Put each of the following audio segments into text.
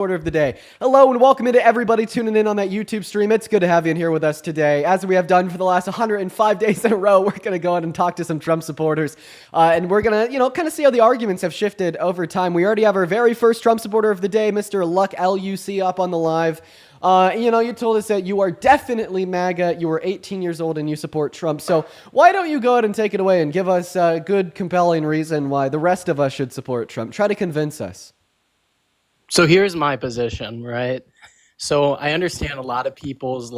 Order of the day. Hello and welcome into everybody tuning in on that YouTube stream. It's good to have you in here with us today. As we have done for the last 105 days in a row, we're going to go ahead and talk to some Trump supporters. And we're going to, kind of see how the arguments have shifted over time. We already have our very first Trump supporter of the day, Mr. Luck LUC, up on the live. You told us that you are definitely MAGA, you are 18 years old, and you support Trump. So why don't you go ahead and take it away and give us a good, compelling reason why the rest of us should support Trump? Try to convince us. So here's my position, right? So I understand a lot of people's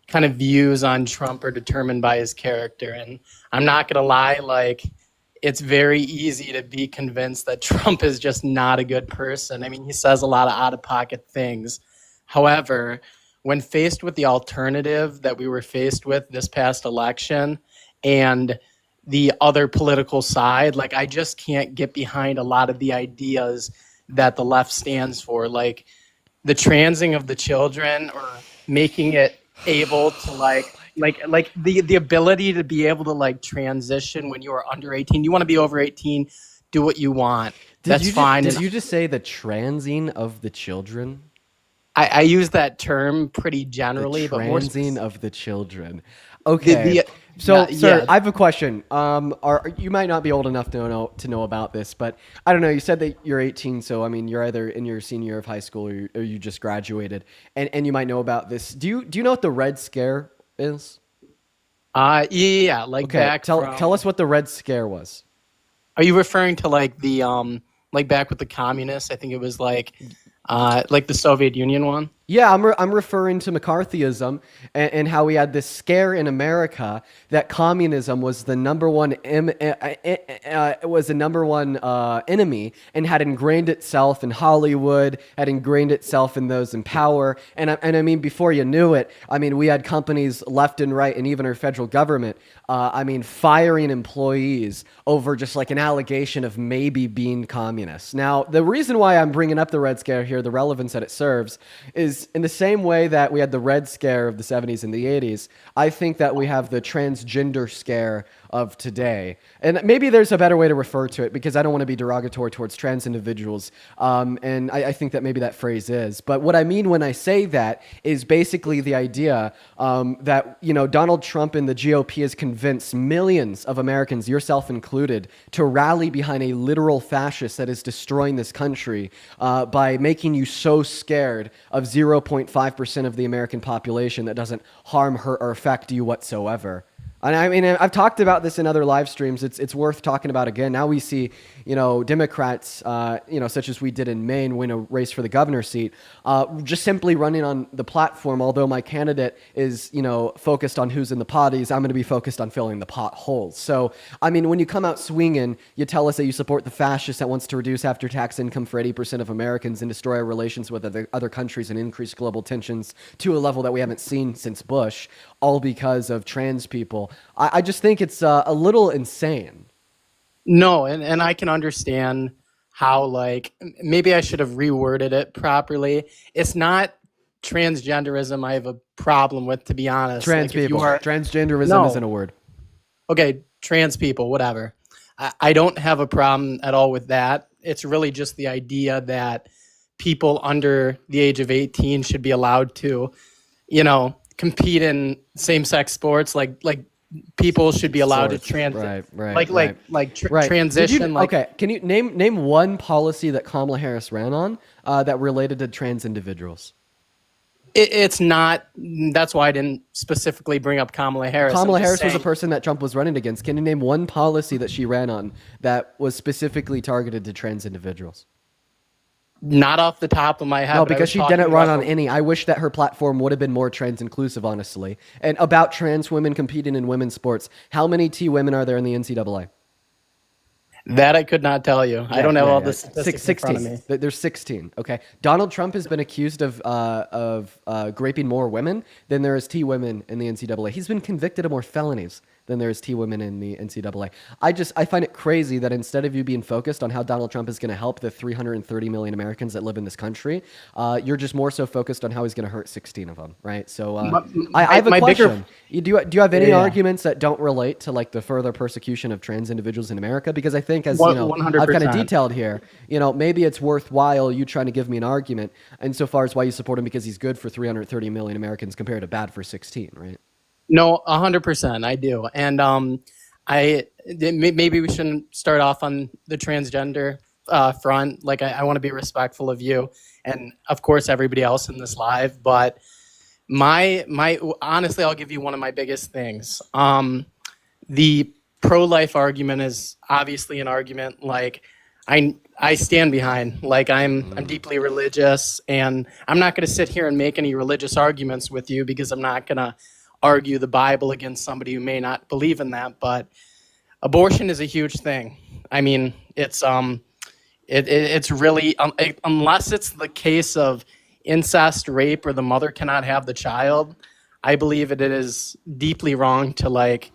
kind of views on Trump are determined by his character. And I'm not going to lie, it's very easy to be convinced that Trump is just not a good person. I mean, he says a lot of out-of-pocket things. However, when faced with the alternative that we were faced with this past election and the other political side, I just can't get behind a lot of the ideas that the left stands for, like the transing of the children or making it able to the ability to be able to transition when you are under 18. You want to be over 18, do what you want. That's fine. Did you just say the transing of the children? I use that term pretty generally, the but more transing of the children. Okay. Sir, I have a question. You might not be old enough to know about this, but I don't know. You said that you're 18, so I mean, you're either in your senior year of high school or you just graduated, and you might know about this. Do you know what the Red Scare is? Yeah. Okay. Tell us what the Red Scare was. Are you referring to the back with the communists? I think it was like the Soviet Union one? Yeah, I'm referring to McCarthyism and how we had this scare in America that communism was the number one enemy and had ingrained itself in Hollywood, had ingrained itself in those in power, and I mean before you knew it, I mean we had companies left and right and even our federal government, firing employees over just an allegation of maybe being communists. Now the reason why I'm bringing up the Red Scare here, the relevance that it serves, is in the same way that we had the Red Scare of the 70s and the 80s, I think that we have the transgender scare of today. And maybe there's a better way to refer to it because I don't want to be derogatory towards trans individuals. And I think that maybe that phrase is. But what I mean when I say that is basically the idea that, Donald Trump and the GOP has convinced millions of Americans, yourself included, to rally behind a literal fascist that is destroying this country by making you so scared of 0.5% of the American population that doesn't harm, hurt, or affect you whatsoever. And I mean, I've talked about this in other live streams. It's worth talking about again. Now we see, Democrats, such as we did in Maine, win a race for the governor seat, just simply running on the platform. Although my candidate is, focused on who's in the potties, I'm going to be focused on filling the potholes. So, I mean, when you come out swinging, you tell us that you support the fascist that wants to reduce after-tax income for 80% of Americans and destroy our relations with other countries and increase global tensions to a level that we haven't seen since Bush, all because of trans people. I just think it's a little insane. No, and I can understand how, maybe I should have reworded it properly. It's not transgenderism I have a problem with, to be honest. Trans people. Transgenderism isn't a word. Okay, trans people, whatever. I don't have a problem at all with that. It's really just the idea that people under the age of 18 should be allowed to, compete in same-sex sports, people should be allowed to transit, transition. Okay, can you name one policy that Kamala Harris ran on that related to trans individuals? It's not. That's why I didn't specifically bring up Kamala Harris. Kamala Harris was a person that Trump was running against. Can you name one policy that she ran on that was specifically targeted to trans individuals? Not off the top of my head. No, because she didn't run on any. I wish that her platform would have been more trans inclusive, honestly. And about trans women competing in women's sports, how many T women are there in the NCAA? That I could not tell you. I don't have all the statistics 16. in front of me. There's 16. Okay. Donald Trump has been accused of raping more women than there is T women in the NCAA. He's been convicted of more felonies than there is T women in the NCAA. I find it crazy that instead of you being focused on how Donald Trump is going to help the 330 million Americans that live in this country, you're just more so focused on how he's going to hurt 16 of them, right? So I have a question. Do you have any arguments that don't relate to like the further persecution of trans individuals in America? Because I think, as you know, 100%. I've kind of detailed here, maybe it's worthwhile you trying to give me an argument insofar as why you support him, because he's good for 330 million Americans compared to bad for 16, right? No, 100%, I do. And maybe we shouldn't start off on the transgender front. Like, I want to be respectful of you and, of course, everybody else in this live. But honestly, I'll give you one of my biggest things. The pro-life argument is obviously an argument like I stand behind. Like, I'm deeply religious, and I'm not going to sit here and make any religious arguments with you, because I'm not going to argue the Bible against somebody who may not believe in that. But abortion is a huge thing. I mean, it's really, unless it's the case of incest, rape, or the mother cannot have the child, I believe it is deeply wrong to like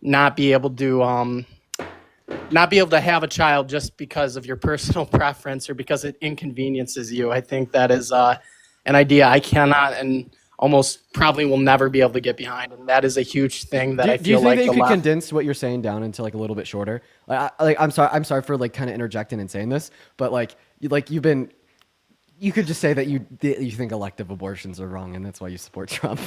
not be able to have a child just because of your personal preference or because it inconveniences you. I think that is an idea I cannot and almost probably will never be able to get behind, and that is a huge thing that I feel like do you think that you could condense what you're saying down into like a little bit shorter? I'm sorry for like kind of interjecting and saying this, but you could just say that you think elective abortions are wrong, and that's why you support Trump.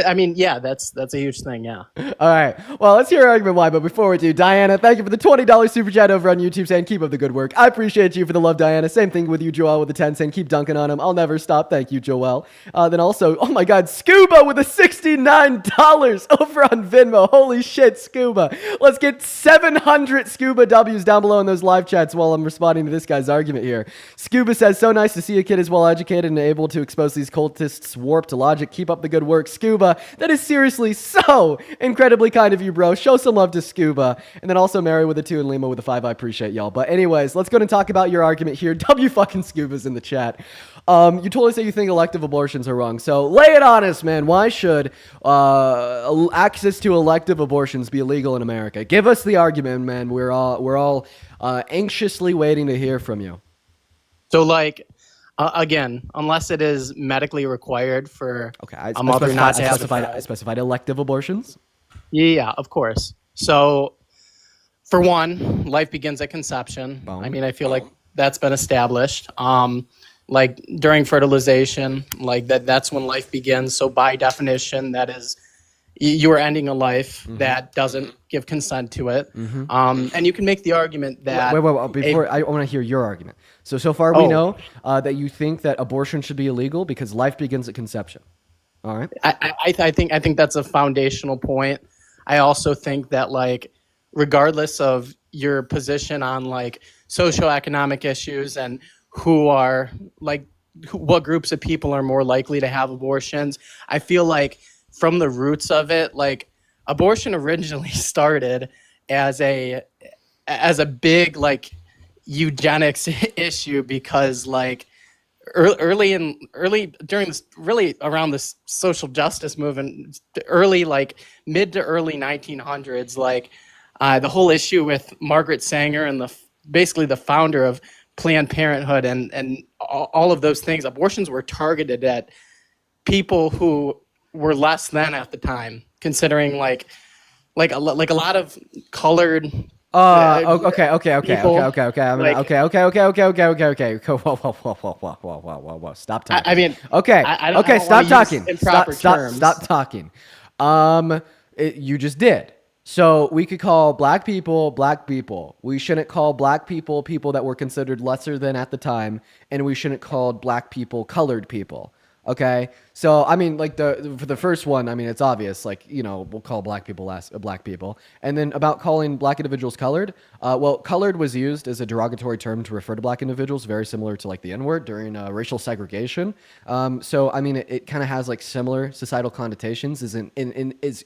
I mean, yeah, that's a huge thing, yeah. All right. Well, let's hear your argument why. But before we do, Diana, thank you for the $20 super chat over on YouTube, saying keep up the good work. I appreciate you for the love, Diana. Same thing with you, Joel, with the 10, saying keep dunking on him. I'll never stop. Thank you, Joel. Then also, oh my God, Scuba with the $69 over on Venmo. Holy shit, Scuba. Let's get 700 Scuba W's down below in those live chats while I'm responding to this guy's argument here. Scuba says, so nice to see a kid is well educated and able to expose these cultists' warped logic. Keep up the good work, Scuba. That is seriously so incredibly kind of you, bro. Show some love to Scuba. And then also Mary with a 2 and Lima with a 5. I appreciate y'all. But anyways, let's go and talk about your argument here. W fucking Scuba's in the chat. You totally say you think elective abortions are wrong. So lay it on us, man. Why should access to elective abortions be illegal in America? Give us the argument, man. We're all anxiously waiting to hear from you. So like, again, unless it is medically required for a mother not to have I specified elective abortions. Yeah, of course. So, for one, life begins at conception. Boom. I mean, I feel like that's been established. Like during fertilization, like that's when life begins. So by definition, that is, you are ending a life that doesn't give consent to it. And you can make the argument that... Wait. Before, I want to hear your argument. So far we know that you think that abortion should be illegal because life begins at conception. All right. I think that's a foundational point. I also think that, like, regardless of your position on, like, socioeconomic issues and who are, like, what groups of people are more likely to have abortions, I feel like from the roots of it, like, abortion originally started as a big, like, eugenics issue because, like, during this, really around this social justice movement, mid to early 1900s, like, the whole issue with Margaret Sanger and basically the founder of Planned Parenthood and all of those things, abortions were targeted at people who were less than at the time, considering like a lot of colored. Okay. People, okay. Whoa. Stop talking. I mean, okay. I don't Stop talking. Stop talking. You just did. So we could call black people. We shouldn't call black people people that were considered lesser than at the time, and we shouldn't call black people colored people. Okay, so I mean, like for the first one, I mean, it's obvious. Like, you know, we'll call black people black people, and then about calling black individuals colored. Well, colored was used as a derogatory term to refer to black individuals, very similar to like the N-word during racial segregation. So I mean, it kind of has like similar societal connotations. Is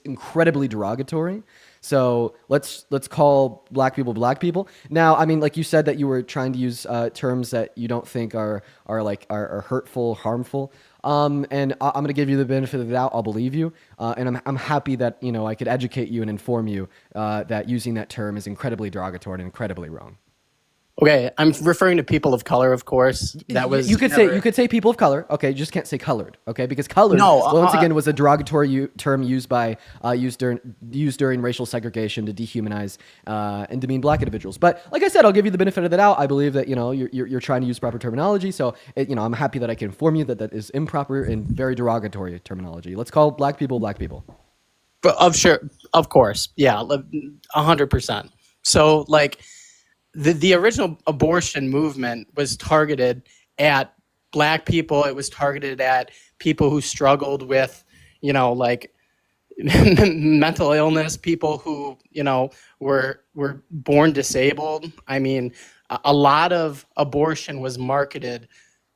incredibly derogatory. So let's call black people. Now, I mean, like you said that you were trying to use terms that you don't think are hurtful, harmful. And I'm going to give you the benefit of the doubt. I'll believe you. And I'm happy that, you know, I could educate you and inform you that using that term is incredibly derogatory and incredibly wrong. Okay, I'm referring to people of color, of course. That was you could say people of color. Okay, you just can't say colored. Okay, because colored once again was a derogatory term used during racial segregation to dehumanize and demean black individuals. But like I said, I'll give you the benefit of the doubt. I believe that, you know, you're trying to use proper terminology. So you know, I'm happy that I can inform you that that is improper and very derogatory terminology. Let's call black people black people. But of course, yeah, 100%. So like. The original abortion movement was targeted at black people. It was targeted at people who struggled with, you know, like mental illness, people who, you know, were born disabled. I mean, a lot of abortion was marketed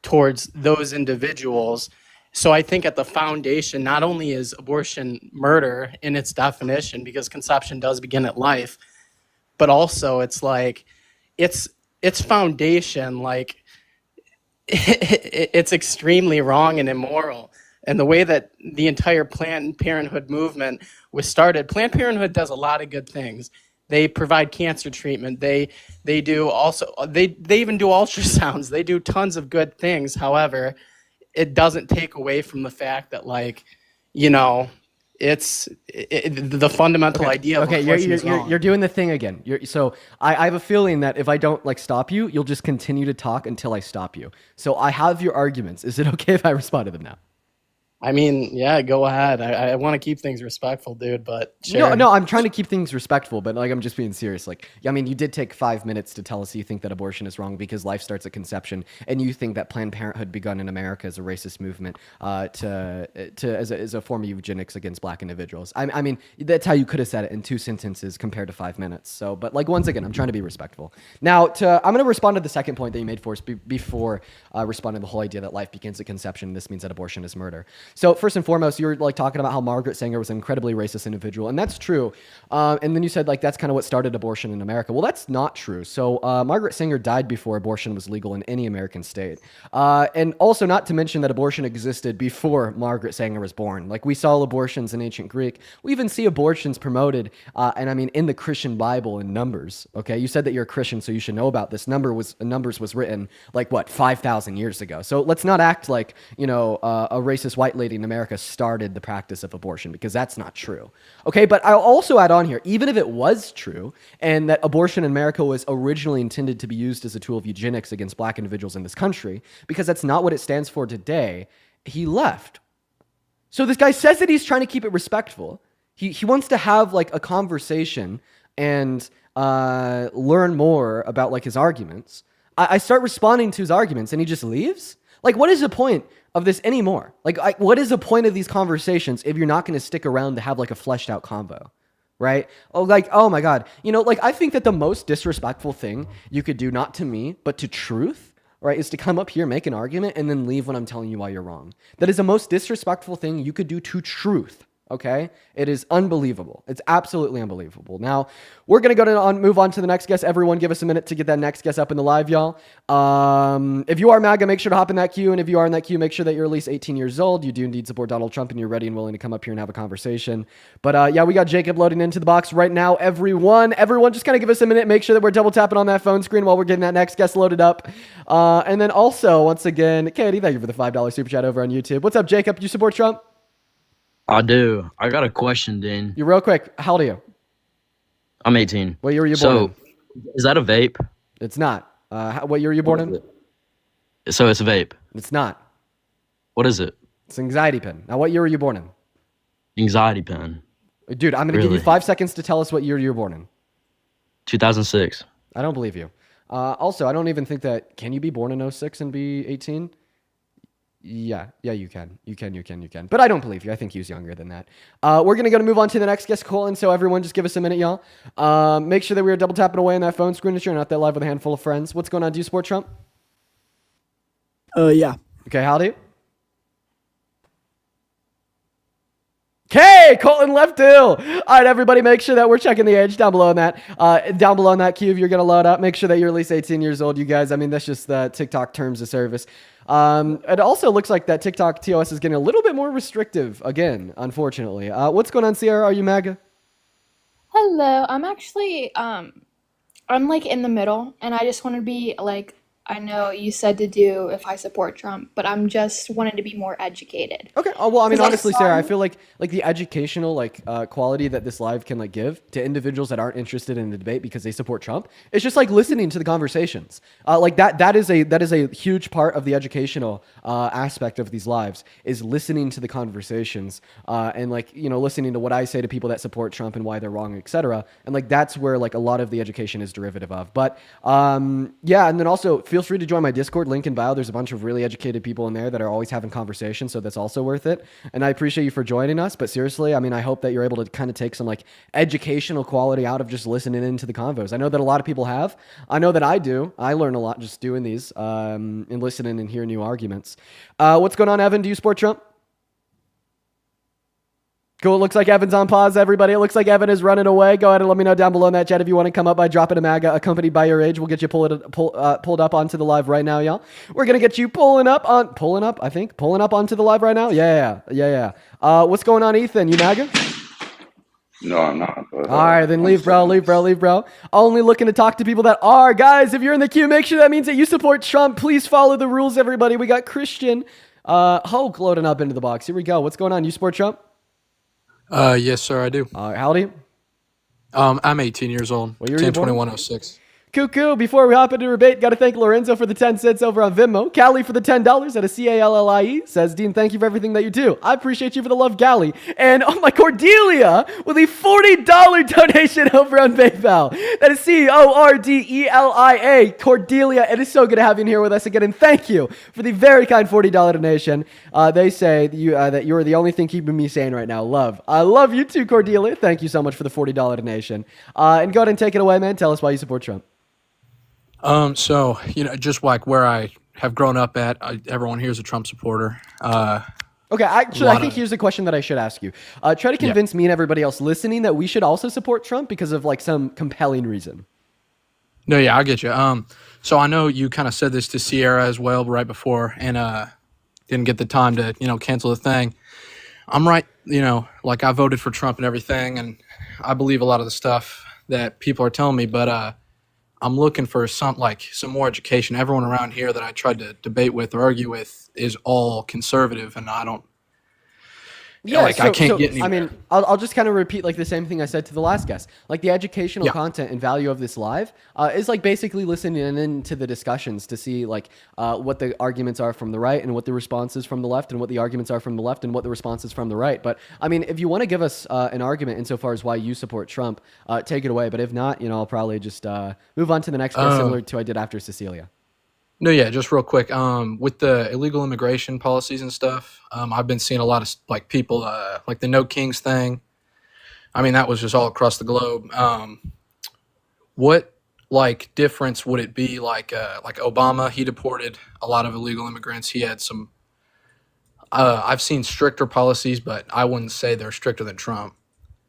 towards those individuals. So I think at the foundation, not only is abortion murder in its definition, because conception does begin at life, but also it's like, its foundation, like it's extremely wrong and immoral. And the way that the entire Planned Parenthood movement was started, Planned Parenthood does a lot of good things. They provide cancer treatment. They do also they even do ultrasounds. They do tons of good things. However, it doesn't take away from the fact that, like, you know, the fundamental idea of abortion is wrong. You're doing the thing again. So I have a feeling that if I don't like stop you, you'll just continue to talk until I stop you. So I have your arguments. Is it okay if I respond to them now? I mean, yeah, go ahead. I want to keep things respectful, dude, but sure. No, I'm trying to keep things respectful, but like I'm just being serious. Like, I mean, you did take 5 minutes to tell us you think that abortion is wrong because life starts at conception, and you think that Planned Parenthood begun in America as a racist movement as a form of eugenics against black individuals. I mean, that's how you could have said it in 2 sentences compared to 5 minutes. So, but like once again, I'm trying to be respectful. Now, I'm going to respond to the second point that you made for us before responding to the whole idea that life begins at conception. This means that abortion is murder. So first and foremost, you were like talking about how Margaret Sanger was an incredibly racist individual, and that's true. And then you said like that's kind of what started abortion in America. Well, that's not true. So Margaret Sanger died before abortion was legal in any American state, and also not to mention that abortion existed before Margaret Sanger was born. Like we saw abortions in ancient Greek. We even see abortions promoted, and I mean in the Christian Bible in Numbers. Okay, you said that you're a Christian, so you should know about this. Numbers was written like what 5,000 years ago. So let's not act like, you know, a racist white lady in America started the practice of abortion, because that's not true. Okay, but I'll also add on here, even if it was true and that abortion in America was originally intended to be used as a tool of eugenics against black individuals in this country, because that's not what it stands for today, he left. So this guy says that he's trying to keep it respectful. He wants to have like a conversation and learn more about like his arguments. I start responding to his arguments and he just leaves? Like, what is the point of this anymore? Like, what is the point of these conversations if you're not going to stick around to have like a fleshed out convo, right? Oh, like, oh my God. You know, like I think that the most disrespectful thing you could do, not to me, but to truth, right, is to come up here, make an argument, and then leave when I'm telling you why you're wrong. That is the most disrespectful thing you could do to truth. Okay, it is unbelievable. It's absolutely unbelievable. Now, we're going to move on to the next guest. Everyone give us a minute to get that next guest up in the live, y'all. If you are MAGA, make sure to hop in that queue. And if you are in that queue, make sure that you're at least 18 years old. You do indeed support Donald Trump and you're ready and willing to come up here and have a conversation. But yeah, we got Jacob loading into the box right now, everyone. Everyone just kind of give us a minute. Make sure that we're double tapping on that phone screen while we're getting that next guest loaded up. And then also, once again, Katie, thank you for the $5 super chat over on YouTube. What's up, Jacob? You support Trump? I do. I got a question, Dean. You real quick. How old are you? I'm 18. What year were you born in? Is that a vape? It's not. What year were you born in? So it's a vape. It's not. What is it? It's an anxiety pen. Now, what year were you born in? Anxiety pen. Dude, I'm going to give you 5 seconds to tell us what year you were born in. 2006. I don't believe you. Also, I don't even think that... Can you be born in 06 and be 18? Yeah, you can. You can. But I don't believe you. I think he was younger than that. We're going to move on to the next guest, Colin. So everyone just give us a minute, y'all. Make sure that we are double tapping away on that phone screen. If you're not that live with a handful of friends. What's going on? Do you support Trump? Yeah. Okay, how do you? Okay, Hey, Colton Left Hill. All right, everybody, make sure that we're checking the age down below in that. Down below in that cube, you're going to load up. Make sure that you're at least 18 years old, you guys. I mean, that's just the TikTok terms of service. It also looks like that TikTok TOS is getting a little bit more restrictive again, unfortunately. What's going on, Sierra? Are you MAGA? Hello, I'm actually I'm like in the middle and I just want to be like I know you said to do if I support Trump, but I'm just wanting to be more educated. Okay. Oh, well, I mean, 'Cause I honestly, Sarah, I saw feel like the educational quality that this live can give to individuals that aren't interested in the debate because they support Trump. It's just like listening to the conversations. That is a huge part of the educational aspect of these lives is listening to the conversations and listening to what I say to people that support Trump and why they're wrong, etc. And that's where a lot of the education is derivative of. But yeah, and then also feel free to join my Discord, link in bio. There's a bunch of really educated people in there that are always having conversations, so that's also worth it. And I appreciate you for joining us. But seriously, I mean, I hope that you're able to kind of take some educational quality out of just listening into the convos. I know that a lot of people have. I know that I do. I learn a lot just doing these and listening and hearing new arguments. What's going on, Evan? Do you support Trump? Cool. It looks like Evan's on pause, everybody. It looks like Evan is running away. Go ahead and let me know down below in that chat if you want to come up by dropping a MAGA accompanied by your age. We'll get you pulled up onto the live right now, y'all. We're going to get you pulling up onto the live right now. Yeah. What's going on, Ethan? You MAGA? No, I'm not. But, all right, then leave, bro. Only looking to talk to people that are. Guys, if you're in the queue, make sure that means that you support Trump. Please follow the rules, everybody. We got Christian Hulk loading up into the box. Here we go. What's going on? You support Trump? Yes, sir, I do. How old are you? I'm 18 years old. What year were you born? 10/21/06. Cuckoo. Before we hop into debate, got to thank Lorenzo for the 10 cents over on Venmo. Callie for the $10 at a CALLIE says, Dean, thank you for everything that you do. I appreciate you for the love, Callie. And oh my, Cordelia with a $40 donation over on PayPal. That is CORDELIA. Cordelia, it is so good to have you in here with us again. And thank you for the very kind $40 donation. They say that you are the only thing keeping me sane right now. Love. I love you too, Cordelia. Thank you so much for the $40 donation. And go ahead and take it away, man. Tell us why you support Trump. So, just like where I have grown up at, everyone here is a Trump supporter. Okay, actually, I think here's a question that I should ask you. Try to convince me and everybody else listening that we should also support Trump because of some compelling reason. No, yeah, I get you. So I know you kind of said this to Sierra as well right before and didn't get the time to, cancel the thing. I'm right, I voted for Trump and everything, and I believe a lot of the stuff that people are telling me, but I'm looking for some more education. Everyone around here that I tried to debate with or argue with is all conservative, and I don't. Yeah, I can't get anywhere. I mean, I'll just kind of repeat the same thing I said to the last guest. The educational content and value of this live is basically listening into the discussions to see what the arguments are from the right and what the responses from the left and what the arguments are from the left and what the responses from the right. But I mean, if you want to give us an argument insofar as why you support Trump, take it away. But if not, I'll probably just move on to the next guest, similar to I did after Cecilia. No, yeah, just real quick. With the illegal immigration policies and stuff, I've been seeing a lot of people like the No Kings thing. I mean, that was just all across the globe. What difference would it be like Obama? He deported a lot of illegal immigrants. He had some. I've seen stricter policies, but I wouldn't say they're stricter than Trump.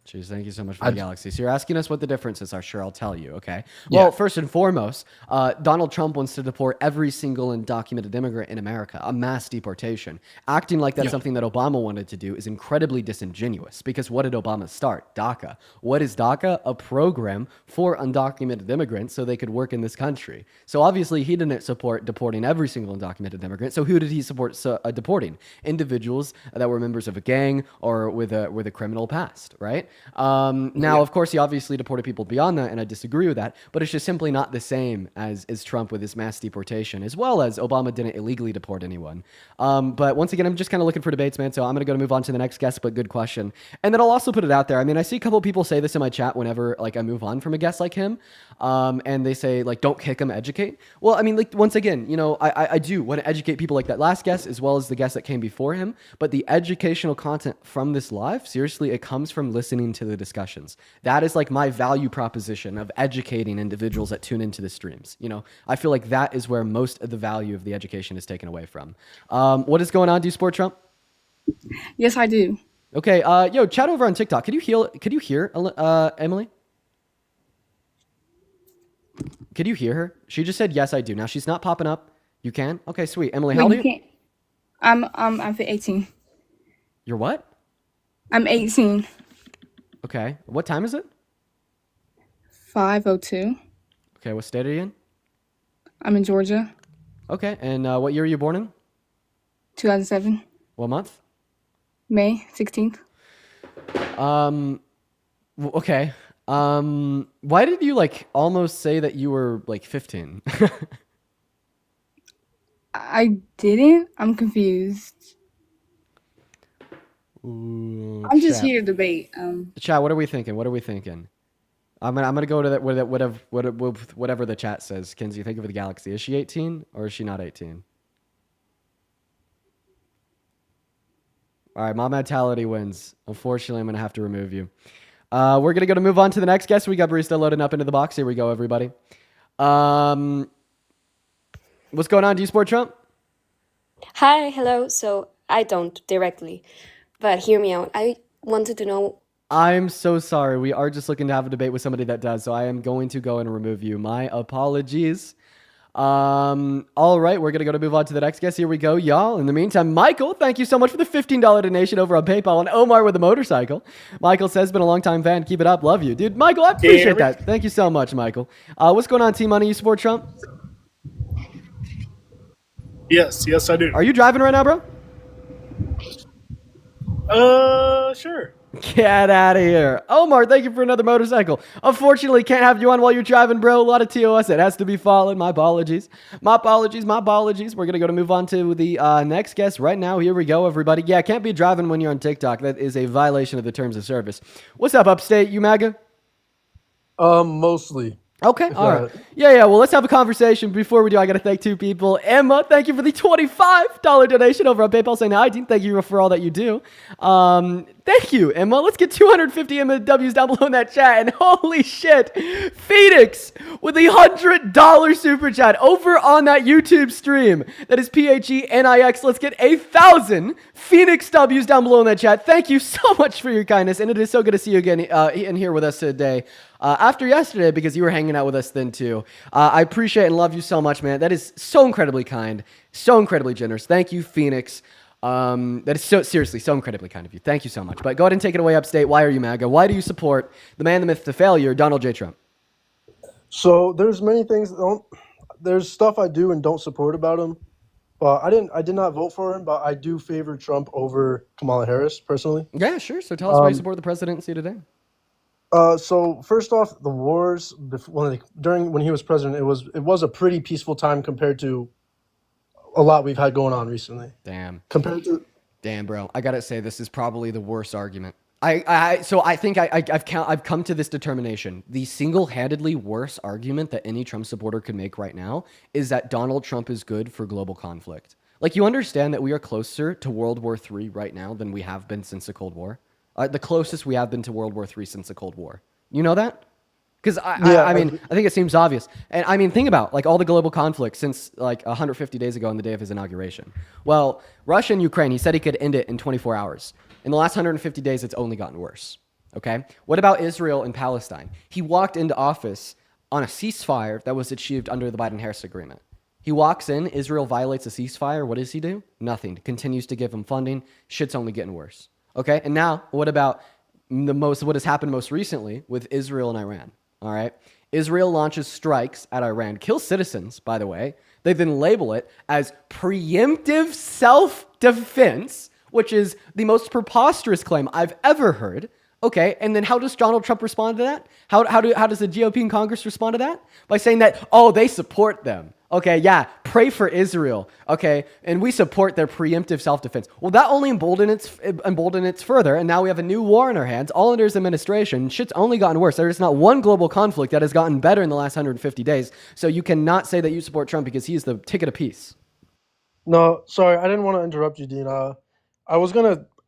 Jeez, thank you so much for the galaxy. So you're asking us what the differences are. Sure, I'll tell you, okay? Well, first and foremost, Donald Trump wants to deport every single undocumented immigrant in America, a mass deportation. Acting like that's something that Obama wanted to do is incredibly disingenuous because what did Obama start? DACA. What is DACA? A program for undocumented immigrants so they could work in this country. So obviously he didn't support deporting every single undocumented immigrant. So who did he support deporting? Individuals that were members of a gang or with a criminal past, right? Now, of course, he obviously deported people beyond that, and I disagree with that, but it's just simply not the same as Trump with his mass deportation, as well as Obama didn't illegally deport anyone. But once again, I'm just kind of looking for debates, man, so I'm going to move on to the next guest, but good question. And then I'll also put it out there. I mean, I see a couple of people say this in my chat whenever I move on from a guest like him, and they say, don't kick him, educate. Well, I mean, once again, I do want to educate people like that last guest, as well as the guest that came before him, but the educational content from this live, seriously, it comes from listening to the discussions. That is my value proposition of educating individuals that tune into the streams. I feel like that is where most of the value of the education is taken away from. What is going on? Do you support Trump? Yes, I do. Okay, yo, chat over on TikTok. Could you hear Emily? Could you hear her? She just said yes, I do. Now she's not popping up. You can? Okay, sweet. Emily, how Wait, old are you you? can't. I'm 18. You're what? I'm 18. Okay. What time is it? 5:02. Okay, what state are you in? I'm in Georgia. Okay, and what year were you born in? 2007. What month? May 16th. Okay. Why did you like almost say that you were like 15? I didn't. I'm confused. Ooh, I'm just chat. here to debate. Chat, what are we thinking? What are we thinking? I'm gonna go to that whatever the chat says. Kinsey, think of the galaxy. Is she 18 or is she not 18? All right, Mom Mentality wins. Unfortunately, I'm gonna have to remove you. We're gonna move on to the next guest. We got Barista loading up into the box. Here we go, everybody. What's going on? Do you support Trump? Hi, hello. So I don't directly, but hear me out. I wanted to know. I'm so sorry. We are just looking to have a debate with somebody that does, so I am going to go and remove you. My apologies. All right, we're gonna move on to the next guest. Here we go, y'all. In the meantime, Michael, thank you so much for the $15 donation over on PayPal, and Omar with a motorcycle. Michael says, been a long time fan. Keep it up. Love you. Dude, Michael, I appreciate that. Thank you so much, Michael. What's going on, Team Money? You support Trump? Yes, I do. Are you driving right now, bro? Sure. Get out of here. Omar, thank you for another motorcycle. Unfortunately, can't have you on while you're driving, bro. A lot of TOS that has to be followed. My apologies. My apologies. We're going to move on to the next guest right now. Here we go, everybody. Yeah, can't be driving when you're on TikTok. That is a violation of the terms of service. What's up, Upstate? You MAGA? Mostly. Okay, all right. Yeah, well, let's have a conversation. Before we do, I got to thank two people. Emma, thank you for the $25 donation over on PayPal saying hi, Dean. Thank you for all that you do. Thank you, Emma. Let's get 250 MWs down below in that chat. And holy shit, Fetus with the $100 super chat over on that YouTube stream. That is PHENIX. Let's get 1,000 Phoenix W's down below in that chat. Thank you so much for your kindness. And it is so good to see you again in here with us today. After yesterday, because you were hanging out with us then too. I appreciate and love you so much, man. That is so incredibly kind, so incredibly generous. Thank you, Phoenix. That is seriously so incredibly kind of you. Thank you so much. But go ahead and take it away, Upstate. Why are you MAGA? Why do you support the man, the myth, the failure, Donald J. Trump? So there's many things. There's stuff I do and don't support about him. But I did not vote for him, but I do favor Trump over Kamala Harris personally. Yeah, sure. So tell us why you support the presidency today. So first off, the wars when he was president, it was a pretty peaceful time compared to a lot we've had going on recently. Damn, bro. I gotta say, this is probably the worst argument. So I think I've come to this determination. The single-handedly worst argument that any Trump supporter could make right now is that Donald Trump is good for global conflict. Like, you understand that we are closer to World War III right now than we have been since the Cold War. The closest we have been to World War III since the Cold War. You know that? Because I mean, I think it seems obvious. And I mean, think about like all the global conflicts since like 150 days ago on the day of his inauguration. Well, Russia and Ukraine, he said he could end it in 24 hours. In the last 150 days, it's only gotten worse. Okay? What about Israel and Palestine? He walked into office on a ceasefire that was achieved under the Biden-Harris agreement. He walks in, Israel violates a ceasefire. What does he do? Nothing. Continues to give him funding. Shit's only getting worse. Okay, and now what about what has happened most recently with Israel and Iran? All right, Israel launches strikes at Iran, kills citizens, by the way. They then label it as preemptive self-defense, which is the most preposterous claim I've ever heard. Okay, and then how does Donald Trump respond to that? How does the GOP in Congress respond to that? By saying that, oh, they support them. Okay, yeah, pray for Israel. Okay, and we support their preemptive self-defense. Well, that only emboldened it further, and now we have a new war in our hands, all under his administration. Shit's only gotten worse. There is not one global conflict that has gotten better in the last 150 days. So you cannot say that you support Trump because he's the ticket of peace. No, sorry, I didn't want to interrupt you, Dean.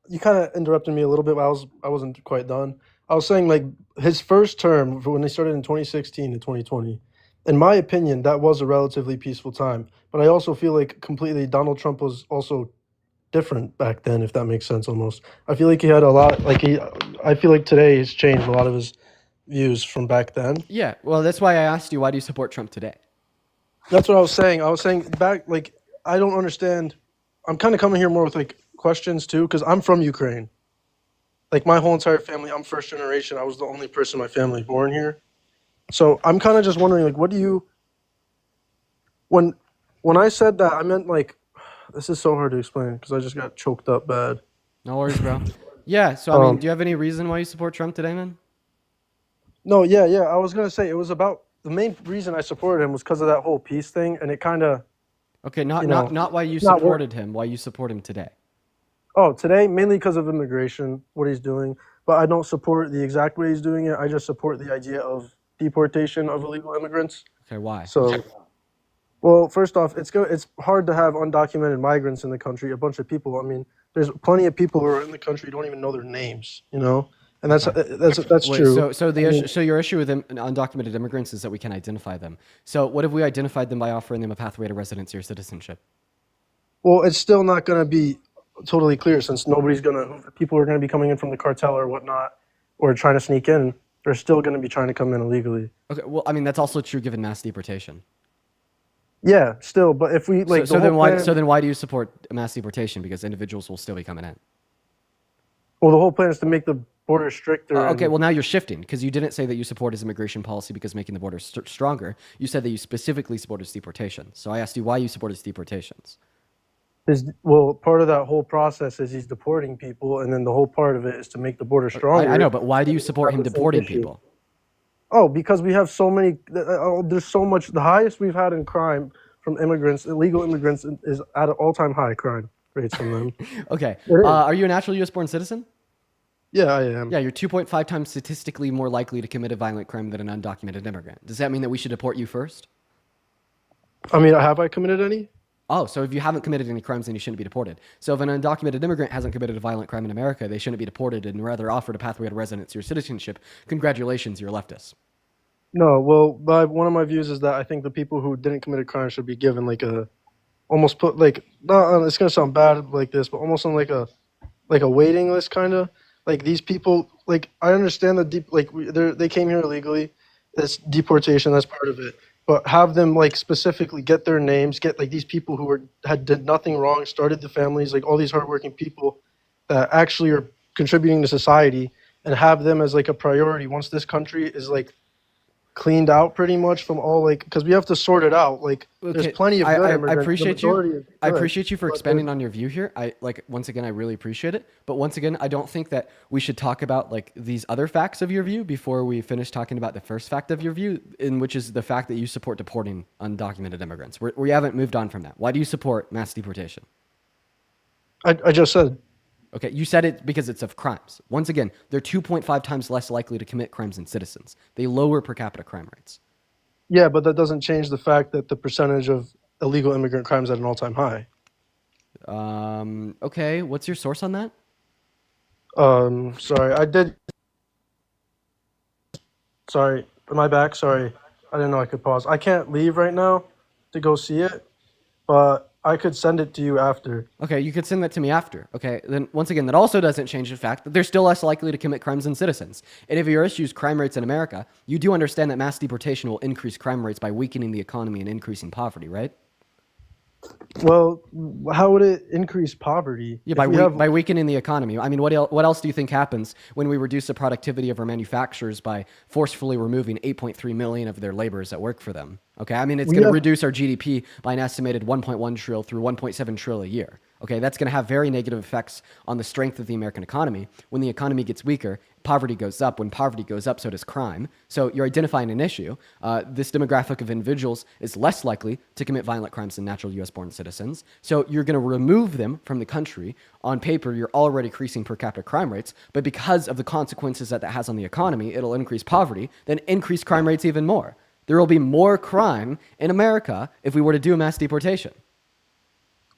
You kind of interrupted me a little bit, but I wasn't quite done. I was saying, like, his first term, when they started in 2016 to 2020, in my opinion, that was a relatively peaceful time. But I also feel like completely Donald Trump was also different back then, if that makes sense. Almost, I feel like he had a lot. I feel like today he's changed a lot of his views from back then. Yeah, well, that's why I asked you, why do you support Trump today? That's what I was saying. I was saying back, like, I don't understand. I'm kind of coming here more with like questions too, because I'm from Ukraine. Like my whole entire family, I'm first generation. I was the only person in my family born here. So I'm kind of just wondering, like, what do you, when I said that, I meant like, this is so hard to explain because I just got choked up bad. No worries, bro. Yeah, so I mean, do you have any reason why you support Trump today, man? No, yeah. I was gonna say it was about the main reason I supported him was because of that whole peace thing, and it kind of. Okay, not why you not supported him, why you support him today. Oh, today mainly because of immigration, what he's doing, but I don't support the exact way he's doing it. I just support the idea of deportation of illegal immigrants. Okay, why? So, well, first off, it's hard to have undocumented migrants in the country. A bunch of people. I mean, there's plenty of people who are in the country who don't even know their names. You know, and that's Wait, true. So your issue with undocumented immigrants is that we can identify them. So what if we identified them by offering them a pathway to residency or citizenship? Well, it's still not going to be totally clear since people are going to be coming in from the cartel or whatnot, or trying to sneak in. They're still going to be trying to come in illegally. Okay, well, I mean that's also true given mass deportation. Yeah, still, but if we like, so then why do you support mass deportation? Because individuals will still be coming in. Well, the whole plan is to make the border stricter. Okay, well now you're shifting because you didn't say that you support his immigration policy because making the border stronger. You said that you specifically support his deportation. So I asked you why you support his deportations. Part of that whole process is he's deporting people, and then the whole part of it is to make the border stronger. I know, but why do you support him deporting people? Oh, because we have so many. There's so much. The highest we've had in crime from immigrants, illegal immigrants, is at an all-time high crime rates from them. Okay. Are you a natural U.S.-born citizen? Yeah, I am. Yeah, you're 2.5 times statistically more likely to commit a violent crime than an undocumented immigrant. Does that mean that we should deport you first? I mean, have I committed any? Oh, so if you haven't committed any crimes, then you shouldn't be deported. So if an undocumented immigrant hasn't committed a violent crime in America, they shouldn't be deported and rather offered a pathway to residency or citizenship. Congratulations, you're leftists. No, well, one of my views is that I think the people who didn't commit a crime should be given like almost put like, it's gonna sound bad like this, but almost on like a waiting list kind of. Like these people, like I understand they came here illegally. That's deportation. That's part of it. But have them like specifically get their names, get like these people who did nothing wrong, started the families, like all these hardworking people that actually are contributing to society, and have them as like a priority once this country is like cleaned out pretty much from all like, because we have to sort it out. Like there's plenty of good immigrants. I appreciate you for expanding on your view here. Once again, I really appreciate it. But once again, I don't think that we should talk about like these other facts of your view before we finish talking about the first fact of your view, which is the fact that you support deporting undocumented immigrants. We haven't moved on from that. Why do you support mass deportation? I just said. Okay, you said it because it's of crimes. Once again, they're 2.5 times less likely to commit crimes than citizens. They lower per capita crime rates. Yeah, but that doesn't change the fact that the percentage of illegal immigrant crimes at an all-time high. Okay, what's your source on that? Sorry, am I back? Sorry, I didn't know I could pause. I can't leave right now to go see it, but I could send it to you after. Okay, you could send that to me after. Okay, then once again, that also doesn't change the fact that they're still less likely to commit crimes than citizens. And if your issue is crime rates in America, you do understand that mass deportation will increase crime rates by weakening the economy and increasing poverty, right? Well, how would it increase poverty? Yeah, by weakening the economy. I mean, what else do you think happens when we reduce the productivity of our manufacturers by forcefully removing 8.3 million of their laborers that work for them? Okay, I mean, it's going to reduce our GDP by an estimated 1.1 trillion through 1.7 trillion a year. Okay, that's going to have very negative effects on the strength of the American economy. When the economy gets weaker, poverty goes up. When poverty goes up, so does crime. So you're identifying an issue. This demographic of individuals is less likely to commit violent crimes than natural U.S.-born citizens. So you're going to remove them from the country. On paper, you're already increasing per capita crime rates, but because of the consequences that has on the economy, it'll increase poverty, then increase crime rates even more. There will be more crime in America if we were to do a mass deportation.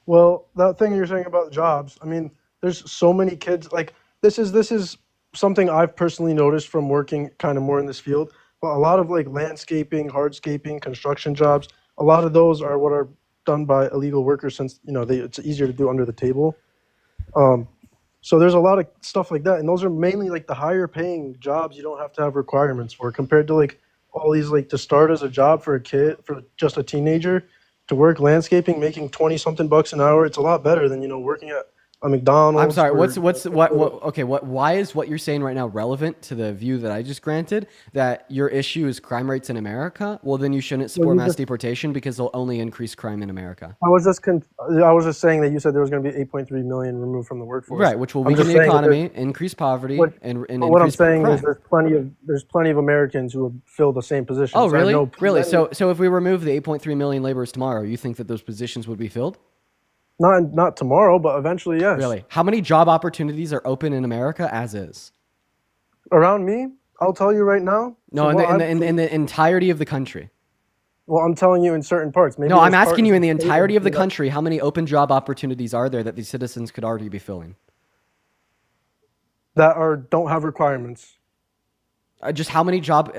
Well, that thing you're saying about jobs, I mean, there's so many kids, like, this is something I've personally noticed from working kind of more in this field, but a lot of, like, landscaping, hardscaping, construction jobs, a lot of those are what are done by illegal workers since, it's easier to do under the table. So there's a lot of stuff like that, and those are mainly like the higher paying jobs you don't have to have requirements for, compared to like all these like to start as a job for a kid, for just a teenager, to work landscaping, making 20 something bucks an hour. It's a lot better than working at a McDonald's. I'm sorry. for- Okay. Why is what you're saying right now relevant to the view that I just granted that your issue is crime rates in America? Well, then you shouldn't support mass deportation because they'll only increase crime in America. I was just saying that you said there was going to be 8.3 million removed from the workforce. Right, which will I'm weaken just the saying that economy, increase poverty, and But what I'm increase saying is crime. there's plenty of Americans who would fill the same positions. Oh, I really? know Really? plenty- So if we remove the 8.3 million laborers tomorrow, you think that those positions would be filled? not tomorrow, but eventually, yes. Really? How many job opportunities are open in America as is? Around me, I'll tell you right now. No, so what in the entirety of the country. Well, I'm telling you in certain parts. Maybe No, I'm there's asking you in the parts- entirety of the country, how many open job opportunities are there that these citizens could already be filling? that don't have requirements. Just how many job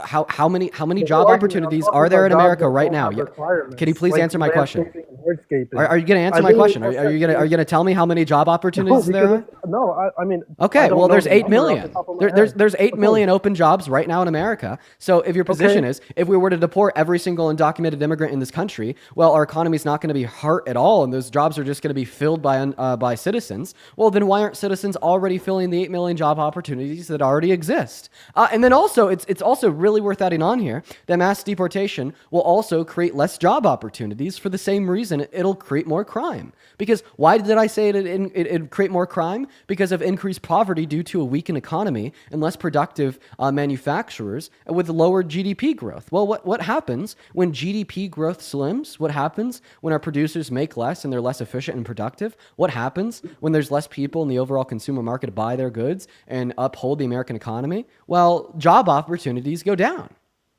how many The job argument, I'm opportunities talking are there in about jobs America that right don't now? have Yeah. requirements, Can you please like answer my question? landscaping and hardscaping. Are you going to answer I my literally question? just Are you said- going to tell me how many job opportunities there are? No, I mean. Okay, I don't well, know there's the 8 number off the million. top of my There's head. 8 million open jobs right now in America. So if your position Okay. is, if we were to deport every single undocumented immigrant in this country, well, our economy is not going to be hurt at all, and those jobs are just going to be filled by citizens. Well, then why aren't citizens already filling the 8 million job opportunities that already exist? And then also, it's also really worth adding on here that mass deportation will also create less job opportunities for the same reason it'll create more crime. Because why did I say it'd create more crime? Because of increased poverty due to a weakened economy and less productive manufacturers with lower GDP growth. Well, what happens when GDP growth slims? What happens when our producers make less and they're less efficient and productive? What happens when there's less people in the overall consumer market to buy their goods and uphold the American economy? Well, job opportunities go down.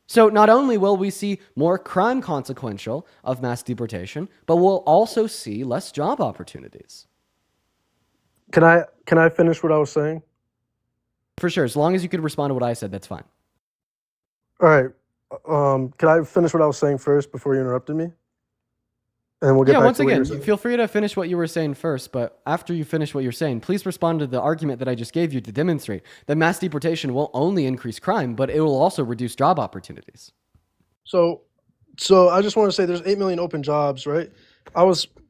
So not only will we see more crime consequential of mass deportation, but we'll also see less job opportunities. Can I finish what I was saying? For sure. As long as you could respond to what I said, that's fine. All right. Can I finish what I was saying first before you interrupted me? And we'll get Yeah, back once to what again, you're saying. feel free to finish what you were saying first, but after you finish what you're saying, please respond to the argument that I just gave you to demonstrate that mass deportation will only increase crime, but it will also reduce job opportunities. So I just want to say there's 8 million open jobs, right?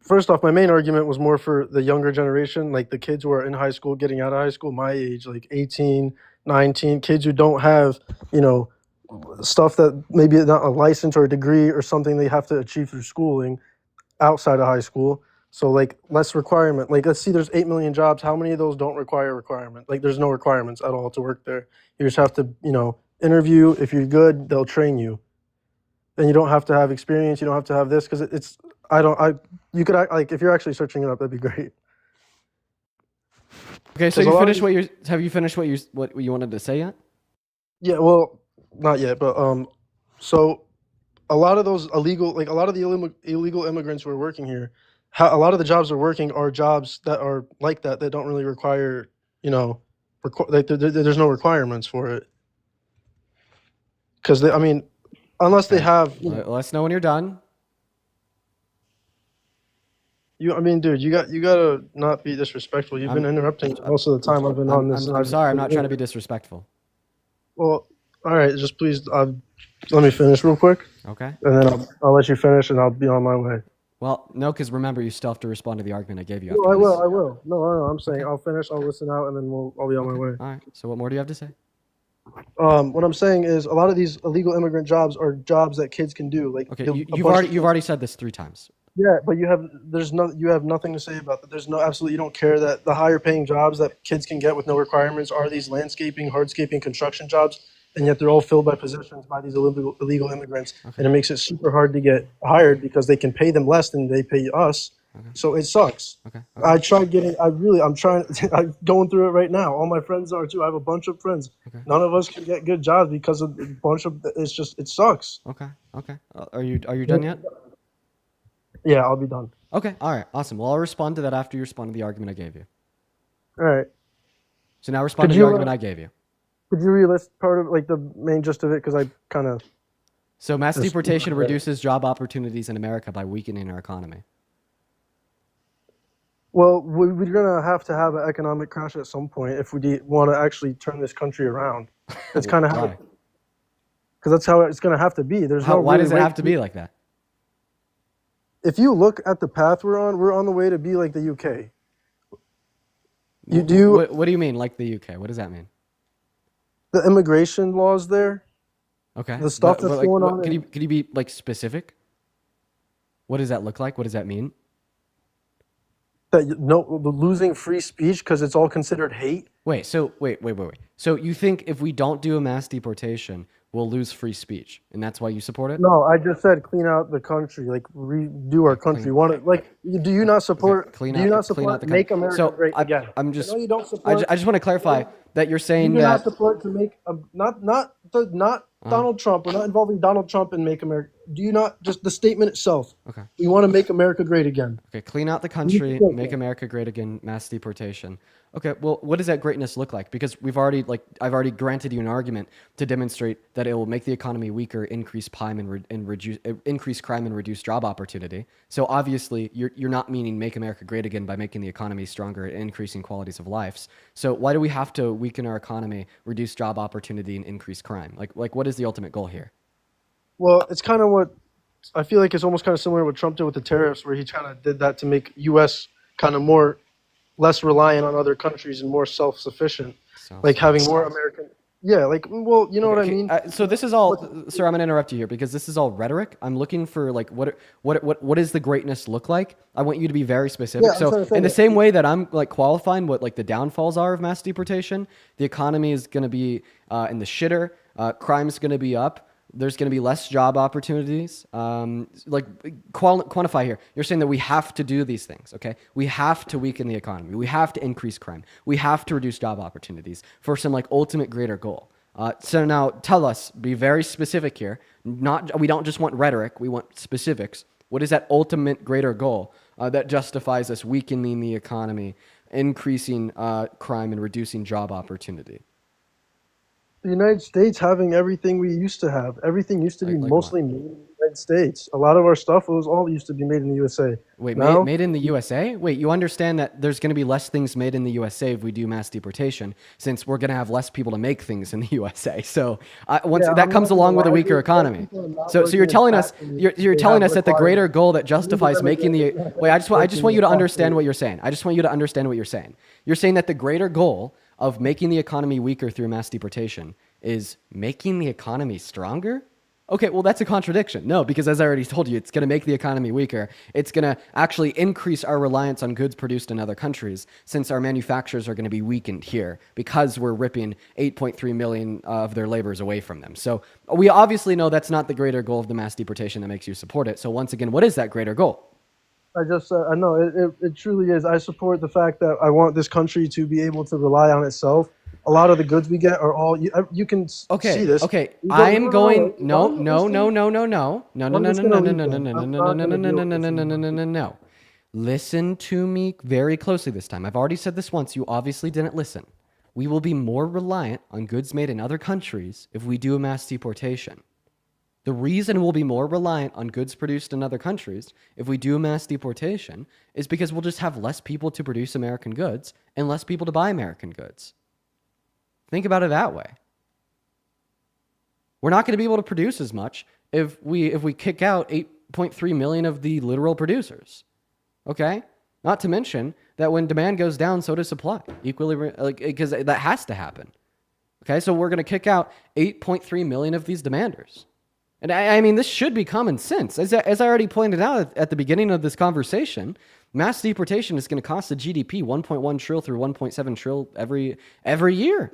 First off, my main argument was more for the younger generation, like the kids who are in high school, getting out of high school, my age, like 18, 19, kids who don't have, stuff that maybe not a license or a degree or something they have to achieve through schooling outside of high school. So like less requirement. Like let's see, there's 8 million jobs. How many of those don't require a requirement? Like there's no requirements at all to work there. You just have to, interview. If you're good, they'll train you. And you don't have to have experience. You don't have to have this because you could like if you're actually searching it up, that'd be great. Okay, so There's a lot of have you finished what you wanted to say yet? Yeah, well, not yet, but so a lot of those illegal, like a lot of the illegal immigrants who are working here, a lot of the jobs they're working are jobs that are like that don't really require, like there's no requirements for it. Because unless they have, Let us know when you're done. dude, you gotta not be disrespectful. You've been interrupting most of the time I've been on this. I'm sorry, I'm not trying to be disrespectful. Well, all right, just please let me finish real quick, Okay. and then I'll let you finish, and I'll be on my way. Well, no, because remember, you still have to respond to the argument I gave you. No, after I this. will. No, I'm saying I'll finish, I'll listen out, and then I'll be on my way. All right. So what more do you have to say? What I'm saying is a lot of these illegal immigrant jobs are jobs that kids can do. Like Okay, a you've bunch already said this 3 times. Yeah, but you have nothing to say about that. There's no absolutely, you don't care that the higher paying jobs that kids can get with no requirements are these landscaping, hardscaping, construction jobs, and yet they're all filled by positions by these illegal immigrants, and it makes it super hard to get hired because they can pay them less than they pay us. So it sucks. Okay. I'm going through it right now. All my friends are too. I have a bunch of friends. Okay. None of us can get good jobs because of a bunch of, it sucks. Okay. Are you done yet? Yeah, I'll be done. Okay. All right. Awesome. Well, I'll respond to that after you respond to the argument I gave you. All right. So now respond Could to the you, argument I gave you. Could you relist part of like the main gist of it? Because I kind of. So mass deportation reduces job opportunities in America by weakening our economy. Well, we're gonna have to have an economic crash at some point if we want to actually turn this country around. That's kind of how, Why? because that's how it's gonna have to be. There's no Why really does it way have to be like that? If you look at the path we're on the way to be like the UK. You do What do you mean, like the UK? What does that mean? the immigration laws there, Okay. the stuff But, that's like, going what, on. could you be like specific? What does that look like? What does that mean? Losing free speech because it's all considered hate. Wait. So you think if we don't do a mass deportation, we'll lose free speech, and that's why you support it? No, I just said clean out the country, like redo our country. Do you not support? Clean do out you the- not clean out support the make country. America So great again? I'm I just. know you don't I support. just want to clarify that you're Do saying you not that. support to make not Donald Trump? We're not involving Donald Trump and make America. Do you not just the statement itself? Okay. We want to make America great again. Okay, clean out the you country, support make that? America great again, mass deportation. Okay, well, what does that greatness look like? Because I've already granted you an argument to demonstrate that it will make the economy weaker, increase crime and reduce job opportunity. So obviously, you're not meaning make America great again by making the economy stronger and increasing qualities of lives. So why do we have to weaken our economy, reduce job opportunity, and increase crime? Like what is the ultimate goal here? Well, it's kind of what I feel like it's almost kind of similar to what Trump did with the tariffs, where he kind of did that to make U.S. kind of less reliant on other countries and more self-sufficient, like having more American. Yeah, like, well, you know what I mean. So this is all, sir. I'm gonna interrupt you here because this is all rhetoric. I'm looking for like what does the greatness look like? I want you to be very specific. Yeah, I'm trying So to say in the that. same way that I'm like qualifying what like the downfalls are of mass deportation, the economy is gonna be in the shitter. Crime is gonna be up. There's going to be less job opportunities. Quantify here. You're saying that we have to do these things, okay? We have to weaken the economy. We have to increase crime. We have to reduce job opportunities for some like ultimate greater goal. So now tell us, be very specific here. We don't just want rhetoric. We want specifics. What is that ultimate greater goal that justifies us weakening the economy, increasing crime, and reducing job opportunity? The United States having everything we used to have. Everything used to be Like mostly made in the United States. A lot of our stuff was all used to be made in the USA. Wait, Now- made in the USA? Wait, you understand that there's going to be less things made in the USA if we do mass deportation, since we're going to have less people to make things in the USA. So once Yeah, that I'm comes not along with a gonna lie, weaker dude, economy. people are not So working you're as telling us fast as you're they telling have us that the required. greater goal that justifies making the wait. I just want you to working as understand fast what you're saying. I just want you to understand what you're saying. You're saying that the greater goal of making the economy weaker through mass deportation is making the economy stronger? Okay, well, that's a contradiction. No, because as I already told you, it's going to make the economy weaker. It's going to actually increase our reliance on goods produced in other countries, since our manufacturers are going to be weakened here because we're ripping 8.3 million of their laborers away from them. So we obviously know that's not the greater goal of the mass deportation that makes you support it. So once again, what is that greater goal? I know it truly is. I support the fact that I want this country to be able to rely on itself. A lot of the goods we get are all you can see this. Okay, You I don't- am going. No. I'm just gonna read them. I'm not gonna deal with this. No. Listen to me very closely this time. I've already said this once. You obviously didn't listen. We will be more reliant on goods made in other countries if we do a mass deportation. The reason we'll be more reliant on goods produced in other countries if we do a mass deportation is because we'll just have less people to produce American goods and less people to buy American goods. Think about it that way. We're not going to be able to produce as much if we kick out 8.3 million of the literal producers. Okay? Not to mention that when demand goes down, so does supply. Equally, because that has to happen. Okay? So we're going to kick out 8.3 million of these demanders. And I mean, this should be common sense. As I already pointed out at the beginning of this conversation, mass deportation is going to cost the GDP 1.1 trillion through 1.7 trillion every year.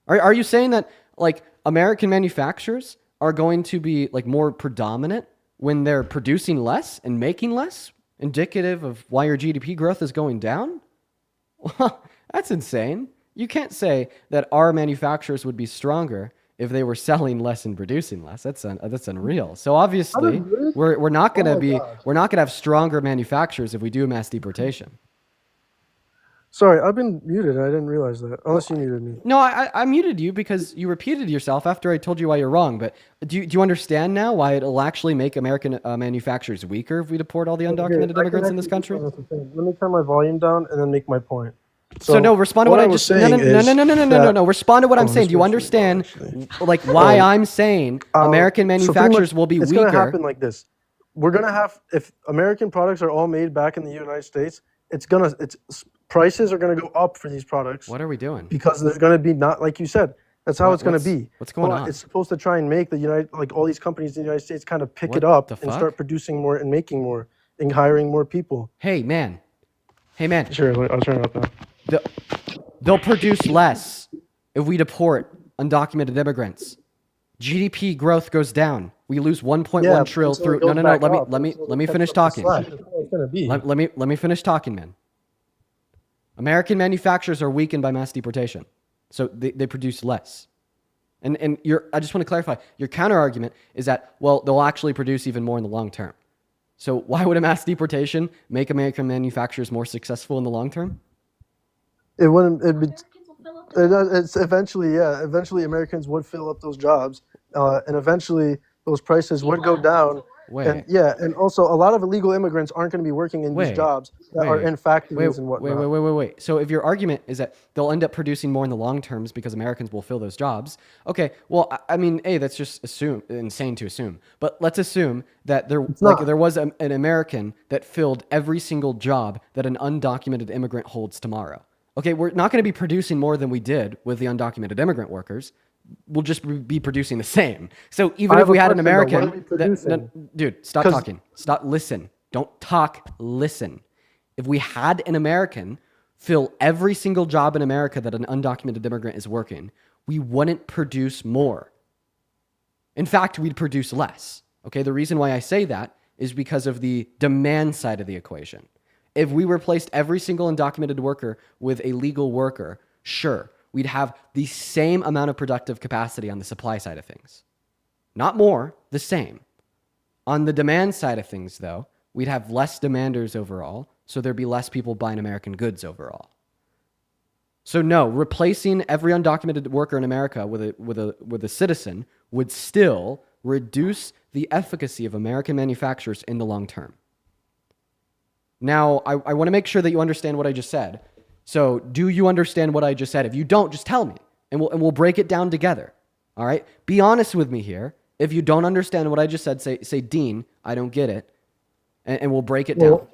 Are you saying that like American manufacturers are going to be like more predominant when they're producing less and making less, indicative of why your GDP growth is going down? Well, that's insane. You can't say that our manufacturers would be stronger if they were selling less and producing less. That's unreal. So obviously, we're not going to have stronger manufacturers if we do mass deportation. Sorry, I've been muted. I didn't realize that. Unless you muted me. No, I muted you because you repeated yourself after I told you why you're wrong. But do you understand now why it'll actually make American manufacturers weaker if we deport all the undocumented immigrants in this country? Let me turn my volume down and then make my point. So no, respond to what I just no. Respond to what I'm saying. Do you understand like why I'm saying American manufacturers will be it's weaker? It's gonna happen like this. We're gonna have, if American products are all made back in the United States, prices are gonna go up for these products. What are we doing? Because there's gonna be, not like you said. That's how it's gonna be. What's going on? It's supposed to try and make all these companies in the United States kind of pick it up and start producing more and making more and hiring more people. Hey man. Sure, I'll turn it up now. They'll produce less if we deport undocumented immigrants. GDP growth goes down. We lose 1.1 trillion through. No. Let me finish talking. Let me finish talking, man. American manufacturers are weakened by mass deportation, so they produce less. And I just want to clarify. Your counter argument is that they'll actually produce even more in the long term. So why would a mass deportation make American manufacturers more successful in the long term? It wouldn't. It's eventually, Eventually, Americans would fill up those jobs, and eventually those prices would go down. And also a lot of illegal immigrants aren't going to be working in these jobs that are in factories and whatnot. Wait. So if your argument is that they'll end up producing more in the long terms because Americans will fill those jobs, okay. Well, I mean, that's just insane to assume. But let's assume that there was an American that filled every single job that an undocumented immigrant holds tomorrow. Okay, we're not going to be producing more than we did with the undocumented immigrant workers. We'll just be producing the same. So even if we had an American, dude, stop talking. Stop. Listen. Don't talk. Listen. If we had an American fill every single job in America that an undocumented immigrant is working, we wouldn't produce more. In fact, we'd produce less. Okay, the reason why I say that is because of the demand side of the equation. If we replaced every single undocumented worker with a legal worker, sure, we'd have the same amount of productive capacity on the supply side of things. Not more, the same. On the demand side of things, though, we'd have less demanders overall, so there'd be less people buying American goods overall. So no, replacing every undocumented worker in America with a citizen would still reduce the efficacy of American manufacturers in the long term. Now, I want to make sure that you understand what I just said. So, do you understand what I just said? If you don't, just tell me, and we'll break it down together. All right? Be honest with me here. If you don't understand what I just said, say Dean, I don't get it, and we'll break it down.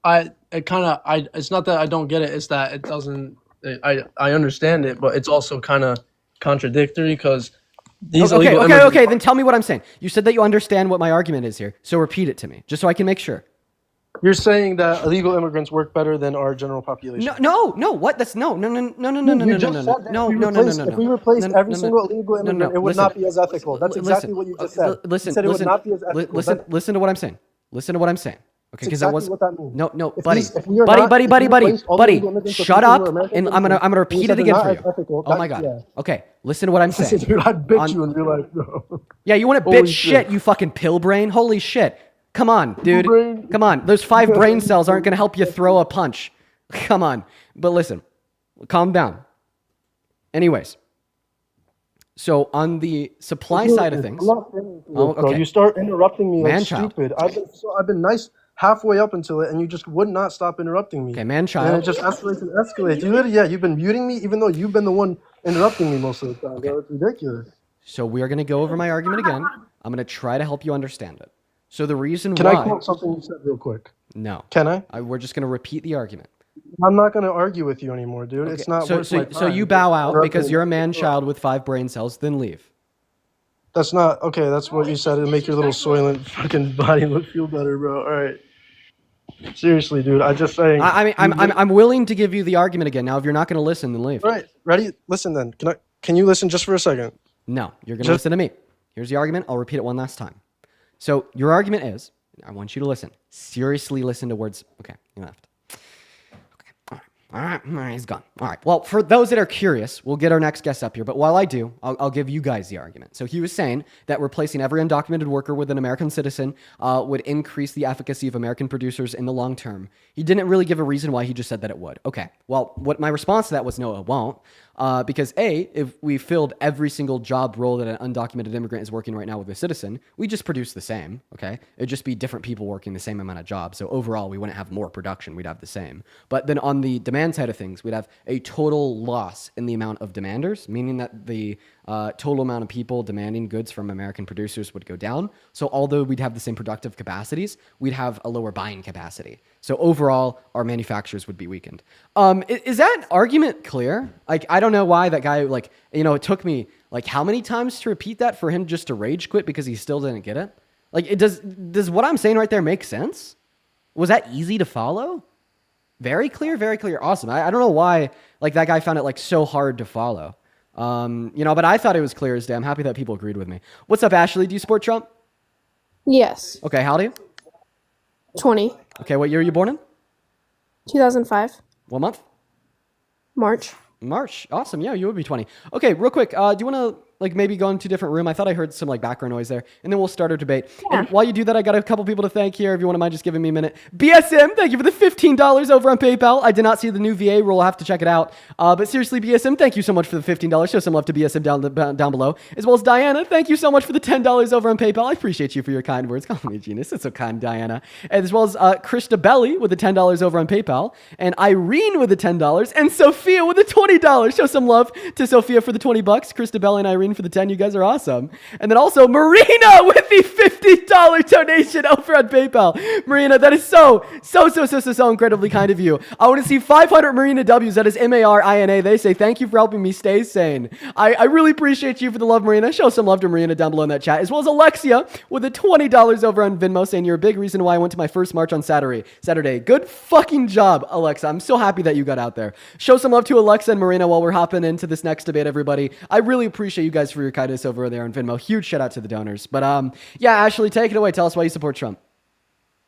It's not that I don't get it. It's that it doesn't. I understand it, but it's also kind of contradictory because these illegal immigrants. Okay. Then tell me what I'm saying. You said that you understand what my argument is here, so repeat it to me, just so I can make sure. You're saying that illegal immigrants work better than our general population. No. What? That's no. If we replaced every single illegal immigrant, it would not be as ethical. That's exactly what you just said. Listen. It would not be as ethical. Listen to what I'm saying. Okay, because that was what that means. No, buddy. Shut up, and I'm gonna repeat it again for you. Oh my god. Yeah. Okay, listen to what I'm saying. Dude, I'd bitch you in real life, bro. Yeah, you want to bitch shit, you fucking pill brain? Holy shit. Come on, dude. Come on. Those 5 brain cells aren't going to help you throw a punch. Come on. But listen, calm down. Anyways, so on the supply side of things. Okay. You start interrupting me like stupid. I've been nice halfway up until it, and you just would not stop interrupting me. Okay, man-child. And it just escalates and escalates. You've been muting me, even though you've been the one interrupting me most of the time. Okay. Bro. It's ridiculous. So we are going to go over my argument again. I'm going to try to help you understand it. So the reason Can I quote something you said real quick? No. Can I? We're just going to repeat the argument. I'm not going to argue with you anymore, dude. Okay. It's not worth my time. So you bow out because you're a man-child with 5 brain cells, then leave. That's not... Okay, that's what you said to make your little soylent fucking body feel better, bro. All right. Seriously, dude. I'm just saying... I'm willing to give you the argument again. Now, if you're not going to listen, then leave. All right. Ready? Listen then. Can you listen just for a second? No. You're going to listen to me. Here's the argument. I'll repeat it one last time. So your argument is, I want you to listen. Seriously listen to words. Okay, you left. Okay, all right. All right, he's gone. All right. Well, for those that are curious, we'll get our next guest up here. But while I do, I'll give you guys the argument. So he was saying that replacing every undocumented worker with an American citizen would increase the efficacy of American producers in the long term. He didn't really give a reason why. He just said that it would. Okay. Well, what my response to that was no, it won't. Because A, if we filled every single job role that an undocumented immigrant is working right now with a citizen, we just produce the same, okay? It'd just be different people working the same amount of jobs. So overall, we wouldn't have more production. We'd have the same. But then on the demand side of things, we'd have a total loss in the amount of demanders, meaning that the total amount of people demanding goods from American producers would go down. So although we'd have the same productive capacities, we'd have a lower buying capacity. So overall, our manufacturers would be weakened. Is that argument clear? Like, I don't know why that guy, like, you know, it took me like how many times to repeat that for him just to rage quit because he still didn't get it? Like, does what I'm saying right there make sense? Was that easy to follow? Very clear, very clear. Awesome. I don't know why like that guy found it like so hard to follow. You know, but I thought it was clear as day. I'm happy that people agreed with me. What's up, Ashley? Do you support Trump? Yes. Okay, how old are you? 20. Okay, what year are you born in? 2005. What month? March. March. Awesome. Yeah, you would be 20. Okay, real quick. Do you want to like maybe go into a different room? I thought I heard some like background noise there, and then we'll start our debate. Yeah. And while you do that, I got a couple people to thank here. If you wouldn't mind just giving me a minute. BSM, thank you for the $15 over on PayPal. I did not see the new VA rule. I'll have to check it out. But seriously, BSM, thank you so much for the $15. Show some love to BSM down below. As well as Diana, thank you so much for the $10 over on PayPal. I appreciate you for your kind words. Call me a genius. That's so kind, Diana. And as well as Krista Belli with the $10 over on PayPal. And Irene with the $10. And Sophia with the $20. Show some love to Sophia for the $20. Krista Belli and Irene for the 10. You guys are awesome. And then also Marina with the $50 donation over on PayPal. Marina, that is so incredibly kind of you. I want to see 500 Marina W's. That is Marina. They say, thank you for helping me stay sane. I really appreciate you for the love, Marina. Show some love to Marina down below in that chat. As well as Alexia with the $20 over on Venmo saying you're a big reason why I went to my first march on Saturday. Good fucking job, Alexa. I'm so happy that you got out there. Show some love to Alexa and Marina while we're hopping into this next debate, everybody. I really appreciate you guys for your kindness over there on Venmo. Huge shout out to the donors. But yeah, Ashley, take it away. Tell us why you support Trump.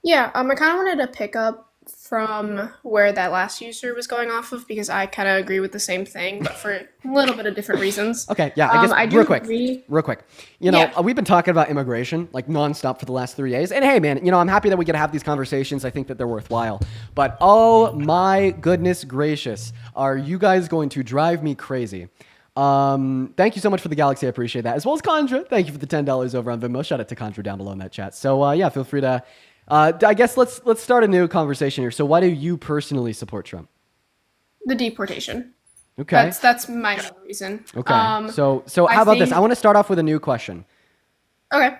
Yeah, I kind of wanted to pick up from where that last user was going off of because I kind of agree with the same thing, but for a little bit of different reasons. Okay, yeah, I guess I do real quick. You know, Yeah. we've been talking about immigration like nonstop for the last 3 days. And hey, man, you know, I'm happy that we get to have these conversations. I think that they're worthwhile. But oh my goodness gracious, are you guys going to drive me crazy? Thank you so much for the Galaxy. I appreciate that. As well as Condra. Thank you for the $10 over on Venmo. Shout out to Condra down below in that chat. So yeah, feel free to, I guess let's start a new conversation here. So why do you personally support Trump? The deportation. Okay. That's my main reason. Okay. So how about this? I want to start off with a new question. Okay.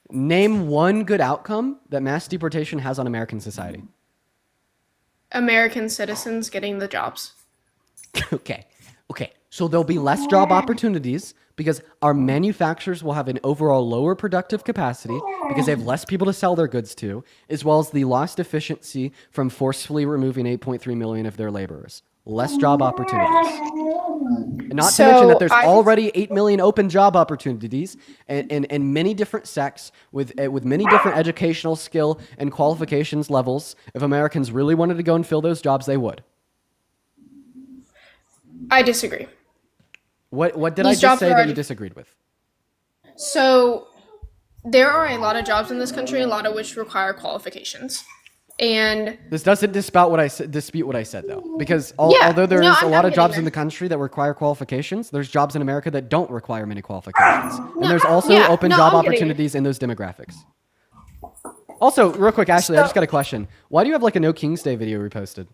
Name one good outcome that mass deportation has on American society. American citizens getting the jobs. Okay. So there'll be less job opportunities because our manufacturers will have an overall lower productive capacity because they have less people to sell their goods to, as well as the lost efficiency from forcefully removing 8.3 million of their laborers. Less job opportunities. And not to mention that there's already 8 million open job opportunities in many different sects with many different educational skill and qualifications levels. If Americans really wanted to go and fill those jobs, they would. I disagree. What did I just say that you disagreed with? So there are a lot of jobs in this country, a lot of which require qualifications. And this doesn't dispute what I said though, because although there's a lot of jobs in the country that require qualifications, there's jobs in America that don't require many qualifications, and there's also open job opportunities in those demographics. Also, real quick, Ashley, I just got a question. Why do you have like a No King's Day video reposted?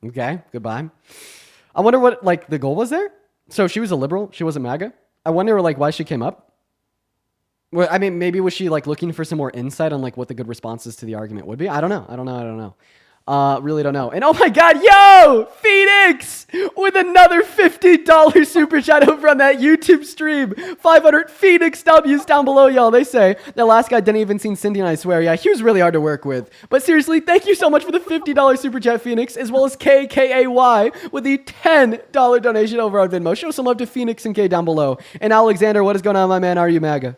Okay, goodbye. I wonder what like the goal was there. So she was a liberal. She wasn't MAGA. I wonder like why she came up. Well, I mean, maybe was she like looking for some more insight on like what the good responses to the argument would be? I don't know. Really don't know. And oh my God, yo, Phoenix with another $50 super chat over on that YouTube stream. 500 Phoenix W's down below, y'all. They say that last guy didn't even see Cindy, and I swear, yeah, he was really hard to work with. But seriously, thank you so much for the $50 super chat, Phoenix, as well as KKAY with the $10 donation over on Venmo. Show some love to Phoenix and K down below. And Alexander, what is going on, my man? Are you MAGA?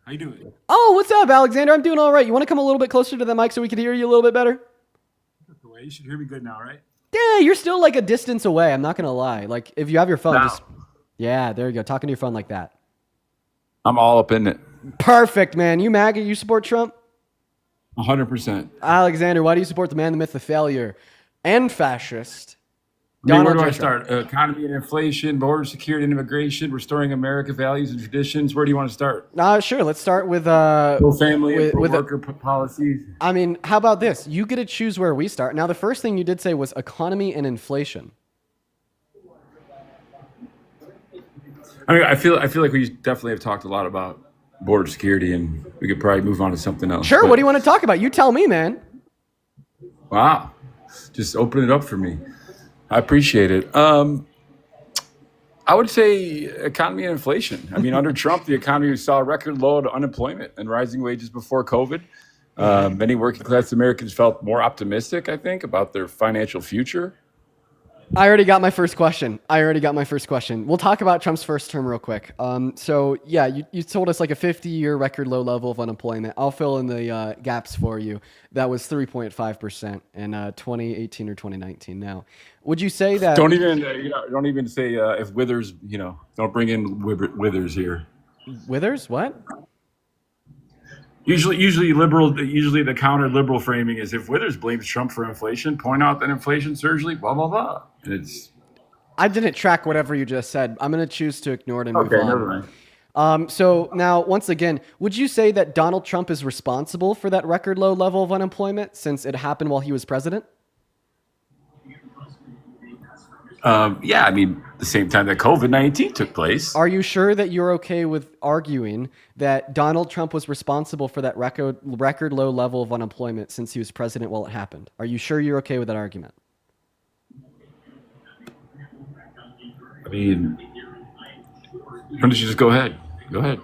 How you doing? Oh, what's up, Alexander? I'm doing all right. You want to come a little bit closer to the mic so we can hear you a little bit better? You should hear me good now, right? Yeah, you're still like a distance away. I'm not going to lie. Like, if you have your phone, Now. just... Yeah, there you go. Talking to your phone like that. I'm all up in it. Perfect, man. You MAGA, you support Trump? 100%. Alexander, why do you support the man, the myth, the failure, and fascist? Where do I J. start? Trump? Economy and inflation, border security and immigration, restoring American values and traditions. Where do you want to start? Sure. Let's start with Pro-family and with pro-worker policies. I mean, how about this? You get to choose where we start. Now, the first thing you did say was economy and inflation. I mean, I feel like we definitely have talked a lot about border security, and we could probably move on to something else. Sure. But, What do you want to talk about? You tell me, man. wow, just open it up for me. I appreciate it. I would say economy and inflation. I mean, under Trump, the economy saw a record low unemployment and rising wages before COVID. Many working class Americans felt more optimistic, I think, about their financial future. I already got my first question. We'll talk about Trump's first term real quick. So yeah, you told us like a 50-year record low level of unemployment. I'll fill in the gaps for you. That was 3.5% in 2018 or 2019. Now, would you say that? Don't even say if Withers. Don't bring in Withers here. Withers? What? Usually the counter liberal framing is if Withers blames Trump for inflation, point out that inflation surged, blah blah blah. And it's. I didn't track whatever you just said. I'm going to choose to ignore it and move on. Okay, never mind. So now, once again, would you say that Donald Trump is responsible for that record low level of unemployment since it happened while he was president? Yeah, I mean, the same time that COVID-19 took place. Are you sure that you're okay with arguing that Donald Trump was responsible for that record low level of unemployment since he was president while it happened? Are you sure you're okay with that argument? I mean, why don't you just go ahead? Go ahead.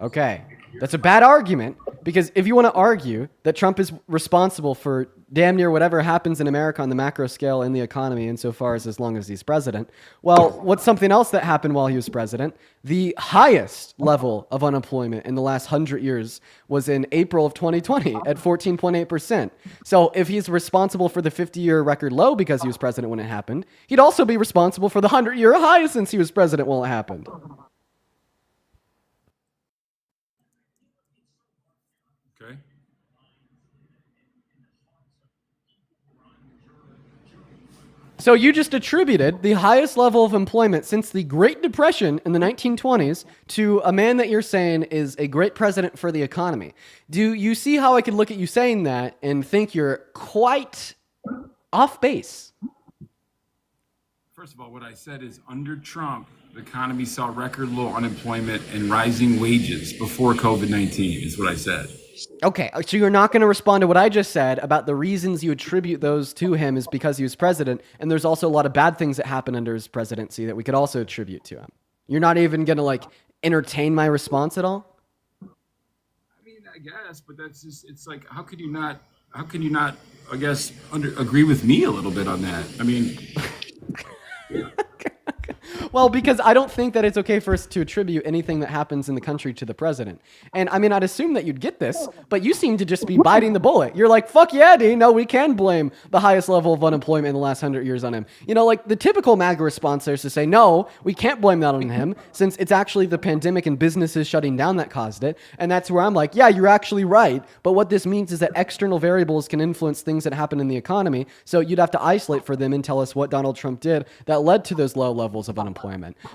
Okay. That's a bad argument, because if you want to argue that Trump is responsible for damn near whatever happens in America on the macro scale in the economy insofar as long as he's president, well, what's something else that happened while he was president? The highest level of unemployment in the last 100 years was in April of 2020 at 14.8%. So if he's responsible for the 50-year record low because he was president when it happened, he'd also be responsible for the 100-year high since he was president when it happened. Okay. So you just attributed the highest level of employment since the Great Depression in the 1920s to a man that you're saying is a great president for the economy. Do you see how I could look at you saying that and think you're quite off base? First of all, what I said is under Trump, the economy saw record low unemployment and rising wages before COVID-19 is what I said. Okay, so you're not going to respond to what I just said about the reasons you attribute those to him is because he was president, and there's also a lot of bad things that happened under his presidency that we could also attribute to him. You're not even going to entertain my response at all? I mean, I guess, but that's just, it's like, how can you not, I guess, agree with me a little bit on that? I mean... Well, because I don't think that it's okay for us to attribute anything that happens in the country to the president. And I mean, I'd assume that you'd get this, but you seem to just be biting the bullet. You're like, fuck yeah, D, no, we can blame the highest level of unemployment in the last 100 years on him. The typical MAGA response there is to say, no, we can't blame that on him since it's actually the pandemic and businesses shutting down that caused it. And that's where I'm like, yeah, you're actually right. But what this means is that external variables can influence things that happen in the economy. So you'd have to isolate for them and tell us what Donald Trump did that led to those low levels of unemployment.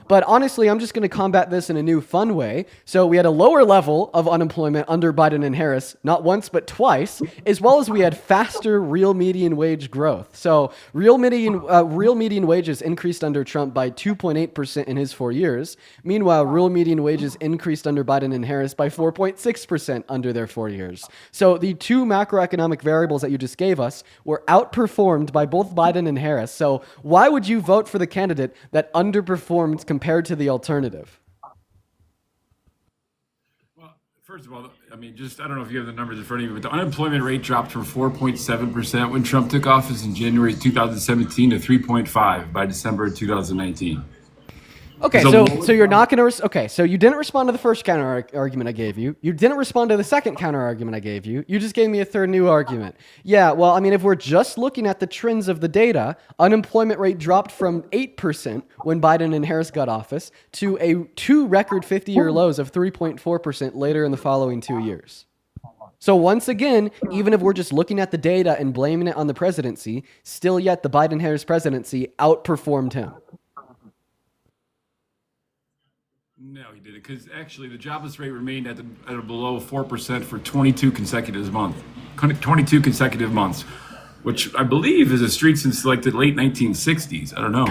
But honestly, I'm just going to combat this in a new fun way. So we had a lower level of unemployment under Biden and Harris, not once, but twice, as well as we had faster real median wage growth. So real median wages increased under Trump by 2.8% in his 4 years. Meanwhile, real median wages increased under Biden and Harris by 4.6% under their 4 years. So the two macroeconomic variables that you just gave us were outperformed by both Biden and Harris. So why would you vote for the candidate that underperformed compared to the alternative? Well, first of all, I mean, I don't know if you have the numbers in front of you, but the unemployment rate dropped from 4.7% when Trump took office in January 2017 to 3.5% by December 2019. Okay, Is a so lower you're not going to. Okay, so you didn't respond to the first counter argument I gave you. You didn't respond to the second counter argument I gave you. You just gave me a third new argument. Yeah, well, I mean, if we're just looking at the trends of the data, unemployment rate dropped from 8% when Biden and Harris got office to two record 50-year lows of 3.4% later in the following 2 years. So once again, even if we're just looking at the data and blaming it on the presidency, still yet the Biden-Harris presidency outperformed him. No, he didn't, because actually the jobless rate remained at a below 4% for 22 consecutive months. 22 consecutive months, which I believe is a streak since like the late 1960s. I don't know.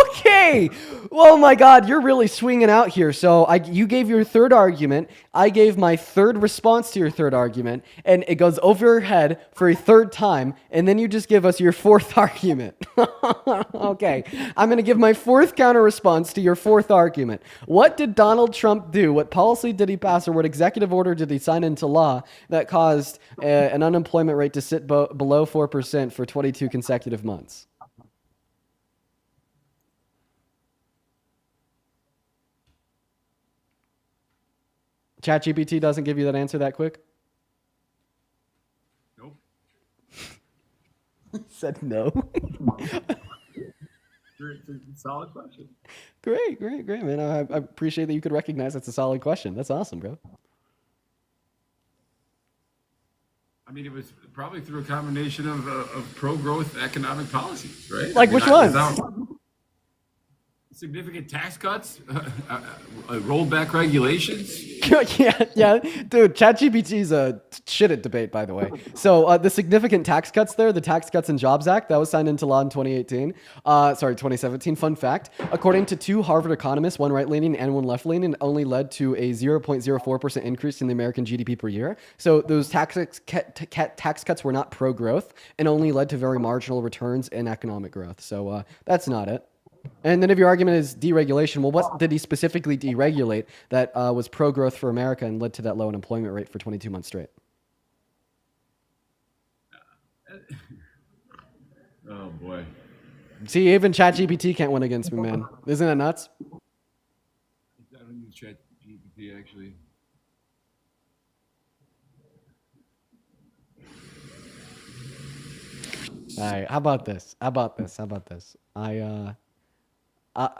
Okay. Oh my God, you're really swinging out here. So you gave your third argument. I gave my third response to your third argument, and it goes over your head for a third time, and then you just give us your fourth argument. Okay, I'm going to give my fourth counter response to your fourth argument. What did Donald Trump do? What policy did he pass, or what executive order did he sign into law that caused an unemployment rate to sit below 4% for 22 consecutive months? ChatGPT doesn't give you that answer that quick? Nope. Said no. It's a solid question. Great, man. I appreciate that you could recognize that's a solid question. That's awesome, bro. I mean, it was probably through a combination of pro-growth economic policies, right? Like which ones? Significant tax cuts, rolled back regulations. yeah, dude. ChatGPT's a shit at debate, by the way. So the significant tax cuts there, the Tax Cuts and Jobs Act, that was signed into law in 2017. Fun fact: according to two Harvard economists, one right-leaning and one left-leaning, it only led to a 0.04% increase in the American GDP per year. So those tax cuts were not pro-growth and only led to very marginal returns in economic growth. So that's not it. And then if your argument is deregulation, well, what did he specifically deregulate that was pro-growth for America and led to that low unemployment rate for 22 months straight? Oh, boy. See, even ChatGPT can't win against me, man. Isn't that nuts? I don't use ChatGPT, actually. All right, how about this?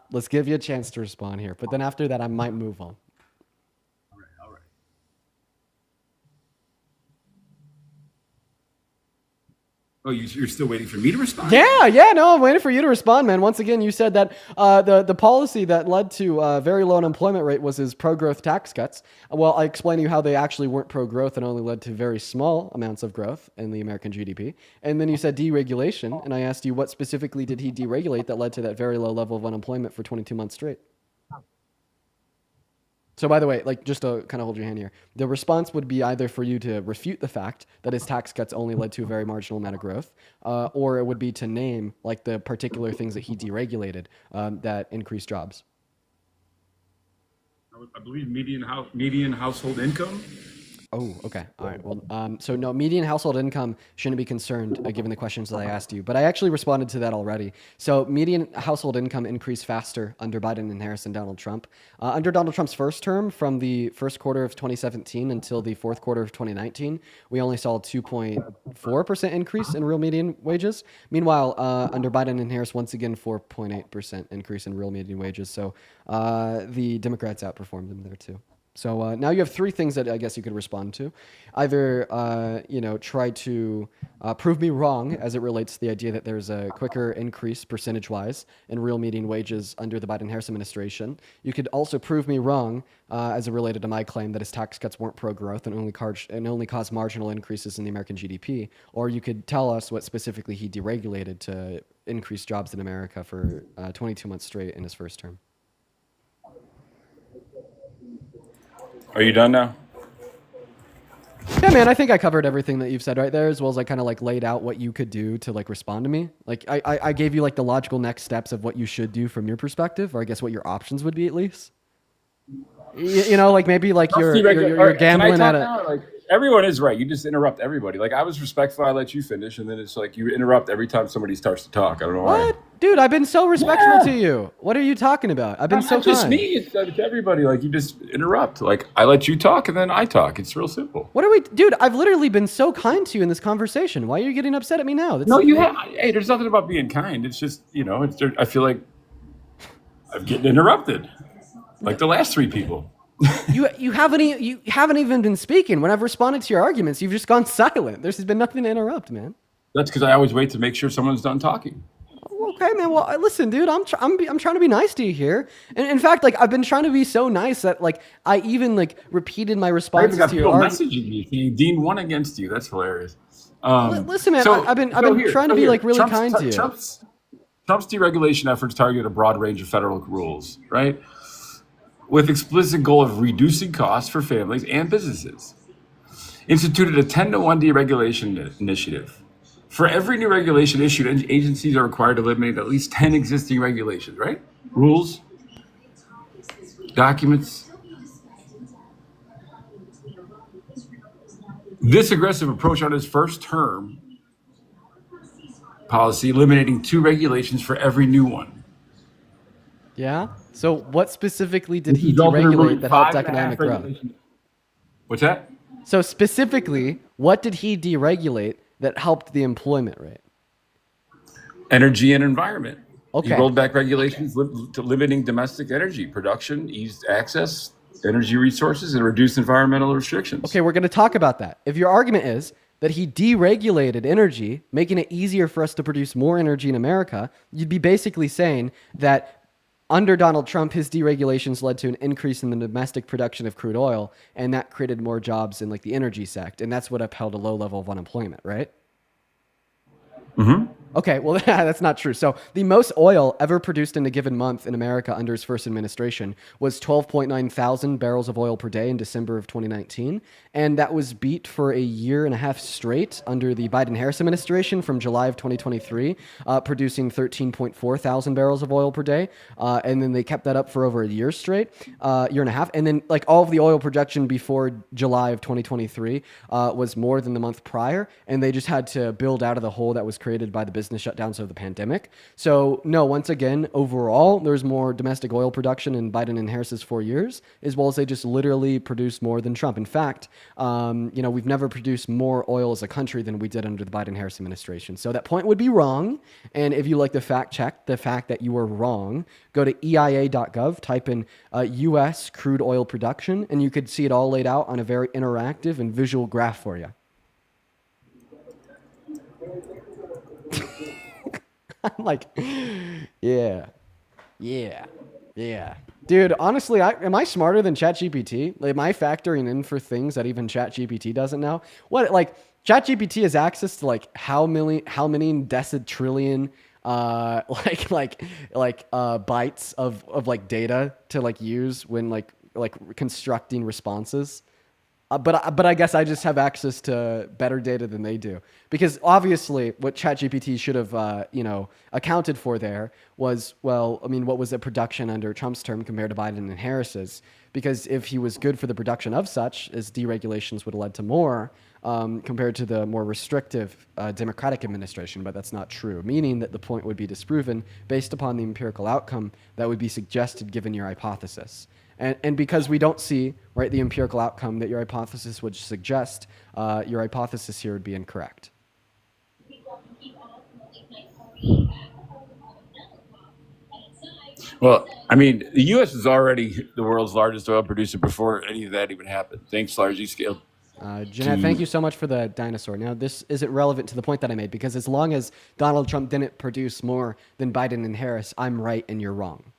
Let's give you a chance to respond here, but then after that, I might move on. All right. Oh, you're still waiting for me to respond? Yeah, no, I'm waiting for you to respond, man. Once again, you said that the policy that led to very low unemployment rate was his pro-growth tax cuts. Well, I explained to you how they actually weren't pro-growth and only led to very small amounts of growth in the American GDP. And then you said deregulation, and I asked you what specifically did he deregulate that led to that very low level of unemployment for 22 months straight. So by the way, like just to kind of hold your hand here, the response would be either for you to refute the fact that his tax cuts only led to a very marginal amount of growth, or it would be to name like the particular things that he deregulated that increased jobs. I believe median household income. Oh, okay. All right. Well, so no, median household income shouldn't be concerned given the questions that I asked you, but I actually responded to that already. So median household income increased faster under Biden and Harris and Donald Trump. Under Donald Trump's first term, from the first quarter of 2017 until the fourth quarter of 2019, we only saw a 2.4% increase in real median wages. Meanwhile, under Biden and Harris, once again, 4.8% increase in real median wages. So the Democrats outperformed them there too. So now you have three things that I guess you could respond to. Either, try to prove me wrong as it relates to the idea that there's a quicker increase percentage-wise in real median wages under the Biden-Harris administration. You could also prove me wrong as it related to my claim that his tax cuts weren't pro-growth and only caused marginal increases in the American GDP. Or you could tell us what specifically he deregulated to increase jobs in America for 22 months straight in his first term. Are you done now? Yeah, man, I think I covered everything that you've said right there, as well as I kind of like laid out what you could do to like respond to me. Like I gave you like the logical next steps of what you should do from your perspective, or I guess what your options would be at least. Like maybe like you're gambling at it. everyone is right. You just interrupt everybody. Like I was respectful. I let you finish, and then it's like you interrupt every time somebody starts to talk. I don't know why. What? Dude, I've been so respectful to you. What are you talking about? I've been so Not just kind. me. It's everybody. Like you just interrupt. Like I let you talk, and then I talk. It's real simple. What are we, dude? I've literally been so kind to you in this conversation. Why are you getting upset at me now? No, you have. Hey, there's nothing about being kind. It's just It's. I feel like I'm getting interrupted, like the last three people. You haven't even been speaking. When I've responded to your arguments, you've just gone silent. There's been nothing to interrupt, man. That's because I always wait to make sure someone's done talking. Okay, man. Well, listen, dude. I'm trying to be nice to you here. And in fact, like I've been trying to be so nice that like I even like repeated my I even responses got to people your argument. messaging me saying Dean won against you. That's hilarious. Listen, man. I've been trying to be like really kind to you. Trump's deregulation efforts target a broad range of federal rules, right? With explicit goal of reducing costs for families and businesses. Instituted a 10-to-1 deregulation initiative. For every new regulation issued, agencies are required to eliminate at least 10 existing regulations, right? Rules, documents. This aggressive approach on his first term policy, eliminating 2 regulations for every new one. Yeah. So what specifically did This he resulted in deregulate removing that helped 5.5 economic growth? regulations. What's that? So specifically, what did he deregulate that helped the employment rate? Energy and environment. Okay. He rolled back regulations to limiting domestic energy production, eased access, energy resources, and reduced environmental restrictions. Okay, we're going to talk about that. If your argument is that he deregulated energy, making it easier for us to produce more energy in America, you'd be basically saying that under Donald Trump, his deregulations led to an increase in the domestic production of crude oil, and that created more jobs in like the energy sector, and that's what upheld a low level of unemployment, right? Mm-hmm. Okay, well, that's not true. So the most oil ever produced in a given month in America under his first administration was 12.9 thousand barrels of oil per day in December of 2019. And that was beat for a year and a half straight under the Biden-Harris administration from July of 2023, producing 13.4 thousand barrels of oil per day. And then they kept that up for over a year straight, year and a half. And then like all of the oil production before July of 2023 was more than the month prior. And they just had to build out of the hole that was created by the business shutdowns of the pandemic. So no, once again, overall, there's more domestic oil production in Biden and Harris's 4 years, as well as they just literally produce more than Trump. In fact, we've never produced more oil as a country than we did under the Biden-Harris administration. So that point would be wrong. And if you like to fact check the fact that you were wrong, go to EIA.gov, type in U.S. crude oil production, and you could see it all laid out on a very interactive and visual graph for you. I'm like, yeah. Dude, honestly, am I smarter than ChatGPT? Like, am I factoring in for things that even ChatGPT doesn't know? What, like, ChatGPT has access to like how many decitrillion bytes of like data to like use when like constructing responses. But I guess I just have access to better data than they do, because obviously what ChatGPT should have accounted for there was, well, I mean, what was the production under Trump's term compared to Biden and Harris's? Because if he was good for the production of such, as deregulations would have led to more compared to the more restrictive Democratic administration, but that's not true, meaning that the point would be disproven based upon the empirical outcome that would be suggested given your hypothesis. And because we don't see, right, the empirical outcome that your hypothesis would suggest, your hypothesis here would be incorrect. Well, I mean, the U.S. is already the world's largest oil producer before any of that even happened. Thanks, largely scaled. Jeanette, thank you so much for the dinosaur. Now, this isn't relevant to the point that I made, because as long as Donald Trump didn't produce more than Biden and Harris, I'm right and you're wrong.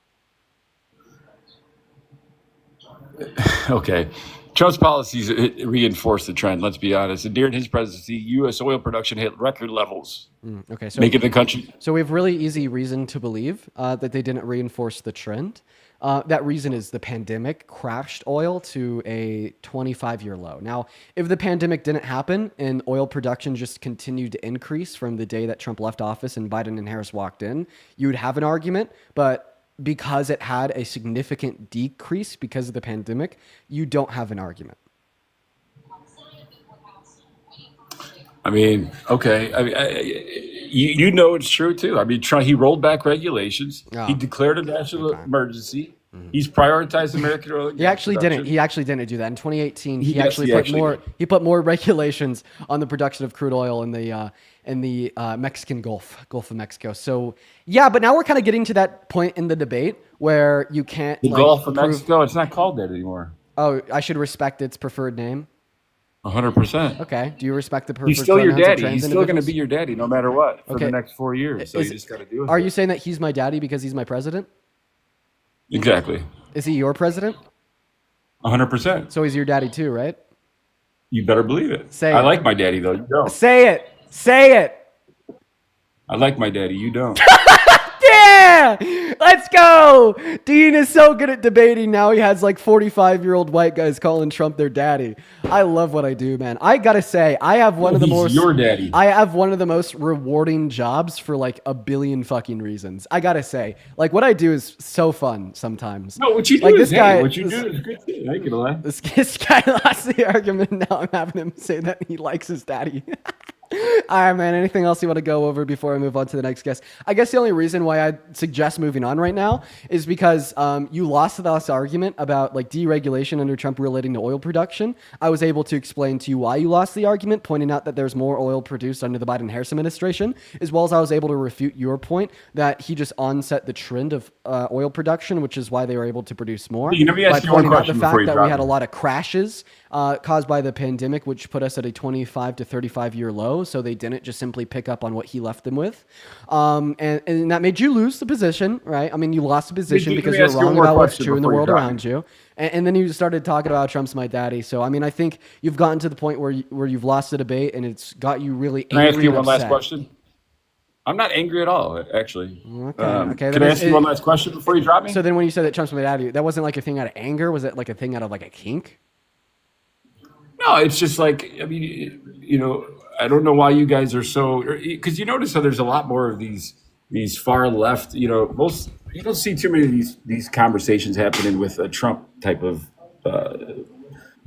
Okay. Trump's policies reinforce the trend, let's be honest. And during his presidency, U.S. oil production hit record levels, Okay, so making the country... So we have really easy reason to believe that they didn't reinforce the trend. That reason is the pandemic crashed oil to a 25-year low. Now, if the pandemic didn't happen and oil production just continued to increase from the day that Trump left office and Biden and Harris walked in, you would have an argument, but because it had a significant decrease because of the pandemic, you don't have an argument. I mean, okay. You know it's true too. I mean, he rolled back regulations. He Oh, declared a national okay. emergency. He's prioritized American oil and He gas actually didn't. production. He actually didn't do that. In 2018, he Yes, actually he put actually more. did. He put more regulations on the production of crude oil in the Mexican Gulf of Mexico. So yeah, but now we're kind of getting to that point in the debate where you can't The like Gulf of prove. Mexico, it's not called that anymore. Oh, I should respect its preferred name. 100%. Okay. Do you respect the He's preferred still your pronouns of daddy. trans He's still going to individuals? be your daddy no matter what for the Okay. next 4 years. So Is you just got to deal with Are it. you saying that he's my daddy because he's my president? Exactly. Is he your president? 100%. So he's your daddy too, right? You better believe it. Say I it. like my daddy, though. You don't. Say it. Say it. I like my daddy. You don't. Yeah! Let's go! Dean is so good at debating. Now he has like 45-year-old white guys calling Trump their daddy. I love what I do, man. I gotta say, I have one of the He's most your daddy. I have one of the most rewarding jobs for like a billion fucking reasons. I gotta say, like what I do is so fun sometimes. No, what you do Like is this guy. what you do is good too. I ain't gonna lie. This guy lost the argument. Now I'm having him say that he likes his daddy. All right, man. Anything else you want to go over before I move on to the next guest? I guess the only reason why I suggest moving on right now is because you lost this argument about like deregulation under Trump relating to oil production. I was able to explain to you why you lost the argument, pointing out that there's more oil produced under the Biden-Harris administration, as well as I was able to refute your point that he just onset the trend of oil production, which is why they were able to produce more. Let me ask you one pointing out the question fact before you that drop we had a me. lot of crashes caused by the pandemic, which put us at a 25 to 35-year low. So they didn't just simply pick up on what he left them with. And that made you lose the position, right? I mean, you lost the position Let me because you're ask you one wrong more about what's question true in the before you world drop around me. you. And then you started talking about Trump's my daddy. So, I mean, I think you've gotten to the point where you've lost the debate and it's got you really Can I angry ask you and one last upset. question? I'm not angry at all, actually. Okay. Can I ask you one last question before you drop me? So then when you said that Trump's my daddy, that wasn't like a thing out of anger? Was it like a thing out of like a kink? No, it's just like, I mean, I don't know why you guys are so, because you notice how there's a lot more of these far left, you don't see too many of these conversations happening with a Trump type of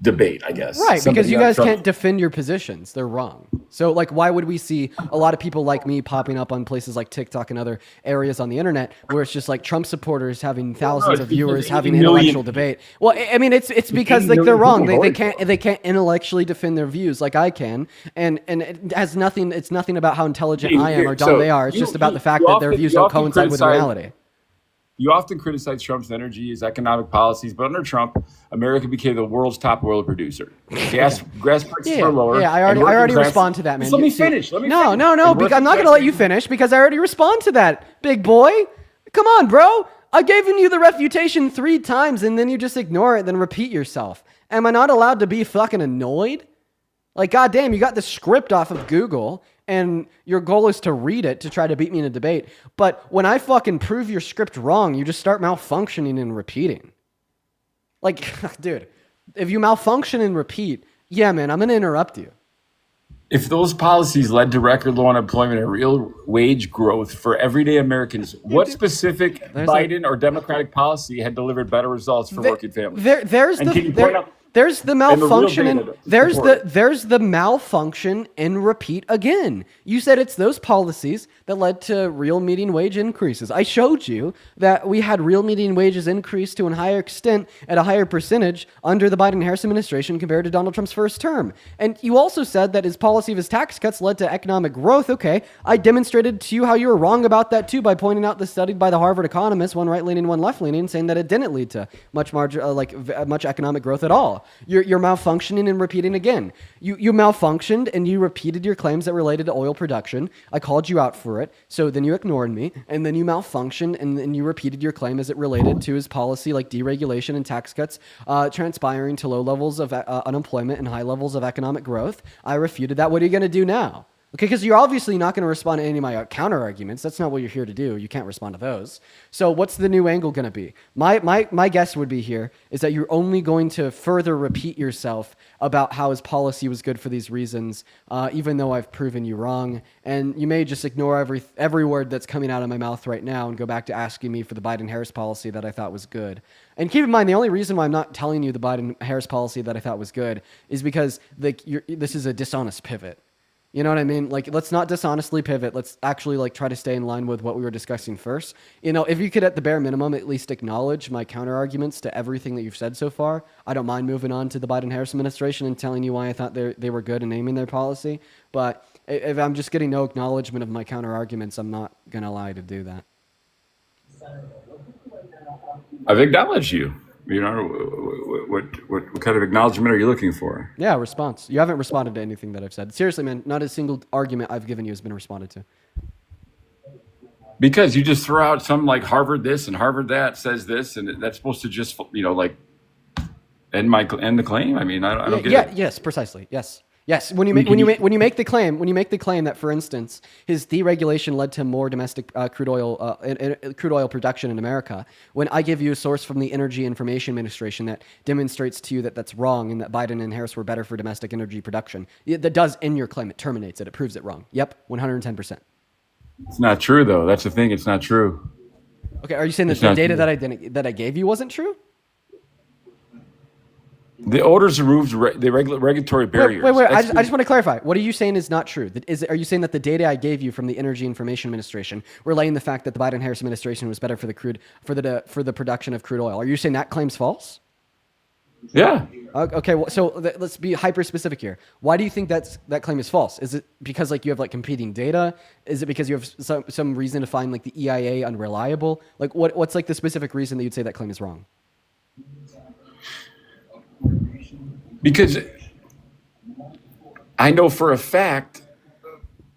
debate, I guess. Right, because Somebody you on guys Trump. can't defend your positions. They're wrong. So, like, why would we see a lot of people like me popping up on places like TikTok and other areas on the internet where it's just like Trump supporters having thousands it's of viewers because having 80 million intellectual debate? Well, I mean, it's because 80 like they're million wrong. people They voted they can't intellectually defend their views like I can, and it has nothing. It's nothing about how intelligent I am or dumb they are. It's just about the fact that their views don't coincide with reality. You often criticize Trump's energy, his economic policies, but under Trump, America became the world's top oil producer. Gas prices were lower. Yeah, I and already working class- respond to that, man. Just let me See- finish. No, finish. no, And because I'm working not gonna class let you finish because I already respond to that, big boy. Come on, bro. I've given you the refutation 3 times and then you just ignore it, then repeat yourself. Am I not allowed to be fucking annoyed? Like, goddamn, you got the script off of Google and your goal is to read it to try to beat me in a debate. But when I fucking prove your script wrong, you just start malfunctioning and repeating. Like, dude, if you malfunction and repeat, yeah, man, I'm going to interrupt you. If those policies led to record low unemployment and real wage growth for everyday Americans, what specific Biden or Democratic policy had delivered better results for working families? There's And the can you point out- there's the and the real malfunction data and to there's support the malfunction and repeat again. You said it's those policies that led to real median wage increases. I showed you that we had real median wages increase to a higher extent at a higher percentage under the Biden-Harris administration compared to Donald Trump's first term. And you also said that his policy of his tax cuts led to economic growth. Okay, I demonstrated to you how you were wrong about that too by pointing out the study by the Harvard economists, one right-leaning, one left-leaning, saying that it didn't lead to much economic growth at all. You're malfunctioning and repeating again. You malfunctioned and you repeated your claims that related to oil production. I called you out for it. So then you ignored me, and then you malfunctioned, and then you repeated your claim as it related to his policy like deregulation and tax cuts transpiring to low levels of unemployment and high levels of economic growth. I refuted that. What are you going to do now? Okay, because you're obviously not going to respond to any of my counter arguments. That's not what you're here to do. You can't respond to those. So what's the new angle going to be? My guess would be here is that you're only going to further repeat yourself about how his policy was good for these reasons, even though I've proven you wrong. And you may just ignore every word that's coming out of my mouth right now and go back to asking me for the Biden-Harris policy that I thought was good. And keep in mind, the only reason why I'm not telling you the Biden-Harris policy that I thought was good is because this is a dishonest pivot. You know what I mean? Like, let's not dishonestly pivot. Let's actually like try to stay in line with what we were discussing first. You know, if you could at the bare minimum at least acknowledge my counter arguments to everything that you've said so far, I don't mind moving on to the Biden-Harris administration and telling you why I thought they were good in naming their policy. But if I'm just getting no acknowledgement of my counter arguments, I'm not going to allow you to do that. I've acknowledged you. You know, what kind of acknowledgement are you looking for? Yeah, response. You haven't responded to anything that I've said. Seriously, man, not a single argument I've given you has been responded to. Because you just throw out some like Harvard this and Harvard that says this, and that's supposed to just, you know, like end the claim. I mean, I don't get it. Yes, precisely. Yes. When you make the claim that, for instance, his deregulation led to more domestic crude oil production in America, when I give you a source from the Energy Information Administration that demonstrates to you that that's wrong and that Biden and Harris were better for domestic energy production, that does end your claim. It terminates it. It proves it wrong. Yep, 110%. It's not true though. That's the thing. It's not true. Okay, are you saying that the data that I gave you wasn't true? The orders removed the regulatory barriers. Wait. I just want to clarify. What are you saying is not true? Are you saying that the data I gave you from the Energy Information Administration relaying the fact that the Biden-Harris administration was better for the production of crude oil? Are you saying that claim's false? Yeah. Okay. Well, so let's be hyper specific here. Why do you think that claim is false? Is it because like you have like competing data? Is it because you have some reason to find like the EIA unreliable? Like what's like the specific reason that you'd say that claim is wrong? Because I know for a fact,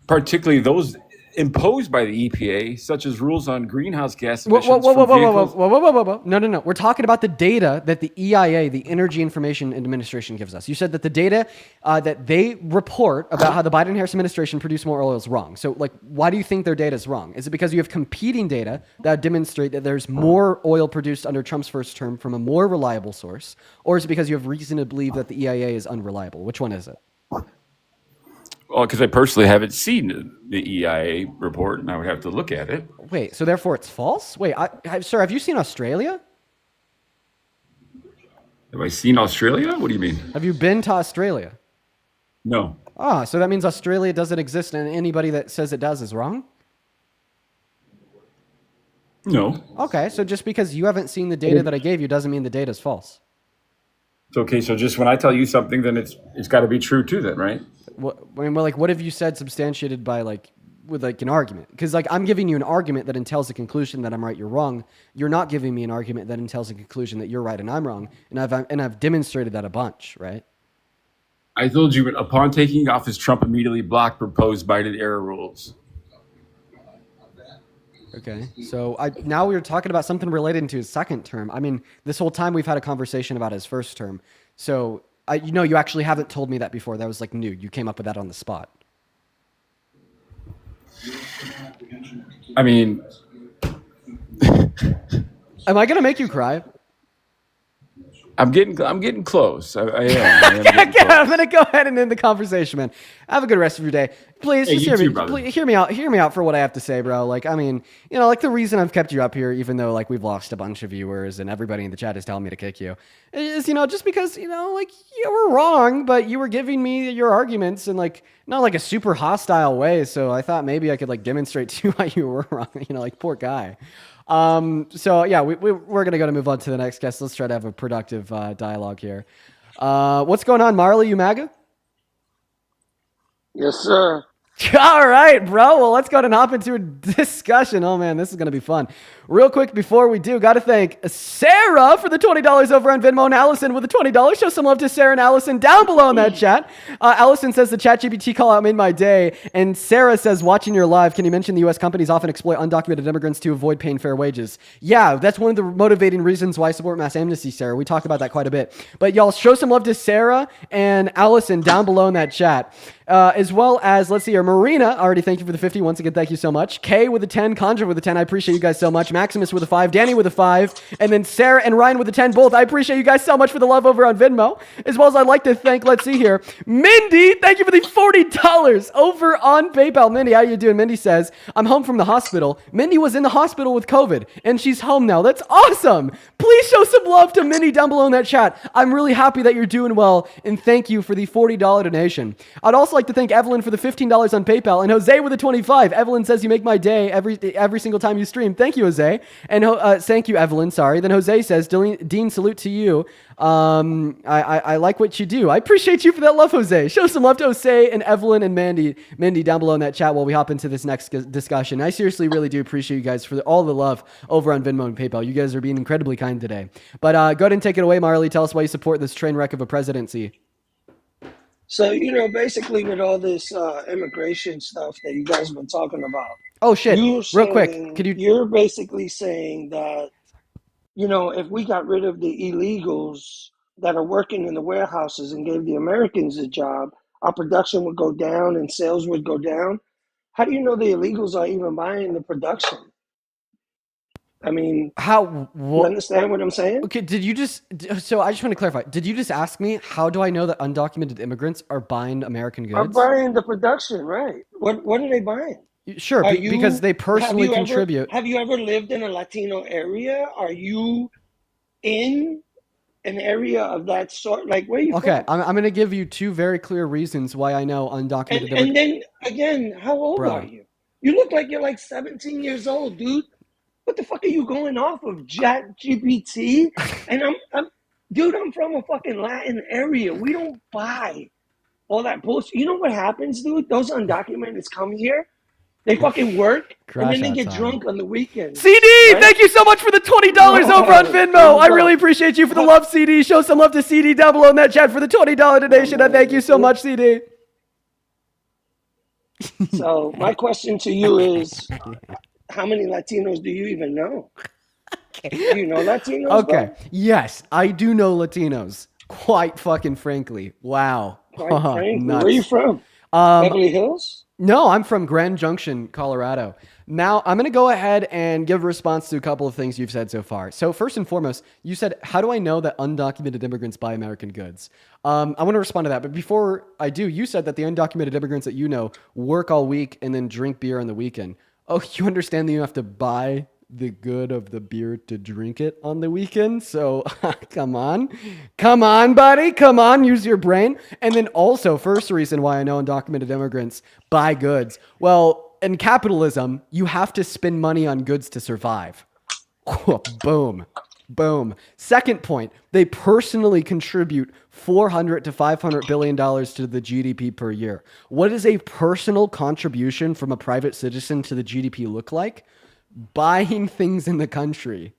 particularly those imposed by the EPA, such as rules on greenhouse gas emissions from vehicles. Whoa. No. We're talking about the data that the EIA, the Energy Information Administration, gives us. You said that the data that they report about how the Biden-Harris administration produced more oil is wrong. So, like, why do you think their data is wrong? Is it because you have competing data that demonstrate that there's more oil produced under Trump's first term from a more reliable source? Or is it because you have reason to believe that the EIA is unreliable? Which one is it? Well, because I personally haven't seen the EIA report, and I would have to look at it. Wait, so therefore it's false? Wait, sir, have you seen Australia? Have I seen Australia? What do you mean? Have you been to Australia? No. Ah, so that means Australia doesn't exist, and anybody that says it does is wrong? No. Okay, so just because you haven't seen the data that I gave you doesn't mean the data is false. It's okay, so just when I tell you something, then it's got to be true too then, right? What have you said substantiated by with an argument? Because I'm giving you an argument that entails a conclusion that I'm right, you're wrong. You're not giving me an argument that entails a conclusion that you're right and I'm wrong, and I've demonstrated that a bunch, right? I told you, upon taking office, Trump immediately blocked proposed Biden-era rules. Okay, so now we're talking about something related to his second term. I mean, this whole time we've had a conversation about his first term. So, you actually haven't told me that before. That was new. You came up with that on the spot. I mean... Am I going to make you cry? I'm getting close. I am. I'm going to go ahead and end the conversation, man. Have a good rest of your day. Please, just hear me. Please, hear me out. Hear me out for what I have to say, bro. The reason I've kept you up here, even though we've lost a bunch of viewers and everybody in the chat is telling me to kick you, is just because you were wrong, but you were giving me your arguments in not a super hostile way. So I thought maybe I could demonstrate to you why you were wrong. Poor guy. So yeah, we're gonna move on to the next guest. Let's try to have a productive dialogue here. What's going on, Marley? You MAGA? Yes, sir. All right, bro. Well, let's go ahead and hop into a discussion. Oh man, this is gonna be fun. Real quick before we do, got to thank Sarah for the $20 over on Venmo and Allison with the $20. Show some love to Sarah and Allison down below in that chat. Allison says the ChatGPT call out made my day, and Sarah says, watching your live, can you mention the U.S. companies often exploit undocumented immigrants to avoid paying fair wages? Yeah, that's one of the motivating reasons why I support mass amnesty, Sarah. We talk about that quite a bit. But y'all, show some love to Sarah and Allison down below in that chat. As well as, let's see here, Marina, already thank you for the 50. Once again, thank you so much. Kay with a 10, Conjure with a 10. I appreciate you guys so much. Maximus with a 5, Danny with a 5, and then Sarah and Ryan with a 10 both. I appreciate you guys so much for the love over on Venmo. As well as I'd like to thank, let's see here, Mindy, thank you for the $40 over on PayPal. Mindy, how you doing? Mindy says, I'm home from the hospital. Mindy was in the hospital with COVID, and she's home now. That's awesome. Please show some love to Mindy down below in that chat. I'm really happy that you're doing well, and thank you for the $40 donation. I'd also like like to thank Evelyn for the $15 on PayPal and Jose with the 25. Evelyn says you make my day every single time you stream. Thank you, Jose. And thank you, Evelyn. Sorry. Then Jose says, Dean, salute to you. I like what you do. I appreciate you for that love, Jose. Show some love to Jose and Evelyn and Mindy down below in that chat while we hop into this next discussion. I seriously really do appreciate you guys for all the love over on Venmo and PayPal. You guys are being incredibly kind today. But go ahead and take it away, Marley. Tell us why you support this train wreck of a presidency. So, basically with all this immigration stuff that you guys have been talking about. Oh, shit. Real quick. You're basically saying that, if we got rid of the illegals that are working in the warehouses and gave the Americans a job, our production would go down and sales would go down. How do you know the illegals are even buying the production? I mean, you understand what I'm saying? Okay, so I just want to clarify. Did you just ask me, how do I know that undocumented immigrants are buying American goods? Are buying the production, right. What are they buying? Sure, because they personally contribute. Have you ever lived in a Latino area? Are you in an area of that sort? Like, where are you Okay, from? I'm going to give you two very clear reasons why I know undocumented immigrants. And then, again, how old are you? You look like you're like 17 years old, dude. What the fuck are you going off of, ChatGPT? And I'm from a fucking Latin area. We don't buy all that bullshit. You know what happens, dude? Those undocumented come here. They fucking work, and then they get drunk on the weekend. CD, right? Thank you so much for the $20 over on Venmo. I really appreciate you for the love, CD. Show some love to CD down below in that chat for the $20 donation. I thank you so much, CD. So my question to you is, how many Latinos do you even know? Do you know Latinos? Okay. Bro? Yes, I do know Latinos. Quite fucking frankly. Wow. Quite frankly. Where are you from? Beverly Hills? No, I'm from Grand Junction, Colorado. Now, I'm going to go ahead and give a response to a couple of things you've said so far. So first and foremost, you said, how do I know that undocumented immigrants buy American goods? I want to respond to that. But before I do, you said that the undocumented immigrants that you know work all week and then drink beer on the weekend. Oh, you understand that you have to buy the good of the beer to drink it on the weekend? So come on, buddy. Come on, use your brain. And then also, first reason why I know undocumented immigrants buy goods. Well, in capitalism, you have to spend money on goods to survive. Boom. Boom. Second point, they personally contribute $400 to $500 billion to the GDP per year. What does a personal contribution from a private citizen to the GDP look like? Buying things in the country.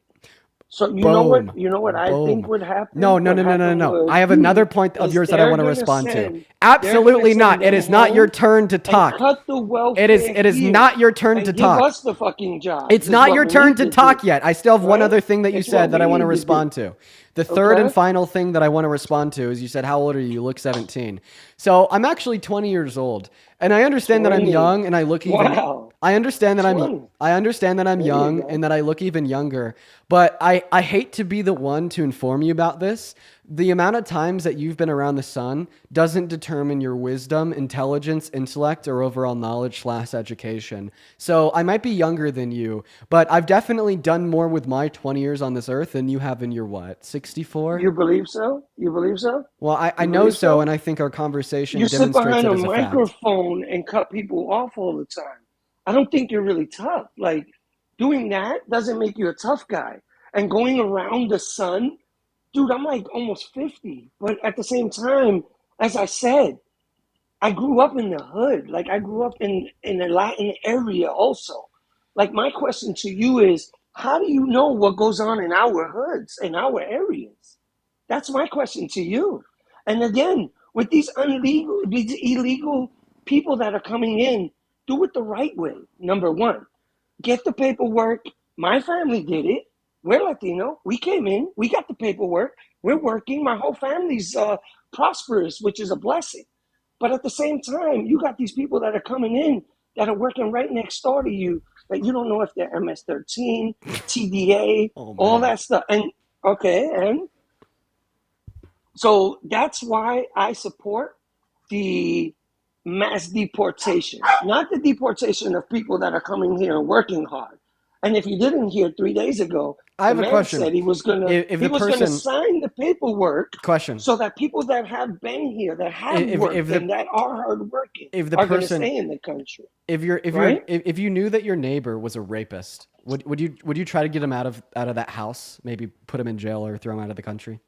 So you know what I think would happen? No. I have another point of yours that I want to respond to. Absolutely not. It is not your turn to talk. Cut the welfare. It is not your turn to talk. Give us the fucking job. It's not your turn to talk yet. I still have one other thing that you said that I want to respond to. The third and final thing that I want to respond to is you said, how old are you? You look 17. So I'm actually 20 years old. And I understand that I'm young and I look even I understand that I'm young and that I look even younger. But I hate to be the one to inform you about this. The amount of times that you've been around the sun doesn't determine your wisdom, intelligence, intellect, or overall knowledge / education. So I might be younger than you, but I've definitely done more with my 20 years on this earth than you have in your what, 64? You believe so? Well, I know so, and I think our conversation you demonstrates sit behind it as a a fact. microphone and cut people off all the time. I don't think you're really tough. Like, doing that doesn't make you a tough guy. And going around the sun, dude, I'm like almost 50. But at the same time, as I said, I grew up in the hood. Like, I grew up in a Latin area also. Like, my question to you is, how do you know what goes on in our hoods, in our areas? That's my question to you. And again, with these illegal people that are coming in, do it the right way. Number one, get the paperwork. My family did it. We're Latino. We came in. We got the paperwork. We're working. My whole family's prosperous, which is a blessing. But at the same time, you got these people that are coming in that are working right next door to you that you don't know if they're MS-13, TDA, all that stuff. And so that's why I support the mass deportation, not the deportation of people that are coming here and working hard. And if you didn't hear 3 days ago, I have The a man question. said he was gonna If the gonna person sign the paperwork question so that people that have been here, that have if worked the and that are hardworking, if the are gonna person stay in the country, if right? if you knew that your neighbor was a rapist, would you try to get him out of that house? Maybe put him in jail or throw him out of the country?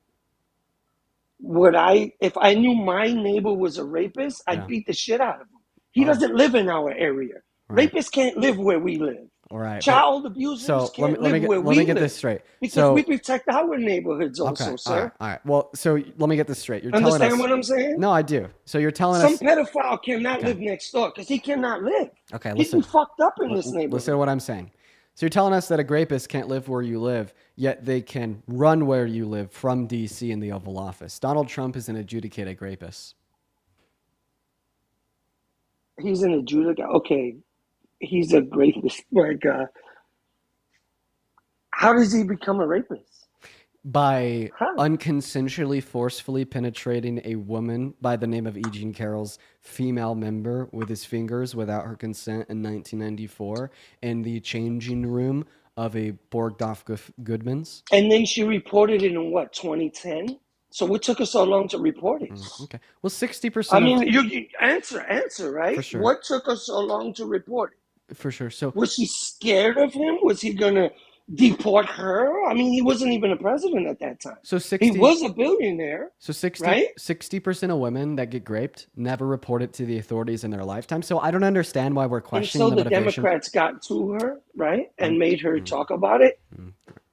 Would I, if I knew my neighbor was a rapist, I'd Yeah. beat the shit out of him. He Oh, doesn't live in our area. right. Rapists can't live where we live. All right. Child abusers So can't live where let me we get live this straight. because So we protect our neighborhoods also, okay. sir. All right. Well, so let me get this straight. You're telling Understand us. what I'm saying? No, I do. So you're telling Some us. pedophile cannot Okay. live next door because he cannot live. Okay. He'd be Listen. fucked up in this Listen to neighborhood. what I'm saying. So you're telling us that a rapist can't live where you live, yet they can run where you live from D.C. in the Oval Office. Donald Trump is an adjudicated rapist. He's an adjudicator. Okay, he's a rapist. Like, how does he become a rapist? By How? unconsensually forcefully penetrating a woman by the name of E. Jean Carroll's female member with his fingers without her consent in 1994 in the changing room of a Borgdorf Goodman's. And then she reported it in what, 2010? So what took her so long to report it? Okay. Well, 60% I of... mean, you answer, right? For sure. What took her so long to report it? For sure. So Was she scared of him? Was he gonna deport her? I mean, he wasn't even a president at that time. So He was a billionaire. So 60, right? 60% of women that get raped never report it to the authorities in their lifetime. So I don't understand why we're And questioning so the the motivation. Democrats got to her, right? And made her talk about it.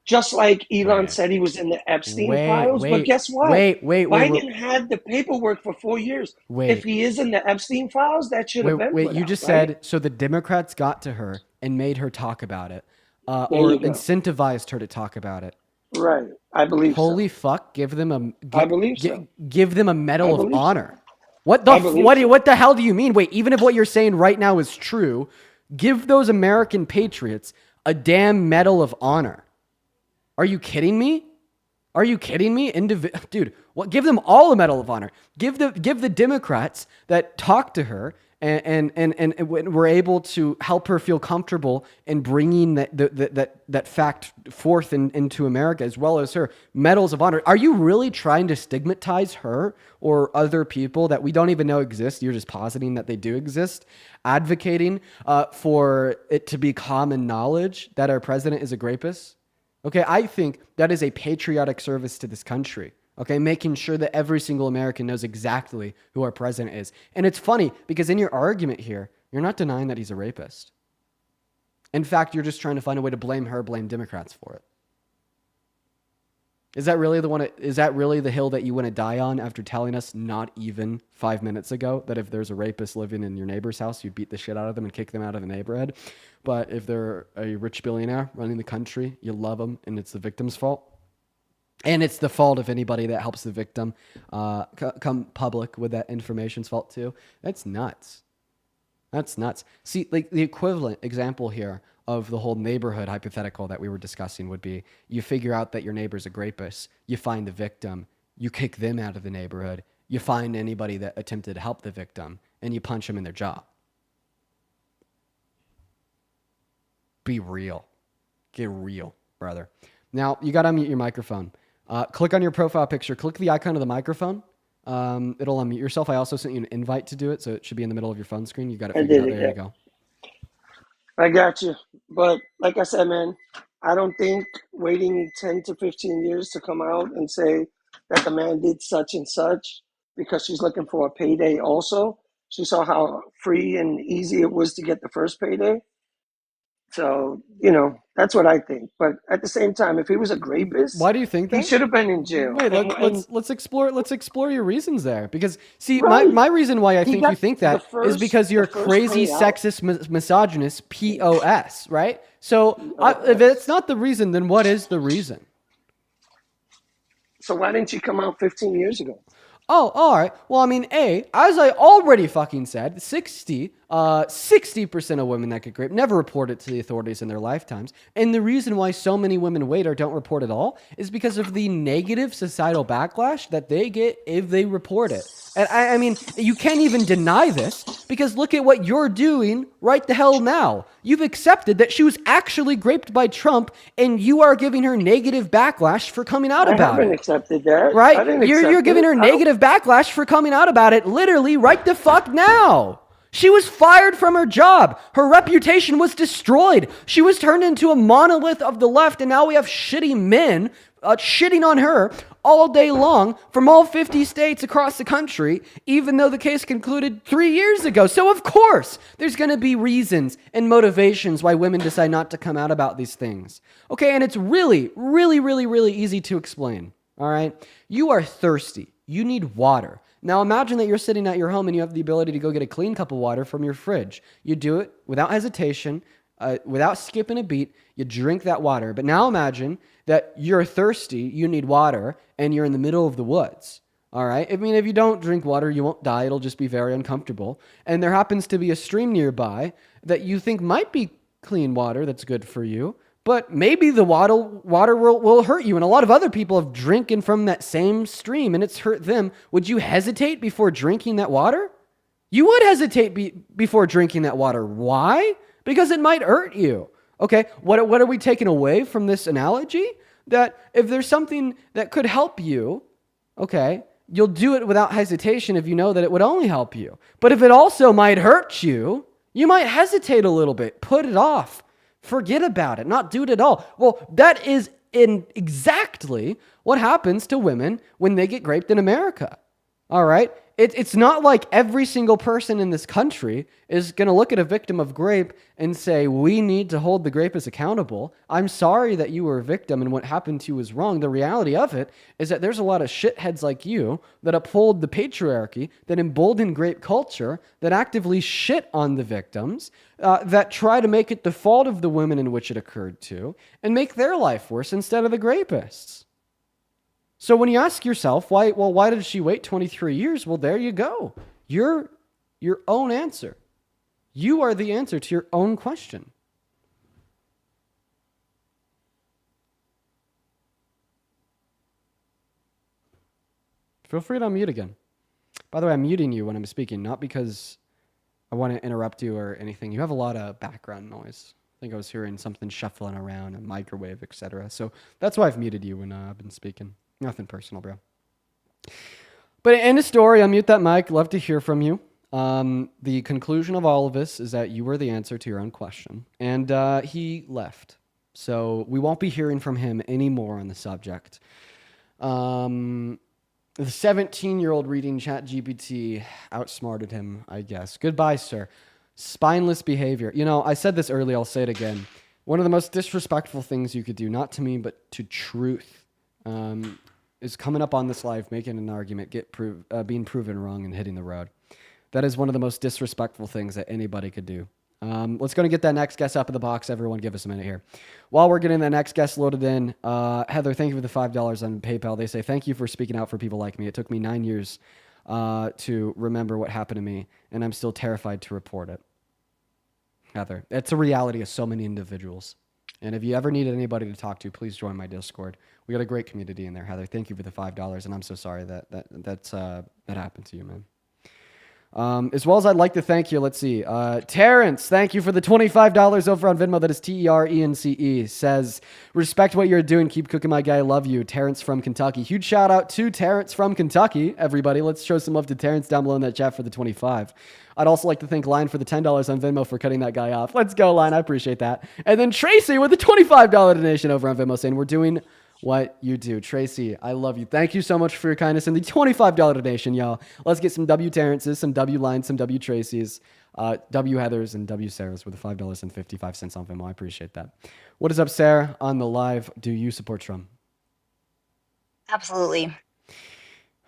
Just like Elon said he was in the Epstein files. But guess what? Biden had the paperwork for 4 years. If he is in the Epstein files, that should have been put You out, just right? said, so the Democrats got to her and made her talk about it, There or you go. incentivized her to talk about it. Right. I believe Holy so. fuck, give them a I believe so. give them a medal I of believe so. honor. What the I believe so. what the hell do you mean? Wait, even if what you're saying right now is true, give those American patriots a damn medal of honor. Are you kidding me? Are you kidding me? Dude, what? Give them all a medal of honor. Give the Democrats that talked to her and were able to help her feel comfortable in bringing that fact forth into America, as well as her, medals of honor. Are you really trying to stigmatize her or other people that we don't even know exist? You're just positing that they do exist, advocating for it to be common knowledge that our president is a rapist? Okay, I think that is a patriotic service to this country. Okay, making sure that every single American knows exactly who our president is. And it's funny because in your argument here, you're not denying that he's a rapist. In fact, you're just trying to find a way to blame her, blame Democrats for it. Is that really the hill that you want to die on after telling us not even 5 minutes ago that if there's a rapist living in your neighbor's house, you'd beat the shit out of them and kick them out of the neighborhood? But if they're a rich billionaire running the country, you love them and it's the victim's fault? And it's the fault of anybody that helps the victim come public with that information's fault too. That's nuts. That's nuts. See, like the equivalent example here of the whole neighborhood hypothetical that we were discussing would be you figure out that your neighbor's a rapist, you find the victim, you kick them out of the neighborhood, you find anybody that attempted to help the victim, and you punch them in their jaw. Be real. Get real, brother. Now, you got to unmute your microphone. Click on your profile picture. Click the icon of the microphone. It'll unmute yourself. I also sent you an invite to do it, so it should be in the middle of your phone screen. You got it I figured did out. it, There you yeah. go. I got you. But like I said, man, I don't think waiting 10 to 15 years to come out and say that the man did such and such because she's looking for a payday also. She saw how free and easy it was to get the first payday. So, that's what I think. But at the same time, if he was a rapist, Why do you think that? he should have been in jail. Wait, And let's explore your reasons there. Because see, Right. my reason why I He think got you think the that is first- because you're the first crazy, payout. sexist, misogynist, POS, right? So if it's not the reason, then what is the reason? so why didn't she come out 15 years ago? Oh, all right. Well, I mean, as I already fucking said, 60% of women that get raped never report it to the authorities in their lifetimes. And the reason why so many women wait or don't report at all is because of the negative societal backlash that they get if they report it. And I mean, you can't even deny this because look at what you're doing right the hell now. You've accepted that she was actually raped by Trump and you are giving her negative backlash for coming out I about haven't it. accepted that. Right? I didn't You're accept giving it. her I don't- negative backlash for coming out about it literally right the fuck now. She was fired from her job. Her reputation was destroyed. She was turned into a monolith of the left, and now we have shitty men shitting on her all day long from all 50 states across the country, even though the case concluded 3 years ago. So of course, there's going to be reasons and motivations why women decide not to come out about these things. Okay, and it's really, really, really, really easy to explain. All right? You are thirsty. You need water. Now imagine that you're sitting at your home and you have the ability to go get a clean cup of water from your fridge. You do it without hesitation, without skipping a beat. You drink that water. But now imagine that you're thirsty, you need water, and you're in the middle of the woods. All right? I mean, if you don't drink water, you won't die. It'll just be very uncomfortable. And there happens to be a stream nearby that you think might be clean water that's good for you. But maybe the water will hurt you. And a lot of other people have drinking from that same stream and it's hurt them. Would you hesitate before drinking that water? You would hesitate before drinking that water. Why? Because it might hurt you. Okay, what are we taking away from this analogy? That if there's something that could help you, okay, you'll do it without hesitation if you know that it would only help you. But if it also might hurt you, you might hesitate a little bit, put it off. Forget about it, not do it at all. Well, that is exactly what happens to women when they get raped in America. All right? It's not like every single person in this country is going to look at a victim of rape and say, we need to hold the rapist accountable. I'm sorry that you were a victim and what happened to you was wrong. The reality of it is that there's a lot of shitheads like you that uphold the patriarchy, that embolden rape culture, that actively shit on the victims, that try to make it the fault of the women in which it occurred to, and make their life worse instead of the rapists. So when you ask yourself, why did she wait 23 years? Well, there you go. You're your own answer. You are the answer to your own question. Feel free to unmute again. By the way, I'm muting you when I'm speaking, not because I want to interrupt you or anything. You have a lot of background noise. I think I was hearing something shuffling around, a microwave, etc. So that's why I've muted you when I've been speaking. Nothing personal, bro. But end of story. I'll mute that mic. Love to hear from you. The conclusion of all of this is that you were the answer to your own question. And he left. So we won't be hearing from him anymore on the subject. The 17-year-old reading ChatGPT outsmarted him, I guess. Goodbye, sir. Spineless behavior. You know, I said this earlier. I'll say it again. One of the most disrespectful things you could do, not to me, but to truth, is coming up on this live, making an argument, being proven wrong, and hitting the road. That is one of the most disrespectful things that anybody could do. Let's go and get that next guest up in the box. Everyone give us a minute here. While we're getting that next guest loaded in, Heather, thank you for the $5 on PayPal. They say, thank you for speaking out for people like me. It took me 9 years to remember what happened to me, and I'm still terrified to report it. Heather, it's a reality of so many individuals. And if you ever need anybody to talk to, please join my Discord. We got a great community in there, Heather. Thank you for the $5, and I'm so sorry that happened to you, man. As well as I'd like to thank you, let's see. Terrence, thank you for the $25 over on Venmo. That is TERENCE. Says, respect what you're doing. Keep cooking, my guy. Love you. Terrence from Kentucky. Huge shout out to Terrence from Kentucky, everybody. Let's show some love to Terrence down below in that chat for the 25. I'd also like to thank Line for the $10 on Venmo for cutting that guy off. Let's go, Line. I appreciate that. And then Tracy with the $25 donation over on Venmo saying, we're doing what you do. Tracy, I love you. Thank you so much for your kindness and the $25 donation, y'all. Let's get some W Terrences, some W Lines, some W Tracys, W Heathers, and W Sarahs with the $5.55 on Venmo. I appreciate that. What is up, Sarah? On the live, do you support Trump? Absolutely.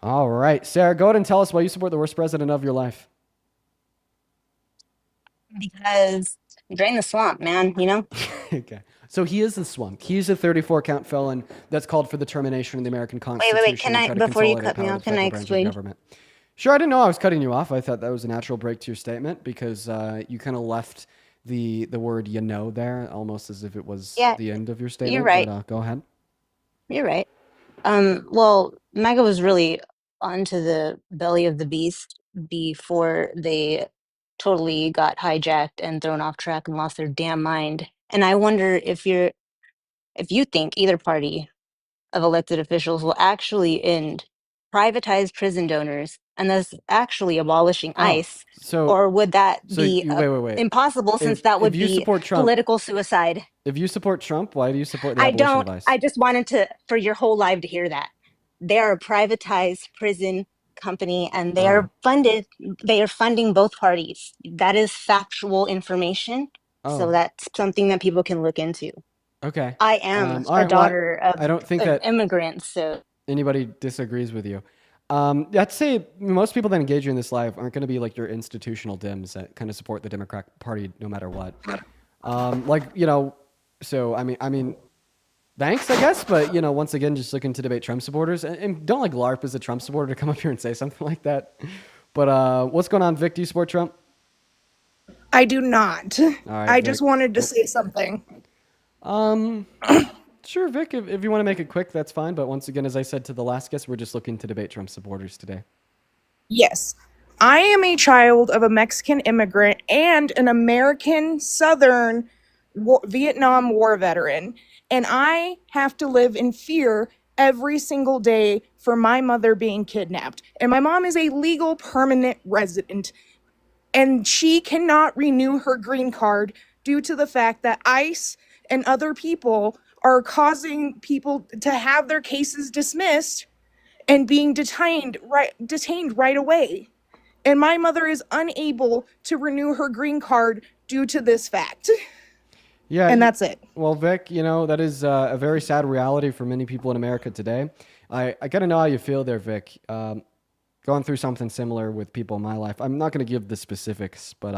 All right. Sarah, go ahead and tell us why you support the worst president of your life. Because drain the swamp, man, you know? Okay. So he is the swamp. He's a 34-count felon that's called for the termination of the American Constitution. Wait. Can I, before you cut me off, can I explain? Sure, I didn't know I was cutting you off. I thought that was a natural break to your statement because you kind of left the word you know there almost as if it was the end of your statement. You're right. But, go ahead. You're right. Well, MAGA was really onto the belly of the beast before they totally got hijacked and thrown off track and lost their damn mind. And I wonder if you think either party of elected officials will actually end privatized prison donors and thus actually abolishing Oh, ICE, so or would that so be you wait. impossible since that If would you be support Trump, political suicide? if you support Trump, why do you support the I abolition don't. of ICE? I just wanted to for your whole life to hear that. They are a privatized prison company and they Oh. are funding both parties. That is factual information. So Oh. that's something that people can look into. Okay. I am All a right. Well, daughter I don't think of that immigrants, so anybody disagrees with you. I'd say most people that engage you in this live aren't going to be like your institutional Dems that kind of support the Democratic Party no matter what. So I mean, thanks, I guess. But once again, just looking to debate Trump supporters, and don't like LARP as a Trump supporter to come up here and say something like that. But what's going on, Vic? Do you support Trump? I do not. All right, I Vic. just wanted to say something. Sure, Vic. If you want to make it quick, that's fine. But once again, as I said to the last guest, we're just looking to debate Trump supporters today. Yes. I am a child of a Mexican immigrant and an American Southern Vietnam War veteran. And I have to live in fear every single day for my mother being kidnapped. And my mom is a legal permanent resident. And she cannot renew her green card due to the fact that ICE and other people are causing people to have their cases dismissed and being detained right away. And my mother is unable to renew her green card due to this fact. Yeah, And that's it. Well, Vic, that is a very sad reality for many people in America today. I gotta know how you feel there, Vic. Going through something similar with people in my life. I'm not gonna give the specifics, but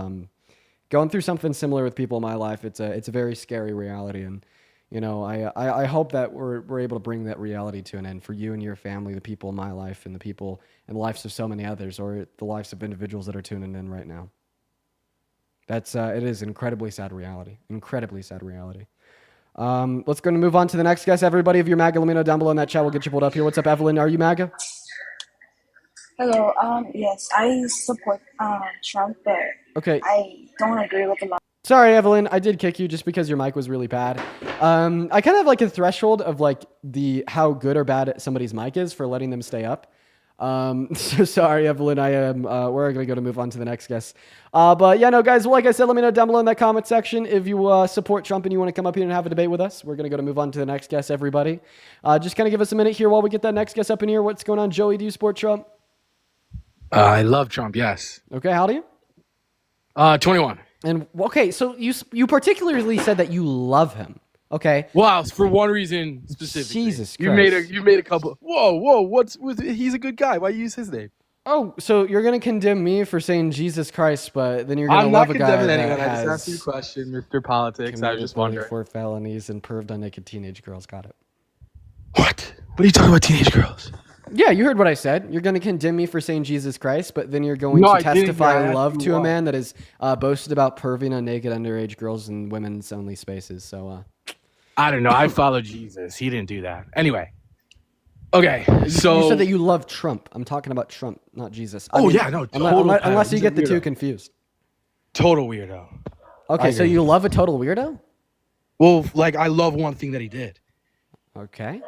going through something similar with people in my life, it's a very scary reality, and I hope that we're able to bring that reality to an end for you and your family, the people in my life, and the people and the lives of so many others, or the lives of individuals that are tuning in right now. It is an incredibly sad reality. Incredibly sad reality. Let's go and move on to the next guest. Everybody, if you're MAGA, let me know down below in that chat. We'll get you pulled up here. What's up, Evelyn? Are you MAGA? Hello. Yes, I support Trump, but Okay. I don't agree with a lot. Sorry, Evelyn. I did kick you just because your mic was really bad. I kind of have like a threshold of like how good or bad somebody's mic is for letting them stay up. So sorry, Evelyn. We're going to go to move on to the next guest. But yeah, no, guys, well, like I said, let me know down below in that comment section if you support Trump and you want to come up here and have a debate with us. We're going to go to move on to the next guest, everybody. Just kind of give us a minute here while we get that next guest up in here. What's going on, Joey? Do you support Trump? I love Trump, yes. Okay, how do you? 21. And okay, so you particularly said that you love him. Okay. Wow, for one reason specifically. Jesus You Christ. made a couple. Whoa, he's a good guy. Why use his name? Oh, so you're gonna condemn me for saying Jesus Christ, but then you're gonna love a guy condemning that anyone. I has just asked you a question, Mr. Politics. I was just wondering. 4 felonies and perved on naked teenage girls. Got it. What are you talking about, teenage girls? Yeah, you heard what I said. You're gonna condemn me for saying Jesus Christ, but then you're going No, to I didn't. I testify asked love you to a why. man that is boasted about perving on naked underage girls in women's only spaces. So I don't know. I follow Jesus. He didn't do that. Anyway. Okay, so you said that you love Trump. I'm talking about Trump, not Jesus. Unless you get the two confused. Total weirdo. Okay, so you love a total weirdo? Well, like I love one thing that he did. Okay.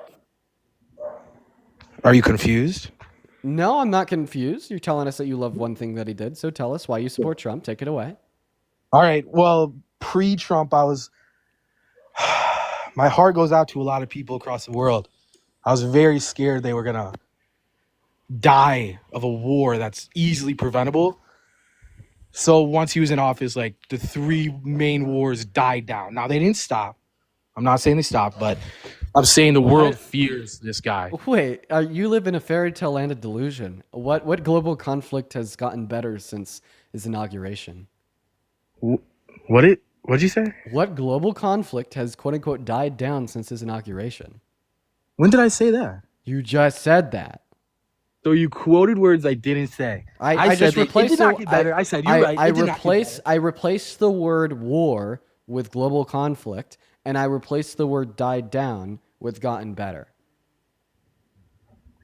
Are you confused? No, I'm not confused. You're telling us that you love one thing that he did. So tell us why you support Trump. Take it away. All right. Well, pre-Trump, my heart goes out to a lot of people across the world. I was very scared they were going to die of a war that's easily preventable. So once he was in office, like the 3 main wars died down. Now they didn't stop. I'm not saying they stopped, but I'm saying the world fears this guy. Wait, you live in a fairy tale land of delusion. What global conflict has gotten better since his inauguration? What'd you say? What global conflict has quote unquote died down since his inauguration? When did I say that? You just said that. So you quoted words I didn't say. I just replaced I said you're right. I replaced the word war with global conflict, and I replaced the word died down with gotten better.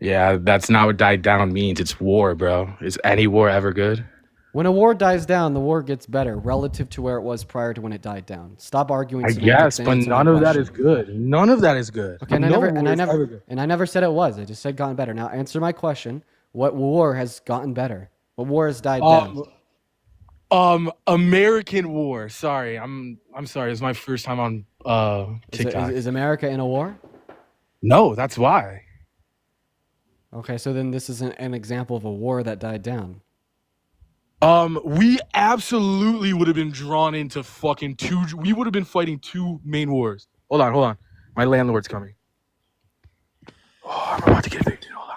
Yeah, that's not what died down means. It's war, bro. Is any war ever good? When a war dies down, the war gets better relative to where it was prior to when it died down. Stop arguing I semantics guess, and but answer my none of that is question. good. None of that is good. Okay, No war is ever good. and I never said it was. I just said gotten better. Now answer my question. What war has gotten better? What war has died down? American war. Sorry, I'm sorry. It's my first time on TikTok. Is America in a war? No, that's why. Okay, so then this isn't an example of a war that died down. We absolutely would have been drawn into fucking we would have been fighting 2 main wars. Hold on. My landlord's coming. Oh, I'm about to get evicted. Hold on.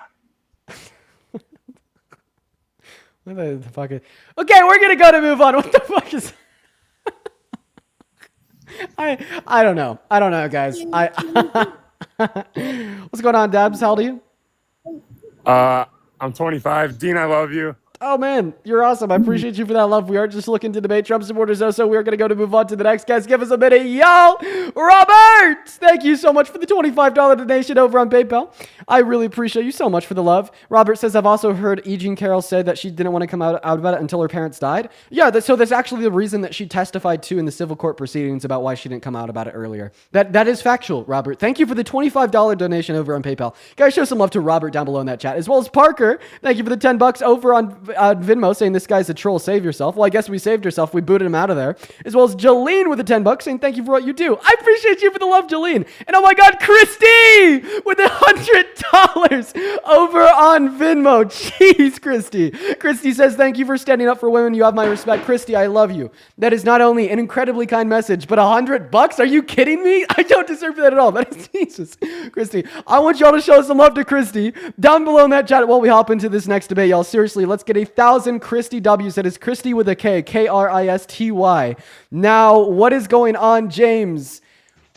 What the fuck is... Okay, we're gonna go to move on. What the fuck is... I don't know. I don't know, guys. What's going on, Dabs? How old are you? I'm 25. Dean, I love you. Oh man, you're awesome. I appreciate you for that love. We are just looking to debate Trump supporters, though, so we're going to move on to the next guest. Give us a minute, y'all. Robert, thank you so much for the $25 donation over on PayPal. I really appreciate you so much for the love. Robert says, I've also heard E. Jean Carroll say that she didn't want to come out about it until her parents died. Yeah, so that's actually the reason that she testified to in the civil court proceedings about why she didn't come out about it earlier. That is factual, Robert. Thank you for the $25 donation over on PayPal. Guys, show some love to Robert down below in that chat, as well as Parker. Thank you for the $10 over on Venmo, saying this guy's a troll, save yourself. Well, I guess we saved ourselves. We booted him out of there. As well as Jolene with the $10, saying thank you for what you do. I appreciate you for the love, Jolene. And oh my God, Christy with $100 over on Venmo. Jeez, Christy. Christy says thank you for standing up for women. You have my respect. Christy, I love you. That is not only an incredibly kind message, but $100? Are you kidding me? I don't deserve that at all. That is Jesus. Christy, I want y'all to show some love to Christy down below in that chat while we hop into this next debate, y'all. Seriously, let's get 1,000 Christy W's. That is Christy with a K, Kristy. Now, what is going on, James?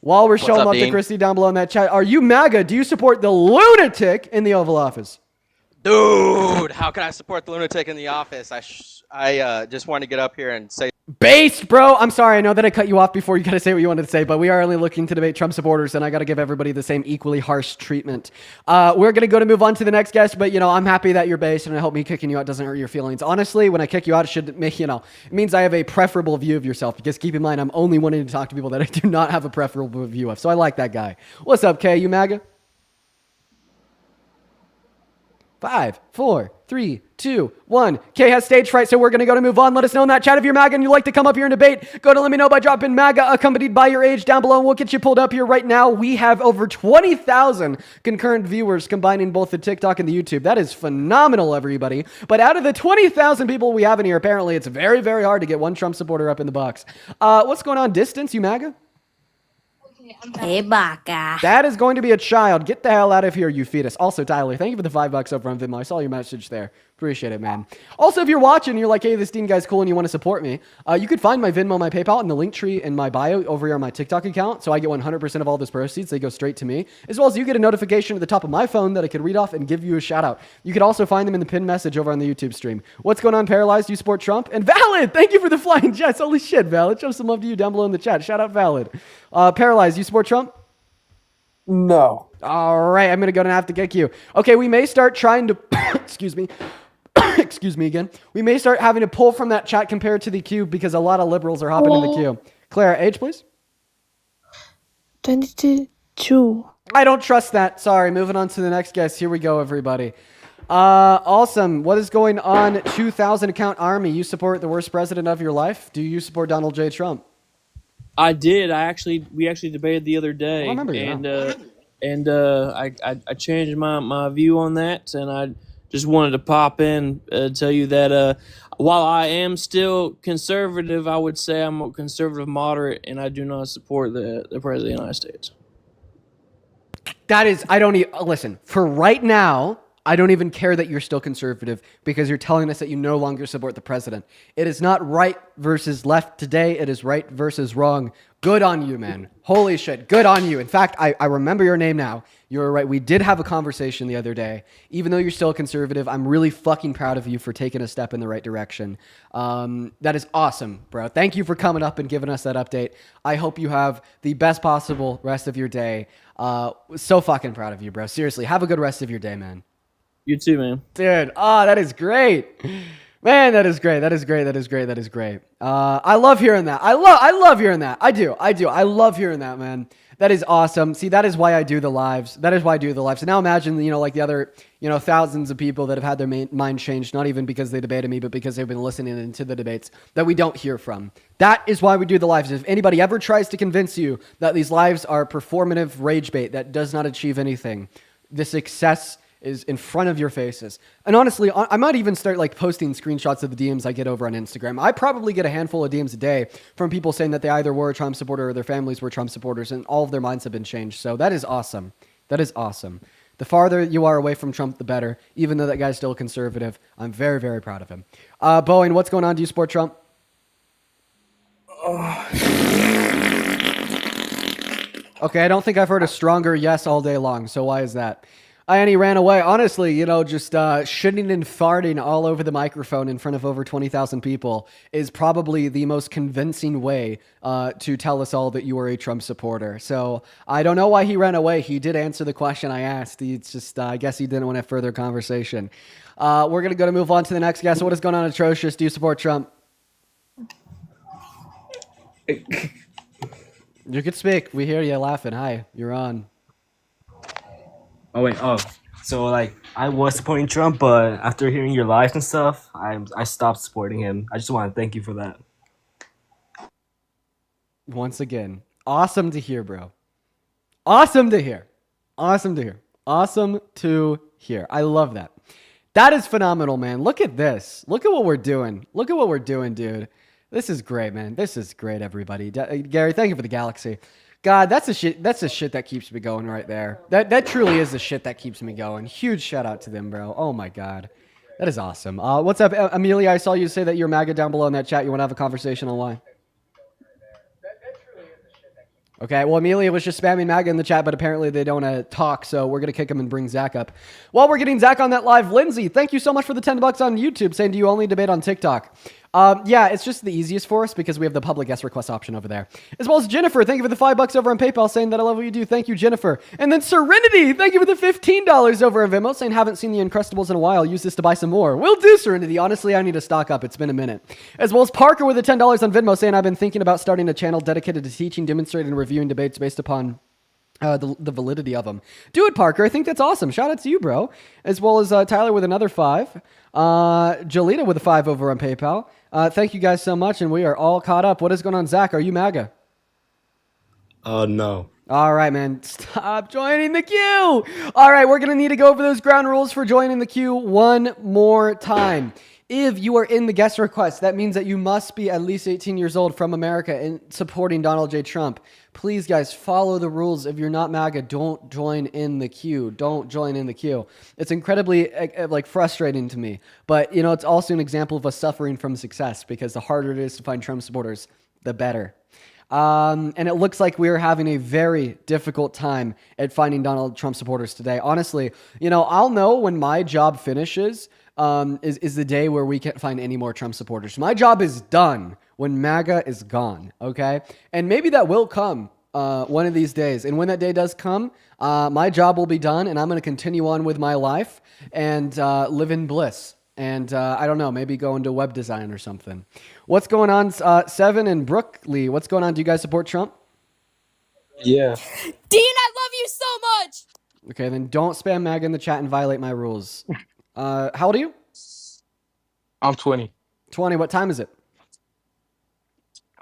While we're showing love to Christy down below in that chat, are you MAGA? Do you support the lunatic in the Oval Office? Dude, how can I support the lunatic in the office? I just wanted to get up here and say. Based, bro. I'm sorry. I know that I cut you off before you got to say what you wanted to say, but we are only looking to debate Trump supporters, and I got to give everybody the same equally harsh treatment. We're going to move on to the next guest, but, I'm happy that you're based, and I hope me kicking you out doesn't hurt your feelings. Honestly, when I kick you out, it should make, it means I have a preferable view of yourself, because keep in mind, I'm only wanting to talk to people that I do not have a preferable view of, so I like that guy. What's up, Kay? You MAGA? 5, 4, 3, 2, 1. Kay has stage fright, so we're going to move on. Let us know in that chat if you're MAGA and you'd like to come up here and debate. Go to let me know by dropping MAGA accompanied by your age down below, and we'll get you pulled up here right now. We have over 20,000 concurrent viewers combining both the TikTok and the YouTube. That is phenomenal, everybody. But out of the 20,000 people we have in here, apparently it's very, very hard to get one Trump supporter up in the box. What's going on, Distance? You MAGA? Hey, baka. That is going to be a child. Get the hell out of here, you fetus. Also, Tyler, thank you for the $5 over on Venmo. I saw your message there. Appreciate it, man. Also, if you're watching and you're like, hey, this Dean guy's cool and you want to support me, you could find my Venmo, my PayPal, and the link tree in my bio over here on my TikTok account. So I get 100% of all those proceeds. They go straight to me. As well as you get a notification at the top of my phone that I could read off and give you a shout out. You could also find them in the pinned message over on the YouTube stream. What's going on, Paralyzed? You support Trump? And Valid, thank you for the flying jets. Holy shit, Valid. Show some love to you down below in the chat. Shout out Valid. Paralyzed, you support Trump? No. All right, I'm going to go and have to kick you. Okay, we may start trying to... excuse me. Excuse me again. We may start having to pull from that chat compared to the queue because a lot of liberals are hopping in the queue. Clara, age, please? 22. I don't trust that. Sorry, moving on to the next guest. Here we go, everybody. Awesome. What is going on, 2,000 account army? You support the worst president of your life? Do you support Donald J. Trump? I did. We actually debated the other day, I remember you and I changed my view on that, and I just wanted to pop in tell you that while I am still conservative, I would say I'm a conservative moderate, and I do not support the president of the United States. That is, I don't even, listen, for right now, I don't even care that you're still conservative because you're telling us that you no longer support the president. It is not right versus left today. It is right versus wrong. Good on you, man. Holy shit. Good on you. In fact, I remember your name now. You were right. We did have a conversation the other day. Even though you're still conservative, I'm really fucking proud of you for taking a step in the right direction. That is awesome, bro. Thank you for coming up and giving us that update. I hope you have the best possible rest of your day. So fucking proud of you, bro. Seriously, have a good rest of your day, man. You too, man. Dude, that is great. Man, that is great. That is great. That is great. That is great. I love hearing that. I love hearing that. I do. I love hearing that, man. That is awesome. See, that is why I do the lives. That is why I do the lives. So now imagine, like the other, thousands of people that have had their mind changed, not even because they debated me, but because they've been listening into the debates that we don't hear from. That is why we do the lives. If anybody ever tries to convince you that these lives are performative rage bait that does not achieve anything, the success is in front of your faces. And honestly, I might even start posting screenshots of the DMs I get over on Instagram. I probably get a handful of DMs a day from people saying that they either were a Trump supporter or their families were Trump supporters, and all of their minds have been changed. So that is awesome. That is awesome. The farther you are away from Trump, the better. Even though that guy's still conservative, I'm very, very proud of him. Boeing, what's going on? Do you support Trump? Okay, I don't think I've heard a stronger yes all day long. So why is that? And he ran away. Honestly, just shitting and farting all over the microphone in front of over 20,000 people is probably the most convincing way to tell us all that you are a Trump supporter. So I don't know why he ran away. He did answer the question I asked. It's just, I guess he didn't want to have further conversation. We're going to move on to the next guest. What is going on, Atrocious? Do you support Trump? You could speak. We hear you laughing. Hi, you're on. Oh wait, so I was supporting Trump, but after hearing your lives and stuff, I stopped supporting him. I just want to thank you for that. Once again, awesome to hear, bro. Awesome to hear. Awesome to hear. Awesome to hear. I love that. That is phenomenal, man. Look at this. Look at what we're doing. Look at what we're doing, dude. This is great, man. This is great, everybody. Gary, thank you for the galaxy. God, that's the shit that keeps me going right there. That truly is the shit that keeps me going. Huge shout out to them, bro. Oh my God. That is awesome. What's up, Amelia? I saw you say that you're MAGA down below in that chat. You want to have a conversation on why? Okay, well, Amelia was just spamming MAGA in the chat, but apparently they don't talk, so we're going to kick him and bring Zach up. While we're getting Zach on that live, Lindsay, thank you so much for the $10 on YouTube, saying, do you only debate on TikTok? Yeah, it's just the easiest for us because we have the public guest request option over there. As well as Jennifer, thank you for the $5 over on PayPal, saying that I love what you do. Thank you, Jennifer. And then Serenity, thank you for the $15 over on Venmo, saying haven't seen the Uncrustables in a while. Use this to buy some more. Will do, Serenity. Honestly, I need to stock up. It's been a minute. As well as Parker with the $10 on Venmo, saying I've been thinking about starting a channel dedicated to teaching, demonstrating, and reviewing debates based upon the validity of them. Do it, Parker. I think that's awesome. Shout out to you, bro. As well as Tyler with another $5. Jolita with a $5 over on PayPal. Thank you guys so much, and we are all caught up. What is going on, Zach? Are you MAGA? No. All right, man. Stop joining the queue. All right, we're going to need to go over those ground rules for joining the queue one more time. If you are in the guest request, that means that you must be at least 18 years old from America and supporting Donald J. Trump. Please, guys, follow the rules. If you're not MAGA, don't join in the queue. Don't join in the queue. It's incredibly frustrating to me. But, it's also an example of us suffering from success because the harder it is to find Trump supporters, the better. And it looks like we are having a very difficult time at finding Donald Trump supporters today. Honestly, I'll know when my job finishes is the day where we can't find any more Trump supporters. My job is done when MAGA is gone, okay? And maybe that will come one of these days. And when that day does come, my job will be done, and I'm going to continue on with my life and live in bliss. And I don't know, maybe go into web design or something. What's going on, Seven and Brookley? What's going on? Do you guys support Trump? Yeah. Dean, I love you so much! Okay, then don't spam MAGA in the chat and violate my rules. How old are you? I'm 20. 20. What time is it?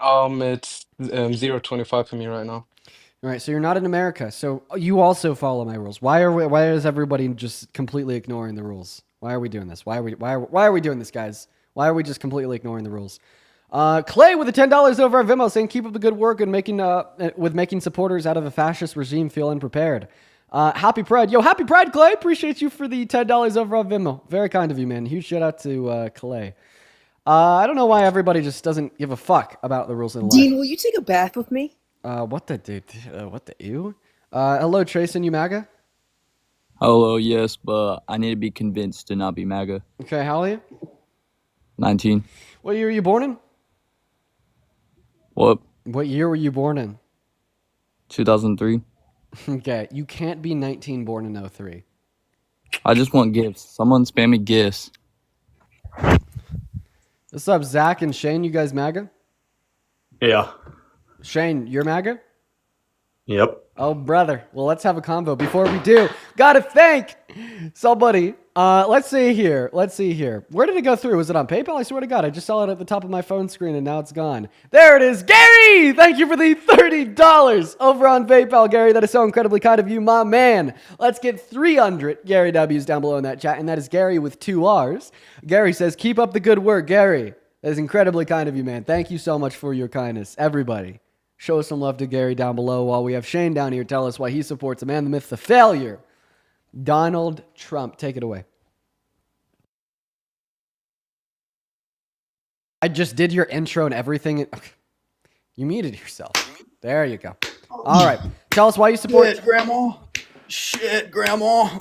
It's 0:25 for me right now. All right, so you're not in America, so you also follow my rules. Why is everybody just completely ignoring the rules? Why are we doing this? Why are we doing this, guys? Why are we just completely ignoring the rules? Clay with the $10 over on Venmo saying keep up the good work and making supporters out of a fascist regime feel unprepared. Happy Pride. Yo, happy Pride, Clay. Appreciate you for the $10 over on Venmo. Very kind of you, man. Huge shout out to Clay. I don't know why everybody just doesn't give a fuck about the rules of the Dean, will you take a bath with me? What the dude? What the ew? Hello, Trayson, you MAGA? Hello, yes, but I need to be convinced to not be MAGA. Okay, how old are you? 19. What year were you born in? What? What year were you born in? 2003. Okay, you can't be 19 born in 03. I just want gifts. Someone spam me gifts. What's up, Zach and Shane? You guys MAGA? Yeah. Shane, you're MAGA? Yep. Oh, brother. Well, let's have a convo. Before we do, gotta thank somebody. Let's see here. Where did it go through? Was it on PayPal? I swear to God, I just saw it at the top of my phone screen and now it's gone. There it is. Gary! Thank you for the $30 over on PayPal, Gary. That is so incredibly kind of you, my man. Let's get 300 Gary W's down below in that chat, and that is Gary with 2 R's. Gary says, keep up the good work, Gary. That is incredibly kind of you, man. Thank you so much for your kindness. Everybody, show some love to Gary down below while we have Shane down here tell us why he supports the man, the myth, the failure, Donald Trump. Take it away. I just did your intro and everything. Okay. You muted yourself. There you go. All right. Tell us why you support. Shit, Grandma. Shit, Grandma.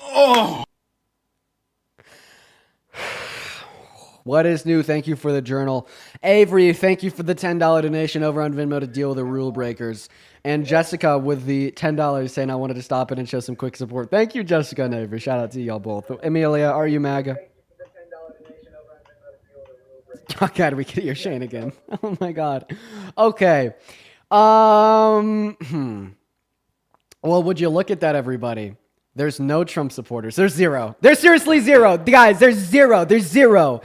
Oh. What is new? Thank you for the journal. Avery, thank you for the $10 donation over on Venmo to deal with the rule breakers. And Jessica with the $10 saying I wanted to stop in and show some quick support. Thank you, Jessica and Avery. Shout out to y'all both. Amelia, are you MAGA? Oh, God, we can hear Shane again. Oh, my God. Okay. Well, would you look at that, everybody? There's no Trump supporters. There's zero. There's seriously zero. Guys, there's zero. There's zero.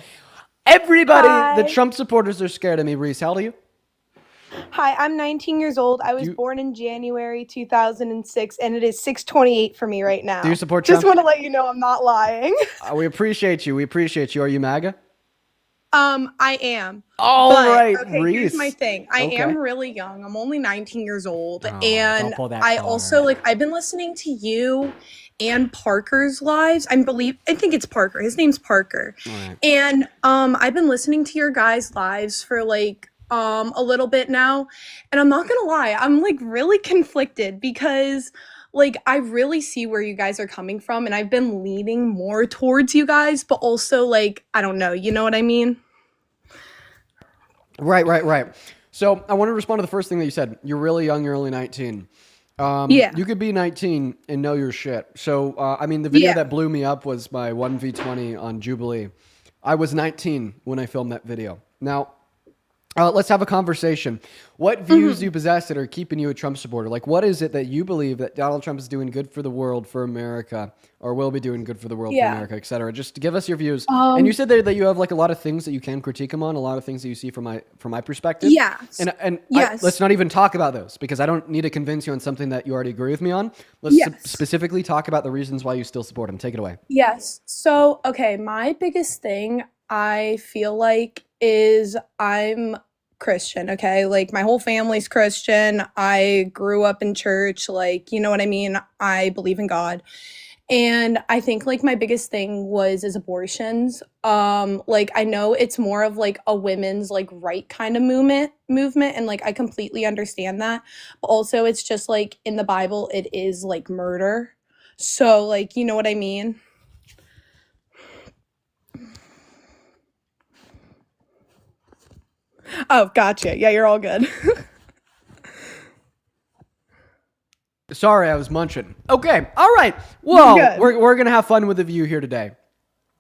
Everybody, Hi. the Trump supporters are scared of me. Reese, how old are you? Hi, I'm 19 years old. I was born in January 2006, and it is 6:28 for me right now. Do you support Just Trump? want to let you know I'm not lying. We appreciate you. We appreciate you. Are you MAGA? I am. All But, right, okay, Reese. here's my thing. I Okay. am really young. I'm only 19 years old, Oh, and don't pull that I card. also I've been listening to you and Parker's lives. I think it's Parker. His name's Parker. All right. And I've been listening to your guys' lives for a little bit now, and I'm not gonna lie, I'm really conflicted because I really see where you guys are coming from, and I've been leaning more towards you guys, but also I don't know, you know what I mean? Right. So I want to respond to the first thing that you said. You're really young. You're only 19. Yeah. You could be 19 and know your shit. So, the video Yeah. that blew me up was my 1v20 on Jubilee. I was 19 when I filmed that video. Now, let's have a conversation. What views do you possess that are keeping you a Trump supporter? What is it that you believe that Donald Trump is doing good for the world, for America, or will be doing good for the world, for America, et cetera? Just give us your views. And you said there that you have a lot of things that you can critique him on, a lot of things that you see from my perspective. Yeah. Yes. Let's not even talk about those because I don't need to convince you on something that you already agree with me on. Let's specifically talk about the reasons why you still support him. Take it away. Yes. So, okay, my biggest thing I feel is I'm Christian, okay? My whole family's Christian. I grew up in church, you know what I mean? I believe in God. And I think my biggest thing is abortions. I know it's more of a women's right kind of movement and I completely understand that. But also it's just in the Bible it is murder. So you know what I mean? Oh, gotcha. Yeah, you're all good. Sorry, I was munching. Okay, all right. Well, Good. we're gonna have fun with the view here today.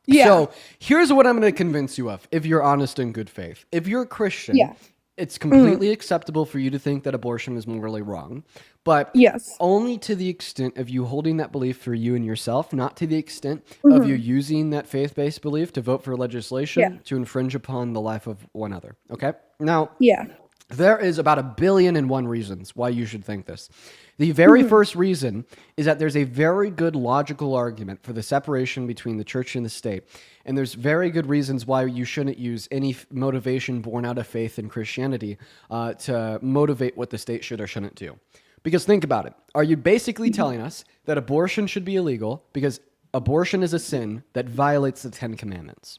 Yeah. So here's what I'm gonna convince you of. If you're honest and good faith, if you're a Christian, Yeah. it's completely acceptable for you to think that abortion is morally wrong, but Yes. only to the extent of you holding that belief for you and yourself, not to the extent of you using that faith-based belief to vote for legislation Yeah. to infringe upon the life of one other. Okay, now. Yeah. There is about 1,000,000,001 reasons why you should think this. The very first reason is that there's a very good logical argument for the separation between the church and the state. And there's very good reasons why you shouldn't use any motivation born out of faith in Christianity to motivate what the state should or shouldn't do. Because think about it. Are you basically telling us that abortion should be illegal because abortion is a sin that violates the 10 Commandments?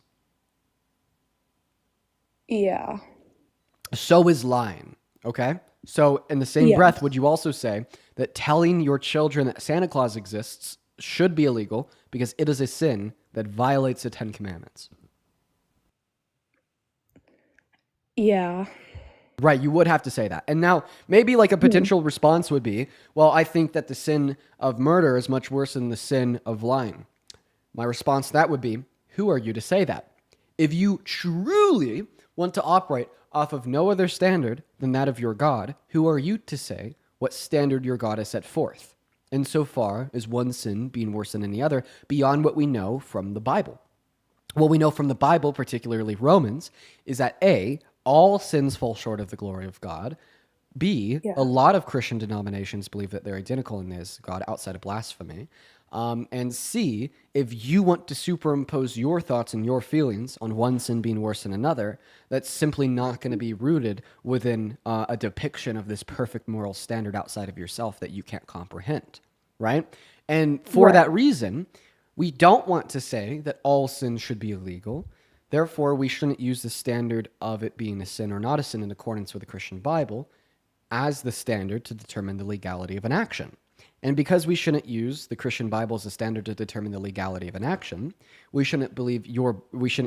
Yeah. So is lying, okay? So in the same Yeah. breath, would you also say that telling your children that Santa Claus exists should be illegal because it is a sin that violates the 10 Commandments? Yeah. Right, you would have to say that. And now, maybe a potential response would be, well, I think that the sin of murder is much worse than the sin of lying. My response to that would be, who are you to say that? If you truly want to operate off of no other standard than that of your God, who are you to say what standard your God has set forth? Insofar as one sin being worse than any other, beyond what we know from the Bible. What we know from the Bible, particularly Romans, is that A, all sins fall short of the glory of God. B, a lot of Christian denominations believe that they're identical in this God outside of blasphemy. And C, if you want to superimpose your thoughts and your feelings on one sin being worse than another, that's simply not going to be rooted within a depiction of this perfect moral standard outside of yourself that you can't comprehend, right? And for that reason, we don't want to say that all sin should be illegal. Therefore, we shouldn't use the standard of it being a sin or not a sin in accordance with the Christian Bible as the standard to determine the legality of an action. And because we shouldn't use the Christian Bible as a standard to determine the legality of an action, we shouldn't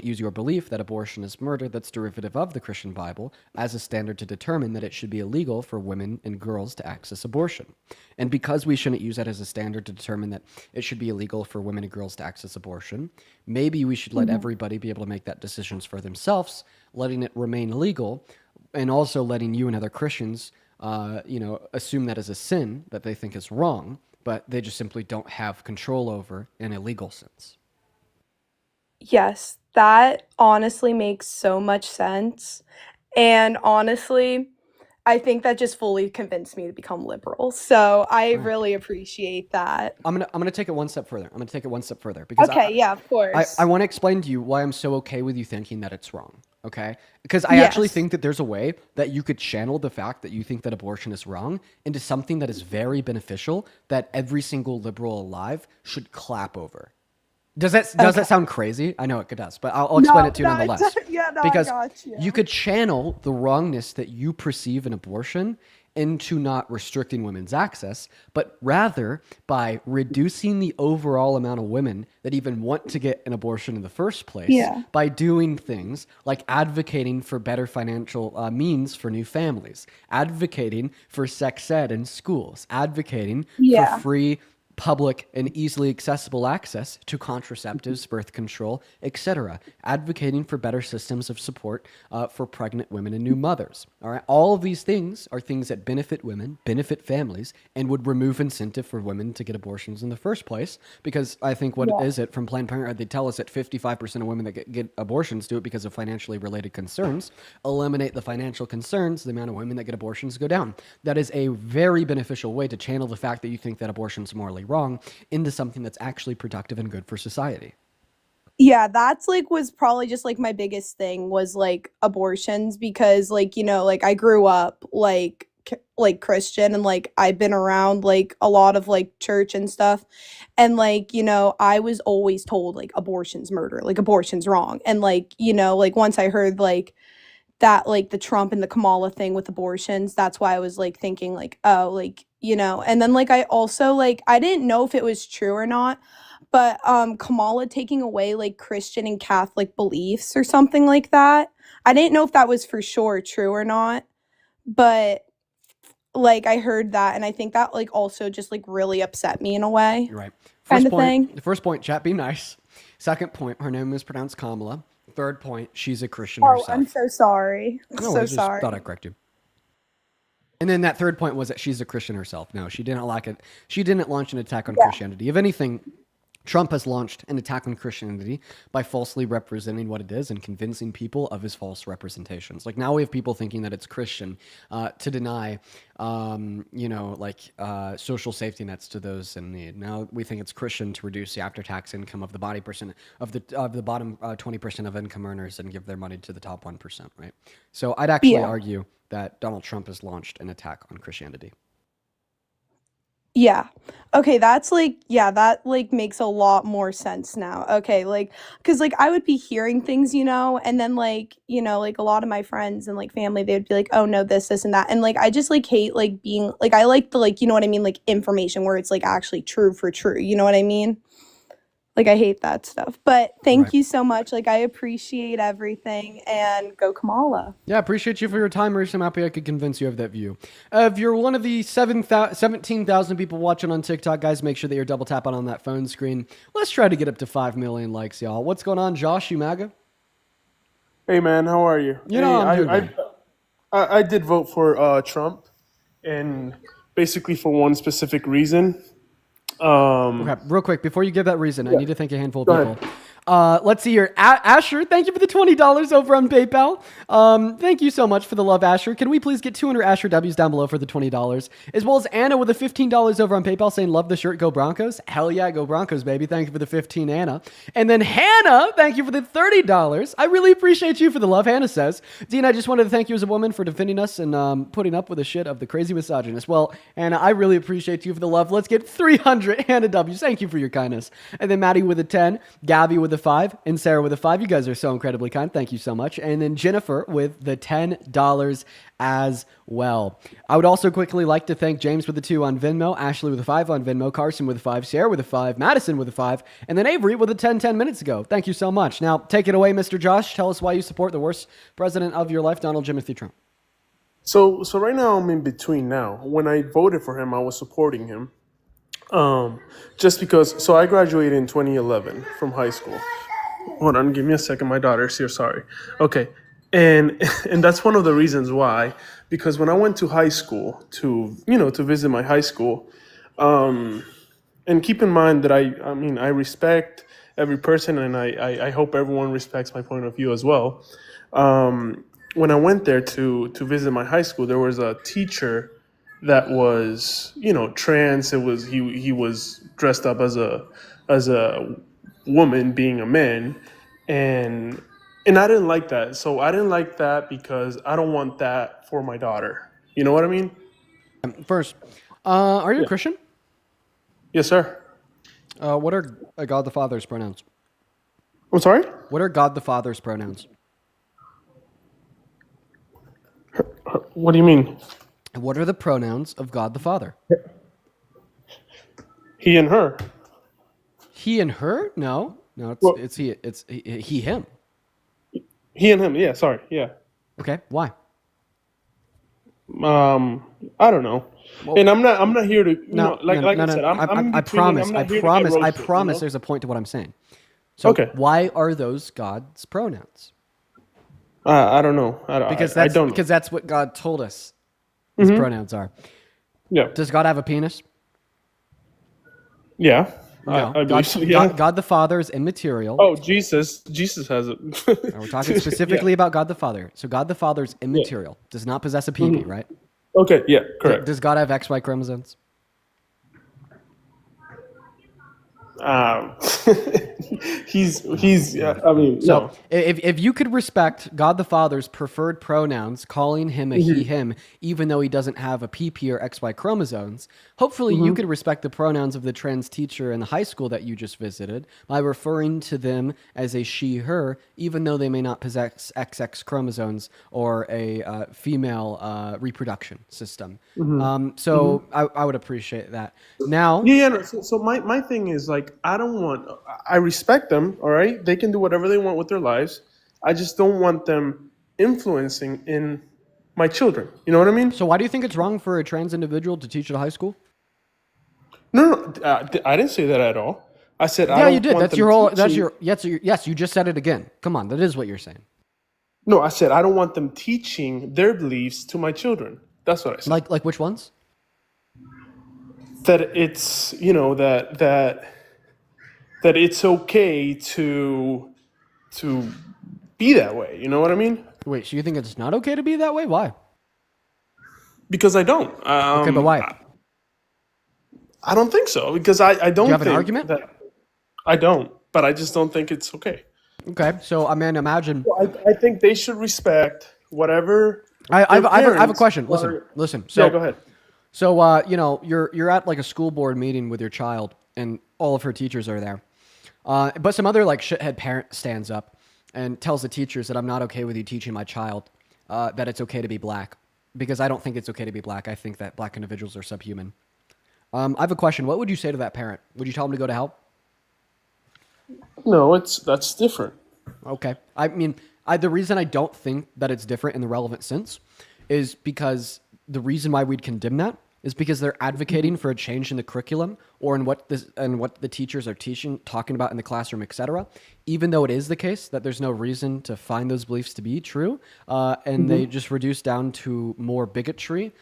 use your belief that abortion is murder that's derivative of the Christian Bible as a standard to determine that it should be illegal for women and girls to access abortion. And because we shouldn't use that as a standard to determine that it should be illegal for women and girls to access abortion, maybe we should let everybody be able to make that decisions for themselves, letting it remain legal, and also letting you and other Christians assume that as a sin that they think is wrong, but they just simply don't have control over in a legal sense. Yes, that honestly makes so much sense. And honestly, I think that just fully convinced me to become liberal. So I Right. really appreciate that. I'm gonna take it one step further. Because Okay, yeah, of course. I want to explain to you why I'm so okay with you thinking that it's wrong. Okay? Because I actually Yes. think that there's a way that you could channel the fact that you think that abortion is wrong into something that is very beneficial that every single liberal alive should clap over. Does that sound crazy? I know it does, but I'll explain it to you nonetheless. Because I got you. you could channel the wrongness that you perceive in abortion into not restricting women's access, but rather by reducing the overall amount of women that even want to get an abortion in the first place, by doing things like advocating for better financial means for new families, advocating for sex ed in schools, advocating for free public and easily accessible access to contraceptives, birth control, etc., advocating for better systems of support for pregnant women and new mothers. All right, all of these things are things that benefit women, benefit families, and would remove incentive for women to get abortions in the first place. Because I think from Planned Parenthood, they tell us that 55% of women that get abortions do it because of financially related concerns. Eliminate the financial concerns, the amount of women that get abortions go down. That is a very beneficial way to channel the fact that you think that abortion's morally wrong into something that's actually productive and good for society. Yeah, that's was probably just my biggest thing was abortions because I grew up Christian and I've been around a lot of church and stuff and I was always told abortion's murder, abortion's wrong. And once I heard that the Trump and the Kamala thing with abortions, that's why I was thinking and then I also I didn't know if it was true or not, but Kamala taking away Christian and Catholic beliefs or something like that. I didn't know if that was for sure true or not, but I heard that and I think that also just really upset me in a way. Right. First point, chat, be nice. Second point, her name is pronounced Kamala. Third point, she's a Christian herself. I'm so sorry. No, I just thought I'd correct you. And then that third point was that she's a Christian herself. No, she didn't like it. She didn't launch an attack on Christianity. If anything, Trump has launched an attack on Christianity by falsely representing what it is and convincing people of his false representations. Now we have people thinking that it's Christian to deny, social safety nets to those in need. Now we think it's Christian to reduce the after-tax income of the bottom 20% of income earners and give their money to the top 1%. Right. So I'd actually argue that Donald Trump has launched an attack on Christianity. Yeah. Okay, that's that makes a lot more sense now. Okay, cuz I would be hearing things, and then a lot of my friends and family, they would be oh no, this and that. And I just hate being I like the you know what I mean, information where it's actually true for true. You know what I mean? Like, I hate that stuff. But thank Right. you so much. Like, I appreciate everything, and go Kamala. Yeah, appreciate you for your time, Marissa. I'm happy I could convince you of that view. If you're one of the 17,000 people watching on TikTok, guys, make sure that you're double tapping on that phone screen. Let's try to get up to 5 million likes, y'all. What's going on, Josh, you MAGA? Hey man, how are you? You know, I'm doing good. I did vote for Trump, and basically for one specific reason. Okay, real quick, before you give that reason, I need to thank a handful of Go people. ahead. Let's see here. Asher, thank you for the $20 over on PayPal. Thank you so much for the love, Asher. Can we please get 200 Asher W's down below for the $20? As well as Anna with the $15 over on PayPal saying, love the shirt, go Broncos. Hell yeah, go Broncos, baby. Thank you for the 15, Anna. And then Hannah, thank you for the $30. I really appreciate you for the love, Hannah says. Dean, I just wanted to thank you as a woman for defending us and putting up with the shit of the crazy misogynist. Well, Anna, I really appreciate you for the love. Let's get 300 Hannah W's. Thank you for your kindness. And then Maddie with a 10, Gabby with a 5, and Sarah with a 5. You guys are so incredibly kind. Thank you so much. And then Jennifer with the $10 as well. I would also quickly like to thank James with a 2 on Venmo, Ashley with a 5 on Venmo, Carson with a 5, Sarah with a 5, Madison with a 5, and then Avery with a 10 minutes ago. Thank you so much. Now, take it away, Mr. Josh. Tell us why you support the worst president of your life, Donald Timothy Trump. So right now I'm in between now. When I voted for him, I was supporting him. Just because, so I graduated in 2011 from high school. Hold on, give me a second. My daughter's here, sorry. Okay. And that's one of the reasons why, because when I went to high school to visit my high school, and keep in mind that I respect every person, and I hope everyone respects my point of view as well. When I went there to visit my high school, there was a teacher that was, trans. He was dressed up as a woman being a man, and I didn't like that. So I didn't like that because I don't want that for my daughter. You know what I mean? First, are you a Christian? Yes, sir. What are God the Father's pronouns? I'm sorry? What are God the Father's pronouns? What do you mean? What are the pronouns of God the Father? He and her. He and her? No, it's he. It's he him. He and him. Yeah. Sorry. Yeah. Okay. Why? I don't know. Well, and I'm not here to I said. I promise. There's a point to what I'm saying. So okay. Why are those God's pronouns? I don't know. Because that's what God told us his pronouns are. Yeah. Does God have a penis? Yeah. No. I believe so, yeah. God the Father is immaterial. Oh, Jesus has it. We're talking specifically about God the Father. So God the Father is immaterial. Does not possess a PP, right? Okay, yeah, correct. Does God have XY chromosomes? He's I mean, so no. if you could respect God the Father's preferred pronouns, calling him a he, him, even though he doesn't have a PP or XY chromosomes, hopefully you could respect the pronouns of the trans teacher in the high school that you just visited by referring to them as a she, her, even though they may not possess XX chromosomes or a female reproduction system. I would appreciate that. Now, So my thing is like, I respect them, all right? They can do whatever they want with their lives. I just don't want them influencing in my children. You know what I mean? So why do you think it's wrong for a trans individual to teach at a high school? No, I didn't say that at all. I said I don't you did. want That's them your whole. teaching- Yes. You just said it again. Come on, that is what you're saying. No, I said I don't want them teaching their beliefs to my children. That's what I said. Like which ones? That it's that it's okay to be that way. You know what I mean? Wait, so you think it's not okay to be that way? Why? Because I don't. Okay, but why? I don't think so. Because I don't. Do you have an think argument? that I don't, but I just don't think it's okay. Okay, so I mean, imagine. I think they should respect whatever. I have a question. Listen. So, yeah, go ahead. So you're at like a school board meeting with your child, and all of her teachers are there. But some other like shithead parent stands up and tells the teachers that I'm not okay with you teaching my child that it's okay to be black, because I don't think it's okay to be black. I think that black individuals are subhuman. I have a question. What would you say to that parent? Would you tell them to go to hell? No, that's different. Okay. I mean, the reason I don't think that it's different in the relevant sense is because the reason why we'd condemn that is because they're advocating for a change in the curriculum or in what the teachers are talking about in the classroom, etc. Even though it is the case that there's no reason to find those beliefs to be true, and they just reduce down to more bigotry,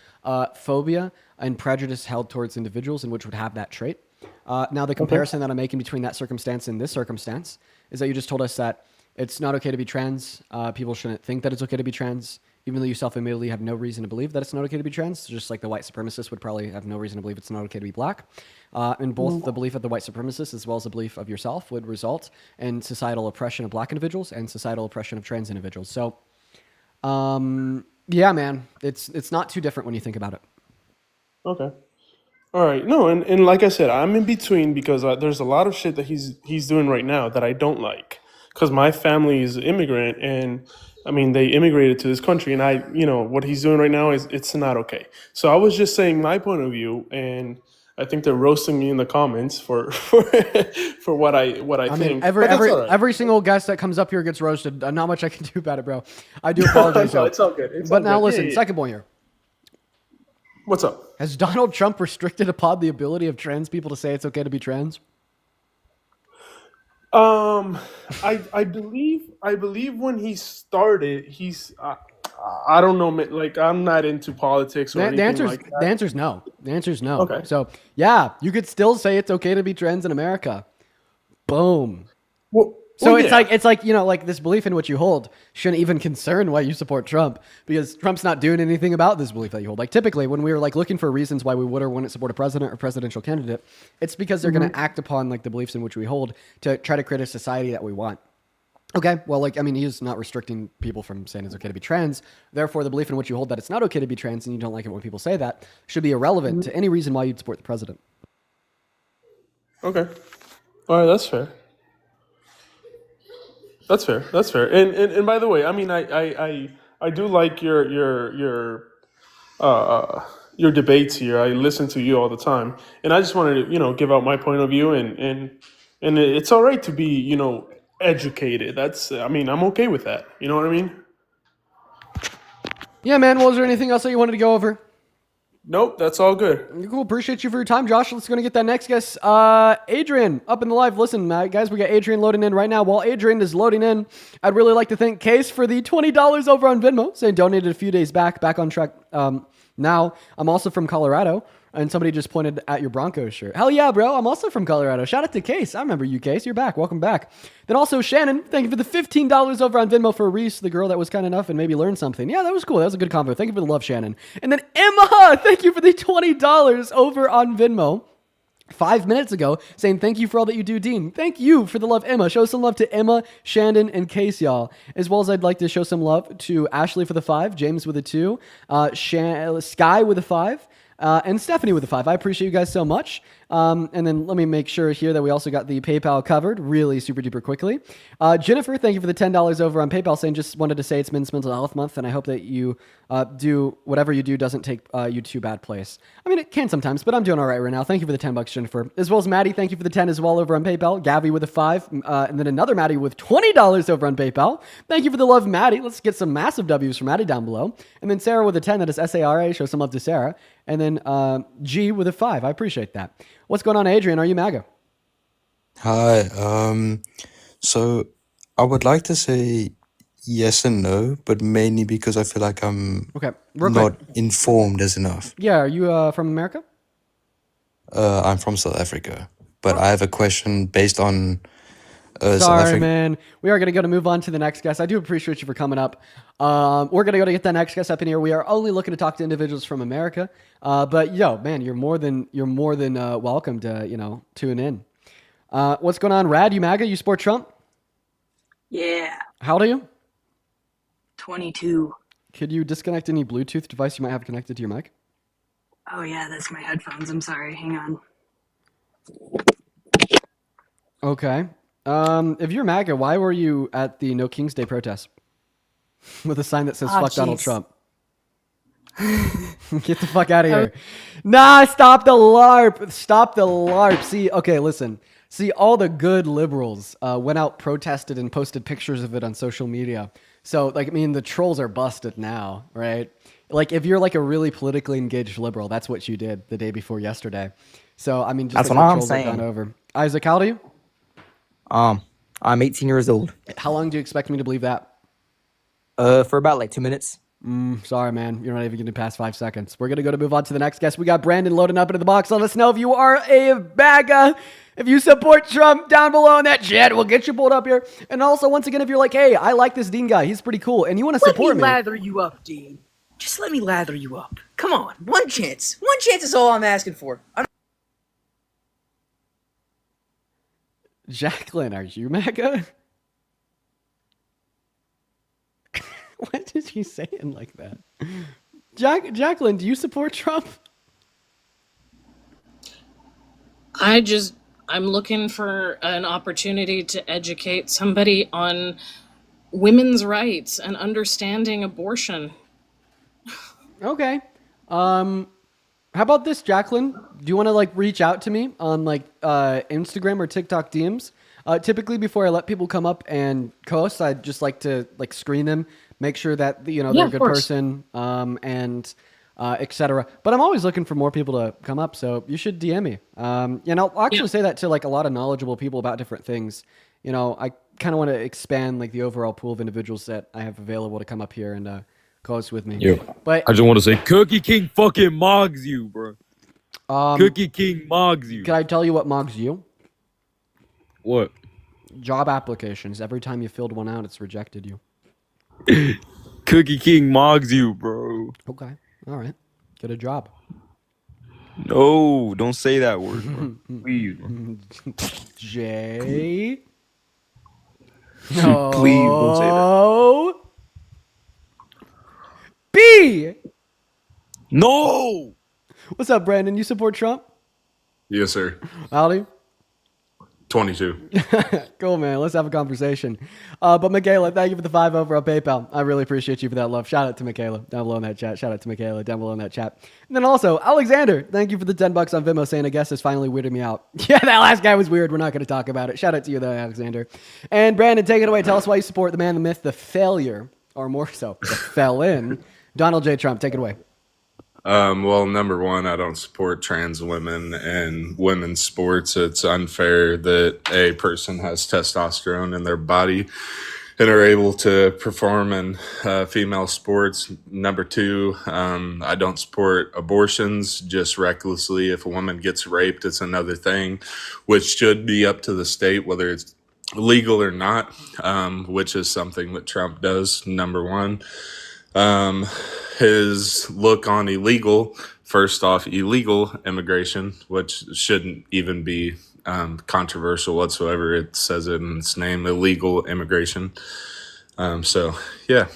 phobia, and prejudice held towards individuals in which would have that trait. Now, the comparison that I'm making between that circumstance and this circumstance is that you just told us that it's not okay to be trans. People shouldn't think that it's okay to be trans, even though you self-admittedly have no reason to believe that it's not okay to be trans, just like the white supremacist would probably have no reason to believe it's not okay to be black. And both the belief of the white supremacist as well as the belief of yourself would result in societal oppression of black individuals and societal oppression of trans individuals. So, yeah, man, it's not too different when you think about it. Okay. All right. No, and like I said, I'm in between because there's a lot of shit that he's doing right now that I don't like. Because my family is immigrant, and I mean they immigrated to this country, and what he's doing right now it's not okay. So I was just saying my point of view, and I think they're roasting me in the comments for for what I I think. mean, But that's all right. every single guest that comes up here gets roasted. Not much I can do about it, bro. I do apologize. No, though. it's all good. It's But all now good. listen, Yeah, yeah. second point here. What's up? Has Donald Trump restricted upon the ability of trans people to say it's okay to be trans? I believe when he started, I don't know, like I'm not into politics or anything like that. The answer's no. The answer's no. Okay. So yeah, you could still say it's okay to be trans in America. Boom. So Well, it's yeah. like like this belief in which you hold shouldn't even concern why you support Trump, because Trump's not doing anything about this belief that you hold. Like typically when we were like looking for reasons why we would or wouldn't support a president or presidential candidate, it's because they're going to act upon like the beliefs in which we hold to try to create a society that we want. Okay, well, like, I mean, he's not restricting people from saying it's okay to be trans. Therefore, the belief in which you hold that it's not okay to be trans and you don't like it when people say that should be irrelevant to any reason why you'd support the president. Okay. All right, that's fair. That's fair. And by the way, I mean, I do like your debates here. I listen to you all the time, and I just wanted to give out my point of view, and it's all right to be educated. That's I mean I'm okay with that. You know what I mean? Yeah, man. Well, was there anything else that you wanted to go over? Nope, that's all good. Cool. Appreciate you for your time, Josh. Let's go to get that next guest. Adrian, up in the live. Listen, guys, we got Adrian loading in right now. While Adrian is loading in, I'd really like to thank Case for the $20 over on Venmo, saying donated a few days back on track. Now, I'm also from Colorado, and somebody just pointed at your Broncos shirt. Hell yeah, bro. I'm also from Colorado. Shout out to Case. I remember you, Case. You're back. Welcome back. Then also, Shannon, thank you for the $15 over on Venmo for Reese, the girl that was kind enough and maybe learned something. Yeah, that was cool. That was a good combo. Thank you for the love, Shannon. And then Emma, thank you for the $20 over on Venmo 5 minutes ago, saying thank you for all that you do, Dean. Thank you for the love, Emma. Show some love to Emma, Shannon, and Case, y'all. As well as I'd like to show some love to Ashley for the 5, James with a 2, Sky with a 5, and Stephanie with a 5. I appreciate you guys so much. And then let me make sure here that we also got the PayPal covered really super duper quickly. Jennifer, thank you for the $10 over on PayPal, saying just wanted to say it's Men's Mental Health Month, and I hope that you do whatever you do doesn't take you to a bad place. I mean, it can sometimes, but I'm doing all right now. Thank you for the $10, Jennifer. As well as Maddie, thank you for the 10 as well over on PayPal. Gabby with a 5, and then another Maddie with $20 over on PayPal. Thank you for the love, Maddie. Let's get some massive W's from Maddie down below. And then Sarah with a 10, that is SARA. Show some love to Sarah. And then G with a 5. I appreciate that. What's going on, Adrian? Are you MAGA? Hi. So I would like to say yes and no, but mainly because I feel like I'm Okay, real not quick. informed as enough. Yeah, are you from America? I'm from South Africa, but I have a question based on South Sorry, Africa. man. We are going to move on to the next guest. I do appreciate you for coming up. We're going to go to get that next guest up in here. We are only looking to talk to individuals from America. But yo, man, you're more than welcome to tune in. What's going on, Rad? You MAGA? You support Trump? Yeah, How old are you? 22. Could you disconnect any Bluetooth device you might have connected to your mic? Oh yeah, that's my headphones. I'm sorry. Hang on. Okay. If you're MAGA, why were you at the No King's Day protest with a sign that says Ah, "Fuck Donald jeez. Trump"? Get the fuck out of here. Nah, stop the LARP. Stop the LARP. See, okay, listen. See, all the good liberals went out, protested, and posted pictures of it on social media. So, like, I mean, the trolls are busted now, right? Like, if you're like a really politically engaged liberal, that's what you did the day before yesterday. So, I mean, just That's like what the I'm trolls have gone saying. over. Isaac, how old are you? I'm 18 years old. How long do you expect me to believe that? For about like 2 minutes. Sorry, man. You're not even getting past 5 seconds. We're going to move on to the next guest. We got Brandon loading up into the box. Let us know if you are a MAGA, if you support Trump down below in that chat. We'll get you pulled up here. And also, once again, if you're like, hey, I like this Dean guy. He's pretty cool. And you want to support me. Let me lather you up, Dean. Just let me lather you up. Come on, one chance. One chance is all I'm asking for. Jacqueline, are you MAGA? What is he saying like that? Jacqueline, do you support Trump? I'm looking for an opportunity to educate somebody on women's rights and understanding abortion. Okay. How about this, Jacqueline? Do you want to like reach out to me on like Instagram or TikTok DMs? Typically, before I let people come up and co-host, I'd just like to like screen them, make sure that they're a good person, and etc. But I'm always looking for more people to come up, so you should DM me. I'll actually say that to like a lot of knowledgeable people about different things. I kind of want to expand like the overall pool of individuals that I have available to come up here and co-host with me. Yeah, but I just want to say, Cookie King fucking mogs you, bro. Cookie King mogs you. Can I tell you what mogs you? What? Job applications. Every time you filled one out, it's rejected you. Cookie King mogs you, bro. Okay. All right. Get a job. No, don't say that word, bro. Please. Jay. No. Please don't say that. B. No. What's up, Brandon? You support Trump? Yes, sir. Howdy. 22. Cool, man. Let's have a conversation. But Michaela, thank you for the 5 over on PayPal. I really appreciate you for that love. Shout out to Michaela down below in that chat. Shout out to Michaela down below in that chat. And then also, Alexander, thank you for the $10 on Venmo saying, I guess it's finally weirded me out. Yeah, that last guy was weird. We're not going to talk about it. Shout out to you, though, Alexander. And Brandon, take it away. Tell us why you support the man, the myth, the failure, or more so, the felon, Donald J. Trump. Take it away. Well, number one, I don't support trans women and women's sports. It's unfair that a person has testosterone in their body and are able to perform in female sports. Number two, I don't support abortions just recklessly. If a woman gets raped, it's another thing, which should be up to the state, whether it's legal or not, which is something that Trump does, number one. His look on illegal, first off, illegal immigration, which shouldn't even be controversial whatsoever. It says it in its name, illegal immigration. So, yeah,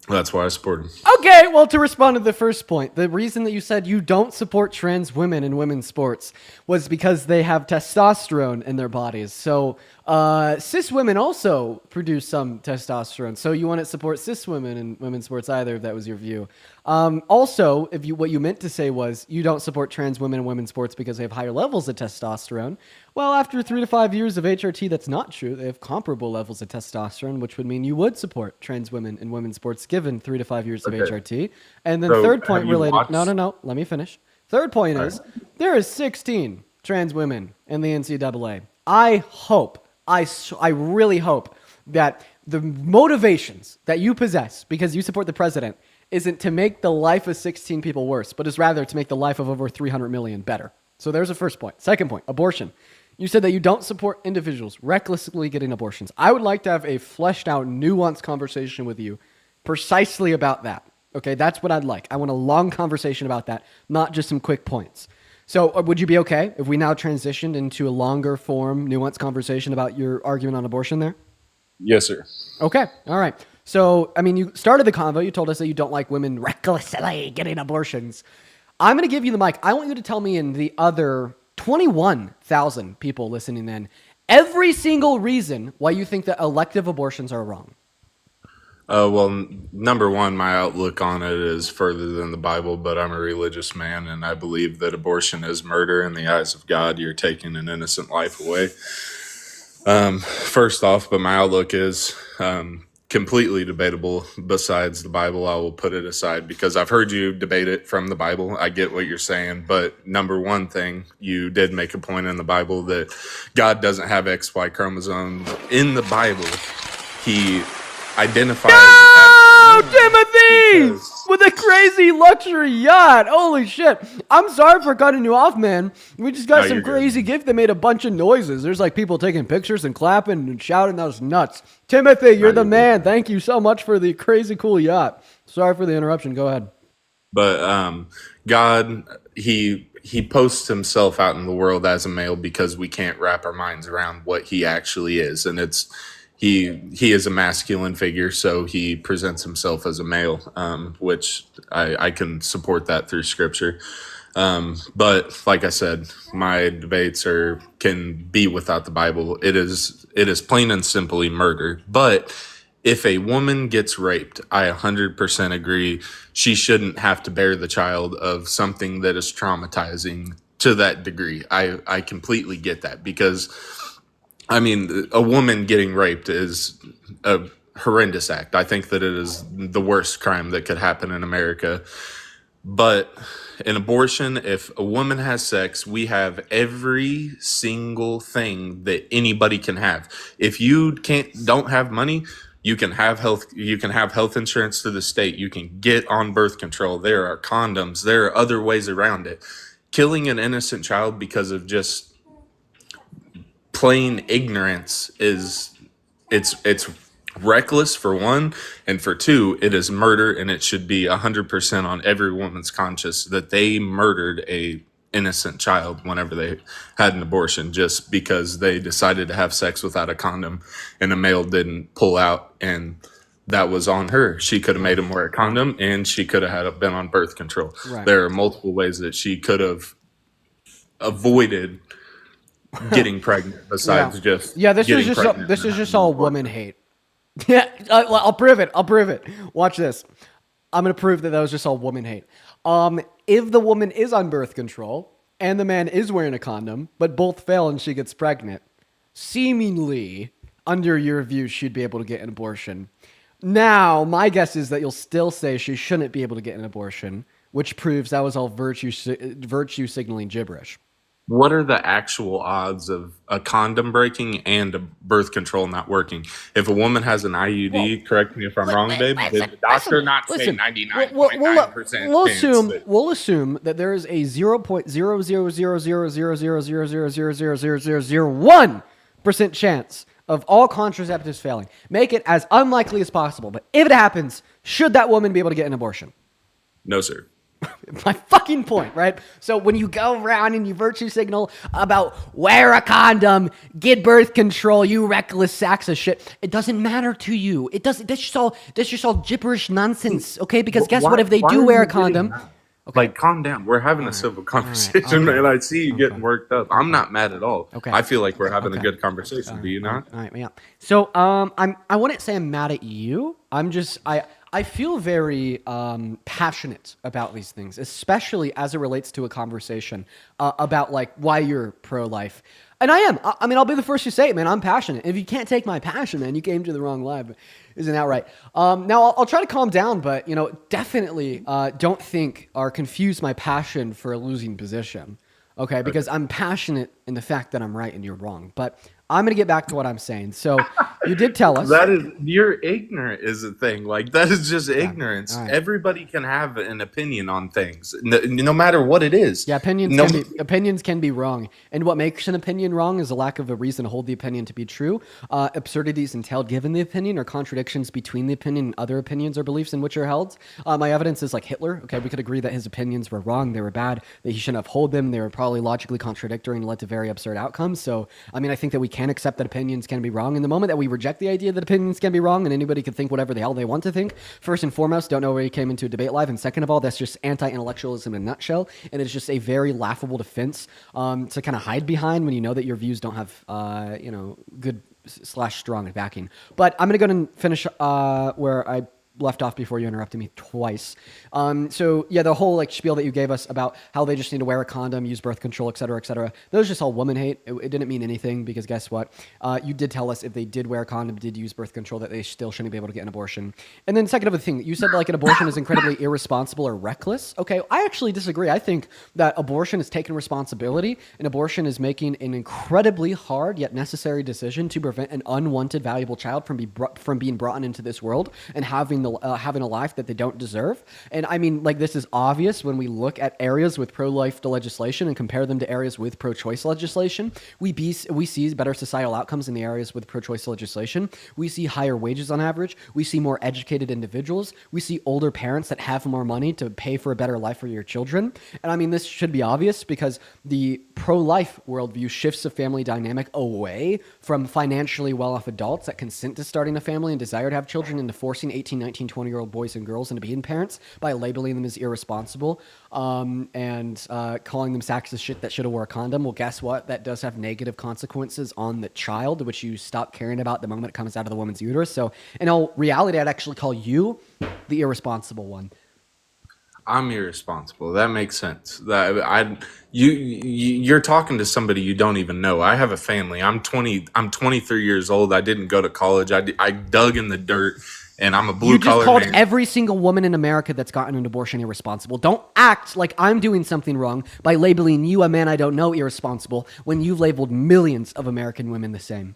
that's why I support him. Okay, well, to respond to the first point, the reason that you said you don't support trans women in women's sports was because they have testosterone in their bodies. So cis women also produce some testosterone. So you wouldn't support cis women in women's sports either, if that was your view. Also, what you meant to say was you don't support trans women in women's sports because they have higher levels of testosterone. Well, after 3 to 5 years of HRT, that's not true. They have comparable levels of testosterone, which would mean you would support trans women in women's sports given 3 to 5 years of HRT. And then So, third point have you related. watched- No. Let me finish. Third point is there is 16 trans women in the NCAA. I hope, I really hope that the motivations that you possess because you support the president isn't to make the life of 16 people worse, but is rather to make the life of over 300 million better. So there's a first point. Second point, abortion. You said that you don't support individuals recklessly getting abortions. I would like to have a fleshed out, nuanced conversation with you precisely about that. Okay, that's what I'd like. I want a long conversation about that, not just some quick points. So would you be okay if we now transitioned into a longer form, nuanced conversation about your argument on abortion there? Yes, sir. Okay, all right. So, I mean, you started the convo. You told us that you don't like women recklessly getting abortions. I'm going to give you the mic. I want you to tell me in the other 21,000 people listening in every single reason why you think that elective abortions are wrong. Number one, my outlook on it is further than the Bible, but I'm a religious man, and I believe that abortion is murder in the eyes of God. You're taking an innocent life away. First off, but my outlook is completely debatable. Besides the Bible, I will put it aside because I've heard you debate it from the Bible. I get what you're saying, but number one thing, you did make a point in the Bible that God doesn't have XY chromosomes. In the Bible, he identifies Timothy with a crazy luxury yacht. Holy shit. I'm sorry for cutting you off, man. We just got some crazy gift that made a bunch of noises. There's like people taking pictures and clapping and shouting. That was nuts. Timothy, you're the man. Thank you so much for the crazy cool yacht. Sorry for the interruption. Go ahead. But God, he posts himself out in the world as a male because we can't wrap our minds around what he actually is. And it's he is a masculine figure, so he presents himself as a male, which I can support that through scripture. But like I said, my debates can be without the Bible. It is plain and simply murder. But if a woman gets raped, I 100% agree she shouldn't have to bear the child of something that is traumatizing to that degree. I completely get that because, I mean, a woman getting raped is a horrendous act. I think that it is the worst crime that could happen in America. But in abortion, if a woman has sex, we have every single thing that anybody can have. If you don't have money, you can have health insurance through the state. You can get on birth control. There are condoms. There are other ways around it. Killing an innocent child because of just plain ignorance it's reckless, for one, and for two, it is murder, and it should be 100% on every woman's conscience that they murdered a innocent child whenever they had an abortion just because they decided to have sex without a condom and a male didn't pull out, and that was on her. She could have made him wear a condom, and she could have been on birth control. Right. There are multiple ways that she could have avoided getting pregnant besides this is just all woman hate. Yeah, I'll prove it. Watch this. I'm gonna prove that was just all woman hate. If the woman is on birth control and the man is wearing a condom, but both fail and she gets pregnant, seemingly under your view she'd be able to get an abortion. Now my guess is that you'll still say she shouldn't be able to get an abortion, which proves that was all virtue signaling gibberish. What are the actual odds of a condom breaking and a birth control not working? If a woman has an IUD, correct me if I'm wrong, babe, did the doctor not say 99.9% We'll assume that there is a 0.0000000000001% chance of all contraceptives failing. Make it as unlikely as possible. But if it happens, should that woman be able to get an abortion? No, sir. My fucking point, right? So when you go around and you virtue signal about wear a condom, get birth control, you reckless sacks of shit, it doesn't matter to you. It doesn't. That's just all gibberish nonsense, okay? Because guess what? If they do wear a condom, okay. Like, calm down. We're having a civil conversation, man. I see you getting worked up. I'm not mad at all. Okay. I feel like we're having a good conversation. Do you not? All right, yeah. So I wouldn't say I'm mad at you. I feel very passionate about these things, especially as it relates to a conversation about like why you're pro-life. And I am. I mean, I'll be the first to say it, man. I'm passionate. If you can't take my passion, man, you came to the wrong live. Isn't that right? Now, I'll try to calm down, but, definitely don't think or confuse my passion for a losing position, okay? Because I'm passionate in the fact that I'm right and you're wrong. But I'm going to get back to what I'm saying. So you did tell us. You're ignorant is a thing. Like, that is just ignorance. Right. Everybody can have an opinion on things, no matter what it is. Yeah, opinions can be wrong. And what makes an opinion wrong is a lack of a reason to hold the opinion to be true. Absurdities entailed given the opinion or contradictions between the opinion and other opinions or beliefs in which are held. My evidence is like Hitler. Okay, we could agree that his opinions were wrong. They were bad. That he shouldn't have held them. They were probably logically contradictory and led to very absurd outcomes. So, I mean, I think that we can accept that opinions can be wrong. In the moment that we reject the idea that opinions can be wrong and anybody can think whatever the hell they want to think, first and foremost, don't know where you came into a debate live, and second of all, that's just anti-intellectualism in a nutshell, and it's just a very laughable defense to kind of hide behind when you know that your views don't have good slash strong backing. But I'm going to go and finish where I left off before you interrupted me twice. So yeah, the whole like spiel that you gave us about how they just need to wear a condom, use birth control, et cetera, that was just all woman hate. It didn't mean anything because guess what? You did tell us if they did wear a condom, did use birth control, that they still shouldn't be able to get an abortion. And then second other thing, you said like an abortion is incredibly irresponsible or reckless. Okay, I actually disagree. I think that abortion is taking responsibility, and abortion is making an incredibly hard yet necessary decision to prevent an unwanted valuable child from being brought into this world and having a life that they don't deserve. And I mean, like, this is obvious when we look at areas with pro-life legislation and compare them to areas with pro-choice legislation. We see better societal outcomes in the areas with pro-choice legislation. We see higher wages on average. We see more educated individuals. We see older parents that have more money to pay for a better life for your children. And I mean, this should be obvious because the pro-life worldview shifts the family dynamic away from financially well-off adults that consent to starting a family and desire to have children into forcing 18, 19, 20-year-old boys and girls into being parents by labeling them as irresponsible and calling them sacks of shit that should have wore a condom. Well, guess what? That does have negative consequences on the child, which you stop caring about the moment it comes out of the woman's uterus. So in all reality, I'd actually call you the irresponsible one. I'm irresponsible. That makes sense. You're talking to somebody you don't even know. I have a family. I'm 23 years old. I didn't go to college. I dug in the dirt, and I'm a blue collar. You just called every single woman in America that's gotten an abortion irresponsible. Don't act like I'm doing something wrong by labeling you, a man I don't know, irresponsible when you've labeled millions of American women the same.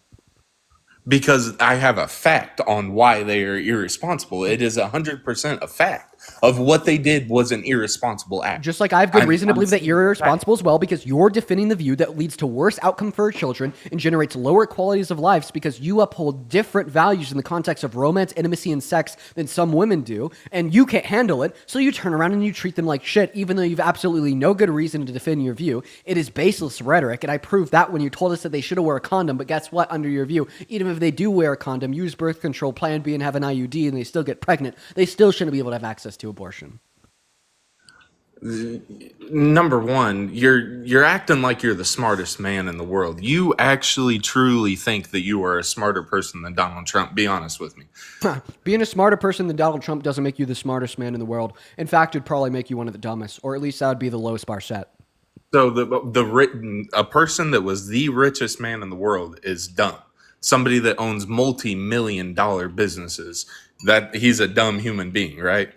Because I have a fact on why they are irresponsible. It is 100% a fact of what they did was an irresponsible act. Just like I have good reason to believe that you're irresponsible as well, because you're defending the view that leads to worse outcome for children and generates lower qualities of lives because you uphold different values in the context of romance, intimacy, and sex than some women do, and you can't handle it, so you turn around and you treat them like shit, even though you've absolutely no good reason to defend your view. It is baseless rhetoric, and I proved that when you told us that they should have wear a condom, but guess what? Under your view, even if they do wear a condom, use birth control, plan B, and have an IUD, and they still get pregnant, they still shouldn't be able to have access to abortion. Number one, you're acting like you're the smartest man in the world. You actually truly think that you are a smarter person than Donald Trump. Be honest with me. Being a smarter person than Donald Trump doesn't make you the smartest man in the world. In fact, it'd probably make you one of the dumbest, or at least that would be the lowest bar set. So a person that was the richest man in the world is dumb. Somebody that owns multi-million-dollar businesses, that he's a dumb human being, right?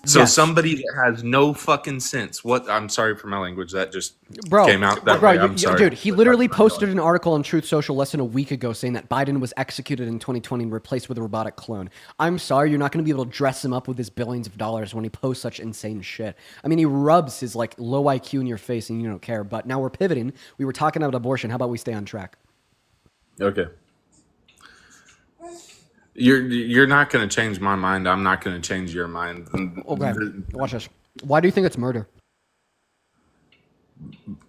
So yes. Somebody that has no fucking sense. I'm sorry for my language. That just came out that way. I'm sorry. Dude, he literally posted an article on Truth Social less than a week ago saying that Biden was executed in 2020 and replaced with a robotic clone. I'm sorry, you're not going to be able to dress him up with his billions of dollars when he posts such insane shit. I mean, he rubs his like low IQ in your face and you don't care. But now we're pivoting. We were talking about abortion. How about we stay on track? Okay. You're not going to change my mind. I'm not going to change your mind. Okay, watch this. Why do you think it's murder?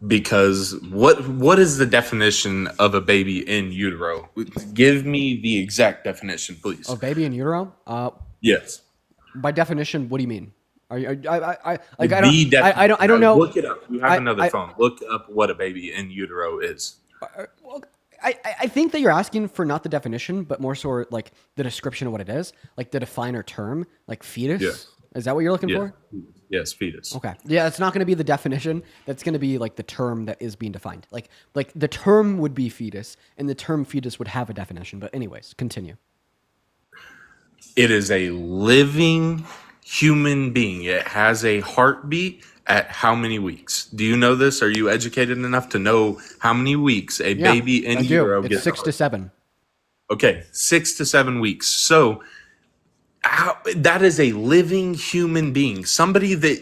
Because what is the definition of a baby in utero? Give me the exact definition, please. A baby in utero? Yes. By definition, what do you mean? I don't know. Look it up. You have another phone. Look up what a baby in utero is. I think that you're asking for not the definition, but more so like the description of what it is, like the definer term, like fetus. Yeah. Is that what you're looking for? Yes, fetus. Okay. Yeah, it's not going to be the definition. That's going to be like the term that is being defined. Like the term would be fetus, and the term fetus would have a definition. But anyways, continue. It is a living human being. It has a heartbeat. At how many weeks? Do you know this? Are you educated enough to know how many weeks a baby in utero gets? It's 6 to 7. Okay, 6 to 7 weeks. So that is a living human being. Somebody that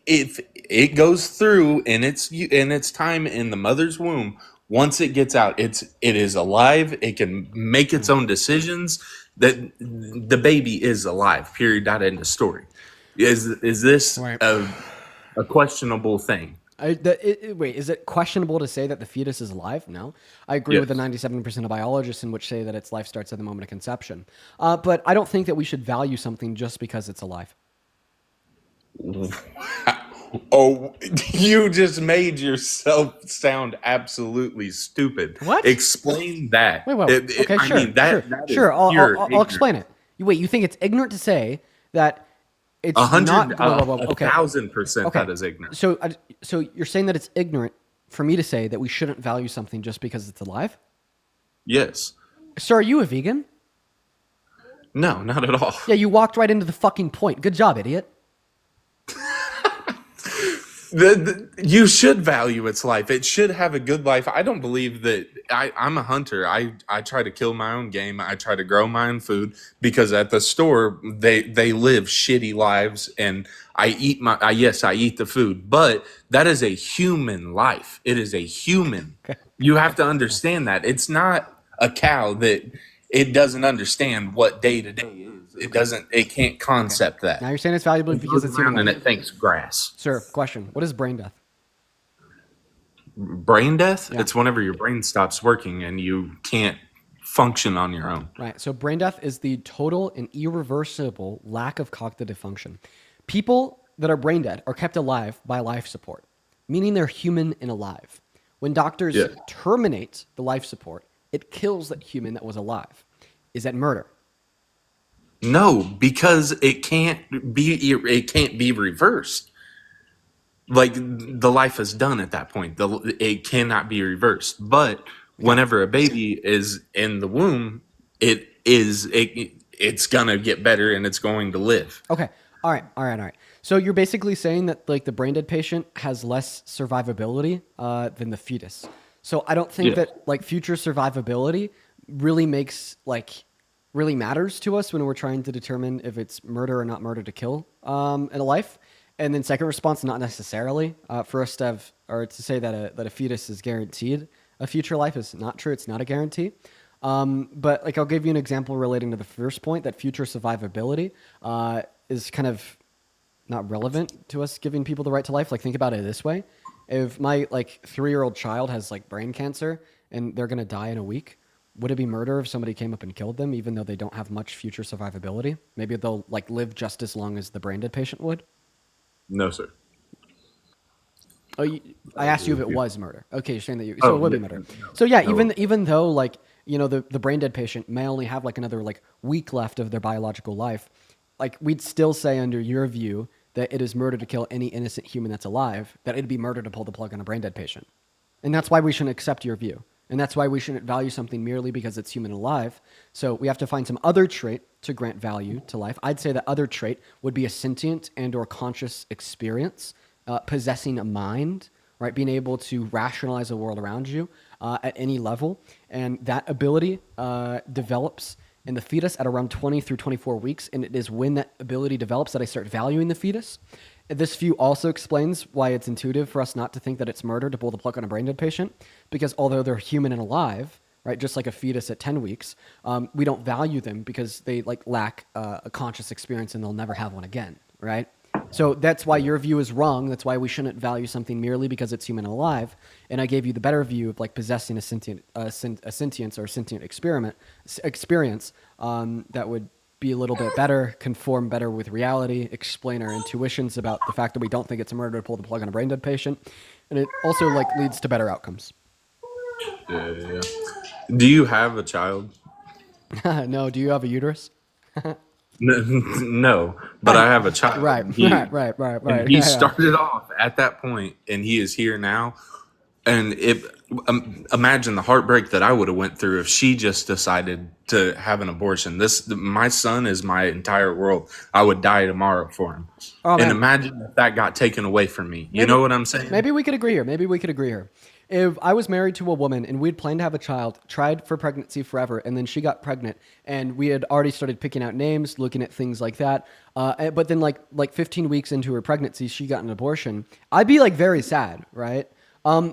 if it goes through in its time in the mother's womb, once it gets out, it is alive. It can make its own decisions. That the baby is alive. Period. Dot end of story. Is this a questionable thing? Wait, is it questionable to say that the fetus is alive? No. I agree with the 97% of biologists in which say that its life starts at the moment of conception. But I don't think that we should value something just because it's alive. Oh, you just made yourself sound absolutely stupid. What? Explain that. Wait. Okay, I sure, mean, that is sure. pure I'll ignorance. explain it. Wait, you think it's ignorant to say that it's A hundred, not? Whoa. Okay. 1,000% Okay. that is ignorant. So you're saying that it's ignorant for me to say that we shouldn't value something just because it's alive? Yes. Sir, are you a vegan? No, not at all. Yeah, you walked right into the fucking point. Good job, idiot. You should value its life. It should have a good life. I don't believe that. I'm a hunter. I try to kill my own game. I try to grow my own food because at the store they live shitty lives, and I eat I eat the food, but that is a human life. It is a human. You have to understand that it's not a cow that it doesn't understand what day to day is. It can't concept that. Now you're saying it's valuable because it's human and life. it thinks grass. Sir, question. What is brain death? Brain death? Yeah. It's whenever your brain stops working and you can't function on your own. Right. So brain death is the total and irreversible lack of cognitive function. People that are brain dead are kept alive by life support, meaning they're human and alive. When doctors terminate the life support, it kills that human that was alive. Is that murder? No, because it can't be reversed. Like the life is done at that point. It cannot be reversed. But whenever a baby is in the womb, it's gonna get better and it's going to live. Okay. All right. So you're basically saying that like the brain dead patient has less survivability than the fetus. So I don't think that like future survivability really really matters to us when we're trying to determine if it's murder or not murder to kill in a life. And then second response, not necessarily for us to have or to say that a fetus is guaranteed a future life is not true. It's not a guarantee. But like I'll give you an example relating to the first point that future survivability is kind of not relevant to us giving people the right to life. Like think about it this way: if my like 3-year-old child has like brain cancer and they're gonna die in a week, would it be murder if somebody came up and killed them, even though they don't have much future survivability? Maybe they'll like live just as long as the brain dead patient would. No, sir. Oh, I asked you if it was murder. Okay, you're saying that it would be murder. So yeah, even though like the brain dead patient may only have like another like week left of their biological life, like we'd still say under your view that it is murder to kill any innocent human that's alive. That it'd be murder to pull the plug on a brain dead patient, and that's why we shouldn't accept your view. And that's why we shouldn't value something merely because it's human and alive. So we have to find some other trait to grant value to life. I'd say that other trait would be a sentient and or conscious experience, possessing a mind, right? Being able to rationalize the world around you at any level. And that ability develops in the fetus at around 20 through 24 weeks. And it is when that ability develops that I start valuing the fetus. This view also explains why it's intuitive for us not to think that it's murder to pull the plug on a brain dead patient, because although they're human and alive, right, just like a fetus at 10 weeks, we don't value them because they like lack a conscious experience and they'll never have one again, right? So that's why your view is wrong. That's why we shouldn't value something merely because it's human and alive. And I gave you the better view of like possessing a sentience or a sentient experience that would be a little bit better, conform better with reality, explain our intuitions about the fact that we don't think it's a murder to pull the plug on a brain dead patient, and it also like leads to better outcomes. Yeah. Do you have a child? No. Do you have a uterus? No, but I have a child. Right. And he started off at that point, and he is here now. And imagine the heartbreak that I would have went through if she just decided to have an abortion. My son is my entire world. I would die tomorrow for him. Oh, and imagine if that got taken away from me. You know what I'm saying? Maybe we could agree here. If I was married to a woman and we'd planned to have a child, tried for pregnancy forever, and then she got pregnant, and we had already started picking out names, looking at things like that, but then like 15 weeks into her pregnancy, she got an abortion, I'd be like very sad, right?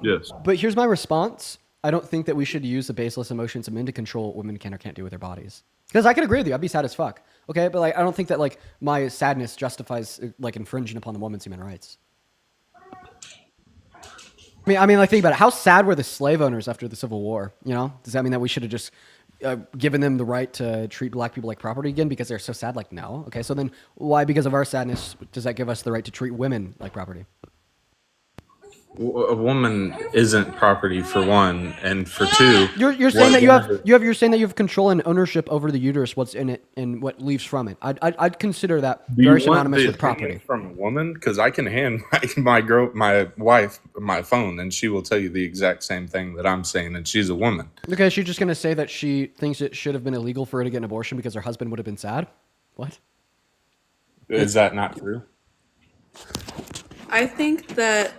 Yes. But here's my response. I don't think that we should use the baseless emotions of men to control what women can or can't do with their bodies. Because I could agree with you. I'd be sad as fuck. Okay, but like I don't think that like my sadness justifies like infringing upon the woman's human rights. I mean, like think about it. How sad were the slave owners after the Civil War? You know, does that mean that we should have just given them the right to treat black people like property again because they're so sad? Like no. Okay, so then why, because of our sadness, does that give us the right to treat women like property? A woman isn't property for one, and for two, You're saying that you're saying that you have control and ownership over the uterus, what's in it, and what leaves from it. I'd consider that Do very you want synonymous the with opinion property. from a woman? Because I can hand my wife my phone, and she will tell you the exact same thing that I'm saying, and she's a woman. Okay, she's just gonna say that she thinks it should have been illegal for her to get an abortion because her husband would have been sad. What? Is that not true? I think that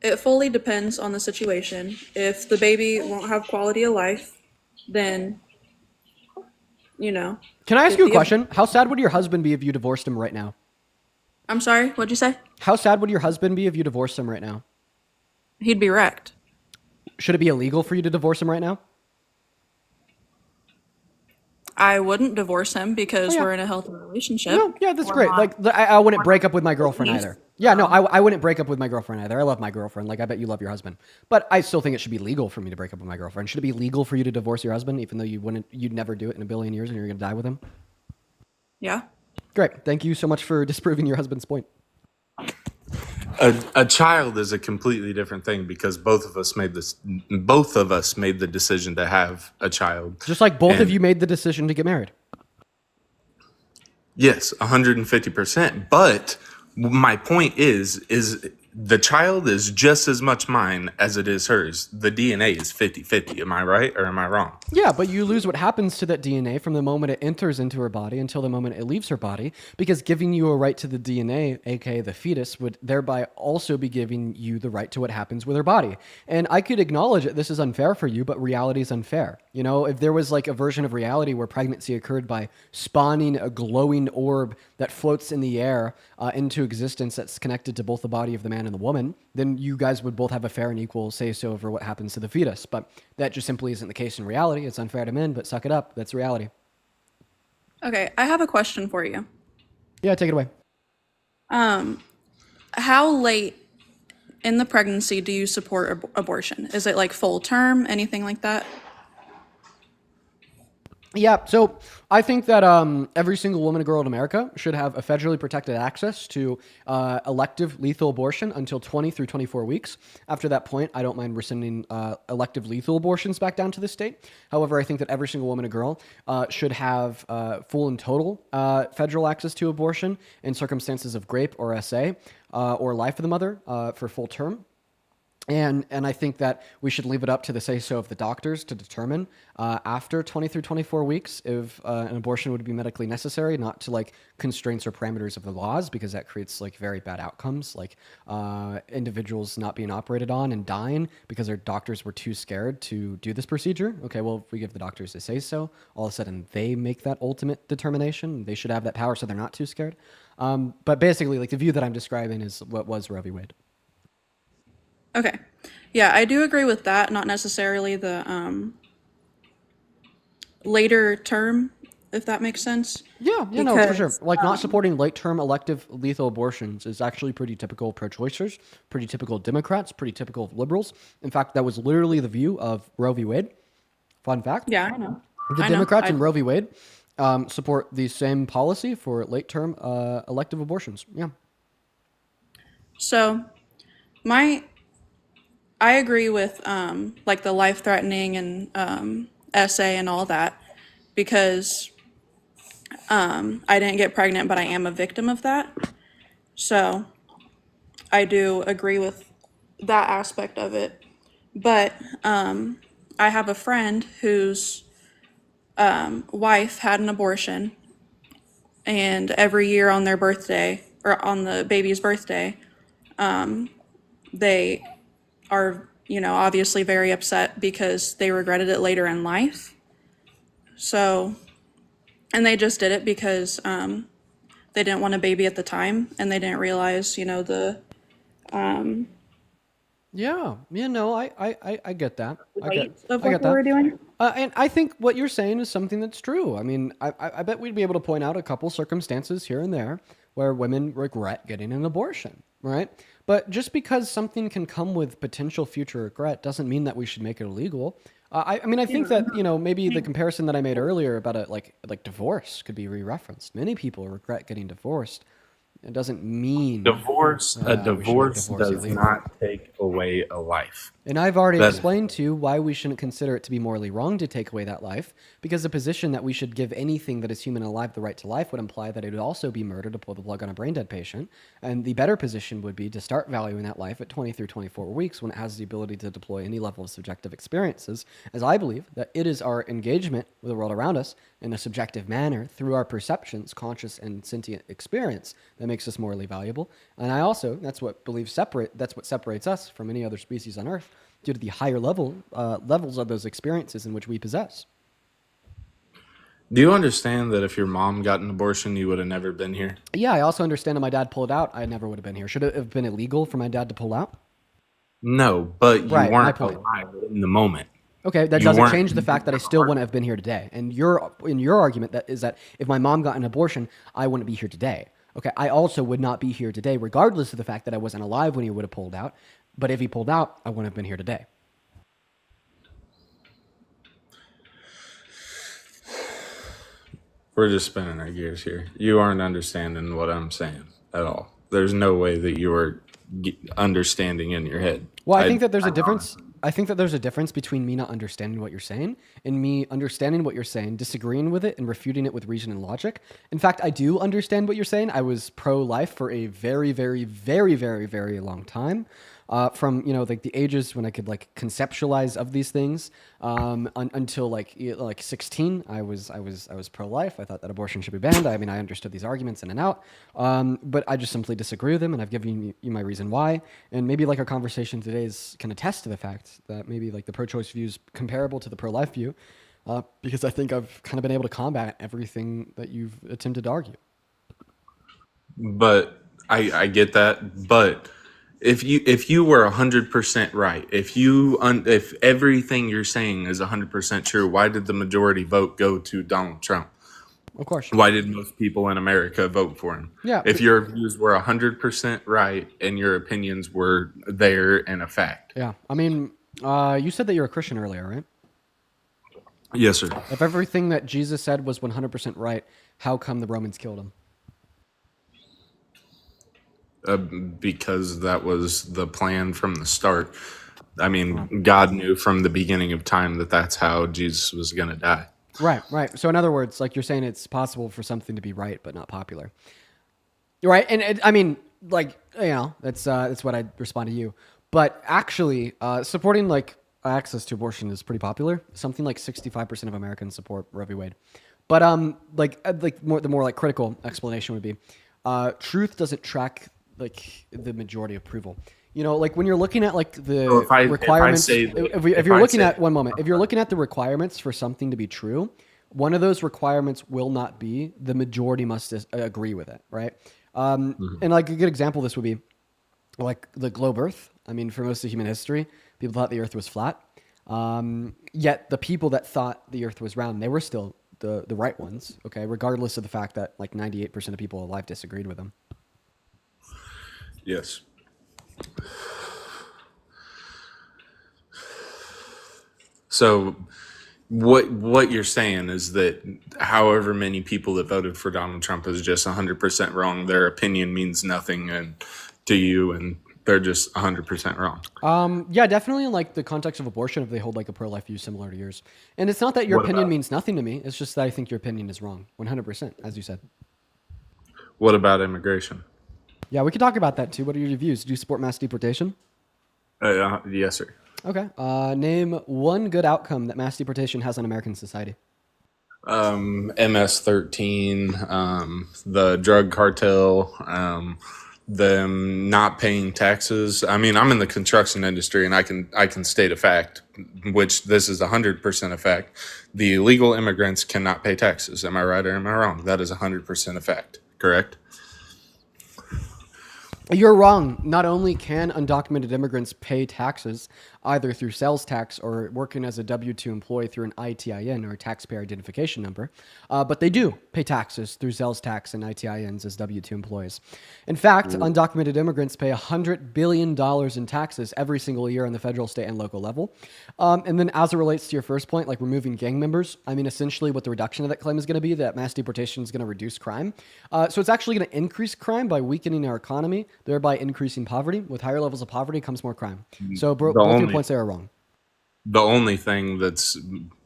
it fully depends on the situation. If the baby won't have quality of life, then, you know. Can I ask you a question? How sad would your husband be if you divorced him right now? I'm sorry, what'd you say? How sad would your husband be if you divorced him right now? He'd be wrecked. Should it be illegal for you to divorce him right now? I wouldn't divorce him because we're in a healthy relationship. No, yeah, that's We're great. not- Like, I wouldn't break up with my girlfriend Please. either. Yeah, no, I wouldn't break up with my girlfriend either. I love my girlfriend. Like, I bet you love your husband. But I still think it should be legal for me to break up with my girlfriend. Should it be legal for you to divorce your husband, even though you'd never do it in a billion years and you're going to die with him? Yeah. Great. Thank you so much for disproving your husband's point. A child is a completely different thing because both of us made the decision to have a child. Just like both of And- you made the decision to get married. Yes, 150%. But my point is the child is just as much mine as it is hers. The DNA is 50-50. Am I right or am I wrong? Yeah, but you lose what happens to that DNA from the moment it enters into her body until the moment it leaves her body, because giving you a right to the DNA, aka the fetus, would thereby also be giving you the right to what happens with her body. And I could acknowledge that this is unfair for you, but reality is unfair. You know, if there was like a version of reality where pregnancy occurred by spawning a glowing orb that floats in the air into existence that's connected to both the body of the man and the woman, then you guys would both have a fair and equal say-so over what happens to the fetus. But that just simply isn't the case in reality. It's unfair to men, but suck it up. That's reality. Okay, I have a question for you. Yeah, take it away. How late in the pregnancy do you support abortion? Is it like full term, anything like that? Yeah, so I think that every single woman and girl in America should have a federally protected access to elective lethal abortion until 20 through 24 weeks. After that point, I don't mind rescinding elective lethal abortions back down to the state. However, I think that every single woman and girl should have full and total federal access to abortion in circumstances of rape or SA or life of the mother for full term. And I think that we should leave it up to the say-so of the doctors to determine after 20 through 24 weeks if an abortion would be medically necessary, not to like constraints or parameters of the laws, because that creates like very bad outcomes, like individuals not being operated on and dying because their doctors were too scared to do this procedure. Okay, well, if we give the doctors a say-so, all of a sudden they make that ultimate determination. They should have that power so they're not too scared. But basically, like the view that I'm describing is what was Roe v. Wade. Okay. Yeah, I do agree with that, not necessarily the later term, if that makes sense. Yeah, no, for sure. Like not supporting late-term elective lethal abortions is actually pretty typical pro-choicers, pretty typical Democrats, pretty typical of liberals. In fact, that was literally the view of Roe v. Wade. Fun fact. Yeah, I know. The Democrats in Roe v. Wade support the same policy for late-term elective abortions. Yeah. So, I agree with like the life-threatening and SA and all that, because I didn't get pregnant, but I am a victim of that. So I do agree with that aspect of it. But I have a friend whose wife had an abortion, and every year on their birthday, or on the baby's birthday, they are, obviously very upset because they regretted it later in life. So, and they just did it because they didn't want a baby at the time, and they didn't realize, the Yeah, I get that. Of what they were doing. And I think what you're saying is something that's true. I mean, I bet we'd be able to point out a couple circumstances here and there where women regret getting an abortion, right? But just because something can come with potential future regret doesn't mean that we should make it illegal. I mean, I think that, maybe the comparison that I made earlier about like divorce could be re-referenced. Many people regret getting divorced. It doesn't mean Divorce, a we should make divorce divorce does illegal. not take away a life. And I've already That- explained to you why we shouldn't consider it to be morally wrong to take away that life, because the position that we should give anything that is human and alive the right to life would imply that it would also be murder to pull the plug on a brain dead patient. And the better position would be to start valuing that life at 20 through 24 weeks when it has the ability to deploy any level of subjective experiences, as I believe that it is our engagement with the world around us in a subjective manner through our perceptions, conscious and sentient experience that makes us morally valuable. And I also, that's what separates us from any other species on Earth, due to the higher levels of those experiences in which we possess. Do you understand that if your mom got an abortion, you would have never been here? Yeah, I also understand if my dad pulled out, I never would have been here. Should it have been illegal for my dad to pull out? No, but you Right, my weren't point. alive in the moment. Okay, that You doesn't weren't- change the fact that I still wouldn't have been here today. And in your argument that is that if my mom got an abortion, I wouldn't be here today. Okay, I also would not be here today, regardless of the fact that I wasn't alive when he would have pulled out. But if he pulled out, I wouldn't have been here today. We're just spinning our gears here. You aren't understanding what I'm saying at all. There's no way that you are understanding in your head. Well, I think that there's a difference. I think that there's a difference between me not understanding what you're saying and me understanding what you're saying, disagreeing with it, and refuting it with reason and logic. In fact, I do understand what you're saying. I was pro-life for a very, very, very, very, very long time. From like the ages when I could like conceptualize of these things until like 16, I was pro-life. I thought that abortion should be banned. I mean, I understood these arguments in and out, but I just simply disagree with them, and I've given you my reason why. And maybe like our conversation today can attest to the fact that maybe like the pro-choice view is comparable to the pro-life view, because I think I've kind of been able to combat everything that you've attempted to argue. But I get that. But if you were 100% right, if everything you're saying is 100% true, why did the majority vote go to Donald Trump? Of course. Why did most people in America vote for him? Yeah. If your views were 100% right and your opinions were there and a fact. Yeah. I mean, you said that you're a Christian earlier, right? Yes, sir. If everything that Jesus said was 100% right, how come the Romans killed him? Because that was the plan from the start. I mean, God knew from the beginning of time that that's how Jesus was going to die. Right. So in other words, like you're saying, it's possible for something to be right but not popular. Right. And I mean, like, that's what I'd respond to you. But actually, supporting like access to abortion is pretty popular. Something like 65% of Americans support Roe v. Wade. But the more like critical explanation would be, truth doesn't track like the majority approval. Like when you're looking at like the requirements, if you're looking at the requirements for something to be true, one of those requirements will not be the majority must agree with it, right? And like a good example of this would be like the globe Earth. I mean, for most of human history, people thought the Earth was flat. Yet the people that thought the Earth was round, they were still the right ones, okay, regardless of the fact that like 98% of people alive disagreed with them. Yes. So what you're saying is that however many people that voted for Donald Trump is just 100% wrong. Their opinion means nothing to you, and they're just 100% wrong. Yeah, definitely in like the context of abortion, if they hold like a pro-life view similar to yours. And it's not that your opinion means nothing to me. It's just that I think your opinion is wrong, 100%, as you said. What about immigration? Yeah, we could talk about that too. What are your views? Do you support mass deportation? Yes, sir. Okay. Name one good outcome that mass deportation has on American society. MS-13, the drug cartel, them not paying taxes. I mean, I'm in the construction industry, and I can state a fact, which this is 100% a fact. The illegal immigrants cannot pay taxes. Am I right or am I wrong? That is 100% a fact. Correct? You're wrong. Not only can undocumented immigrants pay taxes either through sales tax or working as a W-2 employee through an ITIN or a taxpayer identification number, but they do pay taxes through sales tax and ITINs as W-2 employees. In fact, undocumented immigrants pay $100 billion in taxes every single year on the federal, state, and local level. And then as it relates to your first point, like removing gang members, I mean, essentially what the reduction of that claim is going to be, that mass deportation is going to reduce crime. So it's actually going to increase crime by weakening our economy, thereby increasing poverty. With higher levels of poverty comes more crime. So both your points there are wrong. The only thing that's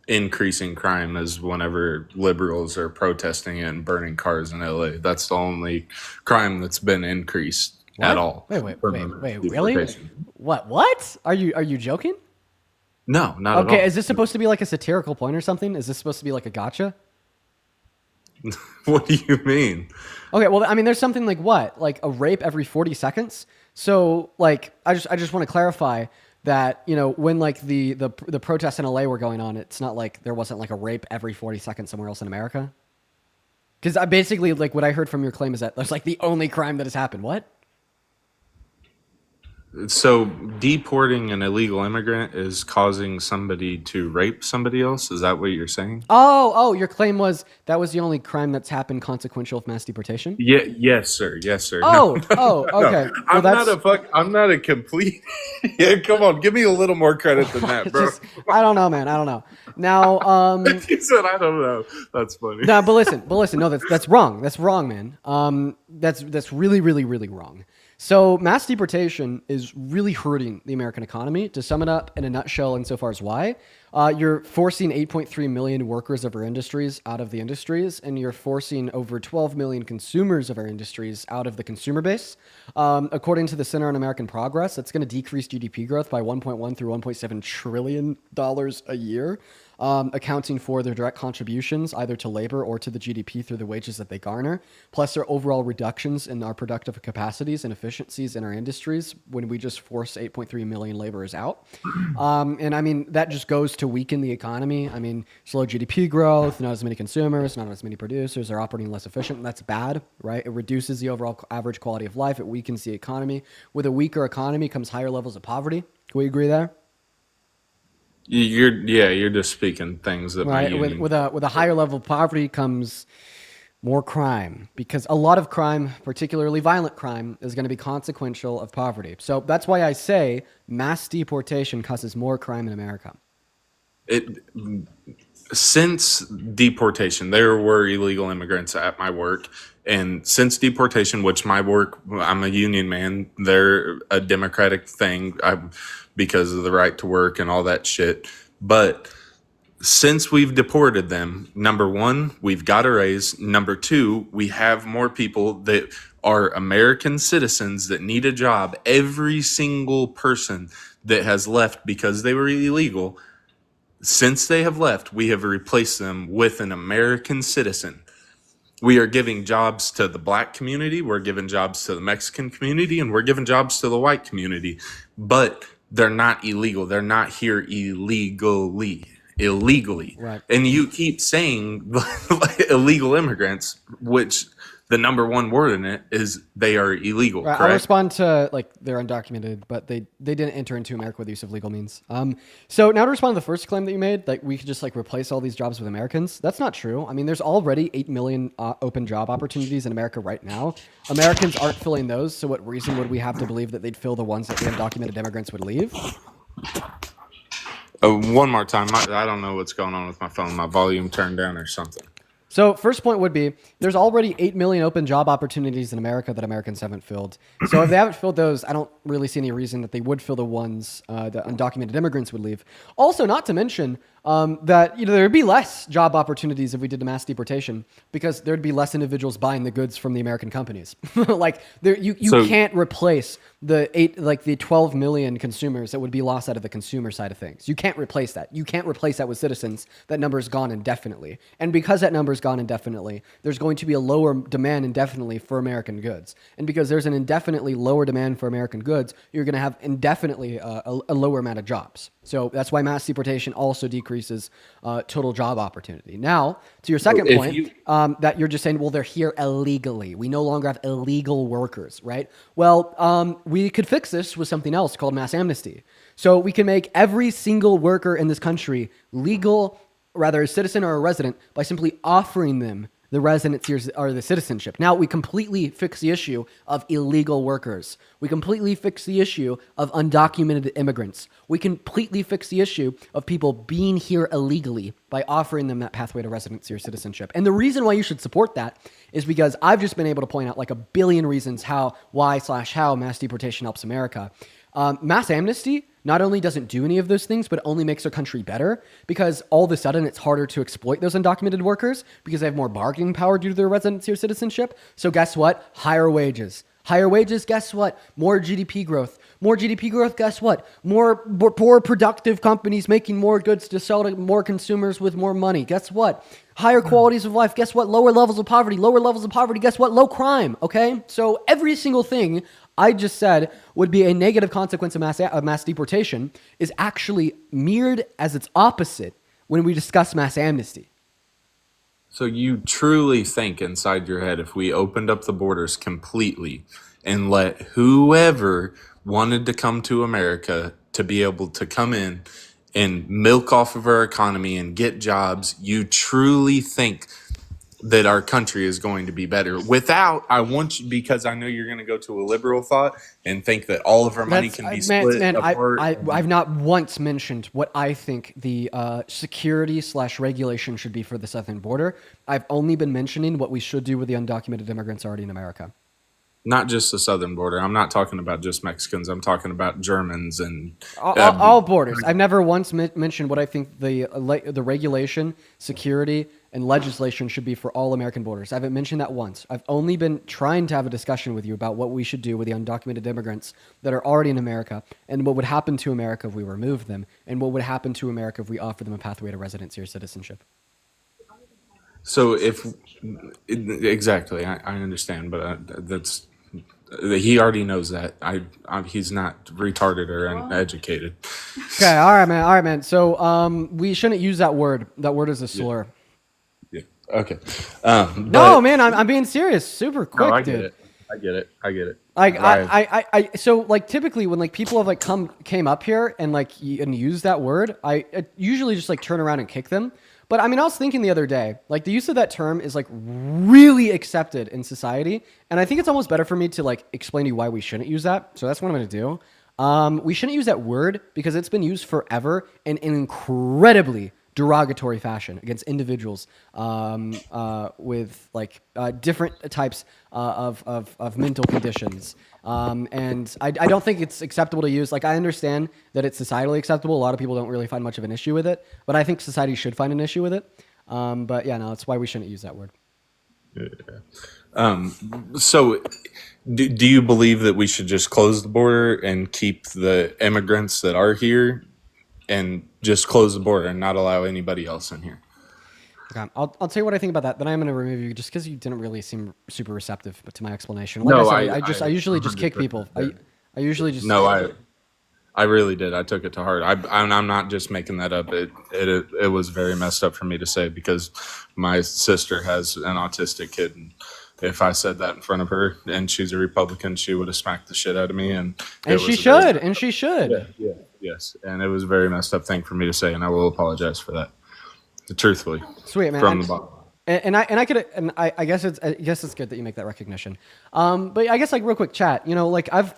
increasing crime is whenever liberals are protesting and burning cars in LA. That's the only crime that's been increased at all. Wait, really? What? Are you joking? No, not at all. Okay, is this supposed to be like a satirical point or something? Is this supposed to be like a gotcha? What do you mean? Okay, well, I mean, there's something like what? Like a rape every 40 seconds? So, like, I just want to clarify that, you know, when like the protests in LA were going on, it's not like there wasn't like a rape every 40 seconds somewhere else in America. Because I basically, like, what I heard from your claim is that that's like the only crime that has happened. What? So deporting an illegal immigrant is causing somebody to rape somebody else? Is that what you're saying? Oh, your claim was that was the only crime that's happened consequential of mass deportation? Yeah, yes, sir. Oh, No. okay. Well, I'm not a complete. Yeah, come on, give me a little more credit than that, bro. I don't know, man. I don't know. Now, You said I don't know. That's funny. No, but listen. No, that's wrong. That's wrong, man. That's really, really, really wrong. So mass deportation is really hurting the American economy. To sum it up in a nutshell, insofar as why, you're forcing 8.3 million workers of our industries out of the industries, and you're forcing over 12 million consumers of our industries out of the consumer base. According to the Center on American Progress, that's going to decrease GDP growth by 1.1 through 1.7 trillion dollars a year. Accounting for their direct contributions either to labor or to the GDP through the wages that they garner, plus their overall reductions in our productive capacities and efficiencies in our industries when we just force 8.3 million laborers out. And I mean, that just goes to weaken the economy. I mean, slow GDP growth, not as many consumers, not as many producers are operating less efficient. That's bad, right? It reduces the overall average quality of life. It weakens the economy. With a weaker economy comes higher levels of poverty. Can we agree there? You're just speaking things that my right. union. With a higher level of poverty comes more crime, because a lot of crime, particularly violent crime, is going to be consequential of poverty. So that's why I say mass deportation causes more crime in America. Since deportation, there were illegal immigrants at my work. And since deportation, which my work, I'm a union man, they're a democratic thing because of the right to work and all that shit. But since we've deported them, number one, we've got a raise. Number two, we have more people that are American citizens that need a job. Every single person that has left because they were illegal, since they have left, we have replaced them with an American citizen. We are giving jobs to the black community, we're giving jobs to the Mexican community, and we're giving jobs to the white community. But they're not illegal. They're not here illegally. Right. And you keep saying illegal immigrants, which the number one word in it is they are illegal. Right, correct? I'll respond to like they're undocumented, but they didn't enter into America with the use of legal means. So now to respond to the first claim that you made, like we could just like replace all these jobs with Americans. That's not true. I mean, there's already 8 million open job opportunities in America right now. Americans aren't filling those. So what reason would we have to believe that they'd fill the ones that the undocumented immigrants would leave? One more time. I don't know what's going on with my phone. My volume turned down or something. So first point would be, there's already 8 million open job opportunities in America that Americans haven't filled. So if they haven't filled those, I don't really see any reason that they would fill the ones that undocumented immigrants would leave. Also, not to mention that there would be less job opportunities if we did a mass deportation, because there'd be less individuals buying the goods from the American companies. Like you can't replace the 12 million consumers that would be lost out of the consumer side of things. You can't replace that. You can't replace that with citizens. That number's gone indefinitely. And because that number's gone indefinitely, there's going to be a lower demand indefinitely for American goods. And because there's an indefinitely lower demand for American goods, you're going to have indefinitely a lower amount of jobs. So that's why mass deportation also decreases total job opportunity. Now, to your second point, that you're just saying, well, they're here illegally. We no longer have illegal workers, right? Well, we could fix this with something else called mass amnesty. So we can make every single worker in this country legal, rather a citizen or a resident, by simply offering them the residency or the citizenship. Now we completely fix the issue of illegal workers. We completely fix the issue of undocumented immigrants. We completely fix the issue of people being here illegally by offering them that pathway to residency or citizenship. And the reason why you should support that is because I've just been able to point out like a billion reasons how mass deportation helps America. Mass amnesty not only doesn't do any of those things, but it only makes our country better because all of a sudden it's harder to exploit those undocumented workers because they have more bargaining power due to their residency or citizenship. So guess what? Higher wages. Higher wages, guess what? More GDP growth. More GDP growth, guess what? More productive companies making more goods to sell to more consumers with more money. Guess what? Higher qualities of life. Guess what? Lower levels of poverty. Lower levels of poverty. Guess what? Low crime. Okay? So every single thing I just said would be a negative consequence of mass deportation is actually mirrored as its opposite when we discuss mass amnesty. So you truly think inside your head, if we opened up the borders completely and let whoever wanted to come to America to be able to come in and milk off of our economy and get jobs, you truly think that our country is going to be better because I know you're going to go to a liberal thought and think that all of our money can be split apart. I've not once mentioned what I think the security/regulation should be for the southern border. I've only been mentioning what we should do with the undocumented immigrants already in America. Not just the southern border. I'm not talking about just Mexicans. I'm talking about Germans and all borders. I've never once mentioned what I think the regulation, security, and legislation should be for all American borders. I haven't mentioned that once. I've only been trying to have a discussion with you about what we should do with the undocumented immigrants that are already in America and what would happen to America if we removed them and what would happen to America if we offered them a pathway to residency or citizenship. So exactly, I understand, but he already knows that. He's not retarded or uneducated. Okay, all right, man. So we shouldn't use that word. That word is a slur. Yeah. Okay. No, man, I'm being serious. Super quick, no, I dude. get it. Like so like typically when like people have like came up here and like and use that word, I usually just like turn around and kick them. But I mean, I was thinking the other day, like the use of that term is like really accepted in society. And I think it's almost better for me to like explain to you why we shouldn't use that. So that's what I'm going to do. We shouldn't use that word because it's been used forever in an incredibly derogatory fashion against individuals with like different types of mental conditions. And I don't think it's acceptable to use. Like, I understand that it's societally acceptable. A lot of people don't really find much of an issue with it, but I think society should find an issue with it. But yeah, no, that's why we shouldn't use that word. So do you believe that we should just close the border and keep the immigrants that are here and just close the border and not allow anybody else in here? Okay, I'll tell you what I think about that. Then I'm going to remove you just because you didn't really seem super receptive to my explanation. Like No, I said, I usually just kick people. I usually just I really did. I took it to heart. I'm not just making that up. It was very messed up for me to say because my sister has an autistic kid, and if I said that in front of her and she's a Republican, she would have smacked the shit out of me, and she should. Yes, and it was a very messed up thing for me to say, and I will apologize for that. Truthfully, sweet man. From the bottom. I guess it's good that you make that recognition. But I guess like real quick chat. You know, like I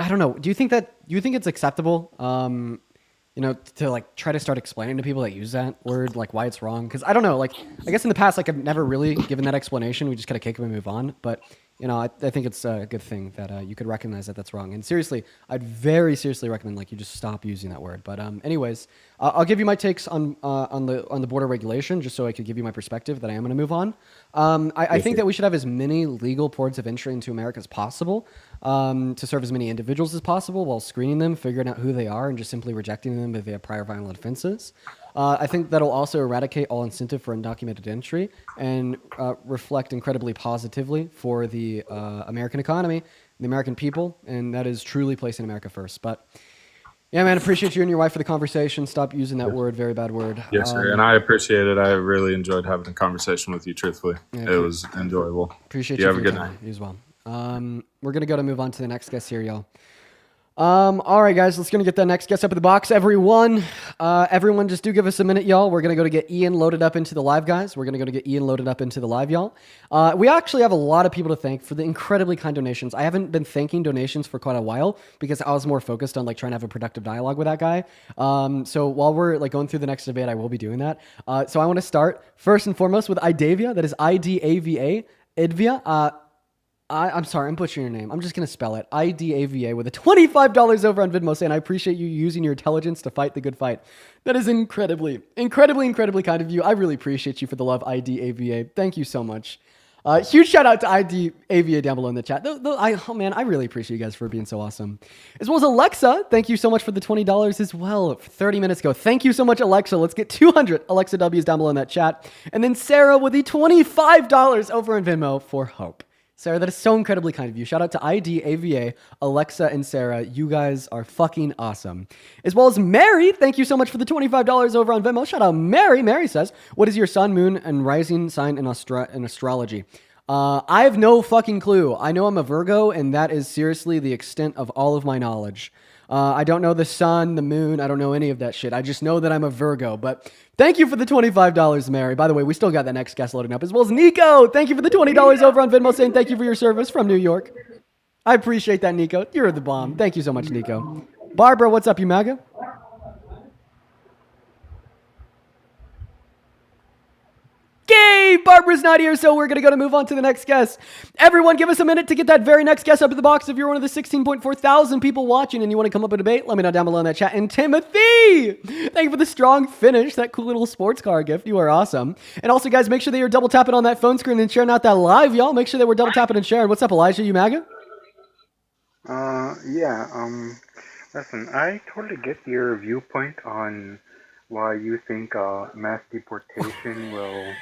don't know. Do you think it's acceptable? To like try to start explaining to people that use that word like why it's wrong? Because I don't know. Like I guess in the past, like I've never really given that explanation. We just kind of kick them and move on. But I think it's a good thing that you could recognize that that's wrong. And seriously, I'd very seriously recommend like you just stop using that word. But anyways, I'll give you my takes on the border regulation just so I could give you my perspective. That I am going to move on. I think that we should have as many legal ports of entry into America as possible to serve as many individuals as possible while screening them, figuring out who they are, and just simply rejecting them if they have prior violent offenses. I think that'll also eradicate all incentive for undocumented entry and reflect incredibly positively for the American economy, the American people, and that is truly placing America first. But yeah, man, appreciate you and your wife for the conversation. Stop using that word, very bad word. Yes, sir. And I appreciate it. I really enjoyed having a conversation with you, truthfully. It was enjoyable. Appreciate you. You Have for a your good time. night. You as well. We're going to move on to the next guest here, y'all. All right, guys, let's get that next guest up in the box. Everyone just do give us a minute, y'all. We're going to go to get Ian loaded up into the live, guys. We're going to go to get Ian loaded up into the live, y'all. We actually have a lot of people to thank for the incredibly kind donations. I haven't been thanking donations for quite a while because I was more focused on like trying to have a productive dialogue with that guy. So while we're like going through the next debate, I will be doing that. So I want to start first and foremost with Idavia. That is Idava, Idvia. I'm sorry, I'm butchering your name. I'm just going to spell it. Idava with a $25 over on Venmo saying, I appreciate you using your intelligence to fight the good fight. That is incredibly kind of you. I really appreciate you for the love, Idava. Thank you so much. Huge shout out to Idava down below in the chat. I really appreciate you guys for being so awesome. As well as Alexa, thank you so much for the $20 as well. 30 minutes ago. Thank you so much, Alexa. Let's get 200 Alexa W's down below in that chat. And then Sarah with the $25 over on Venmo for Hope. Sarah, that is so incredibly kind of you. Shout out to Idava, Alexa, and Sarah. You guys are fucking awesome. As well as Mary, thank you so much for the $25 over on Venmo. Shout out Mary. Mary says, what is your sun, moon, and rising sign in astrology? I have no fucking clue. I know I'm a Virgo, and that is seriously the extent of all of my knowledge. I don't know the sun, the moon. I don't know any of that shit. I just know that I'm a Virgo. But thank you for the $25, Mary. By the way, we still got that next guest loading up, as well as Nico. Thank you for the $20 over on Venmo, saying thank you for your service from New York. I appreciate that, Nico. You're the bomb. Thank you so much, Nico. Barbara, what's up, you MAGA? Yay! Barbara's not here, so we're going to move on to the next guest. Everyone, give us a minute to get that very next guest up in the box. If you're one of the 16.4 thousand people watching and you want to come up and debate, let me know down below in that chat. And Timothy! Thank you for the strong finish, that cool little sports car gift. You are awesome. And also, guys, make sure that you're double tapping on that phone screen and sharing out that live, y'all. Make sure that we're double tapping and sharing. What's up, Elijah? You MAGA? Listen, I totally get your viewpoint on why you think mass deportation will.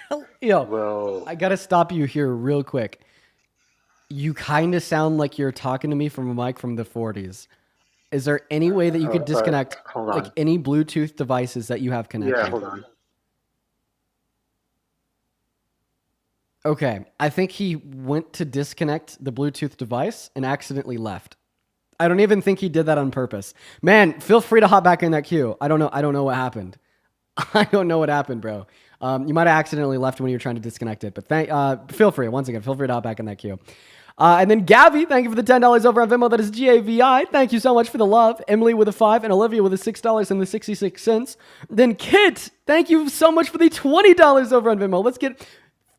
I gotta stop you here real quick. You kind of sound like you're talking to me from a mic from the 40s. Is there any way that you could disconnect like any Bluetooth devices that you have connected? Yeah, hold on. Okay, I think he went to disconnect the Bluetooth device and accidentally left. I don't even think he did that on purpose. Man, feel free to hop back in that queue. I don't know what happened. I don't know what happened, bro. You might have accidentally left when you were trying to disconnect it, but feel free to hop back in that queue. And then Gavi, thank you for the $10 over on Venmo. That is GAVI. Thank you so much for the love. Emily with a 5 and Olivia with a $6 and the 66 cents. Then Kit, thank you so much for the $20 over on Venmo. Let's get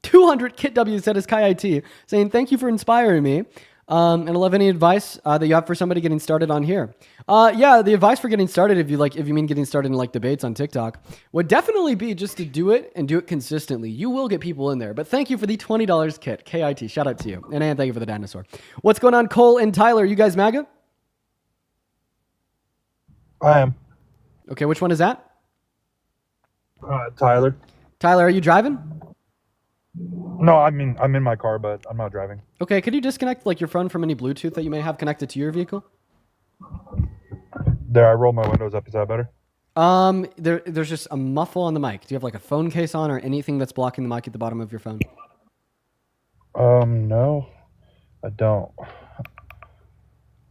200 Kit W's. That is Kai IT saying thank you for inspiring me. And I love any advice that you have for somebody getting started on here. The advice for getting started, if you mean getting started in like debates on TikTok, would definitely be just to do it and do it consistently. You will get people in there. But thank you for the $20 Kit, KIT. Shout out to you. And thank you for the dinosaur. What's going on, Cole and Tyler? You guys MAGA? I am. Okay, which one is that? Tyler. Tyler, are you driving? No, I mean I'm in my car, but I'm not driving. Okay, could you disconnect like your phone from any Bluetooth that you may have connected to your vehicle? There, I rolled my windows up. Is that better? There's just a muffle on the mic. Do you have like a phone case on or anything that's blocking the mic at the bottom of your phone? No, I don't.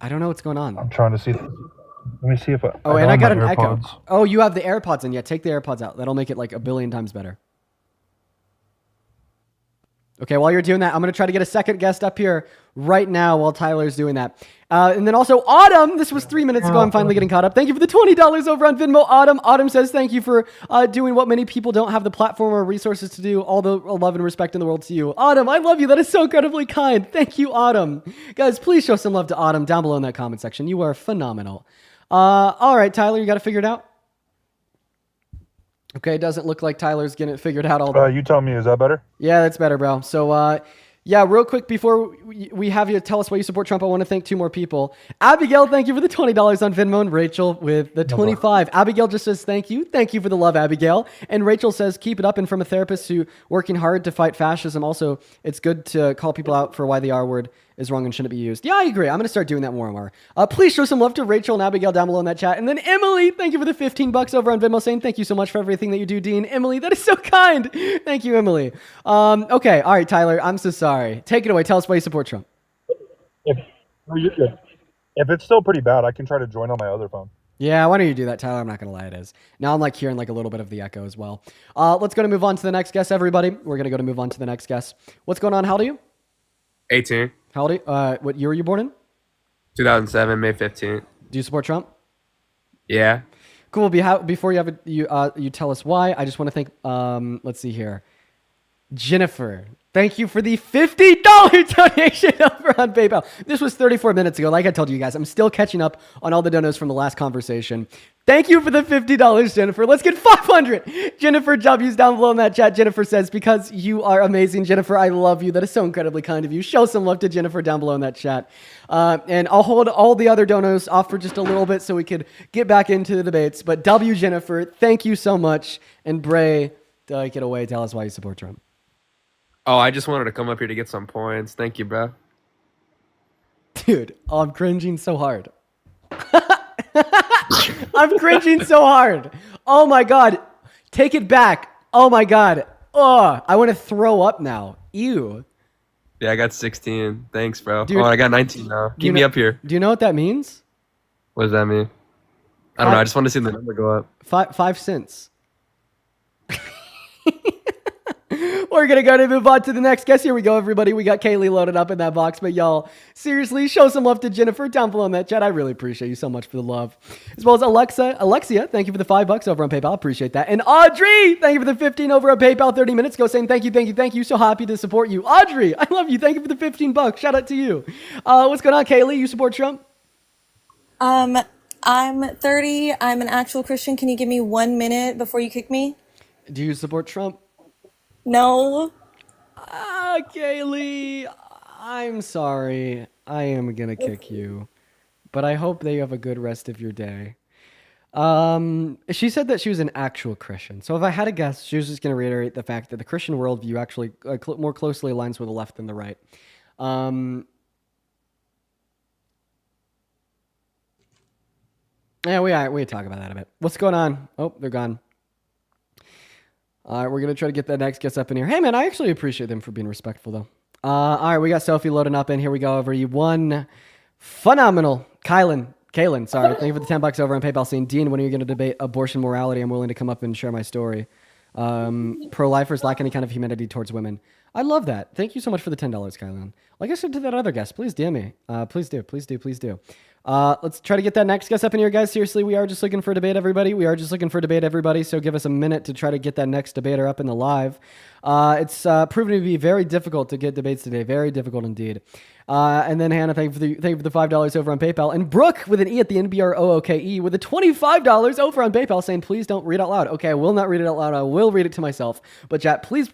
I don't know what's going on. I'm trying to see. Let me see if I. Oh, and I got an AirPods. echo. Oh, you have the AirPods in. Yeah, take the AirPods out. That'll make it like a billion times better. Okay, while you're doing that, I'm going to try to get a second guest up here right now while Tyler's doing that. And then also, Autumn, this was 3 minutes ago. I'm finally getting caught up. Thank you for the $20 over on Venmo, Autumn. Autumn says thank you for doing what many people don't have the platform or resources to do. All the love and respect in the world to you. Autumn, I love you. That is so incredibly kind. Thank you, Autumn. Guys, please show some love to Autumn down below in that comment section. You are phenomenal. All right, Tyler, you got it figured out? Okay, it doesn't look like Tyler's getting it figured out all day. You tell me, is that better? Yeah, that's better, bro. So Yeah, real quick before we have you tell us why you support Trump, I want to thank 2 more people. Abigail, thank you for the $20 on Venmo, and Rachel with the 25. Abigail just says thank you. Thank you for the love, Abigail. And Rachel says keep it up. And from a therapist who working hard to fight fascism. Also, it's good to call people out for why the R word is wrong and shouldn't be used. Yeah, I agree. I'm going to start doing that more and more. Please show some love to Rachel and Abigail down below in that chat. And then Emily, thank you for the $15 over on Venmo, saying thank you so much for everything that you do, Dean. Emily, that is so kind. Thank you, Emily. Okay. All right, Tyler, I'm so sorry. Take it away. Tell us why you support Trump. If it's still pretty bad, I can try to join on my other phone. Yeah, why don't you do that, Tyler? I'm not going to lie, it is. Now I'm like hearing like a little bit of the echo as well. Let's go to move on to the next guest, everybody. We're going to move on to the next guest. What's going on? How old are you? 18. How old are you? What year were you born in? 2007, May 15th. Do you support Trump? Yeah. Cool. Before you tell us why, I just want to thank, let's see here. Jennifer, thank you for the $50 donation over on PayPal. This was 34 minutes ago. Like I told you guys, I'm still catching up on all the donos from the last conversation. Thank you for the $50, Jennifer. Let's get 500. Jennifer W's down below in that chat. Jennifer says, because you are amazing, Jennifer, I love you. That is so incredibly kind of you. Show some love to Jennifer down below in that chat. And I'll hold all the other donos off for just a little bit so we could get back into the debates. But W, Jennifer, thank you so much. And Bray, take it away. Tell us why you support Trump. Oh, I just wanted to come up here to get some points. Thank you, bro. Dude, I'm cringing so hard. I'm cringing so hard. Oh my God. Take it back. Oh my God. Oh, I want to throw up now. Ew. Yeah, I got 16. Thanks, bro. Dude, oh, I got 19 now. Keep me up here. Do you know what that means? What does that mean? I don't know. I just want to see the number go up. 5 cents. We're going to move on to the next guest. Here we go, everybody. We got Kaylee loaded up in that box. But y'all, seriously, show some love to Jennifer down below in that chat. I really appreciate you so much for the love. As well as Alexia, thank you for the $5 over on PayPal. Appreciate that. And Audrey, thank you for the 15 over on PayPal 30 minutes ago, saying thank you. So happy to support you. Audrey, I love you. Thank you for the $15. Shout out to you. What's going on, Kaylee? You support Trump? I'm 30. I'm an actual Christian. Can you give me 1 minute before you kick me? Do you support Trump? No. Kaylee, I'm sorry. I am going to kick you. But I hope that you have a good rest of your day. She said that she was an actual Christian. So if I had a guess, she was just going to reiterate the fact that the Christian worldview actually more closely aligns with the left than the right. Yeah, we talk about that a bit. What's going on? Oh, they're gone. All right, we're going to try to get that next guest up in here. Hey, man, I actually appreciate them for being respectful, though. All right, we got Sophie loading up in. Here we go over you. One phenomenal. Kaylin, sorry. Thank you for the $10 over on PayPal, saying, Dean, when are you going to debate abortion morality? I'm willing to come up and share my story. Pro-lifers lack any kind of humanity towards women. I love that. Thank you so much for the $10, Kaylin. Like I said to that other guest, please DM me. Please do. Let's try to get that next guest up in here, guys. Seriously, we are just looking for a debate, everybody. So give us a minute to try to get that next debater up in the live. It's proven to be very difficult to get debates today. Very difficult indeed. And then Hannah, thank you for the $5 over on PayPal. And Brooke with an E at the end, BROOKE, with the $25 over on PayPal, saying, please don't read out loud. Okay, I will not read it out loud. I will read it to myself. But chat, please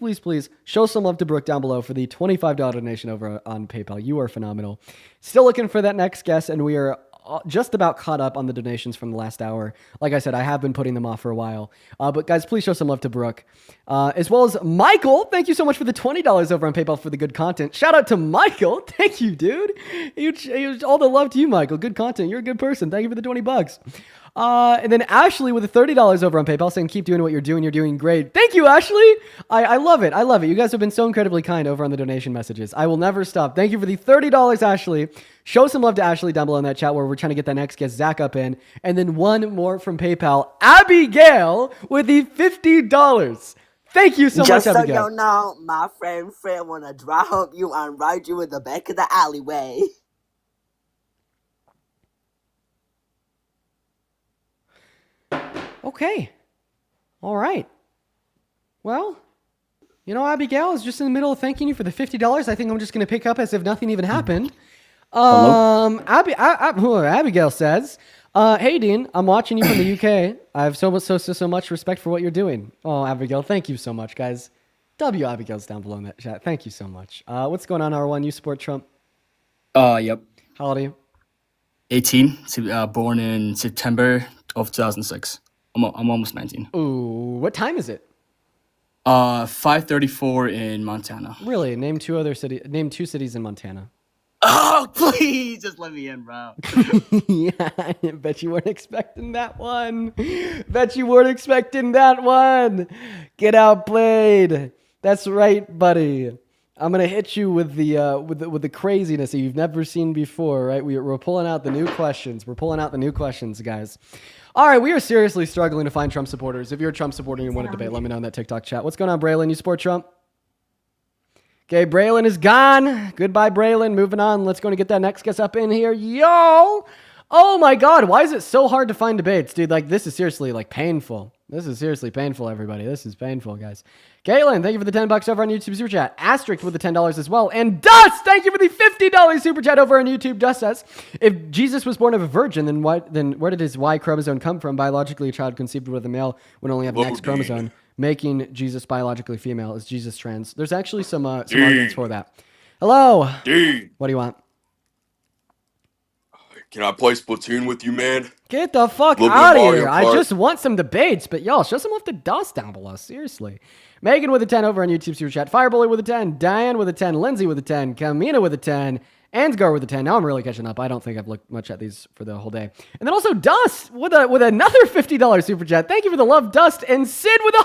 show some love to Brooke down below for the $25 donation over on PayPal. You are phenomenal. Still looking for that next guest, and we are just about caught up on the donations from the last hour. Like I said, I have been putting them off for a while. But guys, please show some love to Brooke. As well as Michael. Thank you so much for the $20 over on PayPal for the good content. Shout out to Michael. Thank you, dude. All the love to you, Michael. Good content. You're a good person. Thank you for the $20. And then Ashley with the $30 over on PayPal, saying, keep doing what you're doing. You're doing great. Thank you, Ashley. I love it. You guys have been so incredibly kind over on the donation messages. I will never stop. Thank you for the $30, Ashley. Show some love to Ashley down below in that chat where we're trying to get that next guest, Zach, up in. And then one more from PayPal, Abigail with the $50. Thank you so much, Abigail. Just so you know, my friend wanna dry hump you and ride you in the back of the alleyway. Okay. All right. Well, Abigail is just in the middle of thanking you for the $50. I think I'm just going to pick up as if nothing even happened. Abigail says, hey, Dean, I'm watching you from the UK. I have so much respect for what you're doing. Oh, Abigail, thank you so much, guys. W. Abigail's down below in that chat. Thank you so much. What's going on, R1? You support Trump? Yep. How old are you? 18. Born in September of 2006. I'm almost 19. Ooh, what time is it? 5:34 in Montana. Really? Name two cities in Montana. Oh, please just let me in, bro. Yeah, I bet you weren't expecting that one. Bet you weren't expecting that one. Get outplayed. That's right, buddy. I'm gonna hit you with the craziness that you've never seen before, right? We're pulling out the new questions. We're pulling out the new questions, guys. All right, we are seriously struggling to find Trump supporters. If you're a Trump supporter and you want to debate, let me know in that TikTok chat. What's going on, Braylon? You support Trump? Okay, Braylon is gone. Goodbye, Braylon. Moving on. Let's go and get that next guest up in here. Yo! Oh my God, why is it so hard to find debates? Dude, like, this is seriously, like, painful. This is seriously painful, everybody. This is painful, guys. Caitlin, thank you for the $10 over on YouTube Super Chat. Asterisk with the $10 as well. And Dust, thank you for the $50 Super Chat over on YouTube. Dust says, if Jesus was born of a virgin, then where did his Y chromosome come from? Biologically, a child conceived with a male would only have an X chromosome, making Jesus biologically female. Is Jesus trans? There's actually some arguments for that. Hello. Dude. What do you want? Can I play Splatoon with you, man? Get the fuck Little bit out of of Mario here. I Kart. just want some debates, but y'all, show some love to Dust down below. Seriously. Megan with a 10 over on YouTube Super Chat. Firebully with a 10. Diane with a 10. Lindsay with a 10. Kamina with a 10. Ansgar with a 10. Now I'm really catching up. I don't think I've looked much at these for the whole day. And then also Dust with another $50 Super Chat. Thank you for the love, Dust. And Sid with a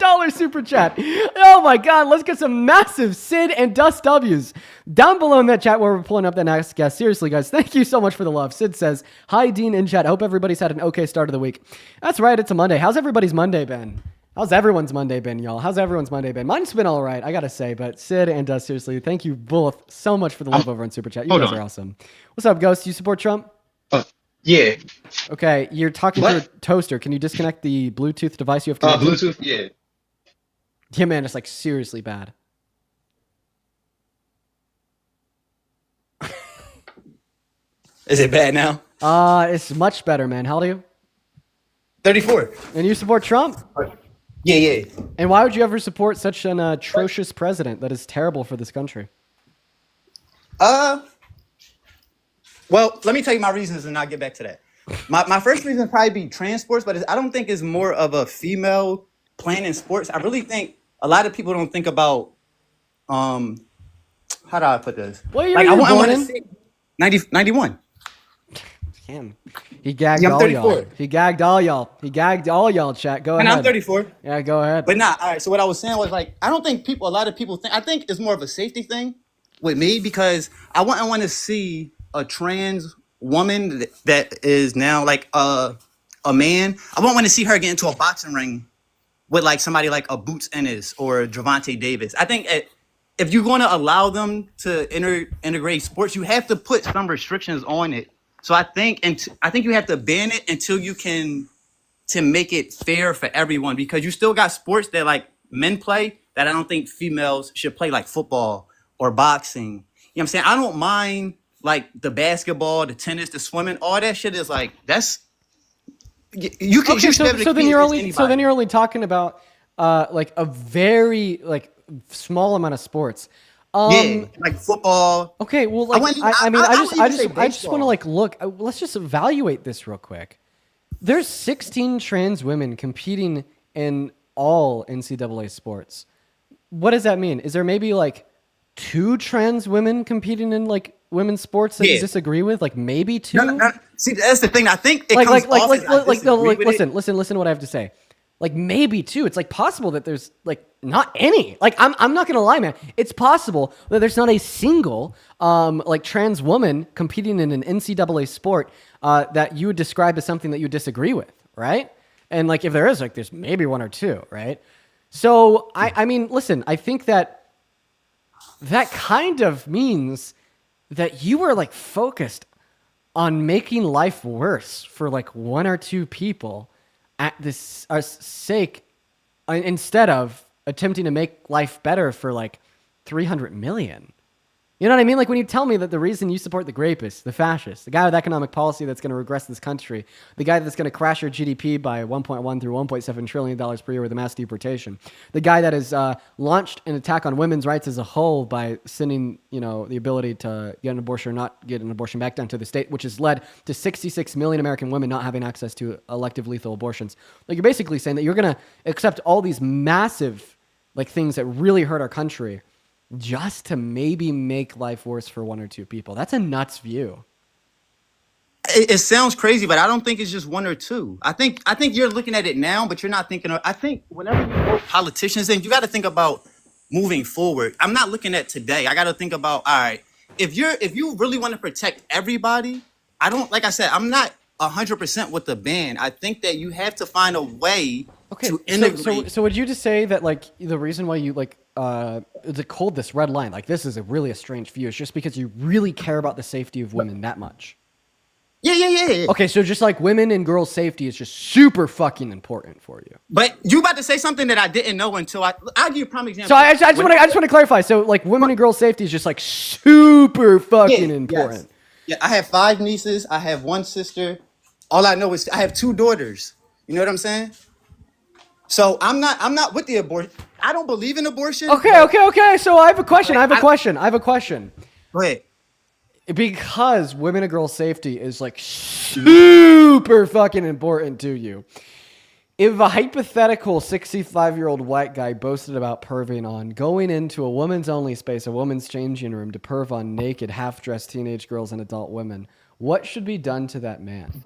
$100 Super Chat. Oh my God, let's get some massive Sid and Dust W's. Down below in that chat where we're pulling up the next guest. Seriously, guys, thank you so much for the love. Sid says, hi, Dean in chat. Hope everybody's had an okay start of the week. That's right, it's a Monday. How's everybody's Monday been? How's everyone's Monday been, y'all? How's everyone's Monday been? Mine's been all right, I gotta say. But Sid and Dust, seriously, thank you both so much for the love over on Super Chat. You guys are awesome. What's up, Ghost? You support Trump? Yeah. Okay, you're talking to a toaster. Can you disconnect the Bluetooth device you have connected? Bluetooth? Yeah. Yeah, man, it's like seriously bad. Is it bad now? It's much better, man. How old are you? 34. And you support Trump? Yeah. And why would you ever support such an atrocious president that is terrible for this country? Well, let me tell you my reasons and I'll get back to that. My first reason would probably be trans sports, but I don't think it's more of a female playing in sports. I really think a lot of people don't think about, how do I put this? What year were you born in? 91. Damn. He gagged Yeah, I'm all 34. y'all. He gagged all y'all. He gagged all y'all, chat. Go And ahead. I'm 34. Yeah, go ahead. But all right, so what I was saying was like, I don't think a lot of people think, I think it's more of a safety thing with me because I wouldn't want to see a trans woman that is now like a man. I wouldn't want to see her get into a boxing ring with like somebody like a Boots Ennis or Javante Davis. I think if you're going to allow them to integrate sports, you have to put some restrictions on it. So I think you have to ban it until you can to make it fair for everyone because you still got sports that like men play that I don't think females should play like football or boxing. You know what I'm saying? I don't mind like the basketball, the tennis, the swimming, all that shit is like that's you can Okay, you should be able to so then compete you're against only anybody. talking about like a very like small amount of sports. Yeah, like football. Okay, well, like I just want to like look. Let's just evaluate this real quick. There's 16 trans women competing in all NCAA sports. What does that mean? Is there maybe like 2 trans women competing in like women's sports that you disagree with? Like maybe 2? No. See, that's the thing. I think it like comes like off like as I like no, disagree like with it. listen to what I have to say. Like maybe 2. It's like possible that there's like not any. Like I'm not gonna lie, man. It's possible that there's not a single like trans woman competing in an NCAA sport that you would describe as something that you disagree with, right? And like if there is, like there's maybe 1 or 2, right? So I mean, listen, I think that kind of means that you were like focused on making life worse for like 1 or 2 people at this sake instead of attempting to make life better for like 300 million. You know what I mean? Like when you tell me that the reason you support the rapist, the fascist, the guy with economic policy that's going to regress this country, the guy that's going to crash our GDP by 1.1 through 1.7 trillion dollars per year with a mass deportation, the guy that has launched an attack on women's rights as a whole by sending, the ability to get an abortion or not get an abortion back down to the state, which has led to 66 million American women not having access to elective lethal abortions. Like you're basically saying that you're going to accept all these massive things that really hurt our country just to maybe make life worse for one or two people. That's a nuts view. It sounds crazy, but I don't think it's just one or two. I think you're looking at it now, but you're not thinking of, I think whenever you vote politicians in, you got to think about moving forward. I'm not looking at today. I got to think about, all right, if you really want to protect everybody, like I said, I'm not 100% with the ban. I think that you have to find a way to integrate. So would you just say that the reason why you it's called this red line, this is a strange view, is just because you really care about the safety of women that much? Yeah. Okay, so just women and girls' safety is just super fucking important for you. But you about to say something that I didn't know until I'll give you a prime example. So I just want to clarify. So women and girls' safety is just super fucking important. Yes. Yeah, I have 5 nieces. I have 1 sister. All I know is I have 2 daughters. You know what I'm saying? So I'm not with the abortion. I don't believe in abortion. Okay. So I have a question. Go ahead. Because women and girls' safety is super fucking important to you. If a hypothetical 65-year-old white guy boasted about perving on going into a woman's only space, a woman's changing room, to perv on naked, half-dressed teenage girls and adult women, what should be done to that man?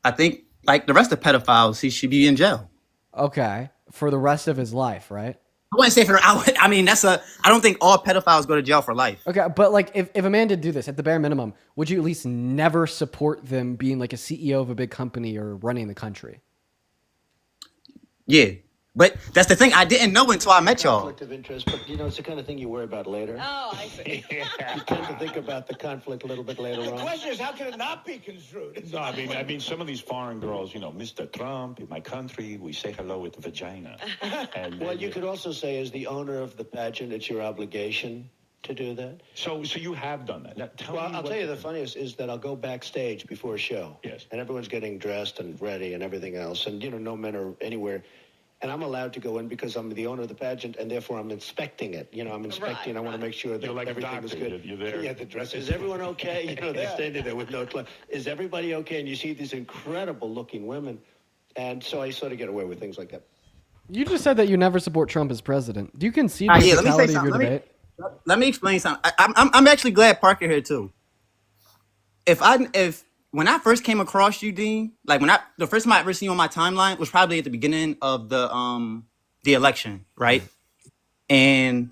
I think, like the rest of pedophiles, he should be in jail. Okay. For the rest of his life, right? I wouldn't say I don't think all pedophiles go to jail for life. Okay, but if a man did do this, at the bare minimum, would you at least never support them being a CEO of a big company or running the country? Yeah. But that's the thing. I didn't know until I met y'all. Conflict of interest, but it's the kind of thing you worry about later. Oh, I see. You tend to think about the conflict a little bit later on. The question is, how can it not be construed? No, I mean, some of these foreign girls, Mr. Trump, in my country, we say hello with vagina. And well, you could also say, as the owner of the pageant, it's your obligation to do that. So you have done that. Now, I'll tell you the funniest is that I'll go backstage before a show. Yes. And everyone's getting dressed and ready and everything else. And, no men are anywhere. And I'm allowed to go in because I'm the owner of the pageant, and therefore I'm inspecting it. I'm inspecting. Right. I want to make sure that everything is good. You're there. Yeah, the dress. Is everyone okay? They're standing there with no clothes. Is everybody okay? And you see these incredible-looking women, and so I sort of get away with things like that. You just said that you never support Trump as president. Do you concede the totality of your debate? Let me explain something. I'm actually glad Parker here too. When I first came across you, Dean, the first time I ever seen you on my timeline was probably at the beginning of the election, right? And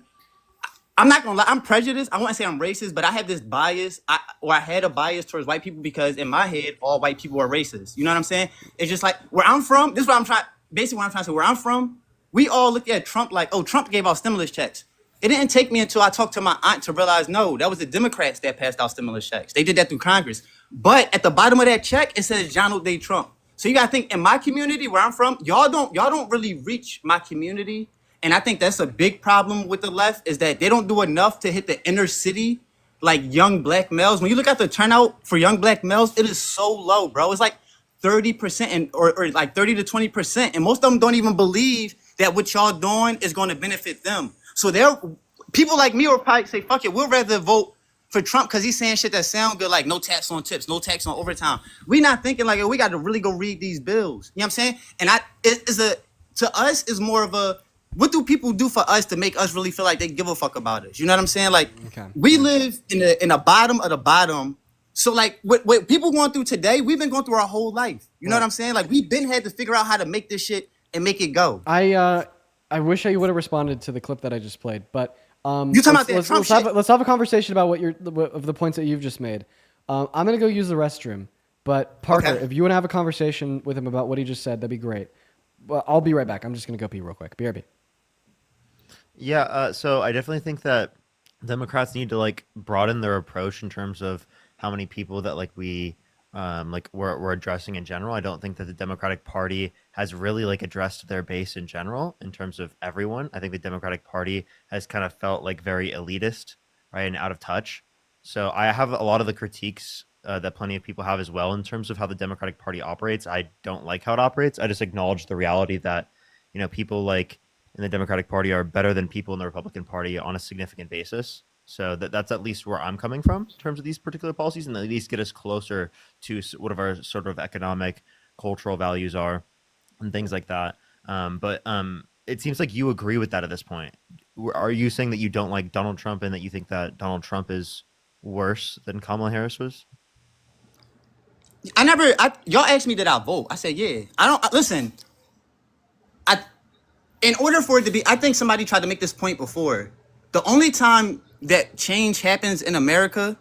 I'm not gonna lie, I'm prejudiced. I wouldn't say I'm racist, but I have this bias, I had a bias towards white people because in my head, all white people are racist. You know what I'm saying? It's just where I'm from. This is what I'm trying. Basically, what I'm trying to say, where I'm from, we all looked at Trump Trump gave out stimulus checks. It didn't take me until I talked to my aunt to realize, no, that was the Democrats that passed out stimulus checks. They did that through Congress. But at the bottom of that check, it says Donald J. Trump. So you gotta think, in my community where I'm from, y'all don't really reach my community. And I think that's a big problem with the left, is that they don't do enough to hit the inner city, young black males. When you look at the turnout for young black males, it is so low, bro. It's 30% or 30 to 20%. And most of them don't even believe that what y'all doing is going to benefit them. So people like me will probably say, fuck it, we'll rather vote for Trump because he's saying shit that sound good, no tax on tips, no tax on overtime. We not thinking we got to really go read these bills. You know what I'm saying? And to us, it's more of a, what do people do for us to make us really feel like they give a fuck about us? You know what I'm saying? We live in the bottom of the bottom. So what people going through today, we've been going through our whole life. You know what I'm saying? We've been had to figure out how to make this shit and make it go. I wish I would have responded to the clip that I just played, but you talking about that Trump shit? Let's have a conversation about of the points that you've just made. I'm gonna go use the restroom, but Parker, if you want to have a conversation with him about what he just said, that'd be great. Well, I'll be right back. I'm just gonna go pee real quick. BRB. Yeah. So I definitely think that Democrats need to broaden their approach in terms of how many people that we're addressing in general. I don't think that the Democratic Party has really addressed their base in general in terms of everyone. I think the Democratic Party has kind of felt very elitist right, and out of touch. So I have a lot of the critiques that plenty of people have as well in terms of how the Democratic Party operates. I don't like how it operates. I just acknowledge the reality that, people like in the Democratic Party are better than people in the Republican Party on a significant basis. So that's at least where I'm coming from in terms of these particular policies, and at least get us closer to what of our sort of economic, cultural values are, and things like that. But it seems like you agree with that at this point. Are you saying that you don't like Donald Trump and that you think that Donald Trump is worse than Kamala Harris was? Y'all asked me did I vote. I said, yeah. Listen, in order for it to be, I think somebody tried to make this point before. The only time that change happens in America,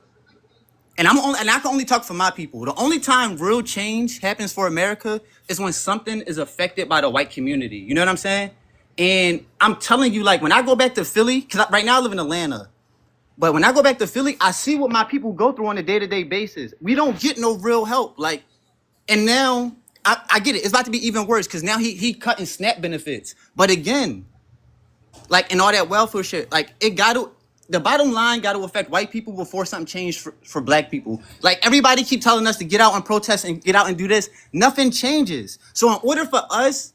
and I can only talk for my people. The only time real change happens for America is when something is affected by the white community. You know what I'm saying? And I'm telling you, like, when I go back to Philly, because right now I live in Atlanta, but when I go back to Philly, I see what my people go through on a day-to-day basis. We don't get no real help. Like, and now I get it. It's about to be even worse because now he cutting SNAP benefits. But again, like, and all that welfare shit, like, the bottom line got to affect white people before something changed for black people. Like, everybody keep telling us to get out and protest and get out and do this. Nothing changes. So in order for us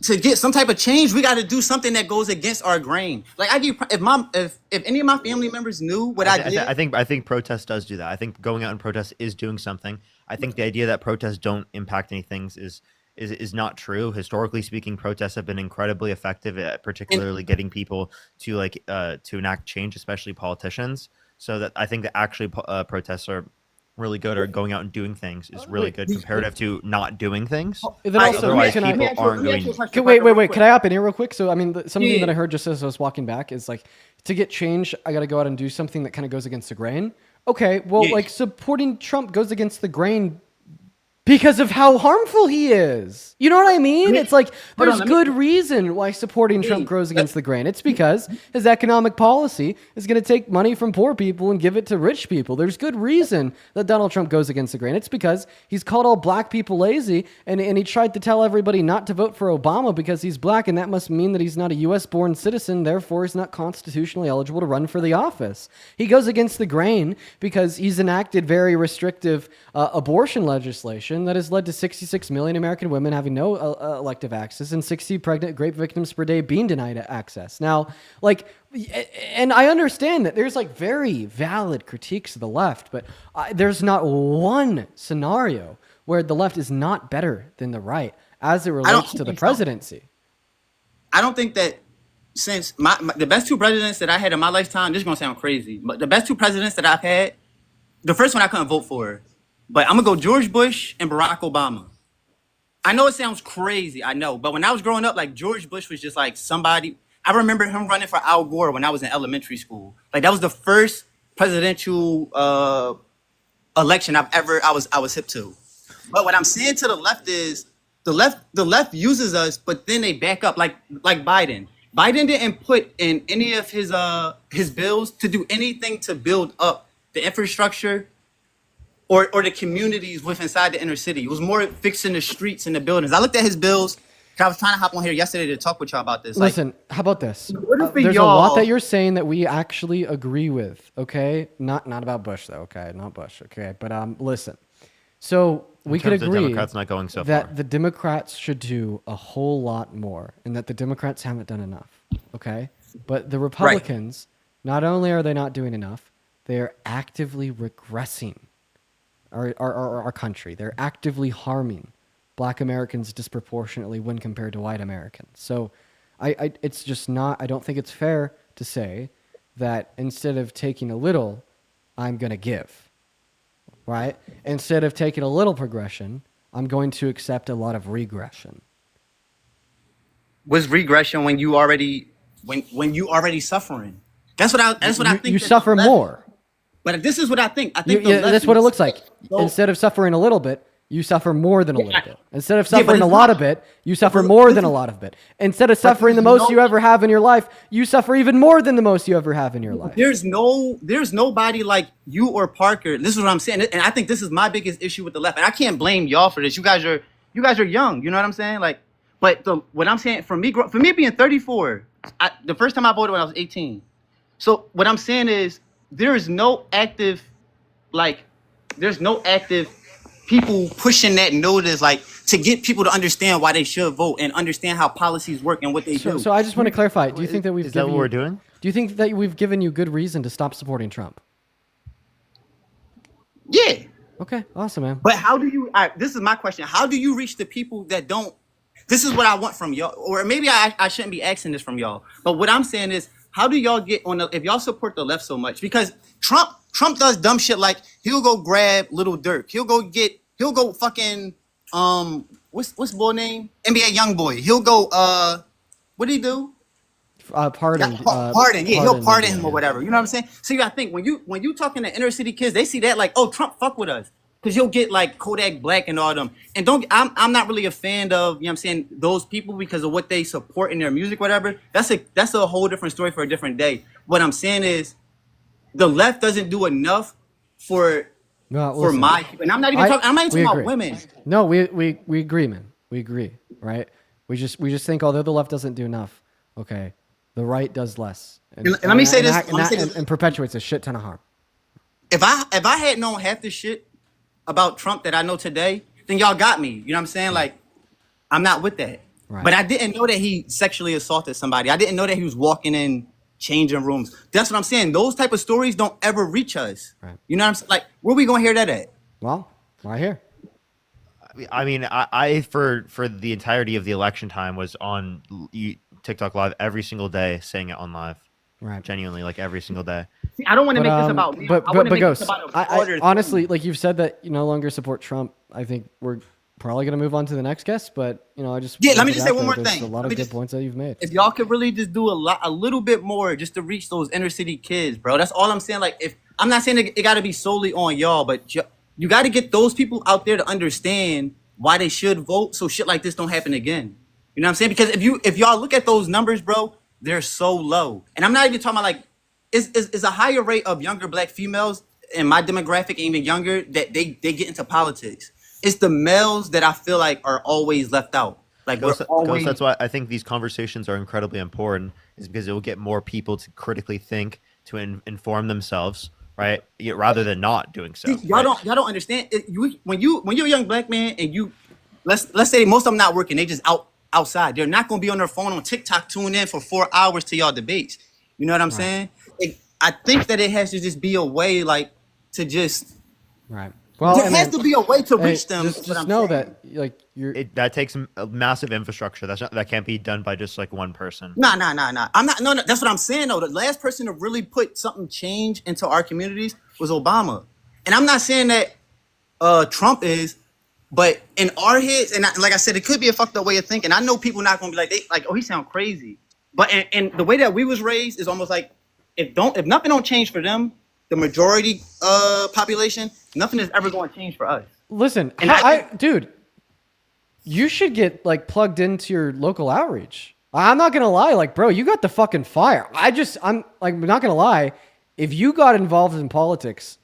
to get some type of change, we got to do something that goes against our grain. Like, if any of my family members knew what I did, I think protest does do that. I think going out and protest is doing something. I think the idea that protests don't impact any things is not true. Historically speaking, protests have been incredibly effective at particularly getting people to to enact change, especially politicians. So that I think that actually protests are really good, or going out and doing things is really good comparative to not doing things. Then also, Otherwise, can people aren't going. Wait. Can I hop in here real quick? So, I mean, something that I heard just as I was walking back is like, to get change, I got to go out and do something that kind of goes against the grain. Okay, well, like, supporting Trump goes against the grain because of how harmful he is. You know what I mean? It's like, there's good reason why supporting Trump goes against the grain. It's because his economic policy is going to take money from poor people and give it to rich people. There's good reason that Donald Trump goes against the grain. It's because he's called all black people lazy, and he tried to tell everybody not to vote for Obama because he's black, and that must mean that he's not a U.S.-born citizen, therefore he's not constitutionally eligible to run for the office. He goes against the grain because he's enacted very restrictive abortion legislation that has led to 66 million American women having no elective access and 60 pregnant rape victims per day being denied access. Now, like, and I understand that there's like very valid critiques of the left, but there's not one scenario where the left is not better than the right as it relates to the presidency. I don't think that since the best two presidents that I had in my lifetime, this is going to sound crazy, but the best two presidents that I've had, the first one I couldn't vote for, but I'm going to go George Bush and Barack Obama. I know it sounds crazy, I know, but when I was growing up, like, George Bush was just like somebody. I remember him running for Al Gore when I was in elementary school. Like, that was the first presidential election I was hip to. But what I'm saying to the left is the left uses us, but then they back up like Biden. Biden didn't put in any of his bills to do anything to build up the infrastructure or the communities inside the inner city. It was more fixing the streets and the buildings. I looked at his bills. I was trying to hop on here yesterday to talk with y'all about this. Listen, how about this? There's a lot that you're saying that we actually agree with, okay? Not about Bush, though, okay? Not Bush, okay? But listen. So we could agree Democrats not going so that far. the Democrats should do a whole lot more and that the Democrats haven't done enough, okay? But the Republicans, not only are they not doing enough, they are actively regressing our country. They're actively harming Black Americans disproportionately when compared to white Americans. So it's just not, I don't think it's fair to say that instead of taking a little, I'm going to give, right? Instead of taking a little progression, I'm going to accept a lot of regression. Was regression when you already suffering? That's what I think. You suffer more. But this is what I think. I think that's what it looks like. Instead of suffering a little bit, you suffer more than a little bit. Instead of suffering a lot of it, you suffer more than a lot of it. Instead of suffering the most you ever have in your life, you suffer even more than the most you ever have in your life. There's nobody like you or Parker. This is what I'm saying, and I think this is my biggest issue with the left. And I can't blame y'all for this. You guys are young. You know what I'm saying? Like, but what I'm saying for me being 34, the first time I voted when I was 18. So what I'm saying is there is no active, like, there's no active people pushing that notice, like, to get people to understand why they should vote and understand how policies work and what they do. So I just want to clarify. Do you think that we've Is that what we're doing? Do you think that we've given you good reason to stop supporting Trump? Yeah. Okay, awesome, man. But how do you? This is my question. How do you reach the people that don't? This is what I want from y'all, or maybe I shouldn't be asking this from y'all. But what I'm saying is, how do y'all get on the? If y'all support the left so much, because Trump does dumb shit like he'll go grab Little Dirk, he'll go fucking what's boy name? NBA YoungBoy. He'll go what did he do? Pardon. Pardon. Yeah, he'll pardon him or whatever. You know what I'm saying? So you gotta think when you talking to inner city kids, they see that like, oh, Trump fuck with us. Cause you'll get like Kodak Black and all them. And I'm not really a fan of, you know what I'm saying, those people because of what they support in their music, whatever. That's a whole different story for a different day. What I'm saying is the left doesn't do enough for my people. And I'm not even talking about women. No, we agree, man. We agree, right? We just think although the left doesn't do enough, okay, the right does less. And let me say this. And perpetuates a shit ton of harm. If I had known half this shit about Trump that I know today, then y'all got me. You know what I'm saying? Like, I'm not with that. Right. But I didn't know that he sexually assaulted somebody. I didn't know that he was walking in changing rooms. That's what I'm saying. Those type of stories don't ever reach us. Right. You know what I'm saying? Like, where we gonna hear that at? Well, right here. I mean, I for the entirety of the election time was on TikTok Live every single day, saying it on live. Right. Genuinely, like every single day. See, I don't want to make this about me. But I want to make Ghost, this about I honestly, like you've said that you no longer support Trump. I think we're probably going to move on to the next guest, but I just let me just say one more thing. A lot of good points that you've made. If y'all could really just do a little bit more just to reach those inner city kids, bro. That's all I'm saying. Like, if I'm not saying it got to be solely on y'all, but you got to get those people out there to understand why they should vote, so shit like this don't happen again. You know what I'm saying? Because if y'all look at those numbers, bro, they're so low. And I'm not even talking about like it's a higher rate of younger black females in my demographic and even younger that they get into politics. It's the males that I feel like are always left out. Like Ghost, that's why I think these conversations are incredibly important, is because it will get more people to critically think, to inform themselves, right? Rather than not doing so. See, y'all don't understand. When you're a young black man and you let's say most of them not working, they just outside. They're not gonna be on their phone on TikTok tuning in for 4 hours to y'all debates. You know what I'm saying? I think that it has to just be a way, like, to just right. Well, there has to be a way to reach them. Just know that, like, that takes a massive infrastructure. That can't be done by just like one person. Nah. I'm not. No, that's what I'm saying though. The last person to really put something change into our communities was Obama, and I'm not saying that Trump is, but in our heads, and like I said, it could be a fucked up way of thinking. I know people not gonna be like, oh, he sound crazy, but and the way that we was raised is almost like if nothing don't change for them, the majority population, nothing is ever going to change for us. Listen, dude, you should get like plugged into your local outreach. I'm not gonna lie, like, bro, you got the fucking fire. I'm like, not gonna lie, if you got involved in politics,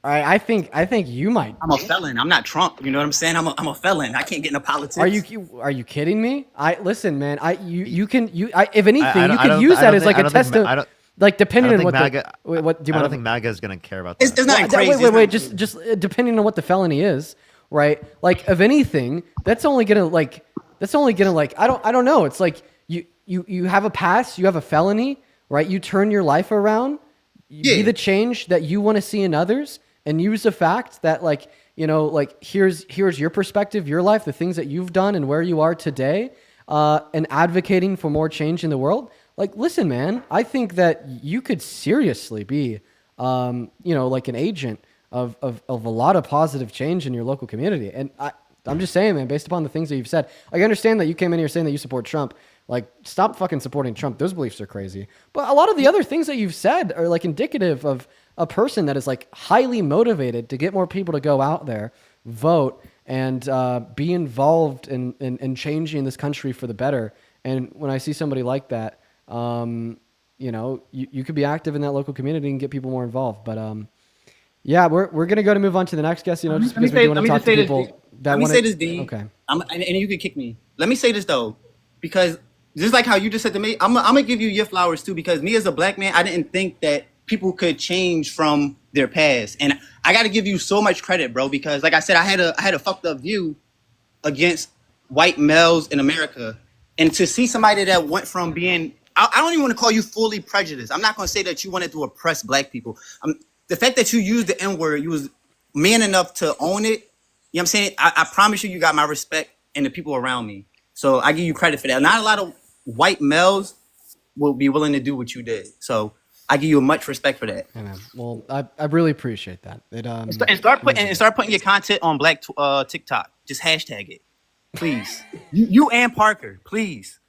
I think you might. I'm a felon. I'm not Trump. You know what I'm saying? I'm a felon. I can't get into politics. Are you kidding me? Listen, man. If anything, you could use that as like a test of. Like, depending on what do you I don't think MAGA is going to care about that. It's not crazy. Wait. Just depending on what the felony is, right? Like, if anything, that's only gonna like. I don't know. It's like you have a past, you have a felony, right? You turn your life around, be the change that you want to see in others, and use the fact that like here's your perspective, your life, the things that you've done, and where you are today, and advocating for more change in the world. Like, listen, man, I think that you could seriously be, like an agent of a lot of positive change in your local community. And I'm just saying, man, based upon the things that you've said, I understand that you came in here saying that you support Trump. Like, stop fucking supporting Trump. Those beliefs are crazy. But a lot of the other things that you've said are like indicative of a person that is like highly motivated to get more people to go out there, vote, and be involved in changing this country for the better. And when I see somebody like that, you could be active in that local community and get people more involved. But yeah, we're gonna move on to the next guest. Just because we want to talk to people that want to. Let me say this, Dean. Okay. And you can kick me. Let me say this though, because just like how you just said to me, I'm gonna give you your flowers too, because me as a black man, I didn't think that people could change from their past, and I got to give you so much credit, bro, because like I said, I had a fucked up view against white males in America, and to see somebody that went from being, I don't even want to call you fully prejudiced. I'm not gonna say that you wanted to oppress black people. The fact that you used the N-word, you was man enough to own it. You know what I'm saying? I promise you, you got my respect and the people around me. So I give you credit for that. Not a lot of white males will be willing to do what you did. So I give you much respect for that. Yeah, man. Well, I really appreciate that. And start putting your content on Black TikTok. Just hashtag it, please. you and Parker, please.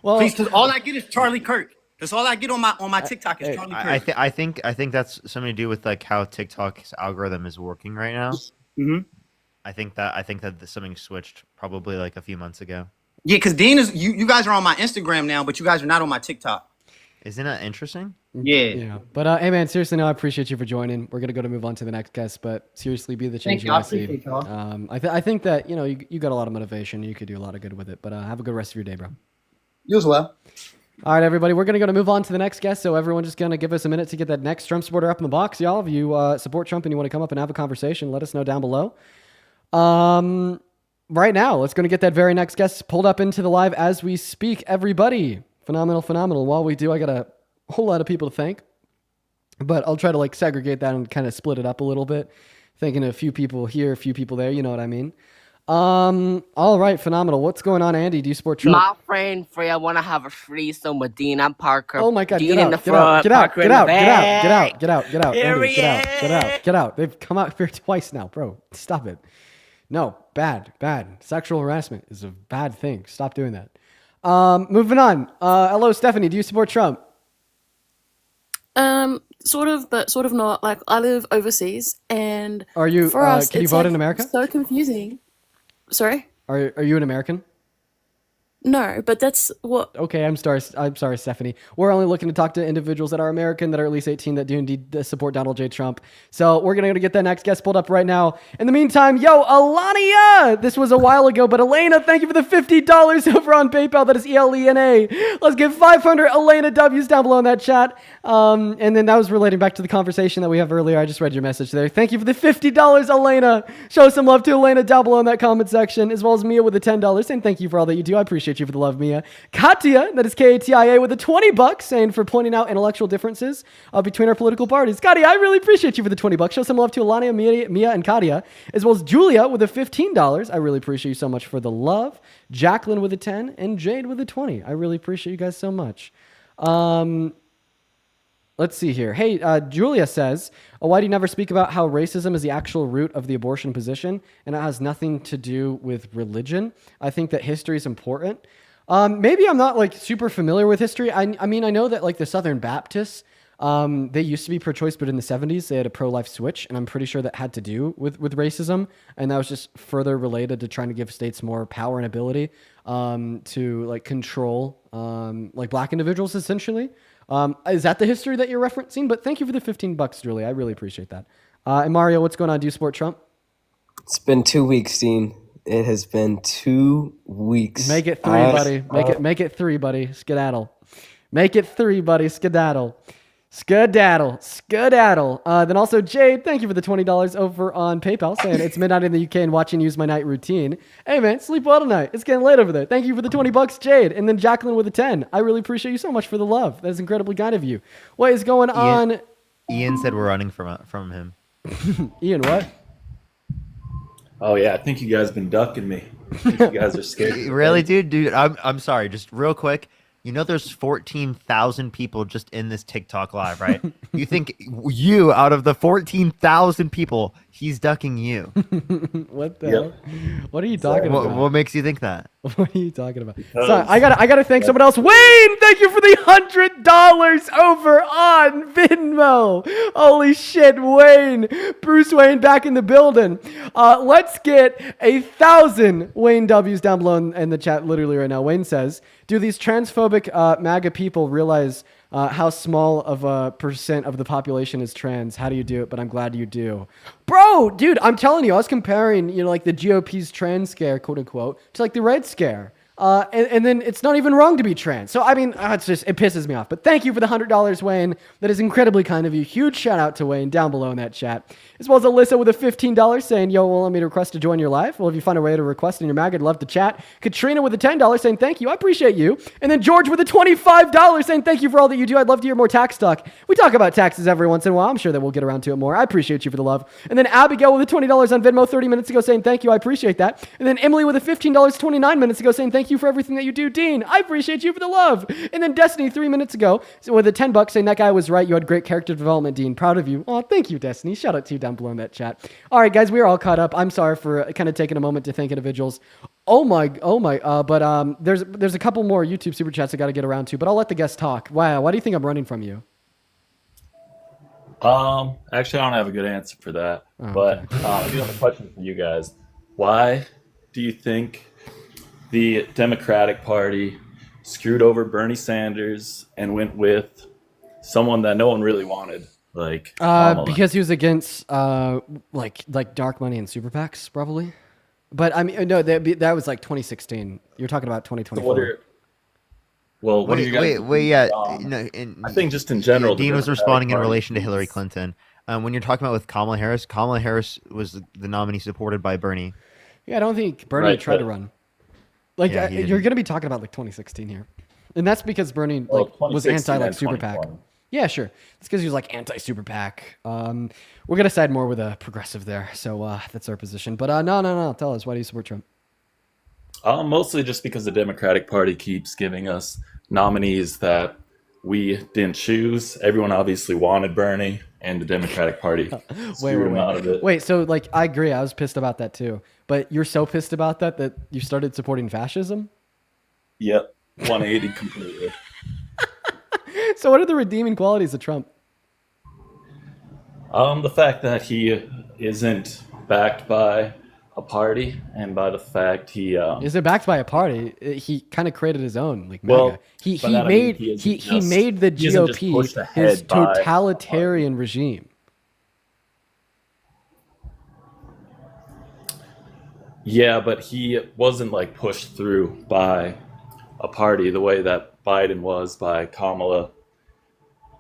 Well, please, because all I get is Charlie Kirk. That's all I get on my TikTok is Charlie Kirk. I think that's something to do with like how TikTok's algorithm is working right now. Mm-hmm. I think that something switched probably like a few months ago. Yeah, because Dean is you guys are on my Instagram now, but you guys are not on my TikTok. Isn't that interesting? Yeah. But hey, man, seriously, no, I appreciate you for joining. We're gonna move on to the next guest, but seriously, be the change you want to see. I think that you got a lot of motivation. You could do a lot of good with it. But have a good rest of your day, bro. You as well. All right, everybody, we're gonna move on to the next guest. So everyone, just gonna give us a minute to get that next Trump supporter up in the box, y'all. If you support Trump and you want to come up and have a conversation, let us know down below. Right now, let's gonna get that very next guest pulled up into the live as we speak. Everybody, phenomenal. While we do, I got a whole lot of people to thank, but I'll try to like segregate that and kind of split it up a little bit. Thanking a few people here, a few people there. You know what I mean? All right, phenomenal. What's going on, Andy? Do you support Trump? My friend Freya want to have a threesome with Dean and Parker. Oh my God! Dean Get in the out! front, Get out! Parker Get in out! the Get out! back. Get out! Get out! Get out! Here Andy, he get out! Get out! Get out! They've come out here twice now, bro. Stop it. No, bad. Sexual harassment is a bad thing. Stop doing that. Moving on. Hello, Stephanie. Do you support Trump? Sort of, but sort of not. Like, I live overseas, and Are you? for us, Can you it's vote like in America? so confusing. Sorry? Are you an American? No, but that's what. Okay, I'm sorry, Stephanie. We're only looking to talk to individuals that are American, that are at least 18, that do indeed support Donald J. Trump. So we're going to get that next guest pulled up right now. In the meantime, yo, Alania! This was a while ago, but Elena, thank you for the $50 over on PayPal. That is ELENA. Let's get 500 Elena W's down below in that chat. And then that was relating back to the conversation that we have earlier. I just read your message there. Thank you for the $50, Elena. Show some love to Elena down below in that comment section, as well as Mia with the $10. And thank you for all that you do. I appreciate you for the love, Mia. Katya, that is Katia, with the $20, saying for pointing out intellectual differences between our political parties. Katya, I really appreciate you for the $20. Show some love to Alania, Mia, and Katya, as well as Julia with the $15. I really appreciate you so much for the love. Jacqueline with the 10, and Jade with the 20. I really appreciate you guys so much. Let's see here. Hey, Julia says, why do you never speak about how racism is the actual root of the abortion position and it has nothing to do with religion? I think that history is important. Maybe I'm not like super familiar with history. I mean, I know that like the Southern Baptists, they used to be pro-choice, but in the 70s they had a pro-life switch, and I'm pretty sure that had to do with racism, and that was just further related to trying to give states more power and ability to like control like black individuals essentially. Is that the history that you're referencing? But thank you for the $15, Julie. I really appreciate that. And Mario, what's going on? Do you support Trump? It's been 2 weeks, Dean. It has been 2 weeks. Make it 3, buddy. Make it 3, buddy. Skedaddle. Make it 3, buddy. Skedaddle. Then also Jade, thank you for the $20 over on PayPal, saying it's midnight in the UK and watching use my night routine. Hey man, sleep well tonight. It's getting late over there. Thank you for the $20, Jade. And then Jacqueline with the 10. I really appreciate you so much for the love. That is incredibly kind of you. What is going on? Ian said we're running from him. Ian, what? Oh yeah, I think you guys been ducking me. I think you guys are scared. Really, dude? I'm sorry. Just real quick. You know there's 14,000 people just in this TikTok live, right? You think you, out of the 14,000 people, he's ducking you. What the hell? What are you talking about? What makes you think that? What are you talking about? Sorry, I gotta thank someone else. Wayne, thank you for the $100 over on Venmo. Holy shit, Wayne. Bruce Wayne back in the building. Let's get 1,000 Wayne W's down below in the chat literally right now. Wayne says, do these transphobic MAGA people realize how small of a percent of the population is trans? How do you do it? But I'm glad you do. Bro, dude, I'm telling you, I was comparing, like the GOP's trans scare, quote unquote, to like the red scare. And then it's not even wrong to be trans. So, I mean, it pisses me off. But thank you for the $100, Wayne. That is incredibly kind of you. Huge shout out to Wayne down below in that chat. As well as Alyssa with a $15 saying, yo, want me to request to join your live? Well, if you find a way to request in your mag, I'd love to chat. Katrina with a $10 saying, thank you. I appreciate you. And then George with a $25 saying, thank you for all that you do. I'd love to hear more tax talk. We talk about taxes every once in a while. I'm sure that we'll get around to it more. I appreciate you for the love. And then Abigail with a $20 on Venmo 30 minutes ago saying, thank you. I appreciate that. And then Emily with a $15 29 minutes ago saying, thank you for everything that you do. Dean, I appreciate you for the love. And then Destiny 3 minutes ago with a $10 saying, that guy was right. You had great character development, Dean. Proud of you. Oh, thank you, Destiny. Shout out to you down below in that chat. All right, guys, we're all caught up. I'm sorry for kind of taking a moment to thank individuals. But there's a couple more YouTube super chats I got to get around to, but I'll let the guests talk. Wow, why do you think I'm running from you? Actually, I don't have a good answer for that. But I do have a question for you guys. Why do you think the Democratic Party screwed over Bernie Sanders and went with someone that no one really wanted, like Kamala? Because he was against like dark money and super PACs, probably. But I mean, no, that was like 2016. You're talking about 2024. I think just in general, Dean was responding in relation to Hillary Clinton. When you're talking about with Kamala Harris was the nominee supported by Bernie. Yeah, I don't think Bernie tried to run. Like you're going to be talking about like 2016 here, and that's because Bernie was anti like super PAC. Yeah, sure. It's because he was like anti super PAC. We're gonna side more with a progressive there, so that's our position. But no. Tell us, why do you support Trump? Mostly just because the Democratic Party keeps giving us nominees that we didn't choose. Everyone obviously wanted Bernie, and the Democratic Party screwed him out of it. Wait, so like I agree. I was pissed about that too. But you're so pissed about that you started supporting fascism? Yep, 180 completely. So what are the redeeming qualities of Trump? The fact that he isn't backed by a party, and by the fact he isn't backed by a party. He kind of created his own like well, MAGA. He made the GOP his totalitarian regime. Yeah, but he wasn't like pushed through by a party the way that Biden was by Kamala.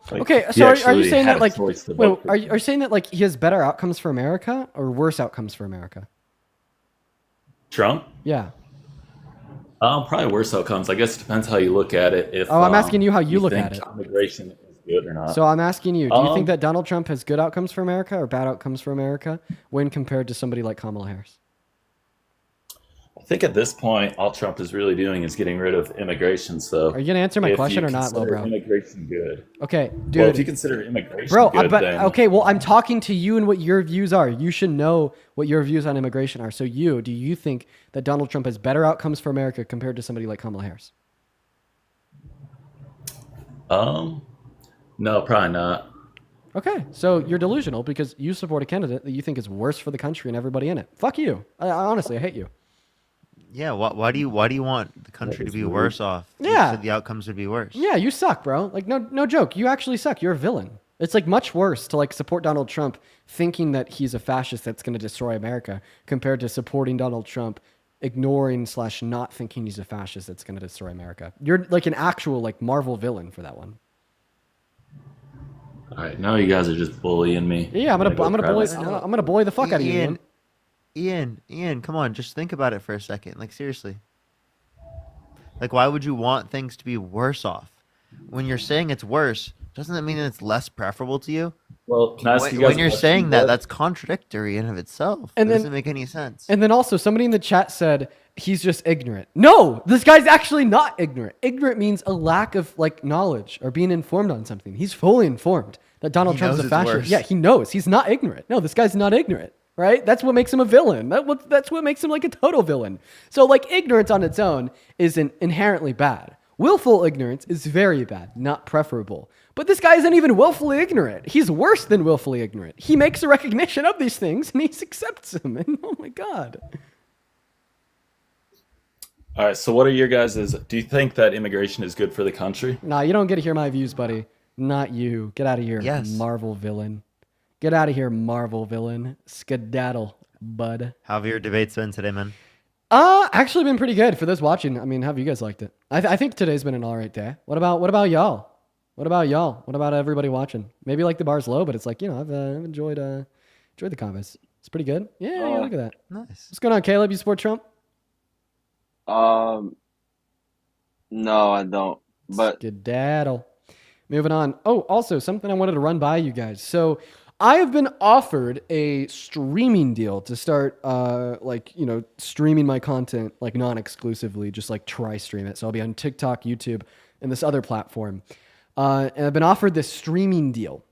Like, okay, so are you saying that like wait, are you saying that like he has better outcomes for America or worse outcomes for America? Trump? Yeah. Probably worse outcomes. I guess it depends how you look at it. If I'm asking you how you look at it. Immigration is good or not. So I'm asking you, do you think that Donald Trump has good outcomes for America or bad outcomes for America when compared to somebody like Kamala Harris? I think at this point, all Trump is really doing is getting rid of immigration. So, are you gonna answer my question or not, Lil Bro? Immigration good. Okay, dude. Well, if you consider immigration good, then... okay. Well, I'm talking to you and what your views are. You should know what your views on immigration are. So, do you think that Donald Trump has better outcomes for America compared to somebody like Kamala Harris? No, probably not. Okay, so you're delusional because you support a candidate that you think is worse for the country and everybody in it. Fuck you. Honestly, I hate you. Yeah, why do you want the country to be worse off? Yeah, so the outcomes would be worse. Yeah, you suck, bro. Like no joke. You actually suck. You're a villain. It's like much worse to like support Donald Trump thinking that he's a fascist that's going to destroy America compared to supporting Donald Trump ignoring / not thinking he's a fascist that's going to destroy America. You're like an actual like Marvel villain for that one. All right, now you guys are just bullying me. Yeah, I'm gonna bully the fuck out of you. Ian, come on, just think about it for a second. Like, seriously. Like, why would you want things to be worse off? When you're saying it's worse, doesn't that mean it's less preferable to you? Well, can I ask you guys when you're saying that, that's contradictory in of itself. It doesn't make any sense. And then also, somebody in the chat said he's just ignorant. No, this guy's actually not ignorant. Ignorant means a lack of like knowledge or being informed on something. He's fully informed that Donald Trump's a fascist. Yeah, he knows. He's not ignorant. No, this guy's not ignorant. Right? That's what makes him a villain. That's what makes him like a total villain. So like ignorance on its own isn't inherently bad. Willful ignorance is very bad, not preferable. But this guy isn't even willfully ignorant. He's worse than willfully ignorant. He makes a recognition of these things and he accepts them. And oh my God. All right. So what are your guys'? Do you think that immigration is good for the country? Nah, you don't get to hear my views, buddy. Not you. Get out of here, Marvel villain. Get out of here, Marvel villain. Skedaddle, bud. How have your debates been today, man? Actually been pretty good for those watching. I mean, how have you guys liked it? I think today's been an all right day. What about y'all? What about everybody watching? Maybe like the bar's low, but it's like, I've enjoyed the convos. It's pretty good. Yeah, look at that. Nice. What's going on, Caleb? You support Trump? No, I don't. But Skedaddle. Moving on. Oh, also something I wanted to run by you guys. So I have been offered a streaming deal to start, streaming my content, like non-exclusively, just like try stream it. So I'll be on TikTok, YouTube, and this other platform. And I've been offered this streaming deal.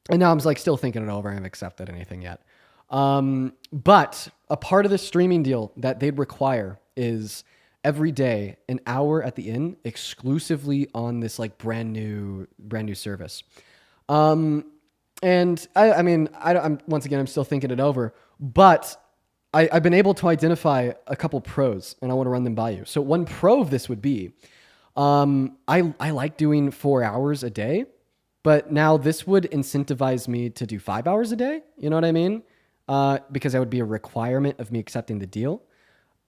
And now I'm like still thinking it over. I haven't accepted anything yet. But a part of the streaming deal that they'd require is every day, an hour at the end, exclusively on this like brand new service. And I'm once again, I'm still thinking it over, but I've been able to identify a couple pros, and I want to run them by you. So one pro of this would be, I like doing 4 hours a day, but now this would incentivize me to do 5 hours a day. You know what I mean? Because that would be a requirement of me accepting the deal.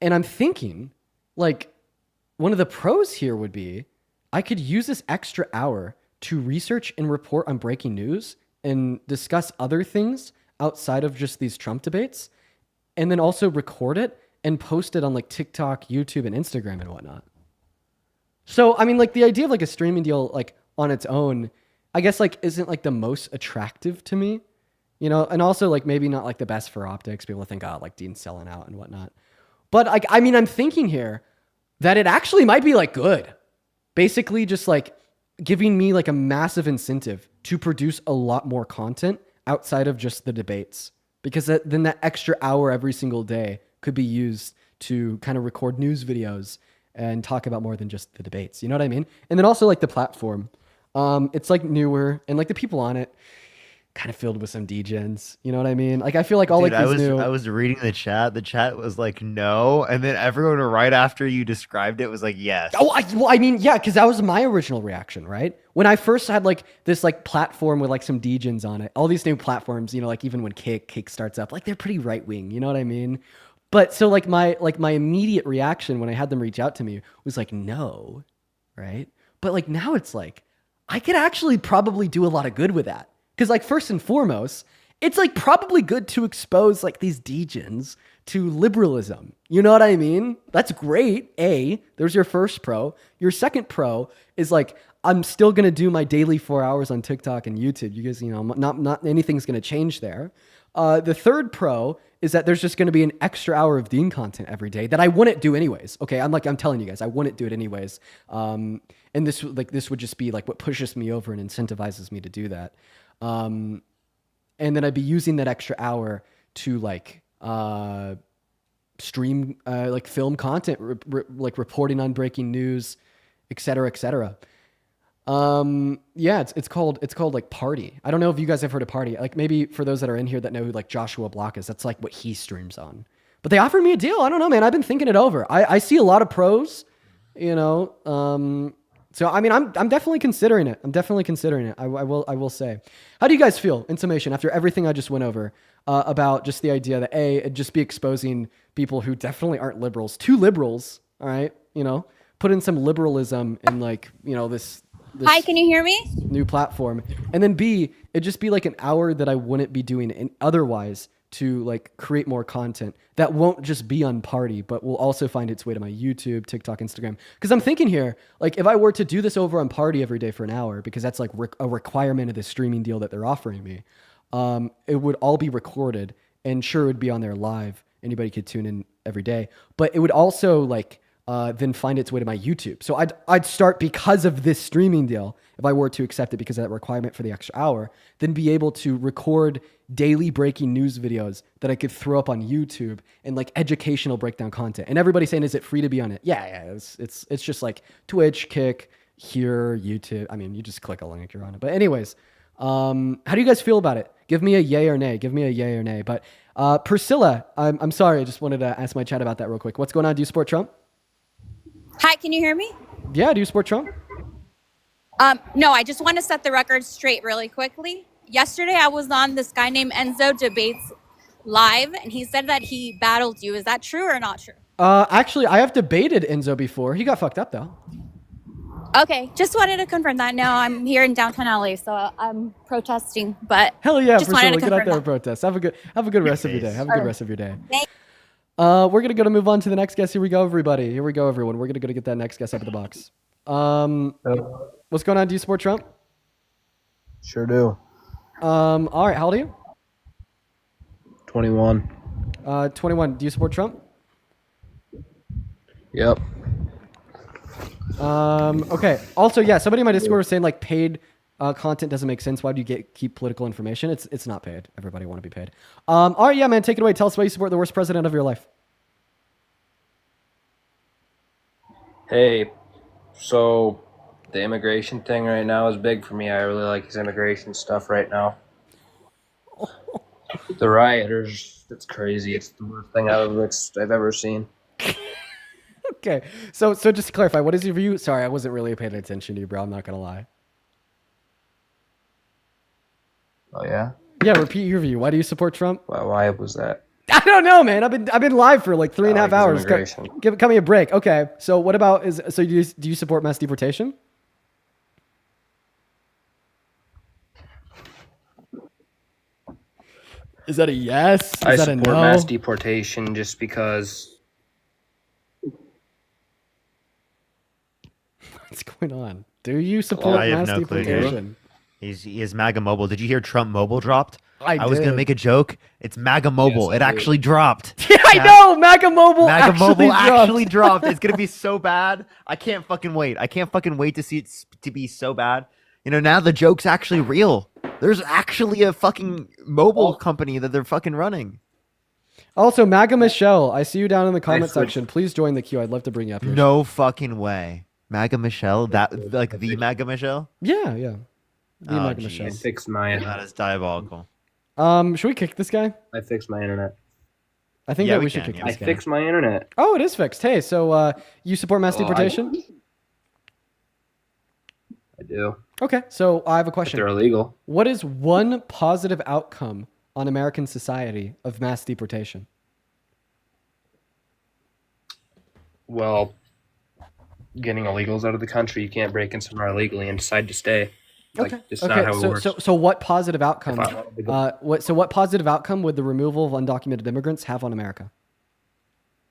And I'm thinking, like, one of the pros here would be I could use this extra hour to research and report on breaking news and discuss other things outside of just these Trump debates, and then also record it and post it on like TikTok, YouTube, and Instagram and whatnot. So, I mean, like the idea of like a streaming deal, like on its own, I guess like isn't like the most attractive to me, and also like maybe not like the best for optics. People think, like Dean's selling out and whatnot. But like, I mean, I'm thinking here that it actually might be like good. Basically just like giving me like a massive incentive to produce a lot more content outside of just the debates. Because then that extra hour every single day could be used to kind of record news videos and talk about more than just the debates. You know what I mean? And then also like the platform. It's like newer and like the people on it kind of filled with some degens. You know what I mean? Like I feel like all Dude, like these new... I was reading the chat. The chat was like, no. And then everyone right after you described it was like, yes. I mean, yeah, because that was my original reaction, right? When I first had like this like platform with like some degens on it, all these new platforms, like even when Cake starts up, like they're pretty right wing. You know what I mean? But so like my immediate reaction when I had them reach out to me was like, no, right? But like now it's like, I could actually probably do a lot of good with that. Because like first and foremost, it's like probably good to expose like these degens to liberalism. You know what I mean? That's great. There's your first pro. Your second pro is like, I'm still going to do my daily 4 hours on TikTok and YouTube. You guys, not anything's going to change there. The third pro is that there's just going to be an extra hour of Dean content every day that I wouldn't do anyways. Okay. I'm telling you guys, I wouldn't do it anyways. And this would just be like what pushes me over and incentivizes me to do that. And then I'd be using that extra hour to like stream, like film content, like reporting on breaking news, et cetera, et cetera. Yeah, it's called like Party. I don't know if you guys have heard of Party. Like maybe for those that are in here that know who like Joshua Block is, that's like what he streams on. But they offered me a deal. I don't know, man. I've been thinking it over. I see a lot of pros, so I mean, I'm definitely considering it. I will say. How do you guys feel in summation after everything I just went over about just the idea that it'd just be exposing people who definitely aren't liberals to liberals, all right? Put in some liberalism in like, this Hi, can you hear me? new platform. And then B, it'd just be like an hour that I wouldn't be doing otherwise to like create more content that won't just be on Party, but will also find its way to my YouTube, TikTok, Instagram. Because I'm thinking here, like if I were to do this over on Party every day for an hour, because that's like a requirement of the streaming deal that they're offering me, it would all be recorded and sure it would be on there live. Anybody could tune in every day, but it would also like then find its way to my YouTube. So I'd start, because of this streaming deal, if I were to accept it because of that requirement for the extra hour, then be able to record daily breaking news videos that I could throw up on YouTube and like educational breakdown content. And everybody's saying, is it free to be on it? Yeah. It's just like Twitch, Kick, here, YouTube. I mean, you just click a link, you're on it. But anyways, how do you guys feel about it? Give me a yay or nay. But Priscilla, I'm sorry. I just wanted to ask my chat about that real quick. What's going on? Do you support Trump? Hi, can you hear me? Yeah, do you support Trump? No, I just want to set the record straight really quickly. Yesterday, I was on this guy named Enzo Debates Live, and he said that he battled you. Is that true or not true? Actually, I have debated Enzo before. He got fucked up though. Okay, just wanted to confirm that. Now I'm here in downtown LA, so I'm protesting. But Hell yeah, just for wanted sure. to Get out confirm there and that. protest. Have a good rest of your day. Have a good Alright. rest of your day. Thank- We're gonna move on to the next guest. Here we go, everybody. Here we go, everyone. We're gonna go to get that next guest up in the box. What's going on? Do you support Trump? Sure do. All right. How old are you? 21. 21. Do you support Trump? Yep. Okay. Also, yeah. Somebody in my Discord was saying like paid content doesn't make sense. Why do you keep political information? It's not paid. Everybody want to be paid. All right. Yeah, man. Take it away. Tell us why you support the worst president of your life. Hey, so the immigration thing right now is big for me. I really like his immigration stuff right now. The rioters, it's crazy. It's the worst thing I've ever seen. Okay. So just to clarify, what is your view? Sorry, I wasn't really paying attention to you, bro. I'm not gonna lie. Oh yeah? Yeah. Repeat your view. Why do you support Trump? Why was that? I don't know, man. I've been live for like 3.5 like hours. his immigration. Cut me a break. Okay. So what about do you support mass deportation? Is that a yes? Is I that a support no? mass deportation just because. What's going on? Do you support I have mass no clue, deportation? dude. He is MAGA Mobile. Did you hear Trump Mobile dropped? I was gonna did. make a joke. It's MAGA Mobile. Yes, it I actually dropped. Yeah, I know. MAGA Mobile. MAGA Mobile dropped. actually dropped. It's gonna be so bad. I can't fucking wait. I can't fucking wait to see it to be so bad. You know, now the joke's actually real. There's actually a fucking mobile company that they're fucking running. Also, MAGA Michelle, I see you down in the comment section. Please join the queue. I'd love to bring you up here. No fucking way. MAGA Michelle? That like the MAGA Michelle? Yeah, yeah. The Oh, MAGA geez. Michelle. Fixed my That is diabolical. Should we kick this guy? I fixed my internet. I think Yeah, that we we should can, kick yeah. this I guy. fixed my internet. Oh, it is fixed. Hey, so you support mass deportation? I do. Okay, so I have a If question. they're illegal. What is one positive outcome on American society of mass deportation? Well, getting illegals out of the country, you can't break in somewhere illegally and decide to stay. Like, Okay. it's not how it works. So what positive outcome? If I wanted to go- What positive outcome would the removal of undocumented immigrants have on America?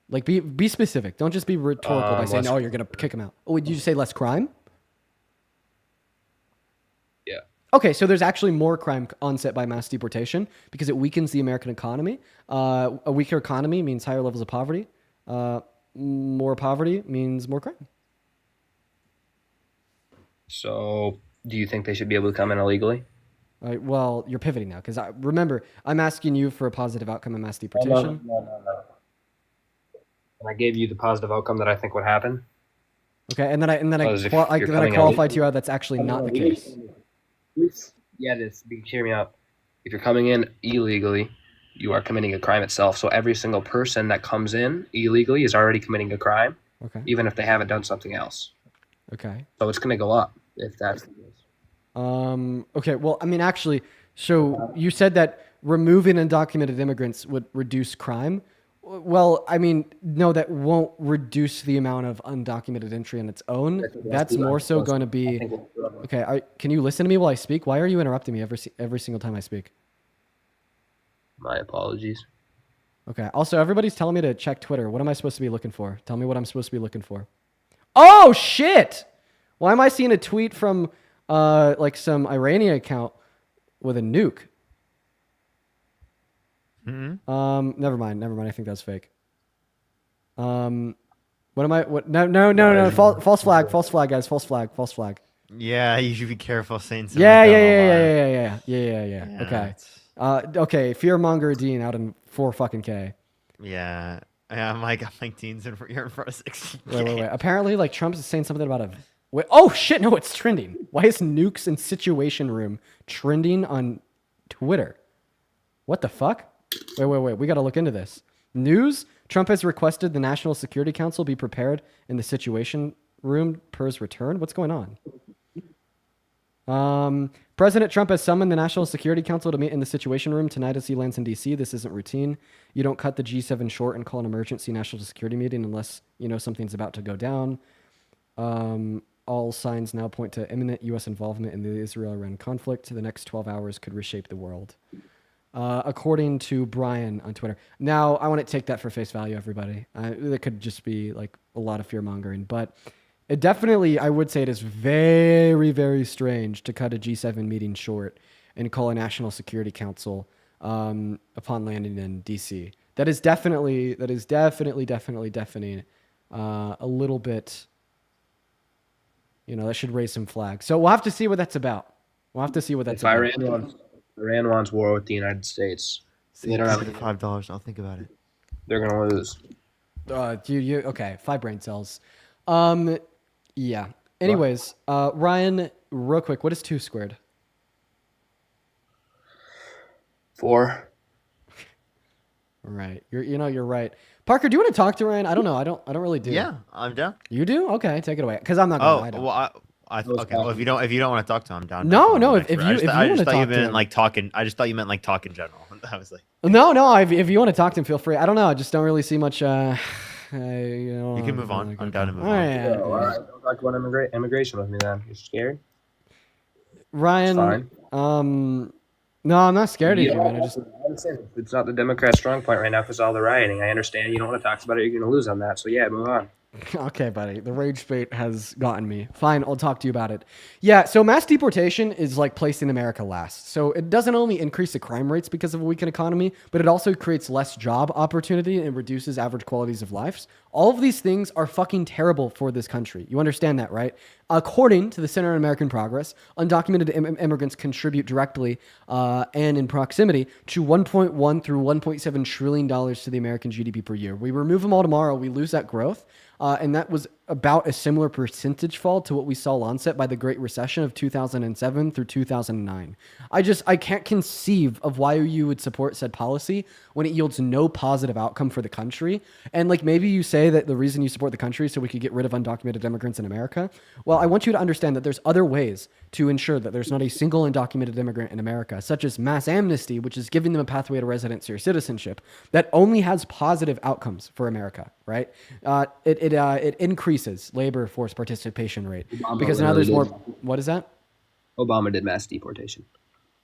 Like, be specific. Don't just be rhetorical by saying, less "Oh, you're gonna kick them out." Oh, would you say less crime? Yeah. Okay, so there's actually more crime onset by mass deportation because it weakens the American economy. A weaker economy means higher levels of poverty. More poverty means more crime. So, do you think they should be able to come in illegally? All right, well, you're pivoting now because remember, I'm asking you for a positive outcome in mass deportation. No. And I gave you the positive outcome that I think would happen. Okay, and then I Because if qualified you're to coming you illegally- out that's actually not the case. Yeah, hear me out. If you're coming in illegally, you are committing a crime itself. So every single person that comes in illegally is already committing a crime, Okay. even if they haven't done something else. Okay. So it's going to go up if that's the case. Okay. Well, I mean, actually, so you said that removing undocumented immigrants would reduce crime. Well, I mean, no, that won't reduce the amount of undocumented entry on its own. That's more so going to be. Okay. Can you listen to me while I speak? Why are you interrupting me every single time I speak? My apologies. Okay. Also, everybody's telling me to check Twitter. What am I supposed to be looking for? Tell me what I'm supposed to be looking for. Oh shit! Why am I seeing a tweet from like some Iranian account with a nuke? Mm-hmm. Never mind. I think that's fake. What am I? What? No. False flag, guys. False flag. Yeah, you should be careful saying something. Yeah. Okay. it's- Okay. Fearmonger Dean out in 4 fucking K. Yeah. I'm like teens and you're in front of 16. Wait. Apparently, like Trump is saying something about a. Wait, oh shit! No, it's trending. Why is nukes in Situation Room trending on Twitter? What the fuck? Wait. We gotta look into this. News: Trump has requested the National Security Council be prepared in the Situation Room per his return. What's going on? President Trump has summoned the National Security Council to meet in the Situation Room tonight as he lands in D.C. This isn't routine. You don't cut the G7 short and call an emergency national security meeting unless you know something's about to go down. All signs now point to imminent U.S. involvement in the Israel-Iran conflict. The next 12 hours could reshape the world. According to Brian on Twitter. Now, I want to take that for face value, everybody. It could just be like a lot of fear-mongering, but it definitely, I would say it is very, very strange to cut a G7 meeting short and call a National Security Council upon landing in D.C. That is definitely deafening a little bit. You know, that should raise some flags. So we'll have to see what that's about. We'll have to see what that's about. If Iran wants war with the United States, they don't have $5. I'll think about it. They're gonna lose. Okay, 5 brain cells. Yeah. Anyways, Ryan, real quick, what is 2 squared? 4. Right. You're right. Parker, do you want to talk to Ryan? I don't know. I don't really do. Yeah, I'm down. You do? Okay, take it away. Because I'm not going. I don't. Okay. Well, if you don't want to talk to him, I'm down. No. If you want to I just talk thought you to meant him, like talking. I just thought you meant like talk in general. I was like, no. If you want to talk to him, feel free. I don't know. I just don't really see much. you can move on. I'm down to move on. Yeah. All right. Don't talk about immigration with me then. You're scared? Ryan. No, I'm not scared of you, man. It's not the Democrats' strong point right now because all the rioting. I understand you don't want to talk about it. You're going to lose on that. So yeah, move on. Okay, buddy. The rage bait has gotten me. Fine, I'll talk to you about it. Yeah, so mass deportation is like placing America last. So it doesn't only increase the crime rates because of a weakened economy, but it also creates less job opportunity and reduces average qualities of lives. All of these things are fucking terrible for this country. You understand that, right? According to the Center on American Progress, undocumented immigrants contribute directly and in proximity to $1.1 through $1.7 trillion to the American GDP per year. We remove them all tomorrow, we lose that growth. And that was about a similar percentage fall to what we saw onset by the Great Recession of 2007 through 2009. I can't conceive of why you would support said policy when it yields no positive outcome for the country. And like maybe you say that the reason you support the country is so we could get rid of undocumented immigrants in America. Well, I want you to understand that there's other ways to ensure that there's not a single undocumented immigrant in America, such as mass amnesty, which is giving them a pathway to residency or citizenship that only has positive outcomes for America, right? It increases labor force participation rate because now there's more. What is that? Obama did mass deportation.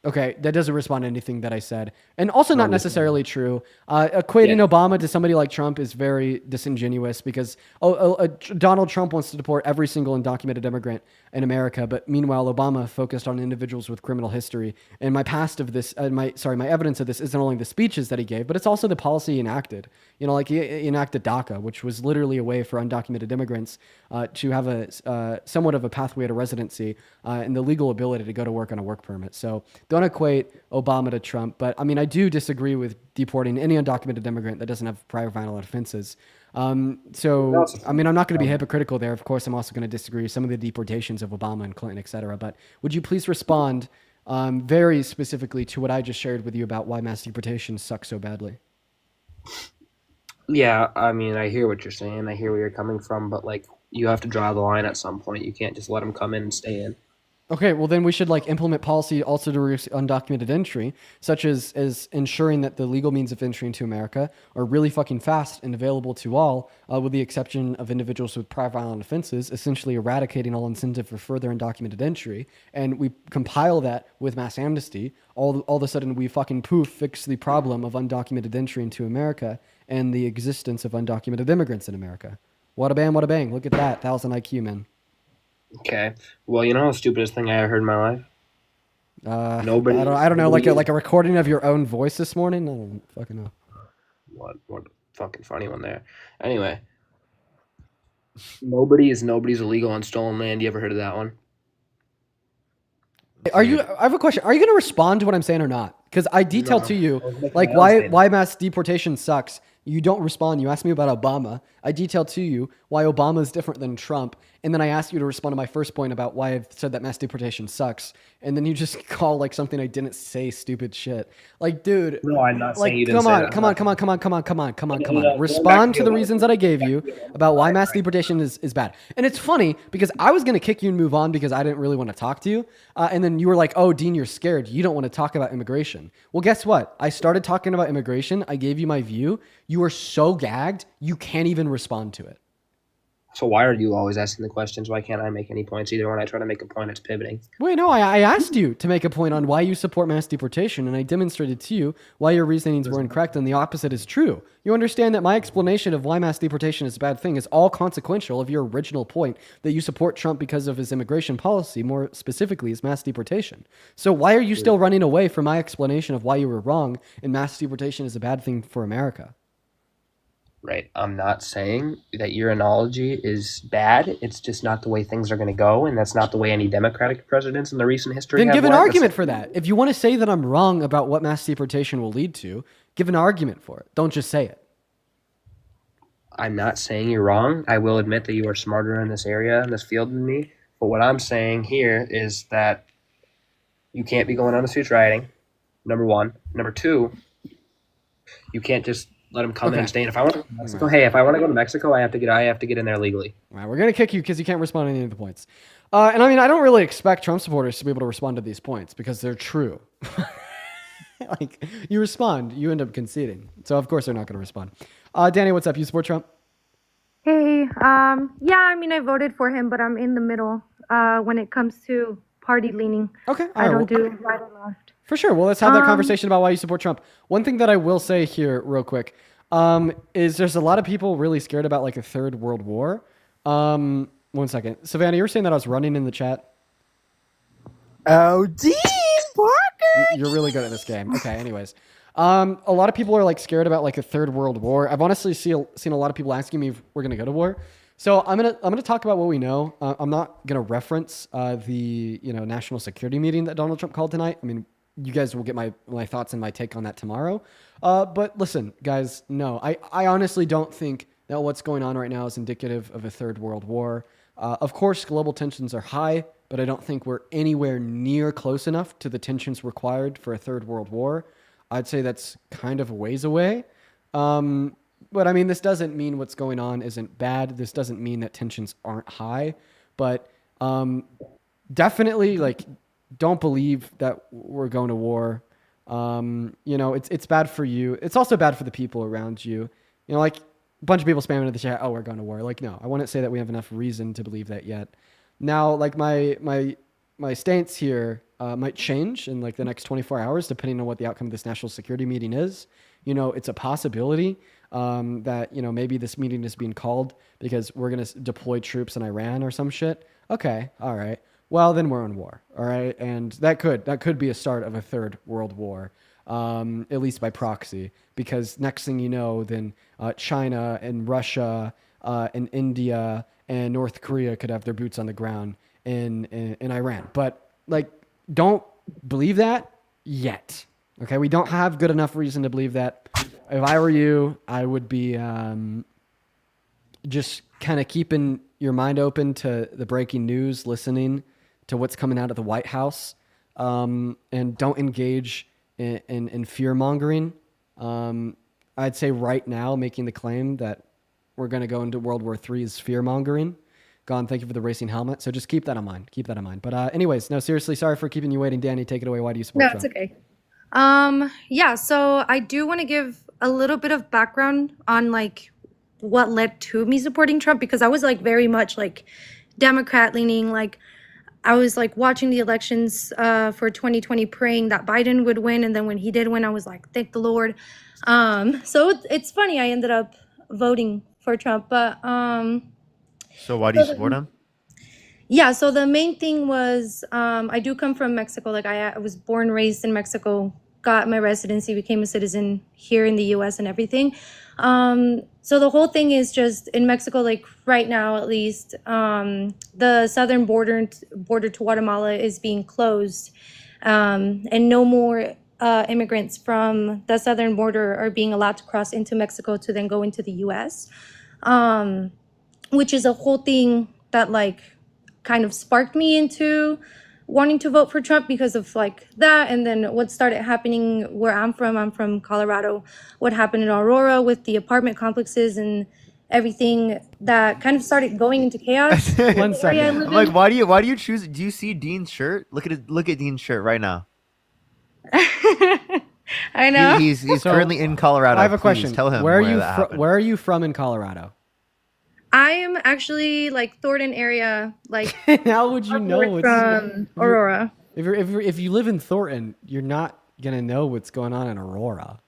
Okay, that doesn't respond to anything that I said. And also not necessarily true. Equating Obama to somebody like Trump is very disingenuous because Donald Trump wants to deport every single undocumented immigrant in America, but meanwhile, Obama focused on individuals with criminal history. And my evidence of this isn't only the speeches that he gave, but it's also the policy he enacted. You know, like he enacted DACA, which was literally a way for undocumented immigrants to have a somewhat of a pathway to residency and the legal ability to go to work on a work permit. So don't equate Obama to Trump, but I mean, I do disagree with deporting any undocumented immigrant that doesn't have prior violent offenses. So, I mean, I'm not going to be hypocritical there. Of course, I'm also going to disagree with some of the deportations of Obama and Clinton, et cetera. But would you please respond very specifically to what I just shared with you about why mass deportation sucks so badly? Yeah, I mean, I hear what you're saying. I hear where you're coming from, but like, you have to draw the line at some point. You can't just let them come in and stay in. Okay, well then we should like implement policy also to reduce undocumented entry, such as ensuring that the legal means of entry into America are really fucking fast and available to all, with the exception of individuals with prior violent offenses, essentially eradicating all incentive for further undocumented entry. And we compile that with mass amnesty. All of a sudden we fucking fix the problem of undocumented entry into America and the existence of undocumented immigrants in America. Wada bam, wada bang. Look at that. 1,000 IQ, man. Okay. Well, you know the stupidest thing I ever heard in my life? Nobody. I don't know, like a recording of your own voice this morning? I don't fucking know. What a fucking funny one there. Anyway. Nobody's illegal on stolen land. You ever heard of that one? I have a question. Are you going to respond to what I'm saying or not? Because I detailed to you like why mass deportation sucks You don't respond. You ask me about Obama. I detail to you why Obama is different than Trump. And then I ask you to respond to my first point about why I've said that mass deportation sucks. And then you just call like something I didn't say stupid shit. Like, dude. No, I'm not saying like, you didn't say that. come on. No, Respond to the reasons that I gave you about why mass deportation is bad. And it's funny because I was going to kick you and move on because I didn't really want to talk to you. And then you were like, oh, Dean, you're scared. You don't want to talk about immigration. Well, guess what? I started talking about immigration. I gave you my view. You are so gagged, you can't even respond to it. So why are you always asking the questions? Why can't I make any points either? When I try to make a point, it's pivoting. Wait, no, I asked you to make a point on why you support mass deportation, and I demonstrated to you why your reasonings were incorrect, and the opposite is true. You understand that my explanation of why mass deportation is a bad thing is all consequential of your original point that you support Trump because of his immigration policy, more specifically his mass deportation. So why are you still running away from my explanation of why you were wrong and mass deportation is a bad thing for America? Right. I'm not saying that your analogy is bad. It's just not the way things are going to go, and that's not the way any Democratic presidents in the recent history Then have give an went. argument for that. If you want to say that I'm wrong about what mass deportation will lead to, give an argument for it. Don't just say it. I'm not saying you're wrong. I will admit that you are smarter in this area, in this field than me. But what I'm saying here is that you can't be going on the streets rioting, number one. Number two, you can't just let them come in and stay in. If I want to go to Mexico, if I want to go to Mexico, I have to get in there legally. All right, we're going to kick you because you can't respond to any of the points. And I mean, I don't really expect Trump supporters to be able to respond to these points because they're true. Like, you respond, you end up conceding. So, of course, they're not going to respond. Danny, what's up? You support Trump? Hey, yeah, I mean, I voted for him, but I'm in the middle when it comes to party leaning. Okay. I don't do right or left. For sure. Well, let's have that conversation about why you support Trump. One thing that I will say here real quick is there's a lot of people really scared about like a third world war. 1 second. Savannah, you were saying that I was running in the chat. Oh, Dean Parker! You're really good at this game. Okay, anyways. A lot of people are like scared about like a third world war. I've honestly seen a lot of people asking me if we're going to go to war. So I'm gonna talk about what we know. I'm not gonna reference the national security meeting that Donald Trump called tonight. I mean, you guys will get my thoughts and my take on that tomorrow. But listen, guys, no, I honestly don't think that what's going on right now is indicative of a third world war. Of course, global tensions are high, but I don't think we're anywhere near close enough to the tensions required for a third world war. I'd say that's kind of a ways away. But I mean, this doesn't mean what's going on isn't bad. This doesn't mean that tensions aren't high, but definitely like don't believe that we're going to war. It's bad for you. It's also bad for the people around you. Like a bunch of people spamming into the chat, oh, we're going to war. Like, no, I wouldn't say that we have enough reason to believe that yet. Now, like my stance here might change in like the next 24 hours, depending on what the outcome of this national security meeting is. It's a possibility that, maybe this meeting is being called because we're going to deploy troops in Iran or some shit. Okay. All right. Well, then we're in war. All right. And that could be a start of a third world war, at least by proxy, because next thing you know, then China and Russia and India and North Korea could have their boots on the ground in Iran. But like, don't believe that yet. Okay. We don't have good enough reason to believe that. If I were you, I would be just kind of keeping your mind open to the breaking news, listening to what's coming out of the White House, and don't engage in fear mongering. I'd say right now, making the claim that we're going to go into World War III is fear mongering. Gone, thank you for the racing helmet. So just keep that in mind. Keep that in mind. But anyways, no, seriously, sorry for keeping you waiting. Danny, take it away. Why do you support No, Trump? it's okay. Yeah, so I do want to give a little bit of background on like what led to me supporting Trump, because I was like very much like Democrat leaning. Like I was like watching the elections for 2020, praying that Biden would win, and then when he did win, I was like, thank the Lord. So it's funny, I ended up voting for Trump, but So why do you support him? yeah, so the main thing was I do come from Mexico. Like I was born, raised in Mexico, got my residency, became a citizen here in the US and everything. So the whole thing is just in Mexico, like right now at least, the southern border to Guatemala is being closed, and no more immigrants from the southern border are being allowed to cross into Mexico to then go into the U.S., which is a whole thing that like kind of sparked me into wanting to vote for Trump because of like that. And then what started happening where I'm from Colorado, what happened in Aurora with the apartment complexes and everything that kind of started going into chaos. One second. I'm like, why do you choose? Do you see Dean's shirt? Look at Dean's shirt right now. I know. He's currently in Colorado. I have a Please question. Tell him where are you from in Colorado? I am actually like Thornton area, like How would you know? from Aurora. If you live in Thornton, you're not gonna know what's going on in Aurora.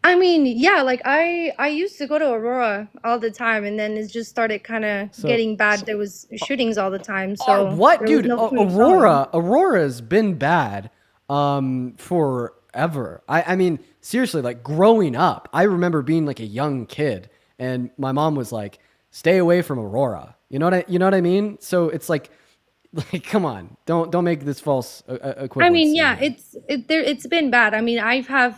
I mean, yeah, like I used to go to Aurora all the time, and then it just started kind of getting bad. There was shootings all the time. So What, there was dude? no point going. Aurora's been bad forever. I mean, seriously, like growing up, I remember being like a young kid, and my mom was like, "Stay away from Aurora." You know what I mean? So it's like come on, don't make this false equivalence. I mean, yeah, it's been bad. I mean,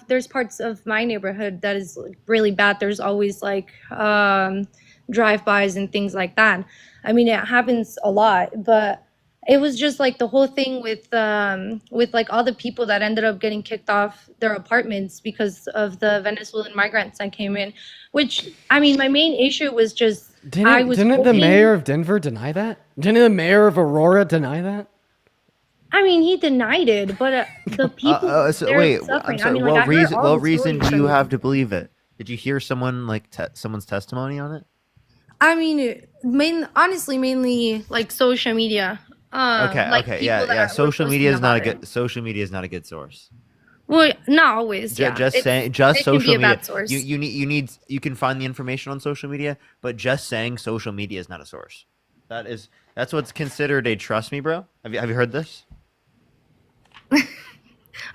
there's parts of my neighborhood that is like, really bad. There's always like drive-bys and things like that. I mean, it happens a lot, but it was just like the whole thing with like all the people that ended up getting kicked off their apartments because of the Venezuelan migrants that came in, which I mean, my main issue was just Didn't the mayor of Denver deny that? Didn't the mayor of Aurora deny that? I mean, he denied it, but the people Wait, suffering. I'm sorry. I mean, like, What reason do you have to believe it? Did you hear someone someone's testimony on it? I mean, honestly, mainly like social media. Yeah. Social media is not a good source. Well, not always. Just it saying, can social be a media. bad source. You can find the information on social media, but just saying social media is not a source. That's what's considered a trust me, bro. Have you heard this?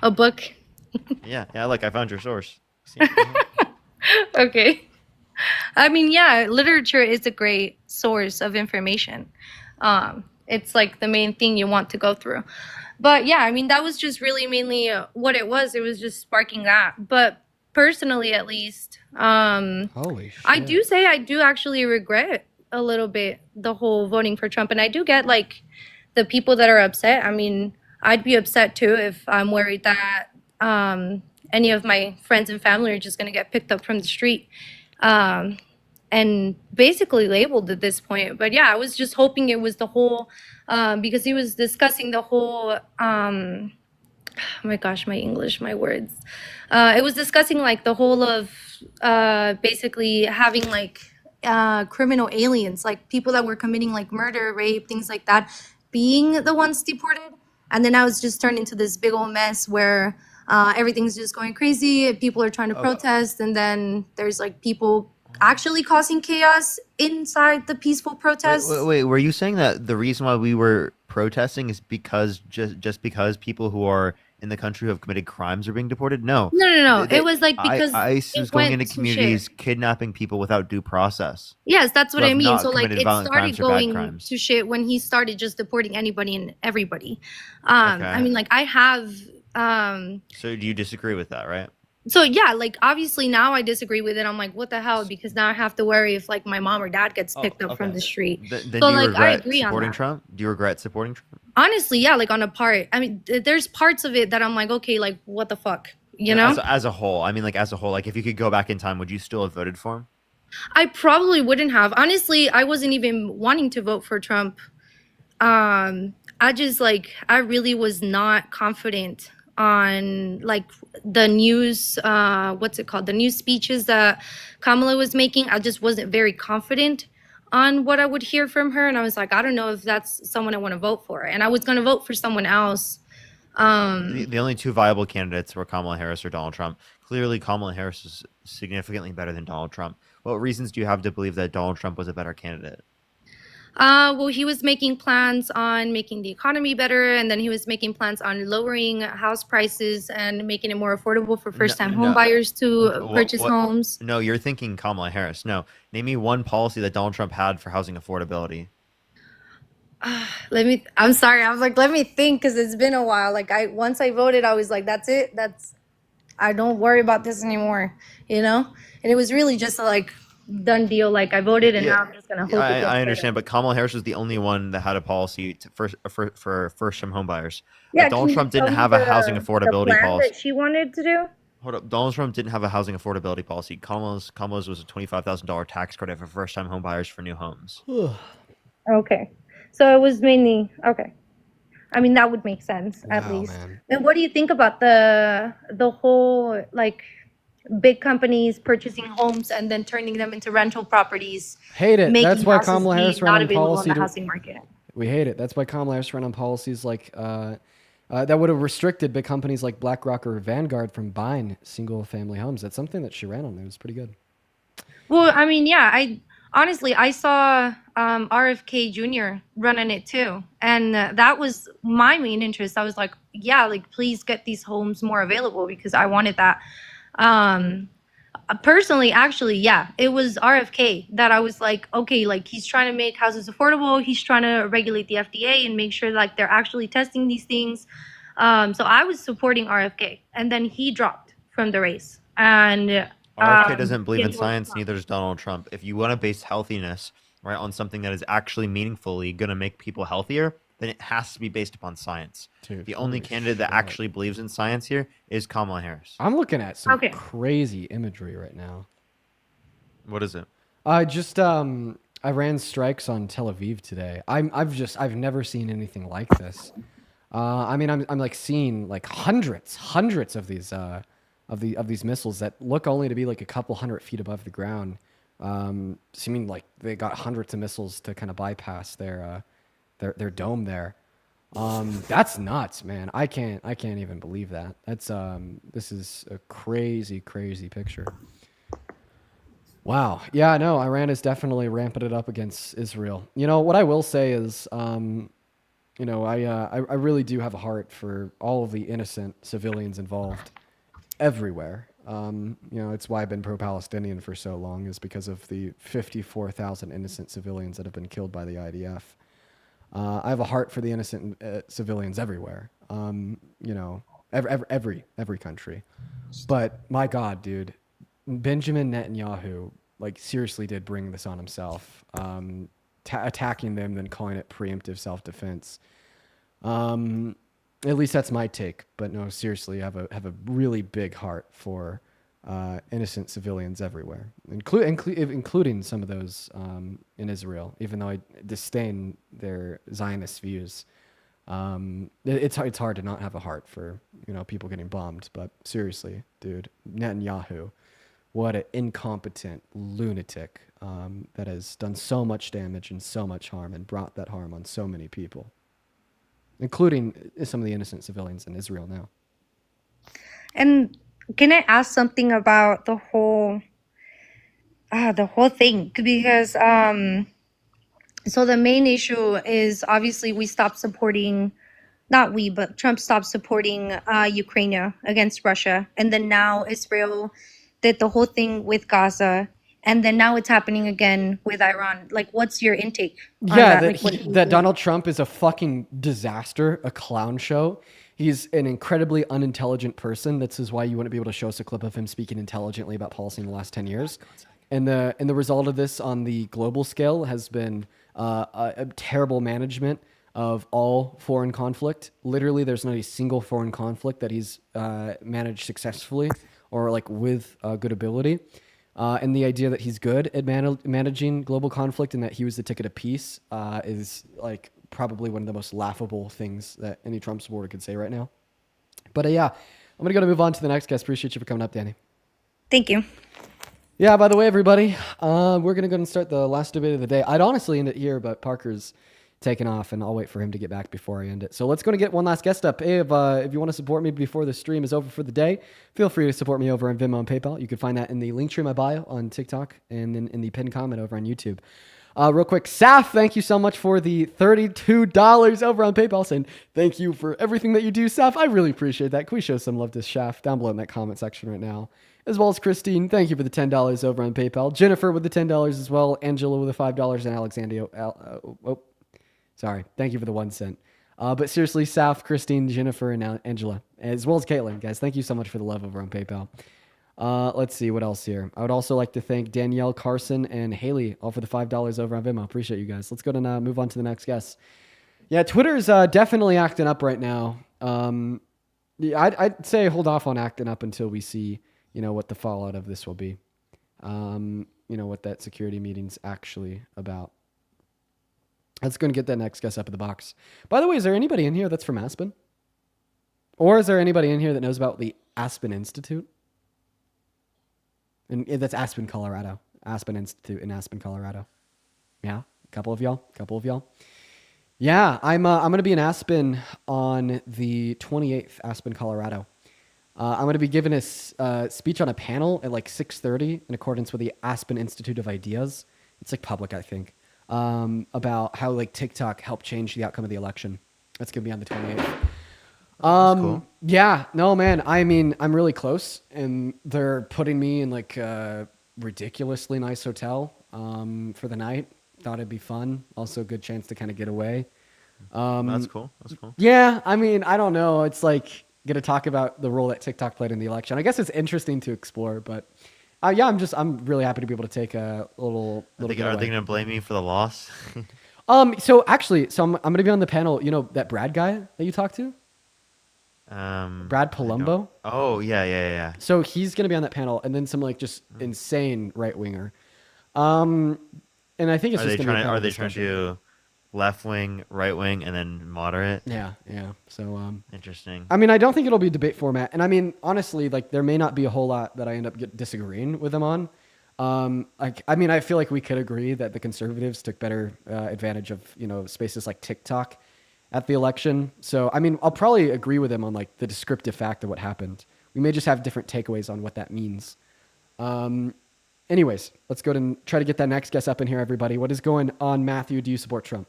A book. Yeah. Look, I found your source. Okay. I mean, yeah, literature is a great source of information. It's like the main thing you want to go through. But yeah, I mean, that was just really mainly what it was. It was just sparking that. But personally, at least, holy shit. I do actually regret a little bit the whole voting for Trump. And I do get like the people that are upset. I mean, I'd be upset too if I'm worried that any of my friends and family are just going to get picked up from the street and basically labeled at this point. But yeah, I was just hoping it was the whole, because he was discussing the whole, oh my gosh, my English, my words. It was discussing like the whole of basically having like criminal aliens, like people that were committing like murder, rape, things like that, being the ones deported. And then I was just turned into this big old mess where everything's just going crazy. People are trying to protest, and then there's like people actually causing chaos inside the peaceful protests. Wait, were you saying that the reason why we were protesting is because just because people who are in the country who have committed crimes are being deported? No. No. It was like because ICE is going into communities, kidnapping people without due process. Yes, that's what I mean. So like it violent started crimes or bad going crimes. to shit when he started just deporting anybody and everybody. I mean, like I have. So do you disagree with that, right? So yeah, like obviously now I disagree with it. I'm like, what the hell? Because now I have to worry if like my mom or dad gets picked up from the street. Then So do you like I regret agree on supporting that. Trump? Do you regret supporting Trump? Honestly, yeah, like on a part. I mean, there's parts of it that I'm like, okay, like what the fuck, you know? As a whole, I mean, like as a whole, like if you could go back in time, would you still have voted for him? I probably wouldn't have. Honestly, I wasn't even wanting to vote for Trump. I just like I really was not confident on like the news, what's it called? The news speeches that Kamala was making. I just wasn't very confident on what I would hear from her. And I was like, I don't know if that's someone I want to vote for. And I was going to vote for someone else. The only two viable candidates were Kamala Harris or Donald Trump. Clearly, Kamala Harris is significantly better than Donald Trump. What reasons do you have to believe that Donald Trump was a better candidate? Well, he was making plans on making the economy better, and then he was making plans on lowering house prices and making it more affordable for first-time home buyers to purchase homes. No, you're thinking Kamala Harris. No, name me one policy that Donald Trump had for housing affordability. I'm sorry. I was like, let me think, because it's been a while. Like, once I voted, I was like, that's it. I don't worry about this anymore, you know? And it was really just a like done deal. Like, I voted, and now I'm just gonna hope it gets I better. understand, but Kamala Harris was the only one that had a policy for first-time homebuyers. Yeah, Donald can you Trump tell didn't me have a housing the affordability plan policy. that she wanted to do? Hold up, Donald Trump didn't have a housing affordability policy. Kamala's was a $25,000 tax credit for first-time homebuyers for new homes. Okay, so it was mainly okay. I mean, that would make sense at least. Man. And what do you think about the whole like big companies purchasing homes and then turning them into rental properties? Hate it. Making That's why houses Kamala be Harris ran not on available policy in the to. housing market. We hate it. That's why Kamala Harris ran on policies like that would have restricted big companies like BlackRock or Vanguard from buying single-family homes. That's something that she ran on. It was pretty good. Well, I mean, yeah, I saw RFK Jr. running it too, and that was my main interest. I was like, yeah, like please get these homes more available because I wanted that. Personally, actually, yeah, it was RFK that I was like, okay, like he's trying to make houses affordable. He's trying to regulate the FDA and make sure like they're actually testing these things. So I was supporting RFK, and then he dropped from the race. And RFK doesn't believe in science, neither does Donald Trump. If you want to base healthiness right on something that is actually meaningfully going to make people healthier, then it has to be based upon science. Dude, the only candidate that actually believes in science here is Kamala Harris. I'm looking at some crazy imagery right now. What is it? Iran strikes on Tel Aviv today. I've never seen anything like this. I mean, I'm like seeing like hundreds of these of these missiles that look only to be like a couple 100 feet above the ground, seeming like they got hundreds of missiles to kind of bypass their dome there. That's nuts, man. I can't even believe that. That's this is a crazy picture. Wow. Yeah, no, Iran is definitely ramping it up against Israel. You know, what I will say is, you know, I really do have a heart for all of the innocent civilians involved everywhere. You know, it's why I've been pro-Palestinian for so long, is because of the 54,000 innocent civilians that have been killed by the IDF. I have a heart for the innocent civilians everywhere. You know, every country. But my God, dude, Benjamin Netanyahu like seriously did bring this on himself. Attacking them, then calling it preemptive self-defense. At least that's my take. But no, seriously, I have a really big heart for innocent civilians everywhere, including some of those in Israel. Even though I disdain their Zionist views, it's hard to not have a heart for, you know, people getting bombed. But seriously, dude, Netanyahu, what an incompetent lunatic that has done so much damage and so much harm and brought that harm on so many people, including some of the innocent civilians in Israel now. And can I ask something about the whole thing? Because so the main issue is obviously we stopped supporting, not we, but Trump stopped supporting Ukraine against Russia, and then now Israel did the whole thing with Gaza, and then now it's happening again with Iran. Like, what's your intake on Yeah, that? that Donald Trump is a fucking disaster, a clown show. He's an incredibly unintelligent person. This is why you wouldn't be able to show us a clip of him speaking intelligently about policy in the last 10 years. And the result of this on the global scale has been a terrible management of all foreign conflict. Literally, there's not a single foreign conflict that he's managed successfully or like with good ability. And the idea that he's good at managing global conflict and that he was the ticket of peace is like probably one of the most laughable things that any Trump supporter could say right now. But yeah, I'm going to move on to the next guest. Appreciate you for coming up, Danny. Thank you. Yeah, by the way, everybody, we're going to go and start the last debate of the day. I'd honestly end it here, but Parker's taken off, and I'll wait for him to get back before I end it. So let's go and get one last guest up. Hey, if you want to support me before the stream is over for the day, feel free to support me over on Venmo and PayPal. You can find that in the link tree in my bio on TikTok and then in the pinned comment over on YouTube. Real quick, Saf, thank you so much for the $32 over on PayPal, saying thank you for everything that you do, Saf. I really appreciate that. Can we show some love to Saf down below in that comment section right now? As well as Christine, thank you for the $10 over on PayPal. Jennifer with the $10 as well. Angela with the $5, and Alexandria. Sorry. Thank you for the 1 cent. But seriously, Saf, Christine, Jennifer, and Angela, as well as Caitlin, guys, thank you so much for the love over on PayPal. Let's see what else here. I would also like to thank Danielle, Carson, and Haley all for the $5 over on Venmo. Appreciate you guys. Let's go to move on to the next guest. Yeah, Twitter's definitely acting up right now. Yeah, I'd say hold off on acting up until we see, what the fallout of this will be. What that security meeting's actually about. Let's go and get that next guest up in the box. By the way, is there anybody in here that's from Aspen? Or is there anybody in here that knows about the Aspen Institute? And that's Aspen, Colorado. Aspen Institute in Aspen, Colorado. Yeah, a couple of y'all. Yeah, I'm going to be in Aspen on the 28th, Aspen, Colorado. I'm going to be giving a speech on a panel at like 6:30 in accordance with the Aspen Institute of Ideas. It's like public, I think. About how like TikTok helped change the outcome of the election. That's gonna be on the 28th. Cool. Yeah, no, man. I mean, I'm really close, and they're putting me in like a ridiculously nice hotel for the night. Thought it'd be fun. Also, a good chance to kind of get away. That's cool. Yeah, I mean, I don't know. It's like gonna talk about the role that TikTok played in the election. I guess it's interesting to explore, but. Yeah, I'm really happy to be able to take a little. Are they going to blame me for the loss? So I'm going to be on the panel. You know that Brad guy that you talked to? Brad Palumbo. Oh yeah. So he's going to be on that panel, and then some like just insane right winger. And I think it's just going to be. Are they trying to do left wing, right wing, and then moderate? Yeah. So interesting. I mean, I don't think it'll be a debate format, and I mean, honestly, like there may not be a whole lot that I end up disagreeing with them on. I feel like we could agree that the conservatives took better advantage of spaces like TikTok at the election. So I mean, I'll probably agree with them on like the descriptive fact of what happened. We may just have different takeaways on what that means. Anyways, let's go and try to get that next guest up in here, everybody. What is going on, Matthew? Do you support Trump?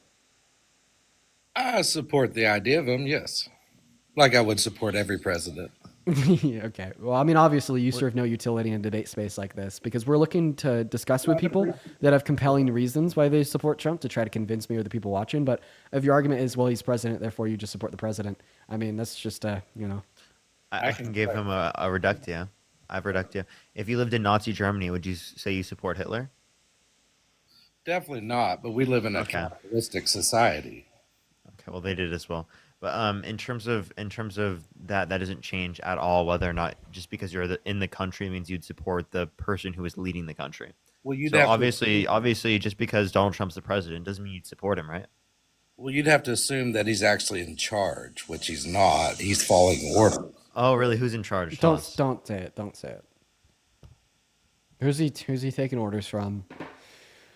I support the idea of him, yes. Like I would support every president. Okay. Well, I mean, obviously, you serve no utility in a debate space like this because we're looking to discuss with people that have compelling reasons why they support Trump to try to convince me or the people watching. But if your argument is, well, he's president, therefore you just support the president, I mean, that's just, I can give him a reductio. I've reductio. If you lived in Nazi Germany, would you say you support Hitler? Definitely not, but we live in a capitalistic society. Okay, well, they did as well. But in terms of that doesn't change at all whether or not just because you're in the country means you'd support the person who is leading the country. Well, obviously just because Donald Trump's the president doesn't mean you'd support him, right? Well, you'd have to assume that he's actually in charge, which he's not. He's following orders. Oh, really? Who's in charge? Don't say it. Don't say it. Who's he taking orders from?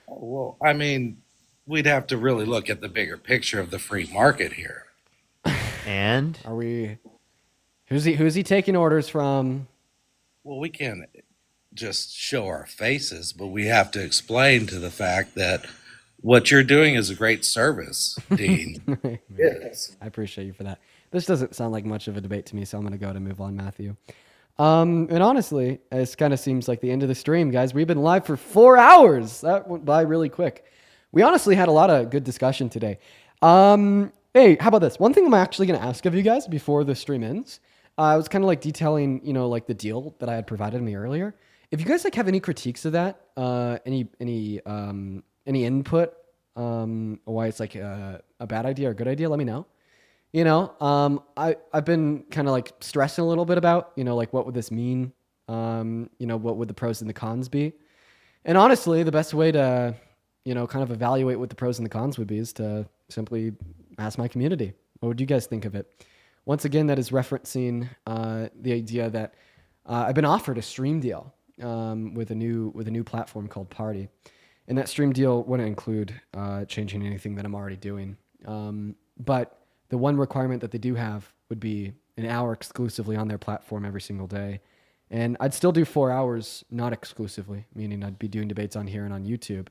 Well, I mean, we'd have to really look at the bigger picture of the free market here. And who's he taking orders from? Well, we can't just show our faces, but we have to explain to the fact that what you're doing is a great service, Dean. Yes. I appreciate you for that. This doesn't sound like much of a debate to me, so I'm going to go ahead and move on, Matthew. And honestly, it kind of seems like the end of the stream, guys. We've been live for 4 hours. That went by really quick. We honestly had a lot of good discussion today. Hey, how about this? One thing I'm actually going to ask of you guys before the stream ends, I was kind of like detailing, like the deal that I had provided me earlier. If you guys have any critiques of that, any input, why it's like a bad idea or a good idea, let me know. I've been kind of like stressing a little bit about, like what would this mean? What would the pros and the cons be? And honestly, the best way to, kind of evaluate what the pros and the cons would be is to simply ask my community. What would you guys think of it? Once again, that is referencing the idea that I've been offered a stream deal with a new platform called Party. And that stream deal wouldn't include changing anything that I'm already doing. But the one requirement that they do have would be an hour exclusively on their platform every single day. And I'd still do 4 hours, not exclusively, meaning I'd be doing debates on here and on YouTube.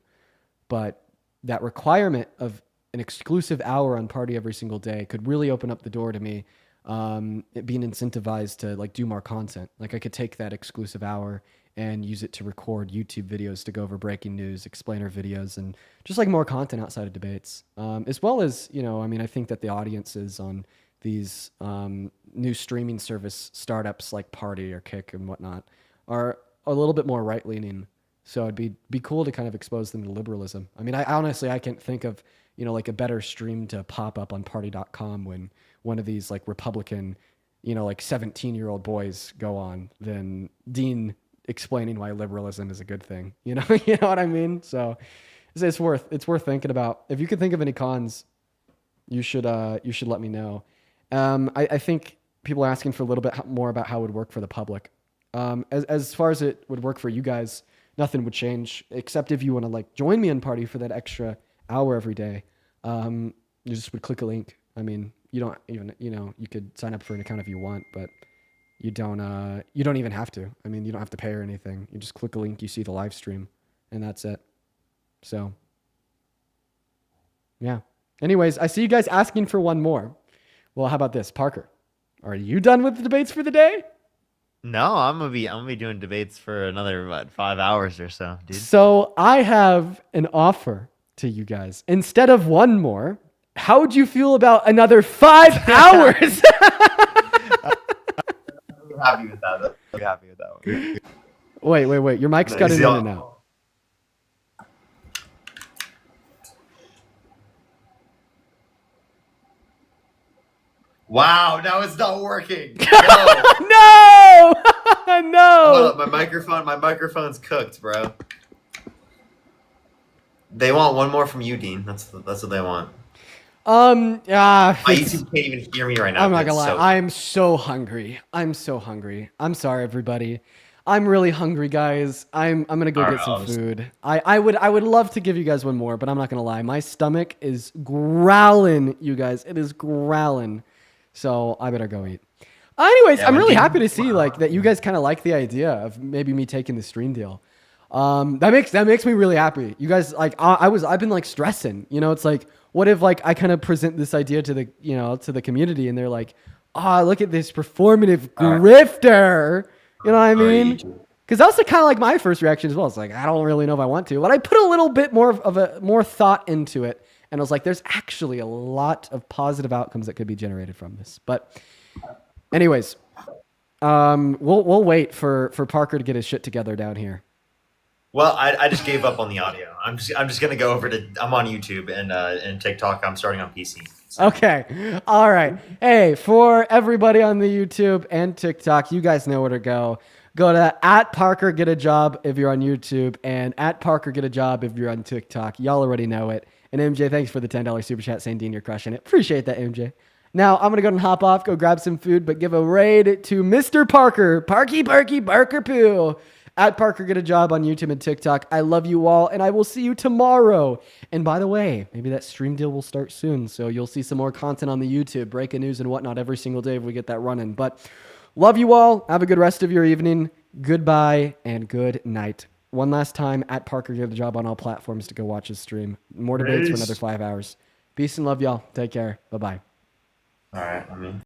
But that requirement of an exclusive hour on Party every single day could really open up the door to me it being incentivized to like do more content. Like I could take that exclusive hour and use it to record YouTube videos to go over breaking news, explainer videos, and just like more content outside of debates. As well as, I mean, I think that the audiences on these new streaming service startups like Party or Kick and whatnot are a little bit more right-leaning. So it'd be cool to kind of expose them to liberalism. I mean, I honestly, I can't think of, like a better stream to pop up on party.com when one of these like Republican, like 17-year-old boys go on than Dean explaining why liberalism is a good thing. You know what I mean? So it's worth thinking about. If you could think of any cons, you should let me know. I think people are asking for a little bit more about how it would work for the public. As far as it would work for you guys, nothing would change except if you want to like join me in Party for that extra hour every day. You just would click a link. I mean, you don't even, you could sign up for an account if you want, but you don't even have to. I mean, you don't have to pay or anything. You just click a link, you see the live stream, and that's it. So, yeah. Anyways, I see you guys asking for one more. Well, how about this, Parker? Are you done with the debates for the day? No, I'm gonna be doing debates for another 5 hours or so, dude. So I have an offer to you guys. Instead of one more, how would you feel about another 5 hours? I'm happy with that. I'm happy with that one. Wait. Your mic's cutting in and out. Wow, now it's not working. No! No! Hold up, my microphone's cooked, bro. They want one more from you, Dean. That's what they want. My YouTube can't even hear me right now. I'm not gonna lie. I'm so hungry. I'm sorry, everybody. I'm really hungry, guys. I'm gonna go get some food. I would love to give you guys one more, but I'm not gonna lie. My stomach is growling, you guys. It is growling. So I better go eat. Anyways, I'm really happy to see like that you guys kind of like the idea of maybe me taking the stream deal. That makes me really happy. You guys like I've been like stressing. It's like what if like I kind of present this idea to the to the community and they're like, look at this performative grifter. You know what I mean? Because that was kind of like my first reaction as well. It's like I don't really know if I want to, but I put a little bit more of more thought into it. And I was like, there's actually a lot of positive outcomes that could be generated from this. But anyways, we'll wait for Parker to get his shit together down here. Well, I just gave up on the audio. I'm just gonna go over to. I'm on YouTube and TikTok. I'm starting on PC. So. Okay. All right. Hey, for everybody on the YouTube and TikTok, you guys know where to go. Go to @ParkerGetAJob if you're on YouTube and @ParkerGetAJob if you're on TikTok. Y'all already know it. And MJ, thanks for the $10 super chat saying, Dean, you're crushing it. Appreciate that, MJ. Now, I'm going to go and hop off, go grab some food, but give a raid to Mr. Parker, Parky Barker Poo, @ParkerGetAJob on YouTube and TikTok. I love you all, and I will see you tomorrow. And by the way, maybe that stream deal will start soon, so you'll see some more content on the YouTube, breaking news and whatnot every single day if we get that running. But love you all. Have a good rest of your evening. Goodbye and good night. One last time, @ParkerGetAJob on all platforms to go watch his stream. More debates for another 5 hours. Peace and love, y'all. Take care. Bye-bye. All right.